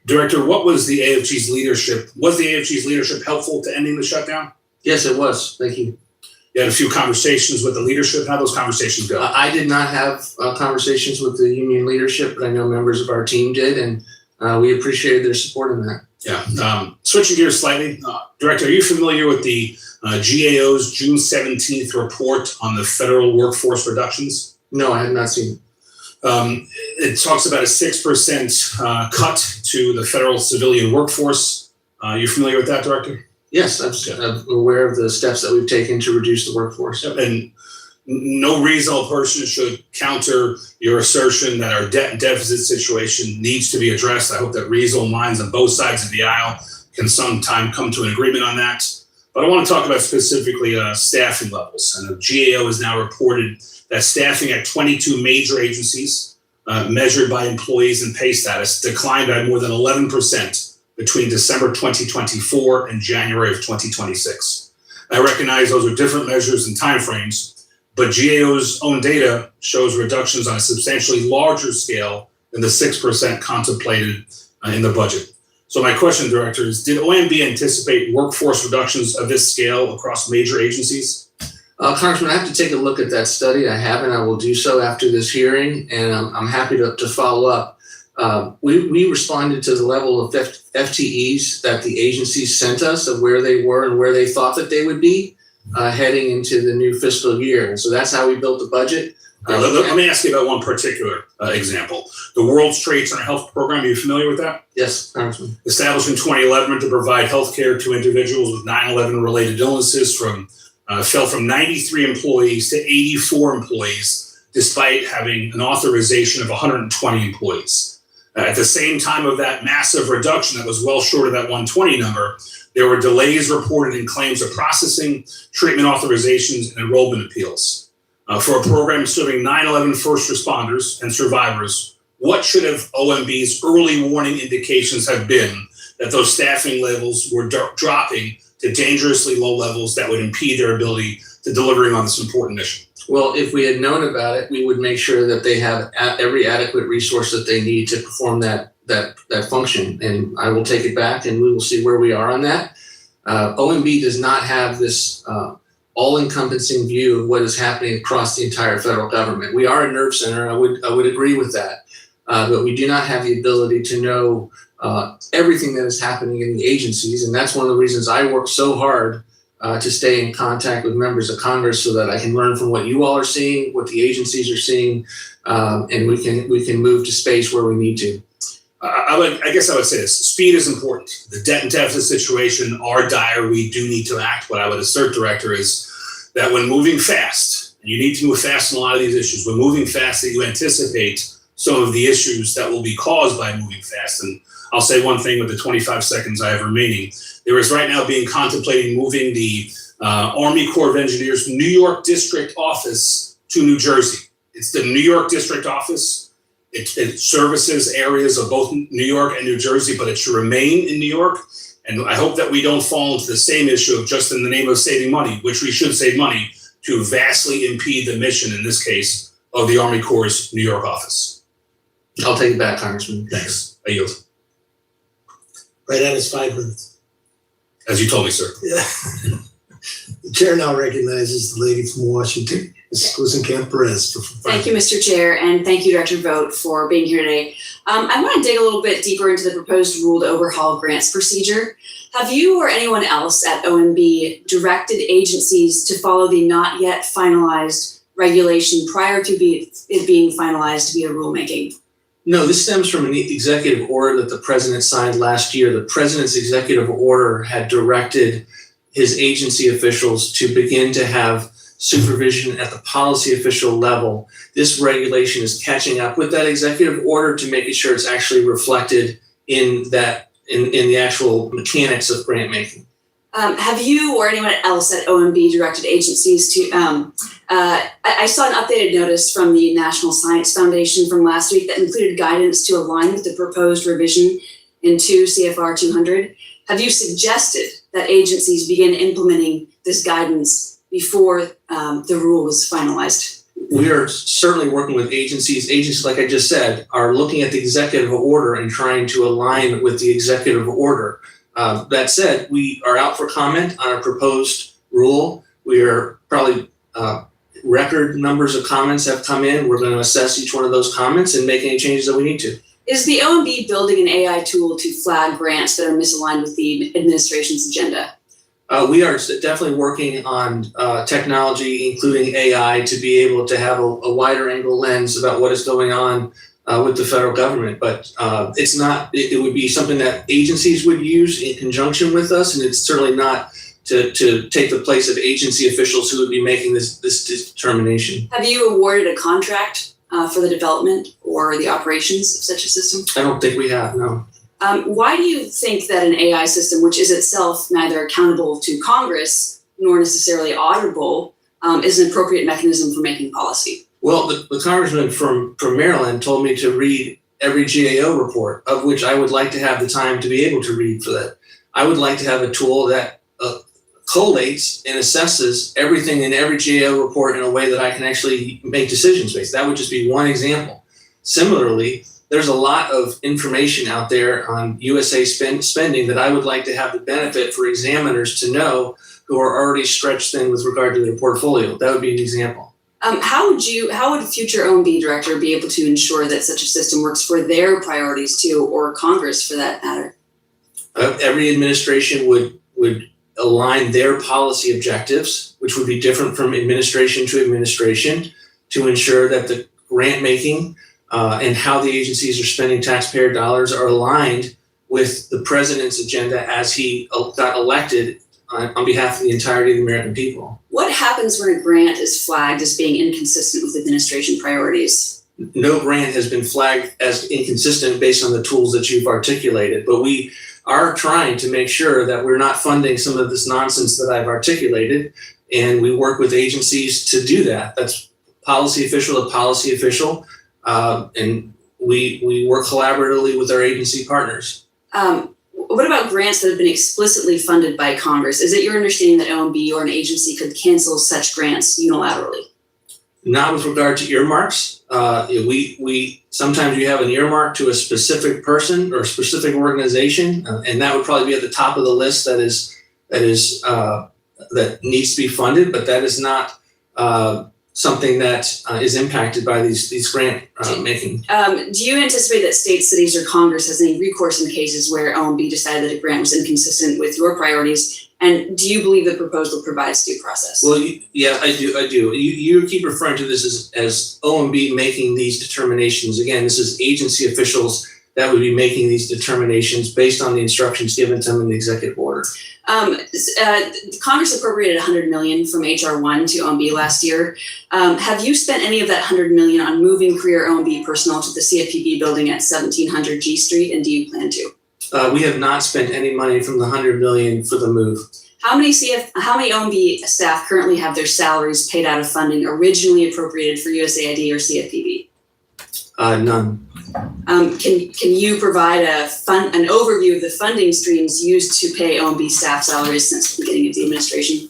Director, what was the AFG's leadership? Was the AFG's leadership helpful to ending the shutdown? Yes, it was. Thank you. You had a few conversations with the leadership. How those conversations go? I did not have conversations with the union leadership, but I know members of our team did, and we appreciated their support in that. Yeah. Switching gears slightly, Director, are you familiar with the GAO's June 17th report on the federal workforce reductions? No, I have not seen it. It talks about a 6% cut to the federal civilian workforce. You familiar with that, Director? Yes, I'm aware of the steps that we've taken to reduce the workforce. And no reasonable person should counter your assertion that our debt and deficit situation needs to be addressed. I hope that reasonable minds on both sides of the aisle can sometime come to an agreement on that. But I want to talk about specifically staffing levels. And the GAO has now reported that staffing at 22 major agencies measured by employees and pay status declined by more than 11% between December 2024 and January of 2026. I recognize those are different measures and timeframes, but GAO's own data shows reductions on a substantially larger scale than the 6% contemplated in the budget. So my question, Director, is did OMB anticipate workforce reductions of this scale across major agencies? Congressman, I have to take a look at that study. I haven't. I will do so after this hearing, and I'm happy to follow up. We responded to the level of FTEs that the agencies sent us of where they were and where they thought that they would be heading into the new fiscal year. And so that's how we built the budget. Let me ask you about one particular example. The World Trade Center Health Program, are you familiar with that? Yes, Congressman. Established in 2011 to provide health care to individuals with 9/11 related illnesses fell from 93 employees to 84 employees, despite having an authorization of 120 employees. At the same time of that massive reduction that was well short of that 120 number, there were delays reported in claims of processing, treatment authorizations, and enrollment appeals. For a program serving 9/11 first responders and survivors, what should have OMB's early warning indications have been that those staffing levels were dropping to dangerously low levels that would impede their ability to delivering on this important mission? Well, if we had known about it, we would make sure that they have every adequate resource that they need to perform that function. And I will take it back and we will see where we are on that. OMB does not have this all-encompassing view of what is happening across the entire federal government. We are a nerve center. I would agree with that. But we do not have the ability to know everything that is happening in the agencies. And that's one of the reasons I work so hard to stay in contact with members of Congress so that I can learn from what you all are seeing, what the agencies are seeing, and we can move to space where we need to. I guess I would say this. Speed is important. The debt and deficit situation are dire. We do need to act. What I would assert, Director, is that when moving fast, and you need to move fast in a lot of these issues, when moving fast, that you anticipate some of the issues that will be caused by moving fast. And I'll say one thing with the 25 seconds I have remaining. There is right now being contemplating moving the Army Corps of Engineers New York District Office to New Jersey. It's the New York District Office. It services areas of both New York and New Jersey, but it should remain in New York. And I hope that we don't fall into the same issue of just in the name of saving money, which we should save money, to vastly impede the mission, in this case, of the Army Corps' New York office. I'll take it back, Congressman. Thanks. I yield. Right at his 5 minutes. As you told me, sir. Yeah. The chair now recognizes the lady from Washington, Ms. Kuzenkamp Perez. Thank you, Mr. Chair, and thank you, Director Vogt, for being here today. I want to dig a little bit deeper into the proposed rule to overhaul grants procedure. Have you or anyone else at OMB directed agencies to follow the not yet finalized regulation prior to it being finalized via rulemaking? No, this stems from an executive order that the president signed last year. The president's executive order had directed his agency officials to begin to have supervision at the policy official level. This regulation is catching up with that executive order to make sure it's actually reflected in the actual mechanics of grant making. Have you or anyone else at OMB directed agencies to, I saw an updated notice from the National Science Foundation from last week that included guidance to align with the proposed revision in 2 CFR 200. Have you suggested that agencies begin implementing this guidance before the rule was finalized? We are certainly working with agencies. Agencies, like I just said, are looking at the executive order and trying to align with the executive order. That said, we are out for comment on our proposed rule. We are probably record numbers of comments have come in. We're going to assess each one of those comments and make any changes that we need to. Is the OMB building an AI tool to flag grants that are misaligned with the administration's agenda? We are definitely working on technology, including AI, to be able to have a wider angle lens about what is going on with the federal government. But it's not, it would be something that agencies would use in conjunction with us, and it's certainly not to take the place of agency officials who would be making this determination. Have you awarded a contract for the development or the operations of such a system? I don't think we have, no. Why do you think that an AI system, which is itself neither accountable to Congress nor necessarily auditable, is an appropriate mechanism for making policy? Well, the congressman from Maryland told me to read every GAO report, of which I would like to have the time to be able to read for that. I would like to have a tool that collates and assesses everything in every GAO report in a way that I can actually make decisions based. That would just be one example. Similarly, there's a lot of information out there on USA spending that I would like to have the benefit for examiners to know who are already stretched thin with regard to their portfolio. That would be an example. How would a future OMB director be able to ensure that such a system works for their priorities too, or Congress for that matter? Every administration would align their policy objectives, which would be different from administration to administration, to ensure that the grant making and how the agencies are spending taxpayer dollars are aligned with the president's agenda as he got elected on behalf of the entirety of the American people. What happens when a grant is flagged as being inconsistent with administration priorities? No grant has been flagged as inconsistent based on the tools that you've articulated, but we are trying to make sure that we're not funding some of this nonsense that I've articulated, and we work with agencies to do that. That's policy official to policy official, and we work collaboratively with our agency partners. What about grants that have been explicitly funded by Congress? Is it your understanding that OMB or an agency could cancel such grants unilaterally? Not with regard to earmarks. We sometimes you have an earmark to a specific person or a specific organization, and that would probably be at the top of the list that needs to be funded. But that is not something that is impacted by these grant making. Do you anticipate that states, cities, or Congress has any recourse in cases where OMB decided that a grant was inconsistent with your priorities? And do you believe the proposal provides due process? Well, yeah, I do. You keep referring to this as OMB making these determinations. Again, this is agency officials that would be making these determinations based on the instructions given to them in the executive order. Congress appropriated $100 million from HR 1 to OMB last year. Have you spent any of that $100 million on moving career OMB personnel to the CFPB building at 1700 G Street, and do you plan to? We have not spent any money from the $100 million for the move. How many OMB staff currently have their salaries paid out of funding originally appropriated for USAID or CFPB? None. Can you provide an overview of the funding streams used to pay OMB staff salaries since the beginning of the administration?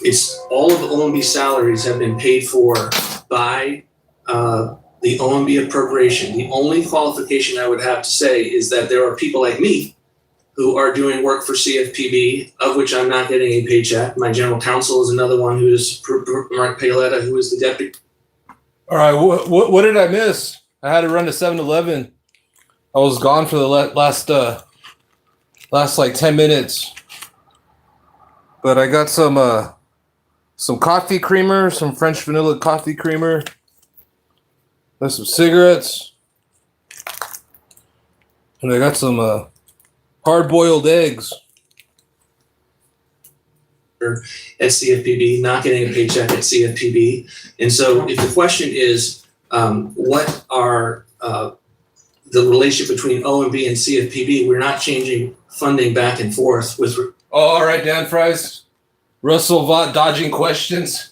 It's all of the OMB salaries have been paid for by the OMB appropriation. The only qualification I would have to say is that there are people like me who are doing work for CFPB, of which I'm not getting a paycheck. My general counsel is another one who is Mark Paletta, who is the deputy. All right, what did I miss? I had to run to 7-Eleven. I was gone for the last like 10 minutes. But I got some coffee creamer, some French vanilla coffee creamer. There's some cigarettes. And I got some hard-boiled eggs. At CFPB, not getting a paycheck at CFPB. And so if the question is, what are the relationship between OMB and CFPB, we're not changing funding back and forth with... All right, Dan Fries. Russell Vaught dodging questions.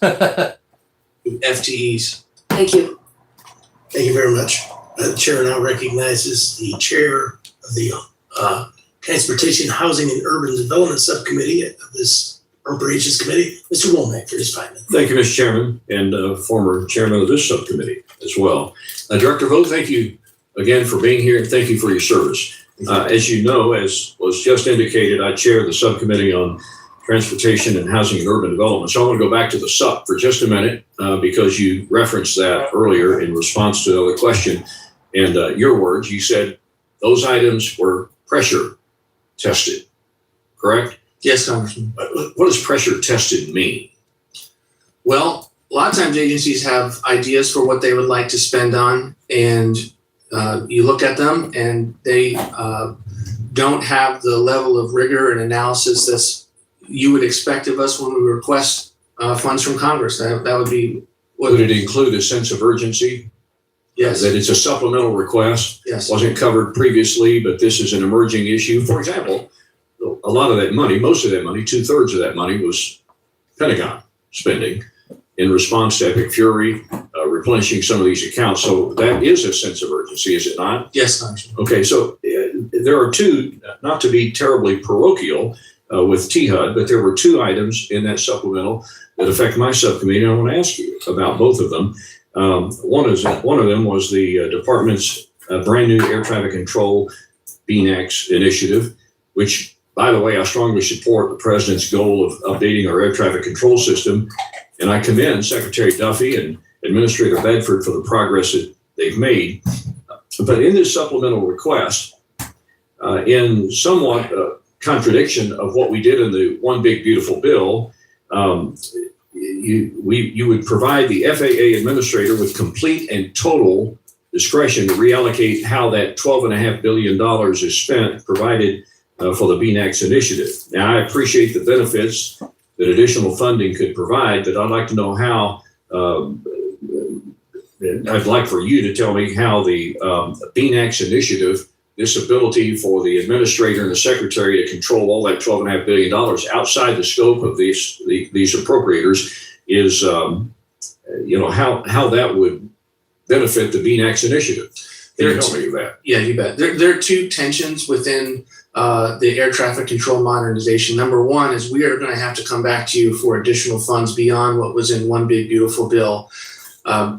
FTEs. Thank you. Thank you very much. The chair now recognizes the chair of the Transportation, Housing, and Urban Development Subcommittee of this Appropriations Committee, Mr. Womack, for his 5 minutes. Thank you, Mr. Chairman, and former chairman of this subcommittee as well. Director Vogt, thank you again for being here, and thank you for your service. As you know, as was just indicated, I chair the subcommittee on Transportation and Housing and Urban Development. So I want to go back to the SUP for just a minute because you referenced that earlier in response to another question. And your words, you said those items were pressure tested, correct? Yes, Congressman. What does pressure tested mean? Well, a lot of times agencies have ideas for what they would like to spend on, and you look at them and they don't have the level of rigor and analysis that you would expect of us when we request funds from Congress. That would be what would it include a sense of urgency? Yes. That it's a supplemental request. Yes. Wasn't covered previously, but this is an emerging issue. For example, a lot of that money, most of that money, 2/3 of that money was Pentagon spending in response to Epic Fury, replenishing some of these accounts. So that is a sense of urgency, is it not? Yes, Congressman. Okay, so there are two, not to be terribly parochial with THUD, but there were two items in that supplemental that affect my subcommittee. And I want to ask you about both of them. One of them was the department's brand new air traffic control BNAX initiative, which, by the way, I strongly support the president's goal of updating our air traffic control system. And I commend Secretary Duffy and Administrator Bedford for the progress that they've made. But in this supplemental request, in somewhat contradiction of what we did in the One Big Beautiful Bill, you would provide the FAA administrator with complete and total discretion to reallocate how that $12.5 billion is spent, provided for the BNAX initiative. Now, I appreciate the benefits that additional funding could provide, but I'd like to know how, I'd like for you to tell me how the BNAX initiative, this ability for the administrator and the secretary to control all that $12.5 billion outside the scope of these appropriators is, how that would benefit the BNAX initiative. Can you tell me that? Yeah, you bet. There are two tensions within the air traffic control modernization. Number one is we are going to have to come back to you for additional funds beyond what was in One Big Beautiful Bill.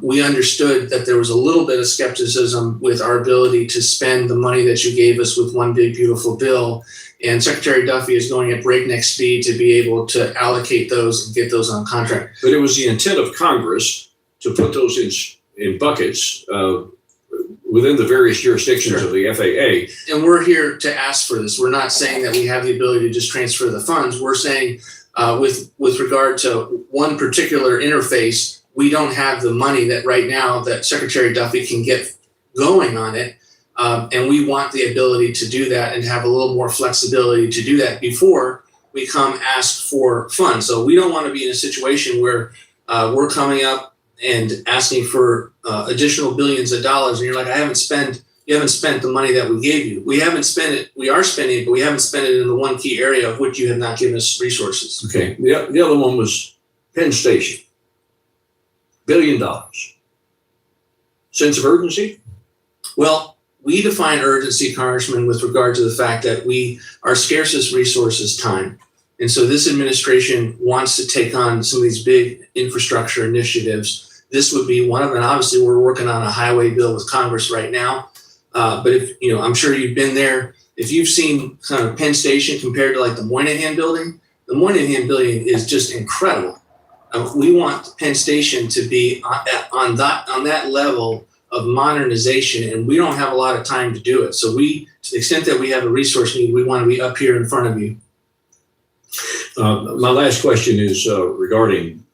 We understood that there was a little bit of skepticism with our ability to spend the money that you gave us with One Big Beautiful Bill. And Secretary Duffy is going at breakneck speed to be able to allocate those and get those on contract. But it was the intent of Congress to put those in buckets within the various jurisdictions of the FAA. And we're here to ask for this. We're not saying that we have the ability to just transfer the funds. We're saying with regard to one particular interface, we don't have the money that right now that Secretary Duffy can get going on it. And we want the ability to do that and have a little more flexibility to do that before we come ask for funds. So we don't want to be in a situation where we're coming up and asking for additional billions of dollars, and you're like, you haven't spent the money that we gave you. We haven't spent it. We are spending it, but we haven't spent it in the one key area of which you have not given us resources. Okay. The other one was Penn Station. $1 billion. sense of urgency? Well, we define urgency, Congressman, with regard to the fact that our scarcest resource is time. And so this administration wants to take on some of these big infrastructure initiatives. This would be one of them. Obviously, we're working on a highway bill with Congress right now. But if, I'm sure you've been there. If you've seen kind of Penn Station compared to like the Moynihan building, the Moynihan building is just incredible. We want Penn Station to be on that level of modernization, and we don't have a lot of time to do it. So to the extent that we have a resource need, we want to be up here in front of you. My last question is regarding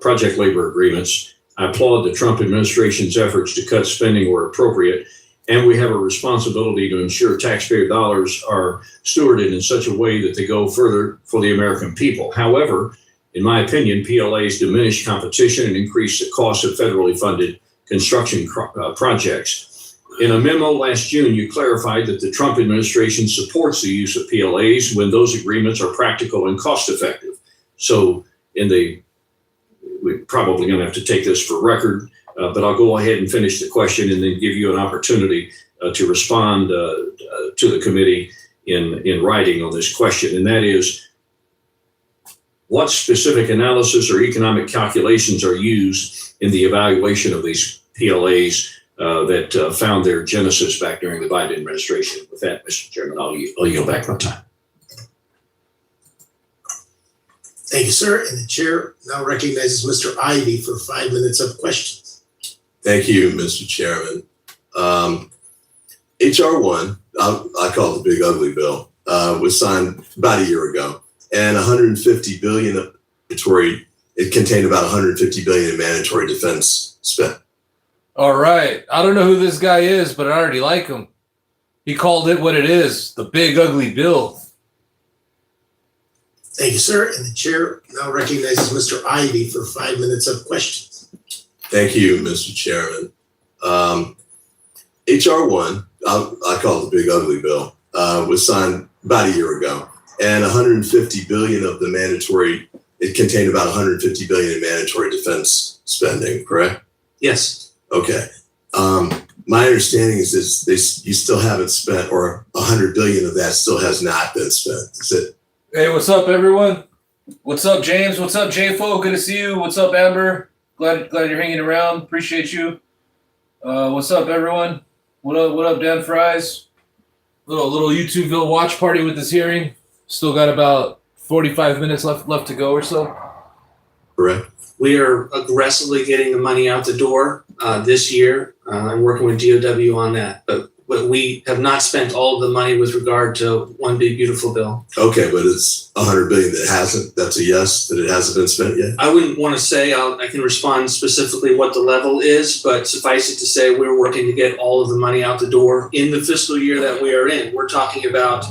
project labor agreements. I applaud the Trump administration's efforts to cut spending where appropriate, and we have a responsibility to ensure taxpayer dollars are stewarded in such a way that they go further for the American people. However, in my opinion, PLAs diminish competition and increase the cost of federally funded construction projects. In a memo last June, you clarified that the Trump administration supports the use of PLAs when those agreements are practical and cost effective. So we're probably going to have to take this for record, but I'll go ahead and finish the question and then give you an opportunity to respond to the committee in writing on this question. And that is, what specific analysis or economic calculations are used in the evaluation of these PLAs that found their genesis back during the Biden administration? With that, Mr. Chairman, I'll yield back my time. Thank you, sir. And the chair now recognizes Mr. Ivy for 5 minutes of questions. Thank you, Mr. Chairman. HR 1, I call it the big ugly bill, was signed about a year ago, and $150 billion mandatory. It contained about $150 billion in mandatory defense spend. All right. I don't know who this guy is, but I already like him. He called it what it is, the big ugly bill. Thank you, sir. And the chair now recognizes Mr. Ivy for 5 minutes of questions. Thank you, Mr. Chairman. HR 1, I call it the big ugly bill, was signed about a year ago, and $150 billion of the mandatory. It contained about $150 billion in mandatory defense spending. Correct? Yes. Okay. My understanding is you still haven't spent, or $100 billion of that still has not been spent. Is it? Hey, what's up, everyone? What's up, James? What's up, J-Fo? Good to see you. What's up, Amber? Glad you're hanging around. Appreciate you. What's up, everyone? What up, Dan Fries? Little YouTubeville watch party with this hearing. Still got about 45 minutes left to go or so. Correct. We are aggressively getting the money out the door this year. I'm working with DOW on that, but we have not spent all of the money with regard to One Big Beautiful Bill. Okay, but it's $100 billion that hasn't. That's a yes, that it hasn't been spent yet. I wouldn't want to say. I can respond specifically what the level is, but suffice it to say, we're working to get all of the money out the door in the fiscal year that we are in. We're talking about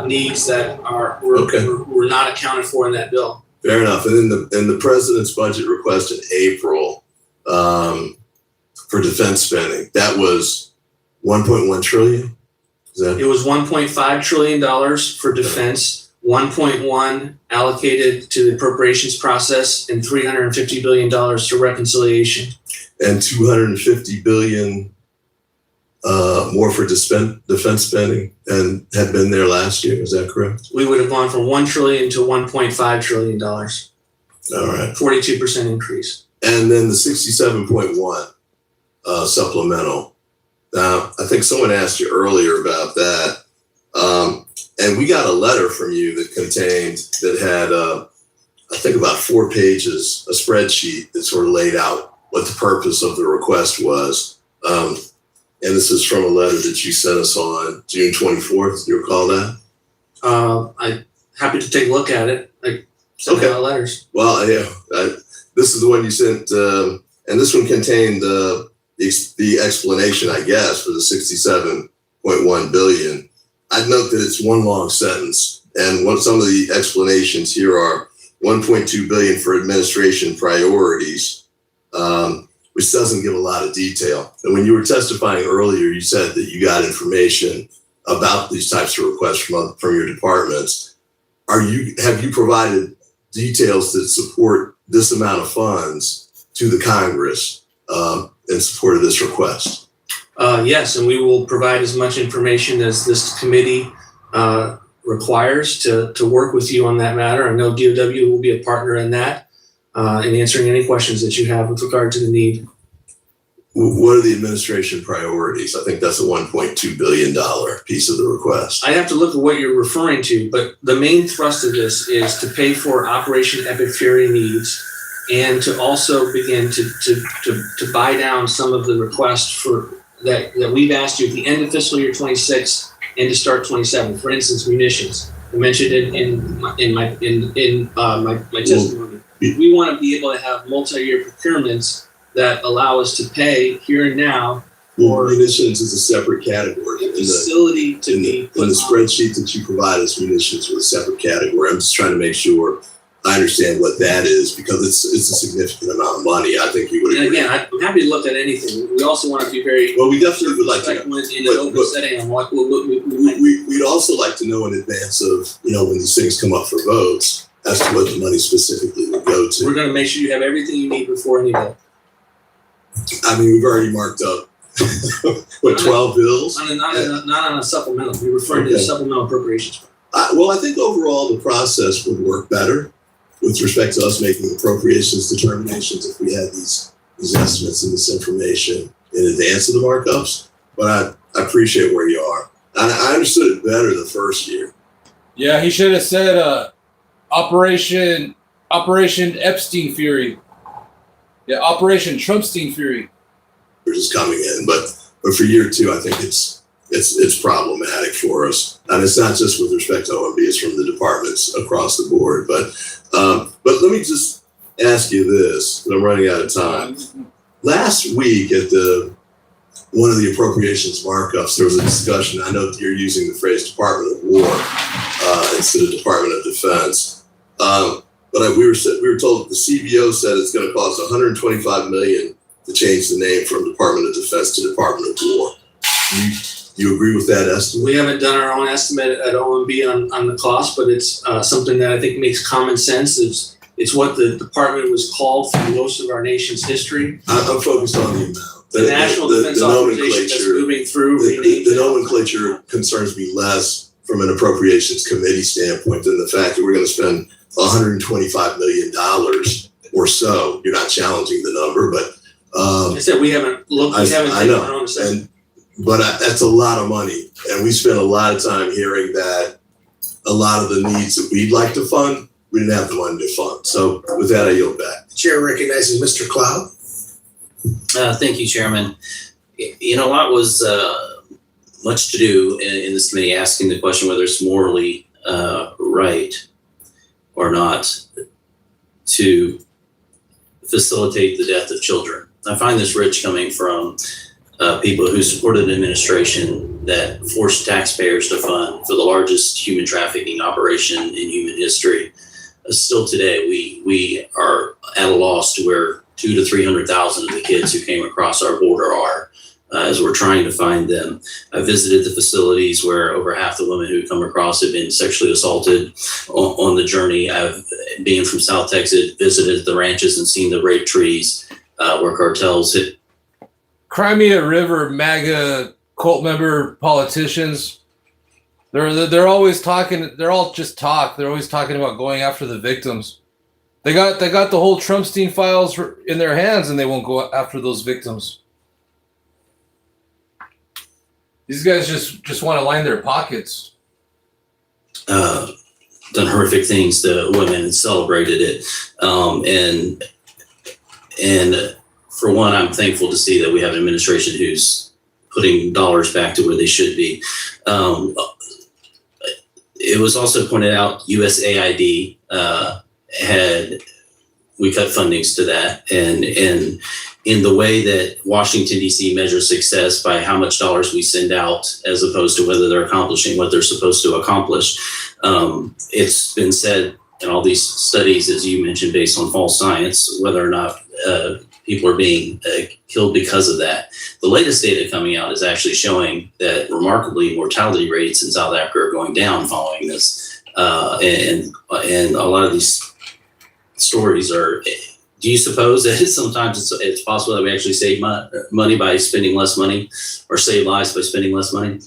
needs that were not accounted for in that bill. Fair enough. And in the president's budget request in April for defense spending, that was 1.1 trillion. It was $1.5 trillion for defense, 1.1 allocated to the appropriations process, and $350 billion to reconciliation. And $250 billion more for defense spending and had been there last year. Is that correct? We would have gone from $1 trillion to $1.5 trillion. All right. 42% increase. And then the 67.1 supplemental. Now, I think someone asked you earlier about that. And we got a letter from you that had, I think about 4 pages, a spreadsheet that sort of laid out what the purpose of the request was. And this is from a letter that you sent us on June 24th. Do you recall that? I'm happy to take a look at it. I sent out letters. Well, yeah, this is the one you sent, and this one contained the explanation, I guess, for the 67.1 billion. I'd note that it's one long sentence, and some of the explanations here are 1.2 billion for administration priorities, which doesn't give a lot of detail. And when you were testifying earlier, you said that you got information about these types of requests from your departments. Have you provided details that support this amount of funds to the Congress? in support of this request? Yes, and we will provide as much information as this committee requires to work with you on that matter. I know DOW will be a partner in that, in answering any questions that you have with regard to the need. What are the administration priorities? I think that's a $1.2 billion piece of the request. I have to look at what you're referring to, but the main thrust of this is to pay for Operation Epic Fury needs and to also begin to buy down some of the requests for that we've asked you at the end of fiscal year 26 and to start 27. For instance, munitions. I mentioned it in my testimony. We want to be able to have multi-year procurements that allow us to pay here and now. Well, munitions is a separate category. In the spreadsheet that you provide us, munitions was a separate category. I'm just trying to make sure I understand what that is, because it's a significant amount of money. I think you would agree. And again, I'm happy to look at anything. We also want to be very well. We definitely would like to in an open setting on what we'd also like to know in advance of when these things come up for votes as to what the money specifically would go to. We're going to make sure you have everything you need before any vote. I mean, we've already marked up 12 bills. Not on a supplemental. We refer to the supplemental appropriations. Well, I think overall the process would work better with respect to us making appropriations determinations if we had these estimates and this information in advance of the markups. But I appreciate where you are. I understood it better the first year. Yeah, he should have said Operation Epstein Fury. Yeah, Operation Trumpstein Fury. We're just coming in, but for year two, I think it's problematic for us, and it's not just with respect to OMB; it's from the departments across the board. But let me just ask you this: and I'm running out of time. Last week at one of the appropriations markups, there was a discussion. I know that you're using the phrase Department of War instead of Department of Defense. But we were told that the CBO said it's going to cost $125 million to change the name from Department of Defense to Department of War. You agree with that estimate? We haven't done our own estimate at OMB on the cost, but it's something that I think makes common sense. It's what the department was called for most of our nation's history. I'm focused on the amount. The National Defense Authorization that's moving through. The nomenclature concerns me less from an appropriations committee standpoint than the fact that we're going to spend $125 million or so. You're not challenging the number, but I said we haven't looked. I know, but that's a lot of money, and we spent a lot of time hearing that a lot of the needs that we'd like to fund, we didn't have the money to fund. So with that, I yield back. Chair recognizes Mr. Cloud. Thank you, Chairman. A lot was much to do in this committee, asking the question whether it's morally right or not to facilitate the death of children. I find this rich coming from people who supported an administration that forced taxpayers to fund for the largest human trafficking operation in human history. Still today, we are at a loss to where 200,000 to 300,000 of the kids who came across our border are, as we're trying to find them. I visited the facilities where over half the women who come across have been sexually assaulted on the journey. I've, being from South Texas, visited the ranches and seen the rape trees where cartels hit. Crimea River MAGA cult member politicians, they're always talking. They're all just talk. They're always talking about going after the victims. They got the whole Trumpstein files in their hands, and they won't go after those victims. These guys just want to line their pockets. Done horrific things to women and celebrated it. And for one, I'm thankful to see that we have an administration who's putting dollars back to where they should be. It was also pointed out USAID we cut fundings to that, and in the way that Washington D.C. measures success by how much dollars we send out as opposed to whether they're accomplishing what they're supposed to accomplish. It's been said in all these studies, as you mentioned, based on false science, whether or not people are being killed because of that. The latest data coming out is actually showing that remarkably mortality rates in South Africa are going down following this. And a lot of these stories are do you suppose that sometimes it's possible that we actually save money by spending less money, or save lives by spending less money?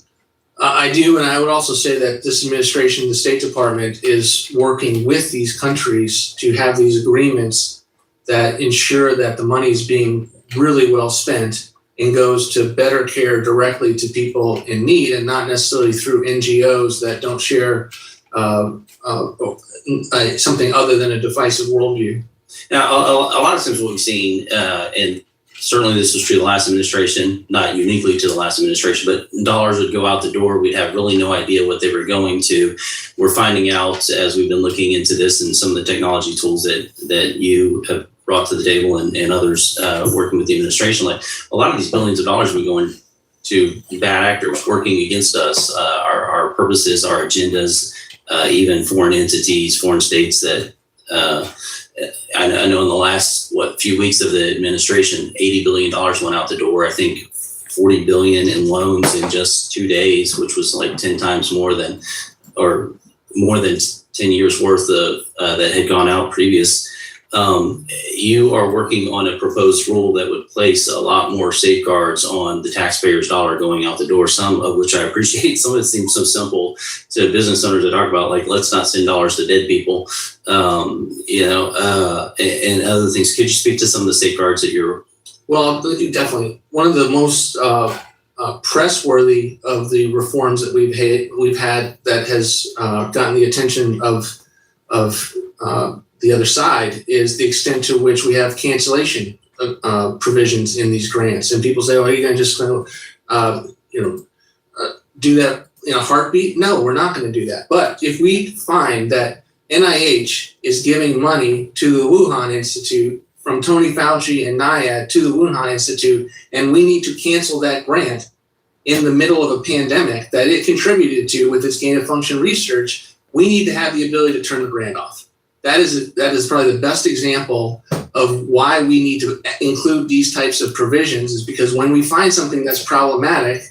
I do, and I would also say that this administration, the State Department, is working with these countries to have these agreements that ensure that the money is being really well spent and goes to better care directly to people in need, and not necessarily through NGOs that don't share something other than a divisive worldview. Now, a lot of times what we've seen, and certainly this was true the last administration, not uniquely to the last administration, but dollars would go out the door. We'd have really no idea what they were going to. We're finding out as we've been looking into this and some of the technology tools that you have brought to the table and others working with the administration, like a lot of these billions of dollars will be going to bad actors working against us, our purposes, our agendas, even foreign entities, foreign states that I know in the last few weeks of the administration, $80 billion went out the door. I think $40 billion in loans in just 2 days, which was like 10 times more than 10 years worth of that had gone out previous. You are working on a proposed rule that would place a lot more safeguards on the taxpayer's dollar going out the door, some of which I appreciate. Some of it seems so simple to business owners to talk about, like, let's not send dollars to dead people, and other things. Could you speak to some of the safeguards that you're? Well, definitely. One of the most press-worthy of the reforms that we've had that has gotten the attention of the other side is the extent to which we have cancellation provisions in these grants. And people say, "Oh, are you going to just do that in a heartbeat?" No, we're not going to do that. But if we find that NIH is giving money to the Wuhan Institute from Tony Fauci and NIAID to the Wuhan Institute, and we need to cancel that grant in the middle of a pandemic that it contributed to with its gain-of-function research, we need to have the ability to turn the grant off. That is probably the best example of why we need to include these types of provisions, is because when we find something that's problematic,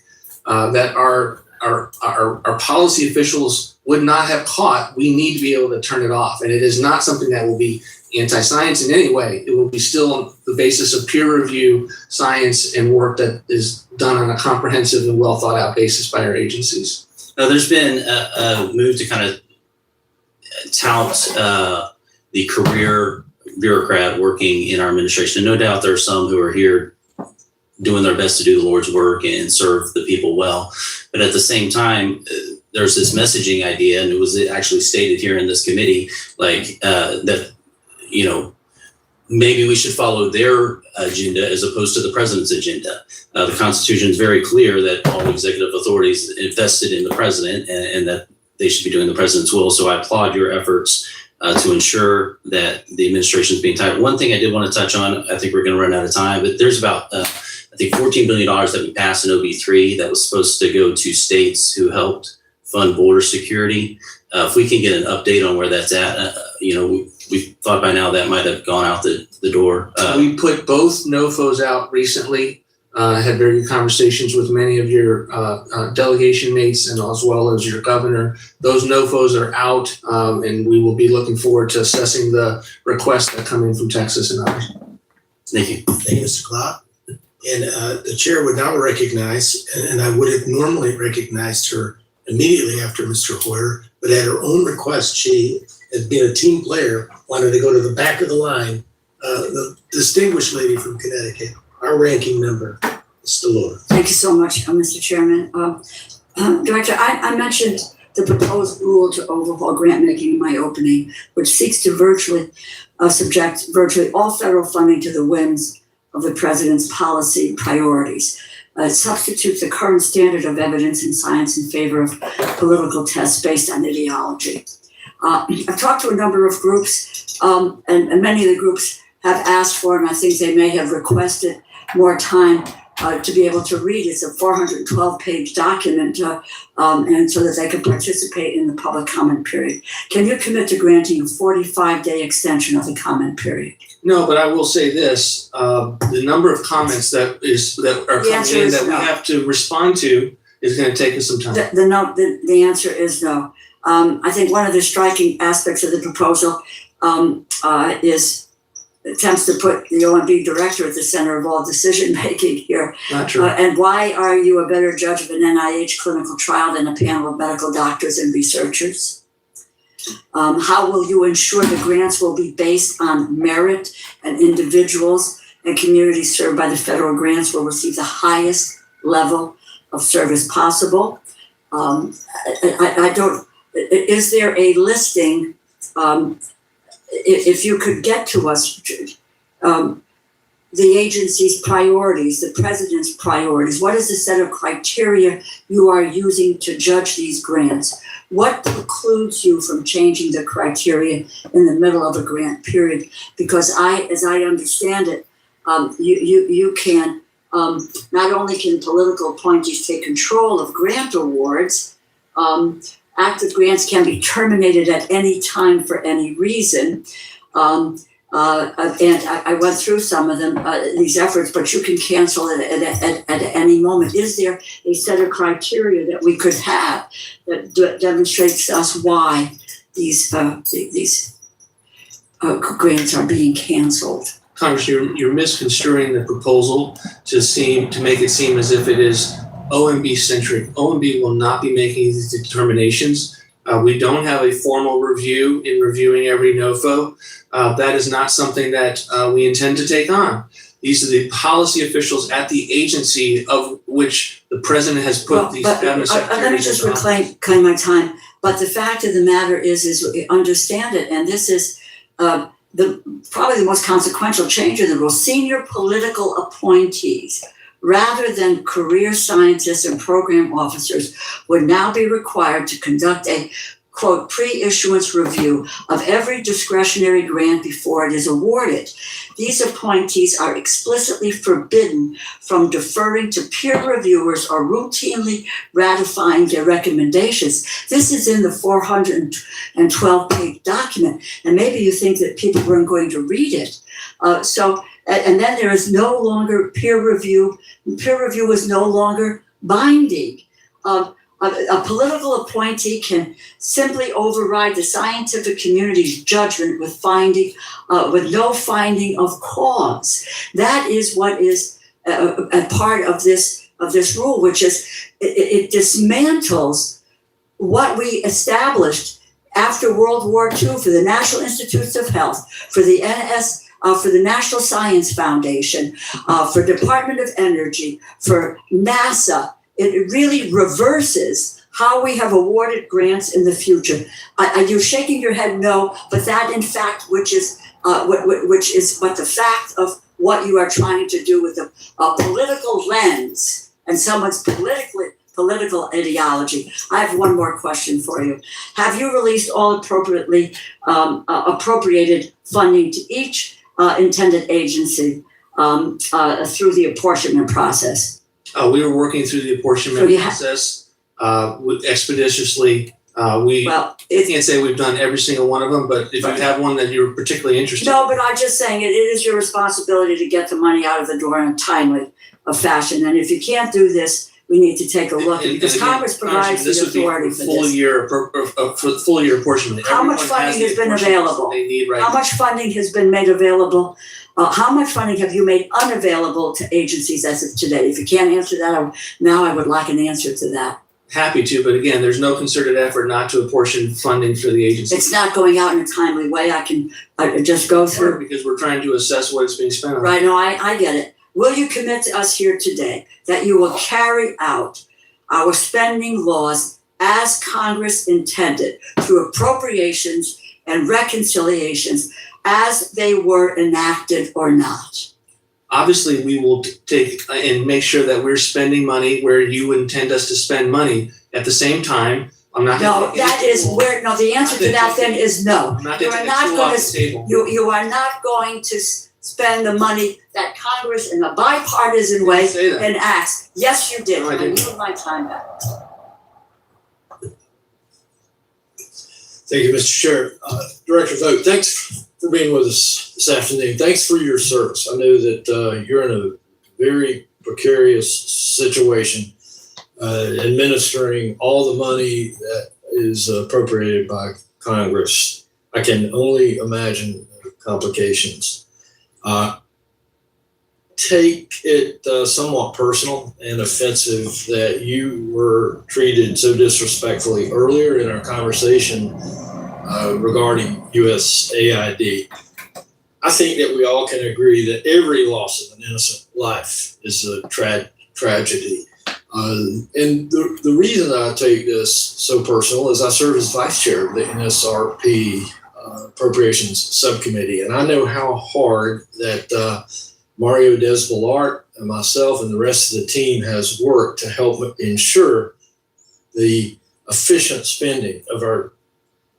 that our policy officials would not have caught, we need to be able to turn it off. And it is not something that will be anti-science in any way. It will be still on the basis of peer review science and work that is done on a comprehensive and well thought out basis by our agencies. Now, there's been a move to kind of tout the career bureaucrat working in our administration. No doubt there are some who are here doing their best to do the Lord's work and serve the people well. But at the same time, there's this messaging idea, and it was actually stated here in this committee, like that, maybe we should follow their agenda as opposed to the president's agenda. The Constitution is very clear that all executive authorities invested in the president, and that they should be doing the president's will. So I applaud your efforts to ensure that the administration is being tight. One thing I did want to touch on, I think we're going to run out of time, but there's about, I think $14 billion that we passed in OB3 that was supposed to go to states who helped fund border security. If we can get an update on where that's at, we thought by now that might have gone out the door. We put both NOFOs out recently. I had very good conversations with many of your delegation mates and as well as your governor. Those NOFOs are out, and we will be looking forward to assessing the requests that come in from Texas and others. Thank you. Thank you, Mr. Klopp. And the chair would now recognize, and I would have normally recognized her immediately after Mr. Hoyer, but at her own request, she, as being a team player, wanted to go to the back of the line. The distinguished lady from Connecticut, our ranking member, Ms. Delora. Thank you so much, Mr. Chairman. Director, I mentioned the proposed rule to overhaul grant making in my opening, which seeks to virtually subject virtually all federal funding to the whims of the president's policy priorities. It substitutes the current standard of evidence in science in favor of political tests based on ideology. I've talked to a number of groups, and many of the groups have asked for, and I think they may have requested more time to be able to read. It's a 412-page document, and so that they can participate in the public comment period. Can you commit to granting a 45-day extension of the comment period? No, but I will say this: the number of comments that are coming in that we have to respond to is going to take us some time. The answer is no. I think one of the striking aspects of the proposal is attempts to put the OMB director at the center of all decision making here. Not true. And why are you a better judge of an NIH clinical trial than a panel of medical doctors and researchers? How will you ensure the grants will be based on merit and individuals and communities served by the federal grants will receive the highest level of service possible? I don't, is there a listing, if you could get to us, the agency's priorities, the president's priorities, what is the set of criteria you are using to judge these grants? What precludes you from changing the criteria in the middle of a grant period? Because as I understand it, you can, not only can political appointees take control of grant awards, active grants can be terminated at any time for any reason. And I went through some of them, these efforts, but you can cancel it at any moment. Is there a set of criteria that we could have that demonstrates to us why these grants are being canceled? Congress, you're misconstruing the proposal to make it seem as if it is OMB centric. OMB will not be making these determinations. We don't have a formal review in reviewing every NOFO. That is not something that we intend to take on. These are the policy officials at the agency of which the president has put these cabinet secretaries. Let me just reclaim my time. But the fact of the matter is we understand it, and this is probably the most consequential change in the rule. Senior political appointees, rather than career scientists and program officers, would now be required to conduct a, quote, pre-issuance review of every discretionary grant before it is awarded. These appointees are explicitly forbidden from deferring to peer reviewers or routinely ratifying their recommendations. This is in the 412-page document, and maybe you think that people weren't going to read it. And then there is no longer peer review. Peer review is no longer binding. A political appointee can simply override the scientific community's judgment with no finding of cause. That is what is a part of this rule, which is it dismantles what we established after World War II for the National Institutes of Health, for the for the National Science Foundation, for Department of Energy, for NASA. It really reverses how we have awarded grants in the future. You're shaking your head no, but that in fact, which is what the fact of what you are trying to do with a political lens and someone's political ideology. I have one more question for you. Have you released all appropriated funding to each intended agency through the apportionment process? We were working through the apportionment process expeditiously. We can't say we've done every single one of them, but if you have one that you're particularly interested in. No, but I'm just saying it is your responsibility to get the money out of the door in a timely fashion. And if you can't do this, we need to take a look because Congress provides the authority for this. For the full year apportionment. How much funding has been available? How much funding has been made available? How much funding have you made unavailable to agencies as of today? If you can't answer that, now I would like an answer to that. Happy to, but again, there's no concerted effort not to apportion funding for the agency. It's not going out in a timely way. I just go through. Because we're trying to assess what it's being spent on. Right, no, I get it. Will you commit to us here today that you will carry out our spending laws as Congress intended through appropriations and reconciliations as they were enacted or not? Obviously, we will take and make sure that we're spending money where you intend us to spend money. At the same time, I'm not. No, that is where. No, the answer to that then is no. You are not going to. You are not going to spend the money that Congress in a bipartisan way enacts. Yes, you did. I yield my time back. Thank you, Mr. Chair. Director Vogt, thanks for being with us this afternoon. Thanks for your service. I know that you're in a very precarious situation administering all the money that is appropriated by Congress. I can only imagine complications. take it somewhat personal and offensive that you were treated so disrespectfully earlier in our conversation regarding USAID. I think that we all can agree that every loss of an innocent life is a tragedy. And the reason I take this so personal is I serve as vice chair of the NSRP Appropriations Subcommittee, and I know how hard that Mario Desballart and myself and the rest of the team has worked to help ensure the efficient spending of our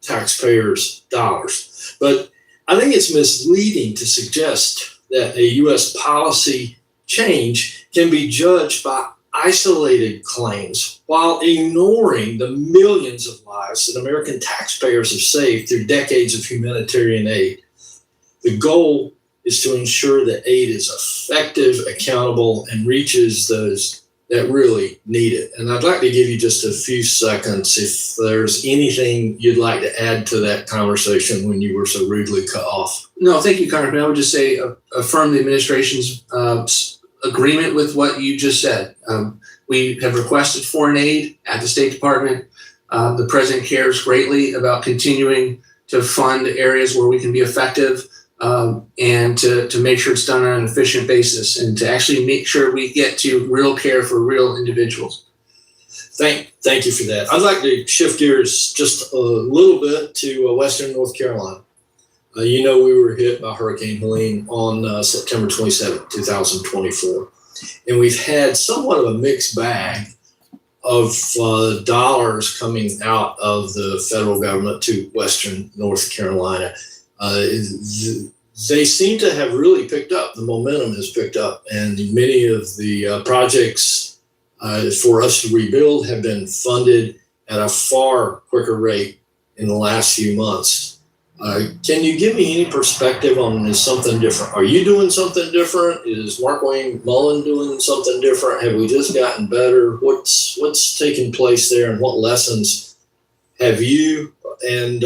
taxpayers' dollars. But I think it's misleading to suggest that a U.S. policy change can be judged by isolated claims while ignoring the millions of lives that American taxpayers have saved through decades of humanitarian aid. The goal is to ensure that aid is effective, accountable, and reaches those that really need it. And I'd like to give you just a few seconds if there's anything you'd like to add to that conversation when you were so rudely cut off. No, thank you, Congressman. I would just say affirm the administration's agreement with what you just said. We have requested foreign aid at the State Department. The president cares greatly about continuing to fund areas where we can be effective and to make sure it's done on an efficient basis and to actually make sure we get to real care for real individuals. Thank you for that. I'd like to shift gears just a little bit to Western North Carolina. You know, we were hit by Hurricane Helene on September 27, 2024. And we've had somewhat of a mixed bag of dollars coming out of the federal government to Western North Carolina. They seem to have really picked up. The momentum has picked up, and many of the projects for us to rebuild have been funded at a far quicker rate in the last few months. Can you give me any perspective on is something different? Are you doing something different? Is Mark Wayne Mullen doing something different? Have we just gotten better? What's taking place there, and what lessons have you and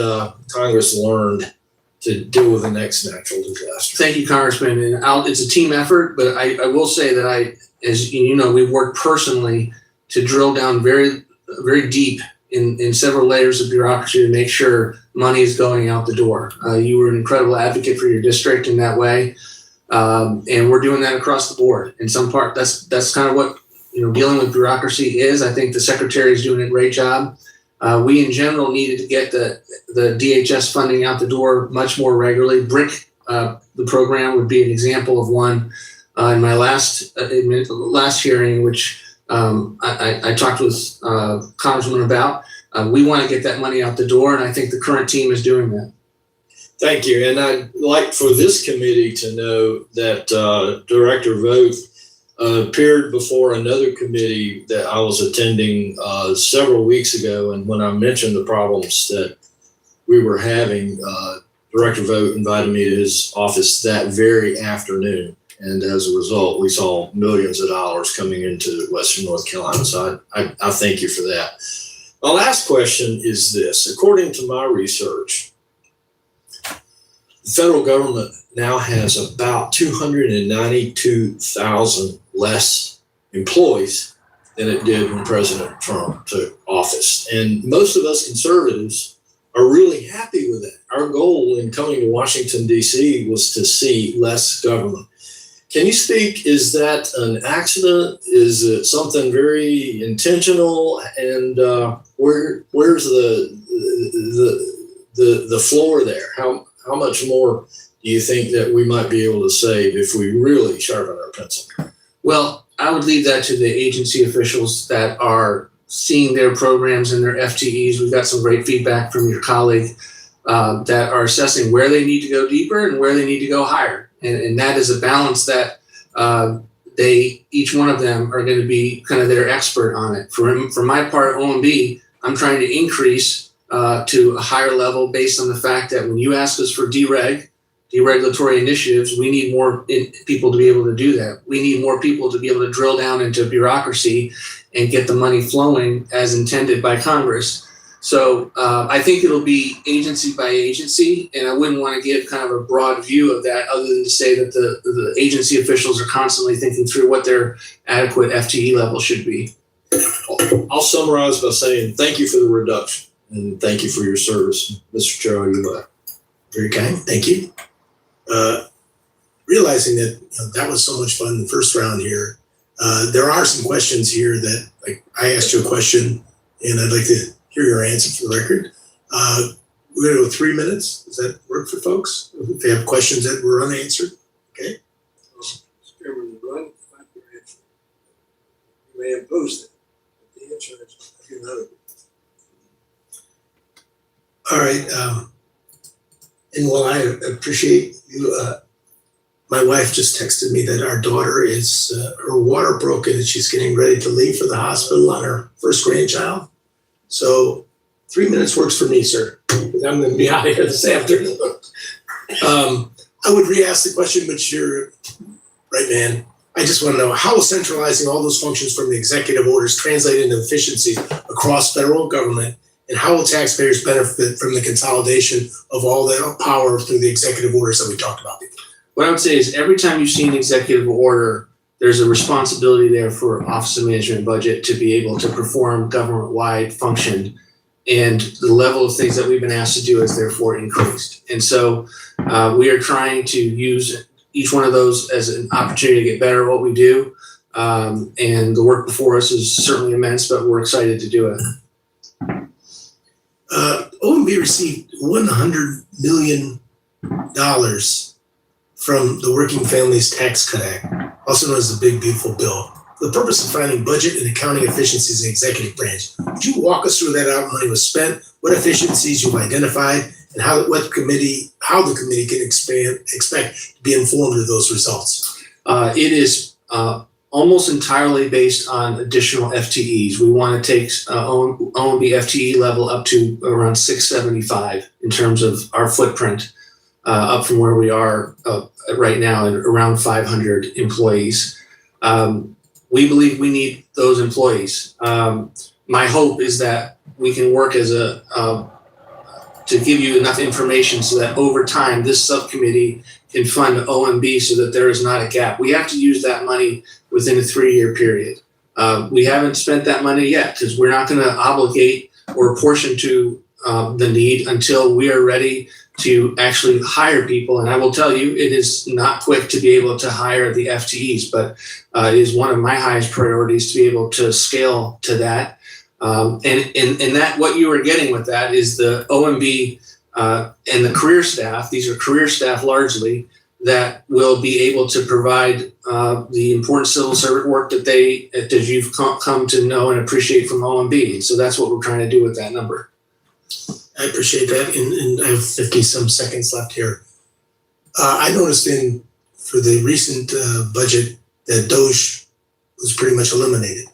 Congress learned to deal with the next natural disaster? Thank you, Congressman. And it's a team effort, but I will say that as you know, we've worked personally to drill down very, very deep in several layers of bureaucracy to make sure money is going out the door. You were an incredible advocate for your district in that way. And we're doing that across the board. In some part, that's kind of what, dealing with bureaucracy is. I think the secretary is doing a great job. We in general needed to get the DHS funding out the door much more regularly. BRIC, the program, would be an example of one. In my last hearing, which I talked with Congressman about, we want to get that money out the door, and I think the current team is doing that. Thank you. And I'd like for this committee to know that Director Vogt appeared before another committee that I was attending several weeks ago. And when I mentioned the problems that we were having, Director Vogt invited me to his office that very afternoon. And as a result, we saw millions of dollars coming into Western North Carolina. So I thank you for that. My last question is this. According to my research, the federal government now has about 292,000 less employees than it did when President Trump took office. And most of us conservatives are really happy with it. Our goal in coming to Washington, D.C. was to see less government. Can you speak? Is that an accident? Is it something very intentional? And where's the floor there? How much more do you think that we might be able to save if we really sharpen our pencil? Well, I would leave that to the agency officials that are seeing their programs and their FTEs. We've got some great feedback from your colleague that are assessing where they need to go deeper and where they need to go higher. And that is a balance that each one of them are going to be kind of their expert on it. For my part, OMB, I'm trying to increase to a higher level based on the fact that when you ask us for deregulatory initiatives, we need more people to be able to do that. We need more people to be able to drill down into bureaucracy and get the money flowing as intended by Congress. So I think it'll be agency by agency, and I wouldn't want to give kind of a broad view of that other than to say that the agency officials are constantly thinking through what their adequate FTE level should be. I'll summarize by saying thank you for the reduction and thank you for your service, Mr. Chair. You Very kind. Thank you. Realizing that that was so much fun the first round here, there are some questions here that, like, I asked you a question and I'd like to hear your answer for the record. We're going to go 3 minutes. Does that work for folks? If they have questions that were unanswered, okay? Chairman, you may impose that. The answer is no. All right. And while I appreciate you, my wife just texted me that our daughter is, her water broken and she's getting ready to leave for the hospital on her first grandchild. So 3 minutes works for me, sir, because I'm going to be out of here this afternoon. I would re-ask the question, but you're right, man. I just want to know, how will centralizing all those functions from the executive orders translate into efficiency across federal government, and how will taxpayers benefit from the consolidation of all the power through the executive orders that we talked about before? What I would say is every time you see an executive order, there's a responsibility there for Office of Management and Budget to be able to perform government-wide function. And the level of things that we've been asked to do is therefore increased. And so we are trying to use each one of those as an opportunity to get better at what we do. And the work before us is certainly immense, but we're excited to do it. OMB received $100 million from the Working Families Tax Cut Act, also known as the Big Beautiful Bill, for the purpose of finding budget and accounting efficiencies in the executive branch. Would you walk us through how money was spent, what efficiencies you've identified, and how the committee can expect to be informed of those results? It is almost entirely based on additional FTEs. We want to take OMB FTE level up to around 675 in terms of our footprint, up from where we are right now at around 500 employees. We believe we need those employees. My hope is that we can work as to give you enough information so that over time this subcommittee can fund OMB so that there is not a gap. We have to use that money within a 3-year period. We haven't spent that money yet because we're not going to obligate or apportion to the need until we are ready to actually hire people. And I will tell you, it is not quick to be able to hire the FTEs, but it is one of my highest priorities to be able to scale to that. And that what you are getting with that is the OMB and the career staff. These are career staff largely that will be able to provide the important civil servant work that you've come to know and appreciate from OMB. And so that's what we're trying to do with that number. I appreciate that, and I have 50-some seconds left here. I noticed for the recent budget that DOJ was pretty much eliminated.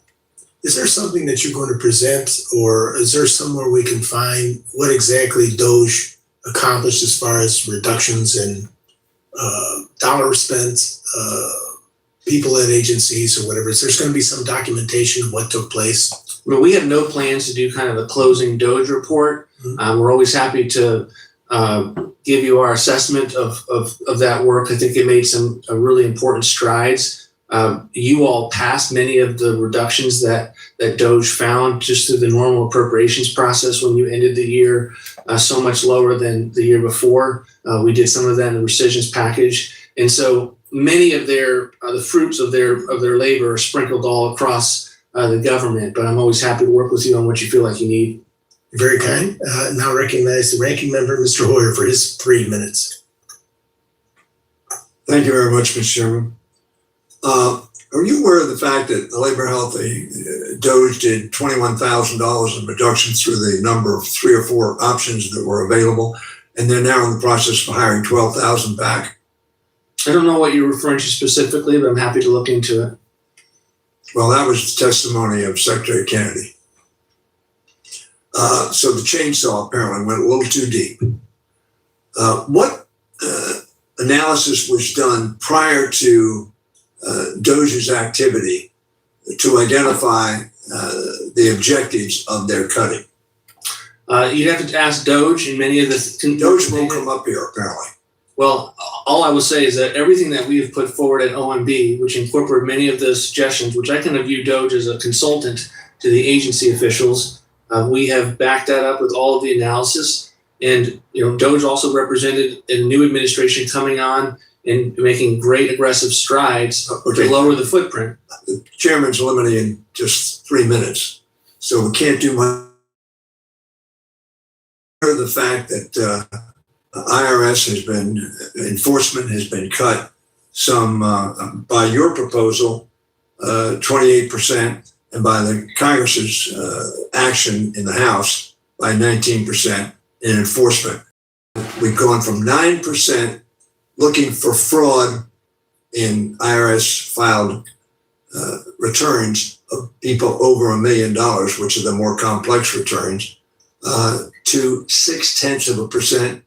Is there something that you're going to present, or is there somewhere we can find what exactly DOJ accomplished as far as reductions in dollars spent, people at agencies or whatever? Is there going to be some documentation of what took place? Well, we have no plans to do kind of a closing DOJ report. We're always happy to give you our assessment of that work. I think it made some really important strides. You all passed many of the reductions that DOJ found just through the normal appropriations process when you ended the year so much lower than the year before. We did some of that in the rescissions package. And so many of the fruits of their labor are sprinkled all across the government, but I'm always happy to work with you on what you feel like you need. Very kind. Now recognize the ranking member, Mr. Hoyer, for his 3 minutes. Thank you very much, Mr. Chairman. Are you aware of the fact that the Labor Health DOJ did $21,000 in reductions through the number of 3 or 4 options that were available, and they're now in the process of hiring 12,000 back? I don't know what you're referring to specifically, but I'm happy to look into it. Well, that was the testimony of Secretary Kennedy. So the chainsaw apparently went a little too deep. What analysis was done prior to DOJ's activity to identify the objectives of their cutting? You'd have to ask Doge and many of the Doge won't come up here apparently. Well, all I will say is that everything that we have put forward at OMB, which incorporate many of the suggestions, which I kind of view Doge as a consultant to the agency officials, we have backed that up with all of the analysis. And Doge also represented a new administration coming on and making great aggressive strides to lower the footprint. The chairman's limiting in just 3 minutes, so we can't do much. The fact that IRS has been, enforcement has been cut some, by your proposal, 28%, and by the Congress's action in the House by 19% in enforcement. We've gone from 9% looking for fraud in IRS filed returns of people over $1 million, which are the more complex returns, to 0.6%.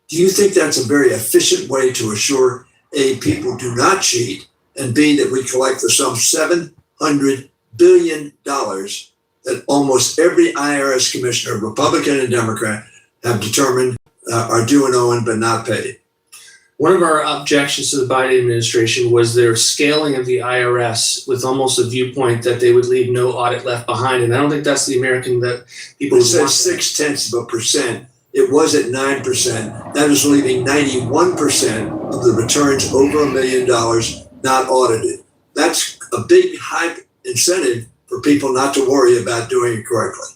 Do you think that's a very efficient way to assure A, people do not cheat, and B, that we collect the sum $700 billion that almost every IRS commissioner, Republican and Democrat, have determined are due and owing but not paid? One of our objections to the Biden administration was their scaling of the IRS with almost a viewpoint that they would leave no audit left behind. And I don't think that's the American that people It would says want. 0.6%. It was at 9%. That is leaving 91% of the returns over $1 million not audited. That's a big high incentive for people not to worry about doing it correctly.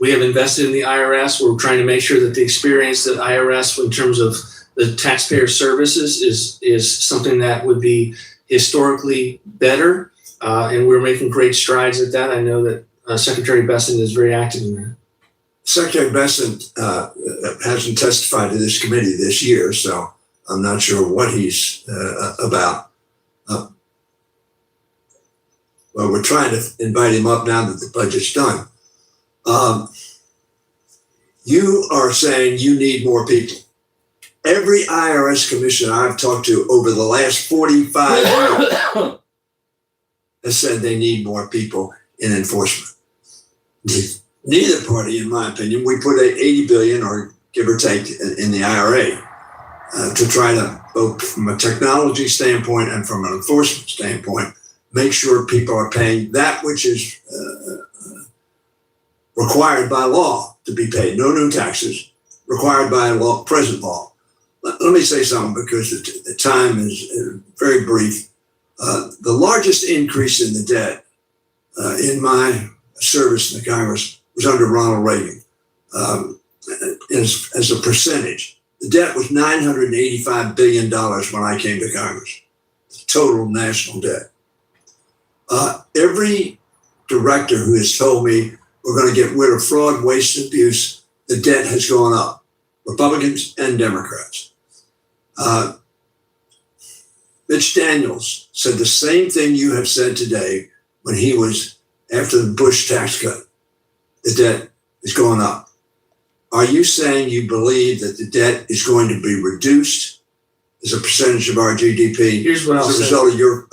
We have invested in the IRS. We're trying to make sure that the experience that IRS in terms of the taxpayer services is something that would be historically better. And we're making great strides at that. I know that Secretary Besson is very active in that. Secretary Besson hasn't testified to this committee this year, so I'm not sure what he's about. Well, we're trying to invite him up now that the budget's done. You are saying you need more people. Every IRS commissioner I've talked to over the last 45 years has said they need more people in enforcement. Neither party, in my opinion, we put $80 billion or give or take in the IRA to try to, both from a technology standpoint and from an enforcement standpoint, make sure people are paying that which is required by law to be paid. No new taxes, required by law, present law. Let me say something because the time is very brief. The largest increase in the debt in my service in the Congress was under Ronald Reagan. As a percentage, the debt was $985 billion when I came to Congress, total national debt. Every director who has told me we're going to get rid of fraud, waste, and abuse, the debt has gone up, Republicans and Democrats. Mitch Daniels said the same thing you have said today when he was after the Bush tax cut. The debt is going up. Are you saying you believe that the debt is going to be reduced as a percentage of our GDP Here's what I'll as a say. result of your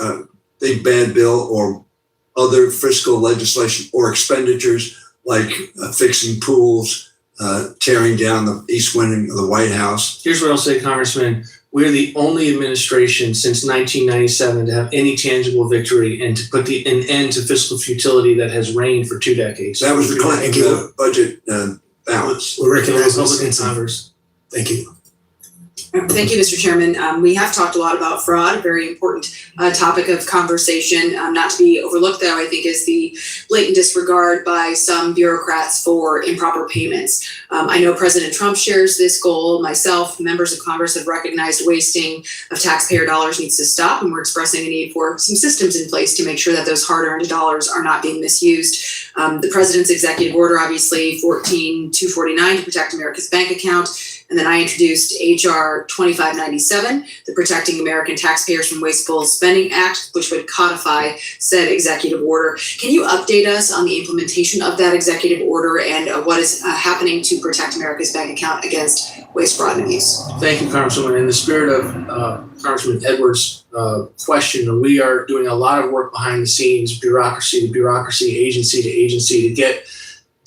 big bad bill or other fiscal legislation or expenditures like fixing pools, tearing down the east wing of the White House? Here's what I'll say, Congressman. We're the only administration since 1997 to have any tangible victory and to put an end to fiscal futility that has reigned for 2 decades. That was the Clinton budget balance. We recognize Republican this. Congress. Thank you. Thank you, Mr. Chairman. We have talked a lot about fraud, a very important topic of conversation, not to be overlooked, though, I think, is the blatant disregard by some bureaucrats for improper payments. I know President Trump shares this goal. Myself, members of Congress have recognized wasting of taxpayer dollars needs to stop, and we're expressing a need for some systems in place to make sure that those hard-earned dollars are not being misused. The President's executive order, obviously, 14249 to protect America's bank account. And then I introduced HR 2597, the Protecting American Taxpayers from Wasteful Spending Act, which would codify said executive order. Can you update us on the implementation of that executive order and what is happening to protect America's bank account against waste, fraud, and abuse? Thank you, Congresswoman. In the spirit of Congressman Edwards' question, we are doing a lot of work behind the scenes, bureaucracy to bureaucracy, agency to agency, to get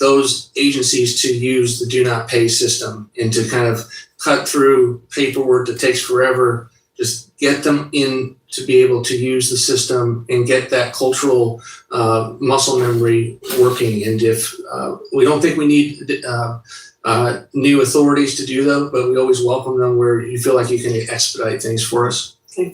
those agencies to use the do not pay system and to kind of cut through paperwork that takes forever. Just get them in to be able to use the system and get that cultural muscle memory working. And if we don't think we need new authorities to do that, but we always welcome them where you feel like you can expedite things for us. Okay.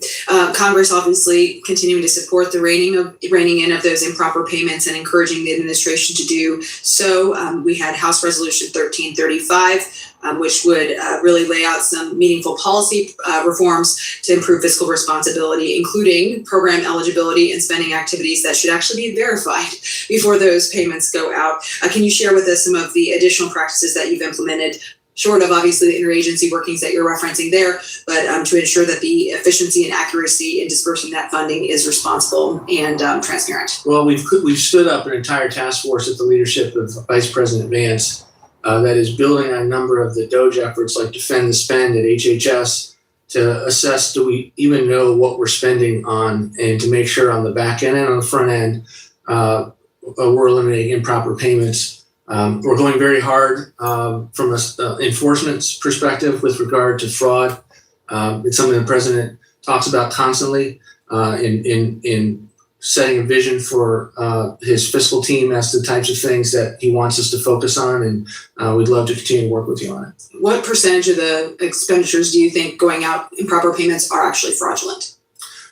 Congress obviously continuing to support the reining in of those improper payments and encouraging the administration to do so. We had House Resolution 1335, which would really lay out some meaningful policy reforms to improve fiscal responsibility, including program eligibility and spending activities that should actually be verified before those payments go out. Can you share with us some of the additional practices that you've implemented, short of obviously the interagency workings that you're referencing there, but to ensure that the efficiency and accuracy in dispersing that funding is responsible and transparent? Well, we've stood up an entire task force at the leadership of Vice President Vance that is building on a number of the DOGE efforts like Defend the Spend at HHS to assess, do we even know what we're spending on, and to make sure on the back end and on the front end, we're eliminating improper payments. We're going very hard from an enforcement perspective with regard to fraud. It's something the president talks about constantly in setting a vision for his fiscal team as to the types of things that he wants us to focus on, and we'd love to continue to work with you on it. What percentage of the expenditures do you think going out improper payments are actually fraudulent?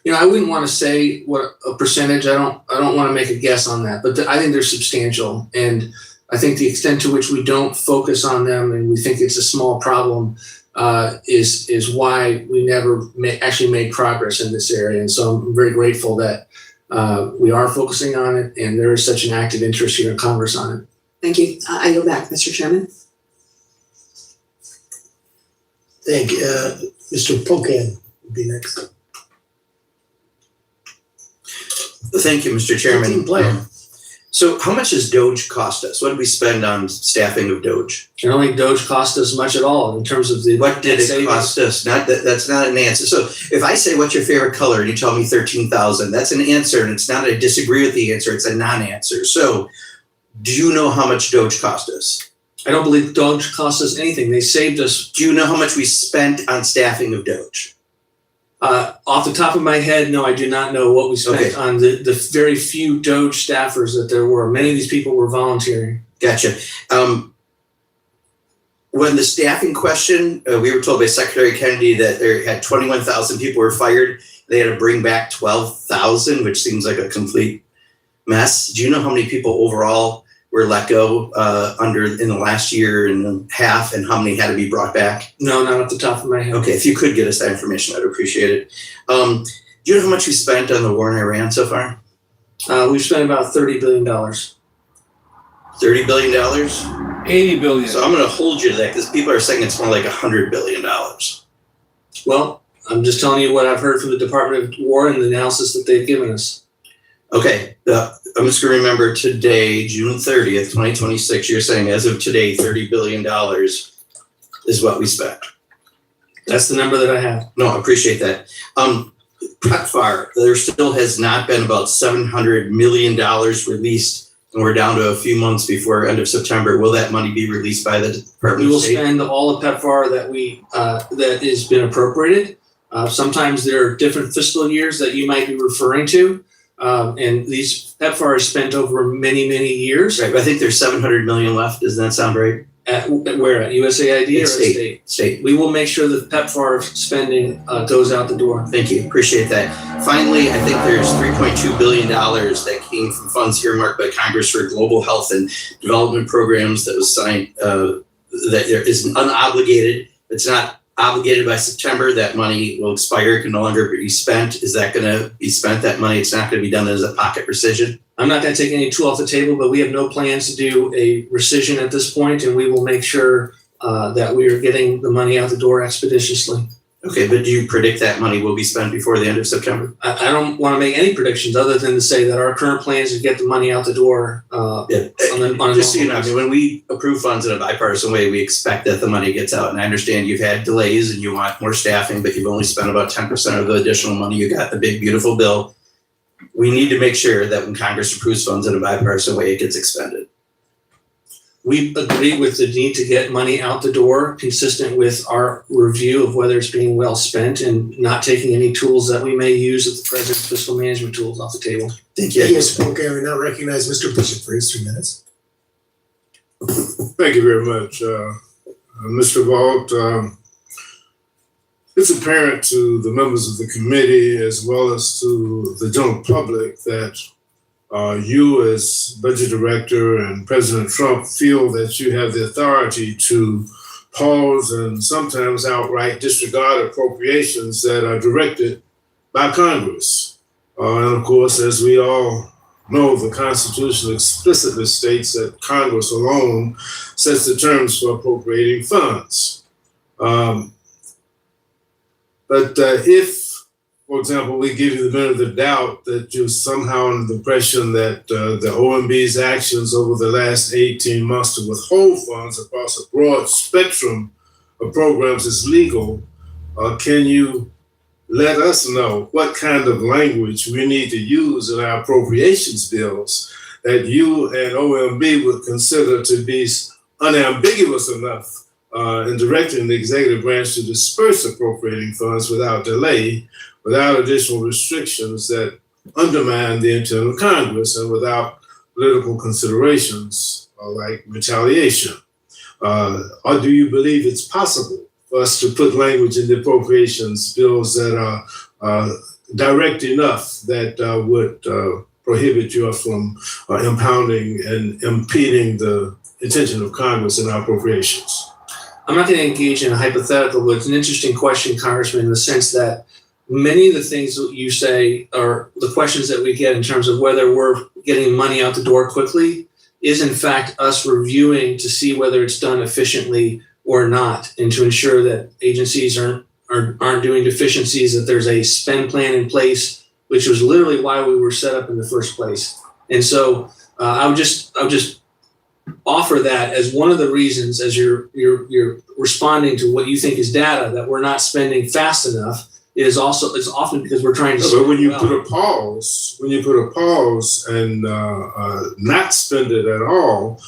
You know, I wouldn't want to say what a percentage. I don't want to make a guess on that, but I think they're substantial, and I think the extent to which we don't focus on them and we think it's a small problem is why we never actually made progress in this area. And so I'm very grateful that we are focusing on it, and there is such an active interest here in Congress on it. Thank you. I yield back, Mr. Chairman. Thank you. Mr. Pocan will be next. Thank you, Mr. Chairman. So how much does DOGE cost us? What did we spend on staffing of DOGE? I don't think DOGE cost us much at all in terms of the. What did it cost us? That's not an answer. So if I say what's your favorite color and you tell me 13,000, that's an answer, and it's not I disagree with the answer. It's a non-answer. So do you know how much DOGE cost us? I don't believe DOGE cost us anything. They saved us. Do you know how much we spent on staffing of DOGE? Off the top of my head, no, I do not know what we spent on the very few DOGE staffers that there were. Many of these people were volunteering. Gotcha. When the staffing question, we were told by Secretary Kennedy that there had 21,000 people were fired. They had to bring back 12,000, which seems like a complete mess. Do you know how many people overall were let go in the last year and a half, and how many had to be brought back? No, not off the top of my head. Okay, if you could get us that information, I'd appreciate it. Do you know how much we spent on the war in Iran so far? We've spent about $30 billion. $30 billion? $80 billion. So I'm going to hold you to that because people are saying it's more like $100 billion. Well, I'm just telling you what I've heard from the Department of War and the analysis that they've given us. Okay, I'm just going to remember today, June 30th, 2026, you're saying as of today, $30 billion is what we spent. That's the number that I have. No, I appreciate that. PEPFAR, there still has not been about $700 million released, and we're down to a few months before end of September. Will that money be released by the Department of State? We will spend all of PEPFAR that has been appropriated. Sometimes there are different fiscal years that you might be referring to. And these PEPFAR is spent over many, many years. Right, but I think there's 700 million left. Doesn't that sound right? At where? At USAID or at state? State. We will make sure that PEPFAR spending goes out the door. Thank you. Appreciate that. Finally, I think there's $3.2 billion that came from funds earmarked by Congress for global health and development programs that was signed, that is unobligated. It's not obligated by September. That money will expire, can no longer be spent. Is that going to be spent, that money? It's not going to be done as a pocket rescission? I'm not going to take any tool off the table, but we have no plans to do a rescission at this point, and we will make sure that we are getting the money out the door expeditiously. Okay, but do you predict that money will be spent before the end of September? I don't want to make any predictions other than to say that our current plans is to get the money out the door. Just so you know, I mean, when we approve funds in a bipartisan way, we expect that the money gets out. And I understand you've had delays and you want more staffing, but you've only spent about 10% of the additional money you got in the big, beautiful bill. We need to make sure that when Congress approves funds in a bipartisan way, it gets expended. we agree with the need to get money out the door, consistent with our review of whether it's being well spent and not taking any tools that we may use at the president's fiscal management tools off the table. Thank you, Mr. Polk. We now recognize Mr. Bishop for his 3 minutes. Thank you very much, Mr. Vaught. It's apparent to the members of the committee as well as to the general public that you as budget director and President Trump feel that you have the authority to pause and sometimes outright disregard appropriations that are directed by Congress. And of course, as we all know, the Constitution explicitly states that Congress alone sets the terms for appropriating funds. But if, for example, we give you the benefit of the doubt that you're somehow under the impression that the OMB's actions over the last 18 months to withhold funds across a broad spectrum of programs is legal, can you let us know what kind of language we need to use in our appropriations bills that you and OMB would consider to be unambiguous enough in directing the executive branch to disperse appropriating funds without delay, without additional restrictions that undermine the intent of Congress and without political considerations like retaliation? Or do you believe it's possible for us to put language in the appropriations bills that are direct enough that would prohibit you from impounding and impeding the intention of Congress in our appropriations? I'm not going to engage in a hypothetical, but it's an interesting question, Congressman, in the sense that many of the things that you say are the questions that we get in terms of whether we're getting money out the door quickly is in fact us reviewing to see whether it's done efficiently or not, and to ensure that agencies aren't doing deficiencies, that there's a spend plan in place, which was literally why we were set up in the first place. And so I would just offer that as one of the reasons, as you're responding to what you think is data, that we're not spending fast enough. It's often because we're trying to. But when you put a pause and not spend it at all,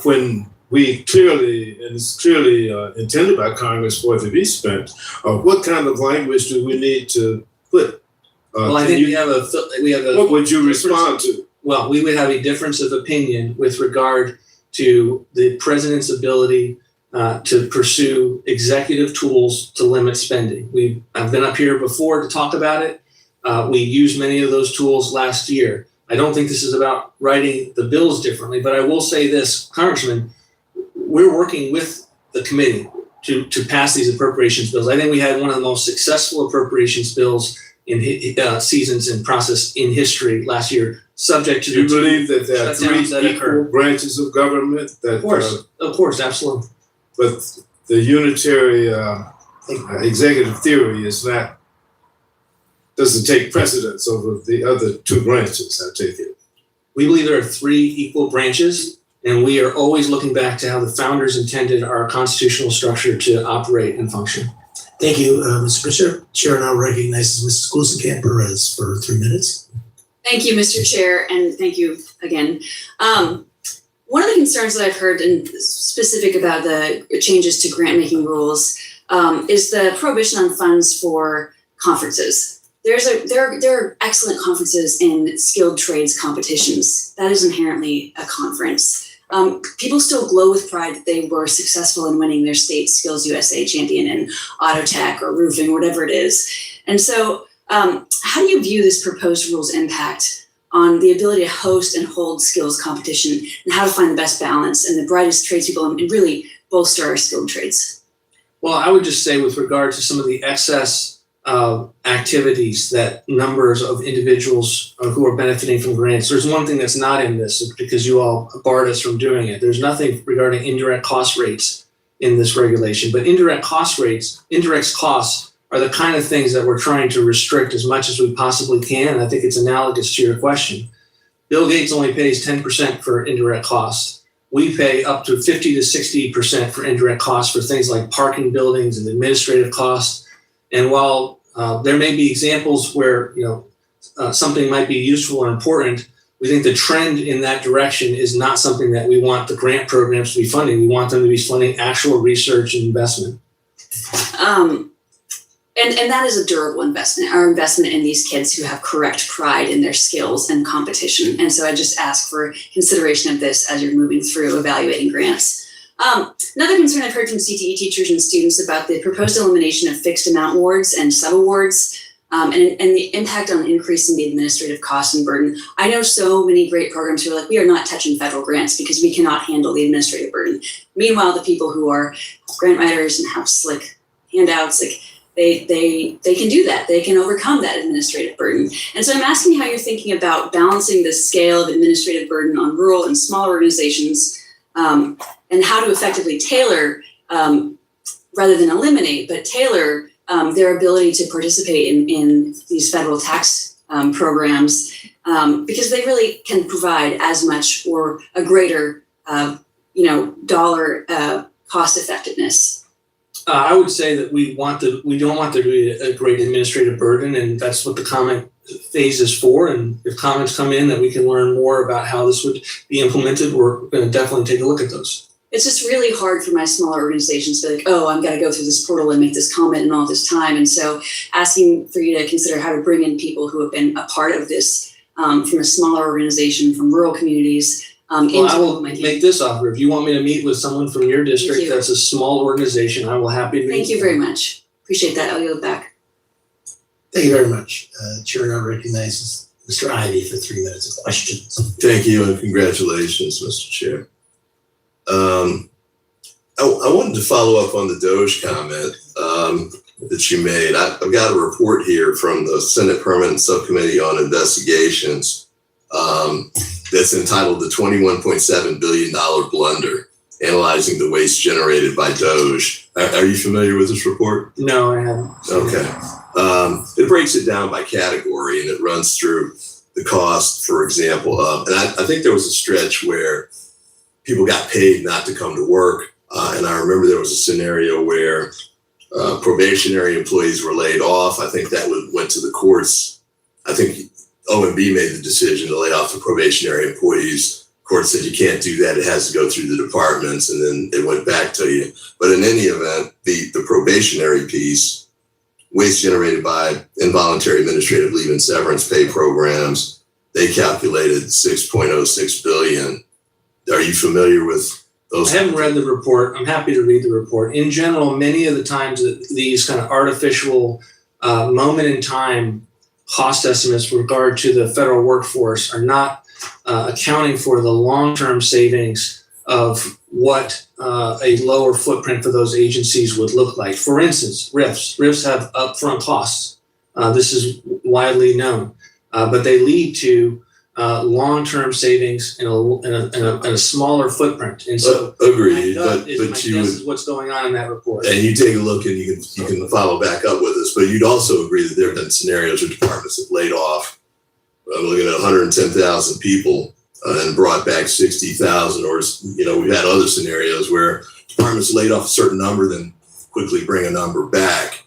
when we clearly, and it's clearly intended by Congress for it to be spent, what kind of language do we need to put? Well, I think we have a. What would you respond to? Well, we would have a difference of opinion with regard to the president's ability to pursue executive tools to limit spending. I've been up here before to talk about it. We used many of those tools last year. I don't think this is about writing the bills differently, but I will say this, Congressman, we're working with the committee to pass these appropriations bills. I think we had one of the most successful appropriations bills in seasons and process in history last year, subject to. Do you believe that there are three equal branches of government? Of course, absolutely. But the unitary executive theory doesn't take precedence over the other two branches, I take it. We believe there are three equal branches, and we are always looking back to how the founders intended our constitutional structure to operate and function. Thank you, Mr. Bishop. Chair now recognizes Mrs. Glusenkamp Perez for 3 minutes. Thank you, Mr. Chair, and thank you again. One of the concerns that I've heard and specific about the changes to grant-making rules is the prohibition on funds for conferences. There are excellent conferences in skilled trades competitions. That is inherently a conference. People still glow with pride that they were successful in winning their state Skills USA champion in auto tech or roofing, or whatever it is. And so how do you view this proposed rule's impact on the ability to host and hold skills competition, and how to find the best balance and the brightest tradespeople and really bolster our skilled trades? Well, I would just say with regard to some of the excess activities that numbers of individuals who are benefiting from grants, there's one thing that's not in this because you all barred us from doing it. There's nothing regarding indirect cost rates in this regulation, but indirect costs are the kind of things that we're trying to restrict as much as we possibly can. And I think it's analogous to your question. Bill Gates only pays 10% for indirect costs. We pay up to 50 to 60% for indirect costs for things like parking buildings and administrative costs. And while there may be examples where something might be useful or important, We think the trend in that direction is not something that we want the grant programs to be funding. We want them to be funding actual research and investment. And that is a durable investment, our investment in these kids who have correct pride in their skills and competition. And so I just ask for consideration of this as you're moving through evaluating grants. Another concern I've heard from CTE teachers and students about the proposed elimination of fixed amount awards and sub-awards, and the impact on increasing the administrative cost and burden. I know so many great programs who are like, we are not touching federal grants because we cannot handle the administrative burden. Meanwhile, the people who are grant writers and have slick handouts, like they can do that. They can overcome that administrative burden. And so I'm asking how you're thinking about balancing the scale of administrative burden on rural and small organizations, and how to effectively tailor, rather than eliminate, but tailor their ability to participate in these federal tax programs, because they really can provide as much or a greater, dollar cost effectiveness. I would say that we don't want there to be a great administrative burden, and that's what the comment phase is for. And if comments come in that we can learn more about how this would be implemented, we're going to definitely take a look at those. It's just really hard for my smaller organizations to be like, oh, I'm going to go through this portal and make this comment in all this time. And so asking for you to consider how to bring in people who have been a part of this from a smaller organization, from rural communities. Well, I will make this offer. If you want me to meet with someone from your district that's a small organization, I will happy to meet. Thank you very much. Appreciate that. I'll yield back. Thank you very much. Chair now recognizes Mr. Ivy for 3 minutes of questions. Thank you and congratulations, Mr. Chair. I wanted to follow up on the Doge comment that you made. I've got a report here from the Senate Permanent Subcommittee on Investigations that's entitled The $21.7 Billion Blunder, Analyzing the Waste Generated by Doge. Are you familiar with this report? No, I haven't. Okay. It breaks it down by category and it runs through the cost, for example, and I think there was a stretch where people got paid not to come to work. And I remember there was a scenario where probationary employees were laid off. I think that went to the courts. I think OMB made the decision to lay off the probationary employees. Court said you can't do that. It has to go through the departments, and then it went back to you. But in any event, the probationary piece, waste generated by involuntary administrative leave and severance pay programs, they calculated $6.06 billion. Are you familiar with those? I haven't read the report. I'm happy to read the report. In general, many of the times these kind of artificial moment in time cost estimates with regard to the federal workforce are not accounting for the long-term savings of what a lower footprint for those agencies would look like. For instance, RIFs. RIFs have upfront costs. This is widely known, but they lead to long-term savings in a smaller footprint. And so agreed, but you guess is what's going on in that report. And you take a look and you can follow back up with us, but you'd also agree that there have been scenarios where departments have laid off, I'm looking at 110,000 people and brought back 60,000, or, we've had other scenarios where departments laid off a certain number, then quickly bring a number back.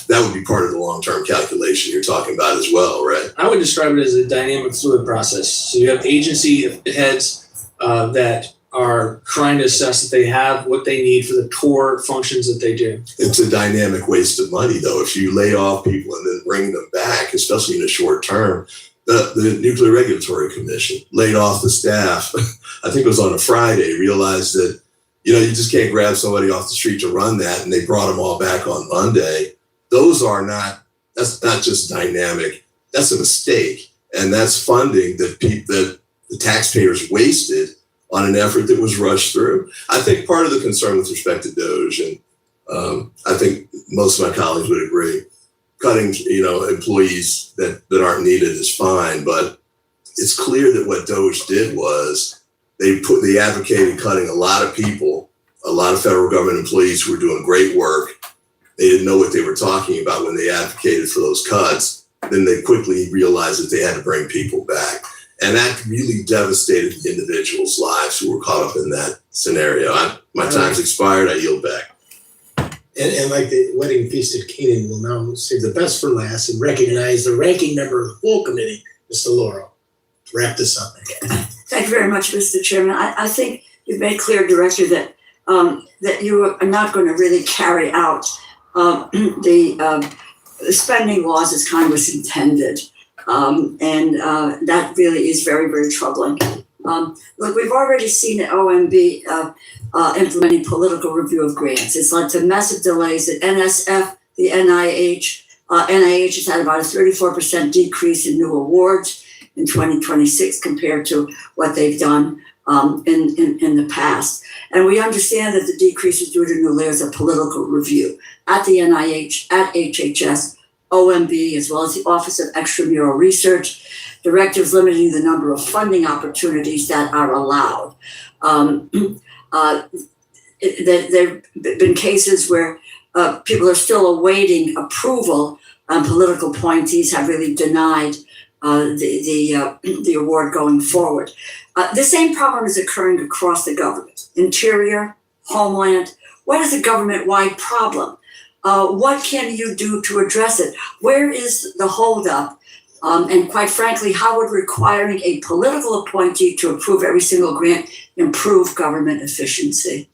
That would be part of the long-term calculation you're talking about as well, right? I would describe it as a dynamic fluid process. So you have agency heads that are trying to assess that they have what they need for the core functions that they do. It's a dynamic waste of money, though. If you lay off people and then bring them back, especially in the short term, the Nuclear Regulatory Commission laid off the staff, I think it was on a Friday, realized that, you just can't grab somebody off the street to run that, and they brought them all back on Monday. That's not just dynamic, that's a mistake. And that's funding that the taxpayers wasted on an effort that was rushed through. I think part of the concern with respect to Doge, and I think most of my colleagues would agree, cutting employees that aren't needed is fine, but it's clear that what Doge did was they advocated cutting a lot of people, a lot of federal government employees who were doing great work. They didn't know what they were talking about when they advocated for those cuts. Then they quickly realized that they had to bring people back. And that really devastated the individuals' lives who were caught up in that scenario. My time's expired, I yield back. And like the wedding feast at Canaan, will now save the best for last and recognize the ranking member of the full committee, Mr. Laurel, to wrap this up. Thank you very much, Mr. Chairman. I think you've made clear, Director, that that you are not going to really carry out the spending laws as Congress intended. And that really is very, very troubling. Look, we've already seen the OMB implementing political review of grants. It's led to massive delays at NSF, the NIH. NIH has had about a 34% decrease in new awards in 2026 compared to what they've done in the past. And we understand that the decrease is due to new layers of political review at the NIH, at HHS, OMB, as well as the Office of Extramural Research, directives limiting the number of funding opportunities that are allowed. There have been cases where people are still awaiting approval, and political appointees have really denied the award going forward. The same problem is occurring across the government. Interior, Homeland, what is a government-wide problem? What can you do to address it? Where is the holdup? And quite frankly, how would requiring a political appointee to approve every single grant improve government efficiency?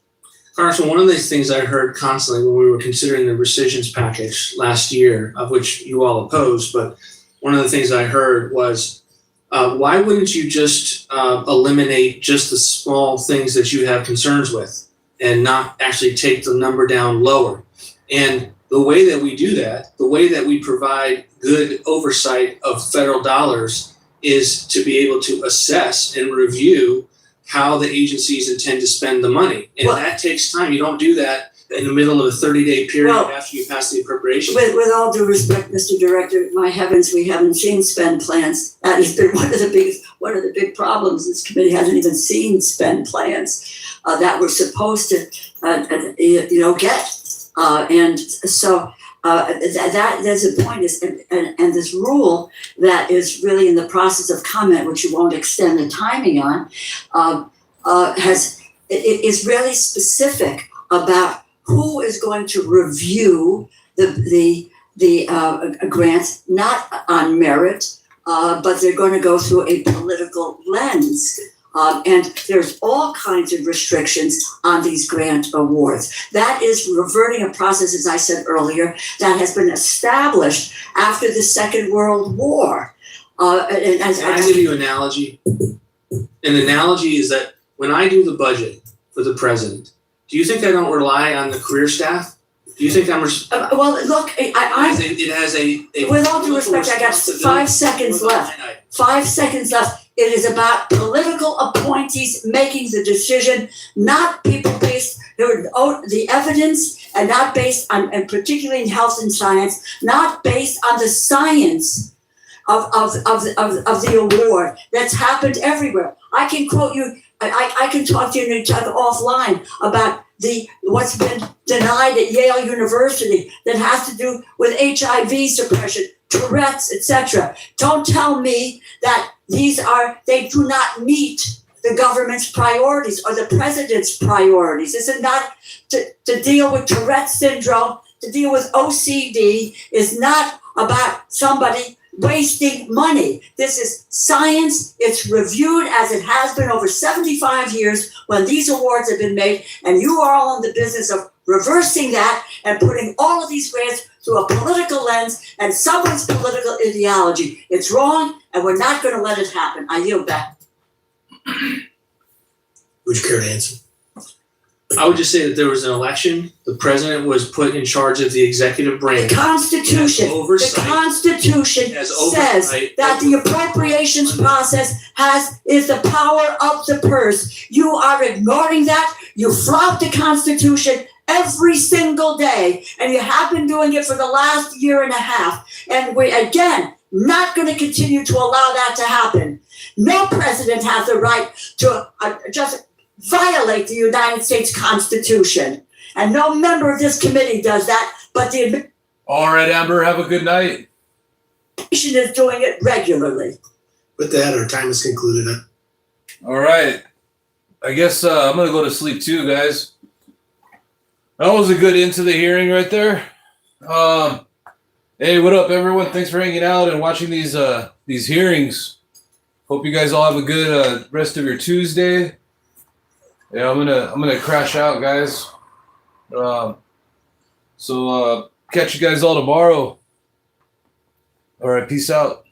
Congressman, one of these things I heard constantly when we were considering the rescissions package last year, of which you all opposed, but one of the things I heard was, why wouldn't you just eliminate just the small things that you have concerns with and not actually take the number down lower? And the way that we do that, the way that we provide good oversight of federal dollars is to be able to assess and review how the agencies intend to spend the money. And that takes time. You don't do that in the middle of a 30-day period after you pass the appropriation. With all due respect, Mr. Director, my heavens, we haven't seen spend plans. That has been one of the big problems. This committee hasn't even seen spend plans that we're supposed to get. And so that there's a point is, and this rule that is really in the process of comment, which you won't extend the timing on, is really specific about who is going to review the grants, not on merit, but they're going to go through a political lens. And there's all kinds of restrictions on these grant awards. That is reverting a process, as I said earlier, that has been established after the Second World War. Can I give you an analogy? An analogy is that when I do the budget for the president, do you think I don't rely on the career staff? Do you think I'm? Well, look, it has a. With all due respect, I got 5 seconds left. 5 seconds left. It is about political appointees making the decision, not people based the evidence, and not based on, and particularly in health and science, not based on the science of the award that's happened everywhere. I can quote you. I can talk to you offline about what's been denied at Yale University that has to do with HIV suppression, Tourette's, etc. Don't tell me that they do not meet the government's priorities or the president's priorities. This is not to deal with Tourette's syndrome, to deal with OCD is not about somebody wasting money. This is science. It's reviewed as it has been over 75 years when these awards have been made, and you are all in the business of reversing that and putting all of these grants through a political lens and someone's political ideology. It's wrong, and we're not going to let it happen. I yield back. Would you care to answer? I would just say that there was an election. The president was put in charge of the executive branch. The Constitution says that the appropriations process is the power of the purse. You are ignoring that. You flout the Constitution every single day, and you have been doing it for the last year and a half. And we, again, not going to continue to allow that to happen. No president has the right to just violate the United States Constitution. And no member of this committee does that, but the All right, Amber, have a good night. administration is doing it regularly. With that, our time is concluded. All right. I guess I'm going to go to sleep too, guys. That was a good end to the hearing right there. Hey, what up, everyone? Thanks for hanging out and watching these these hearings. Hope you guys all have a good rest of your Tuesday. Yeah, I'm gonna crash out, guys. So catch you guys all tomorrow. All right, peace out.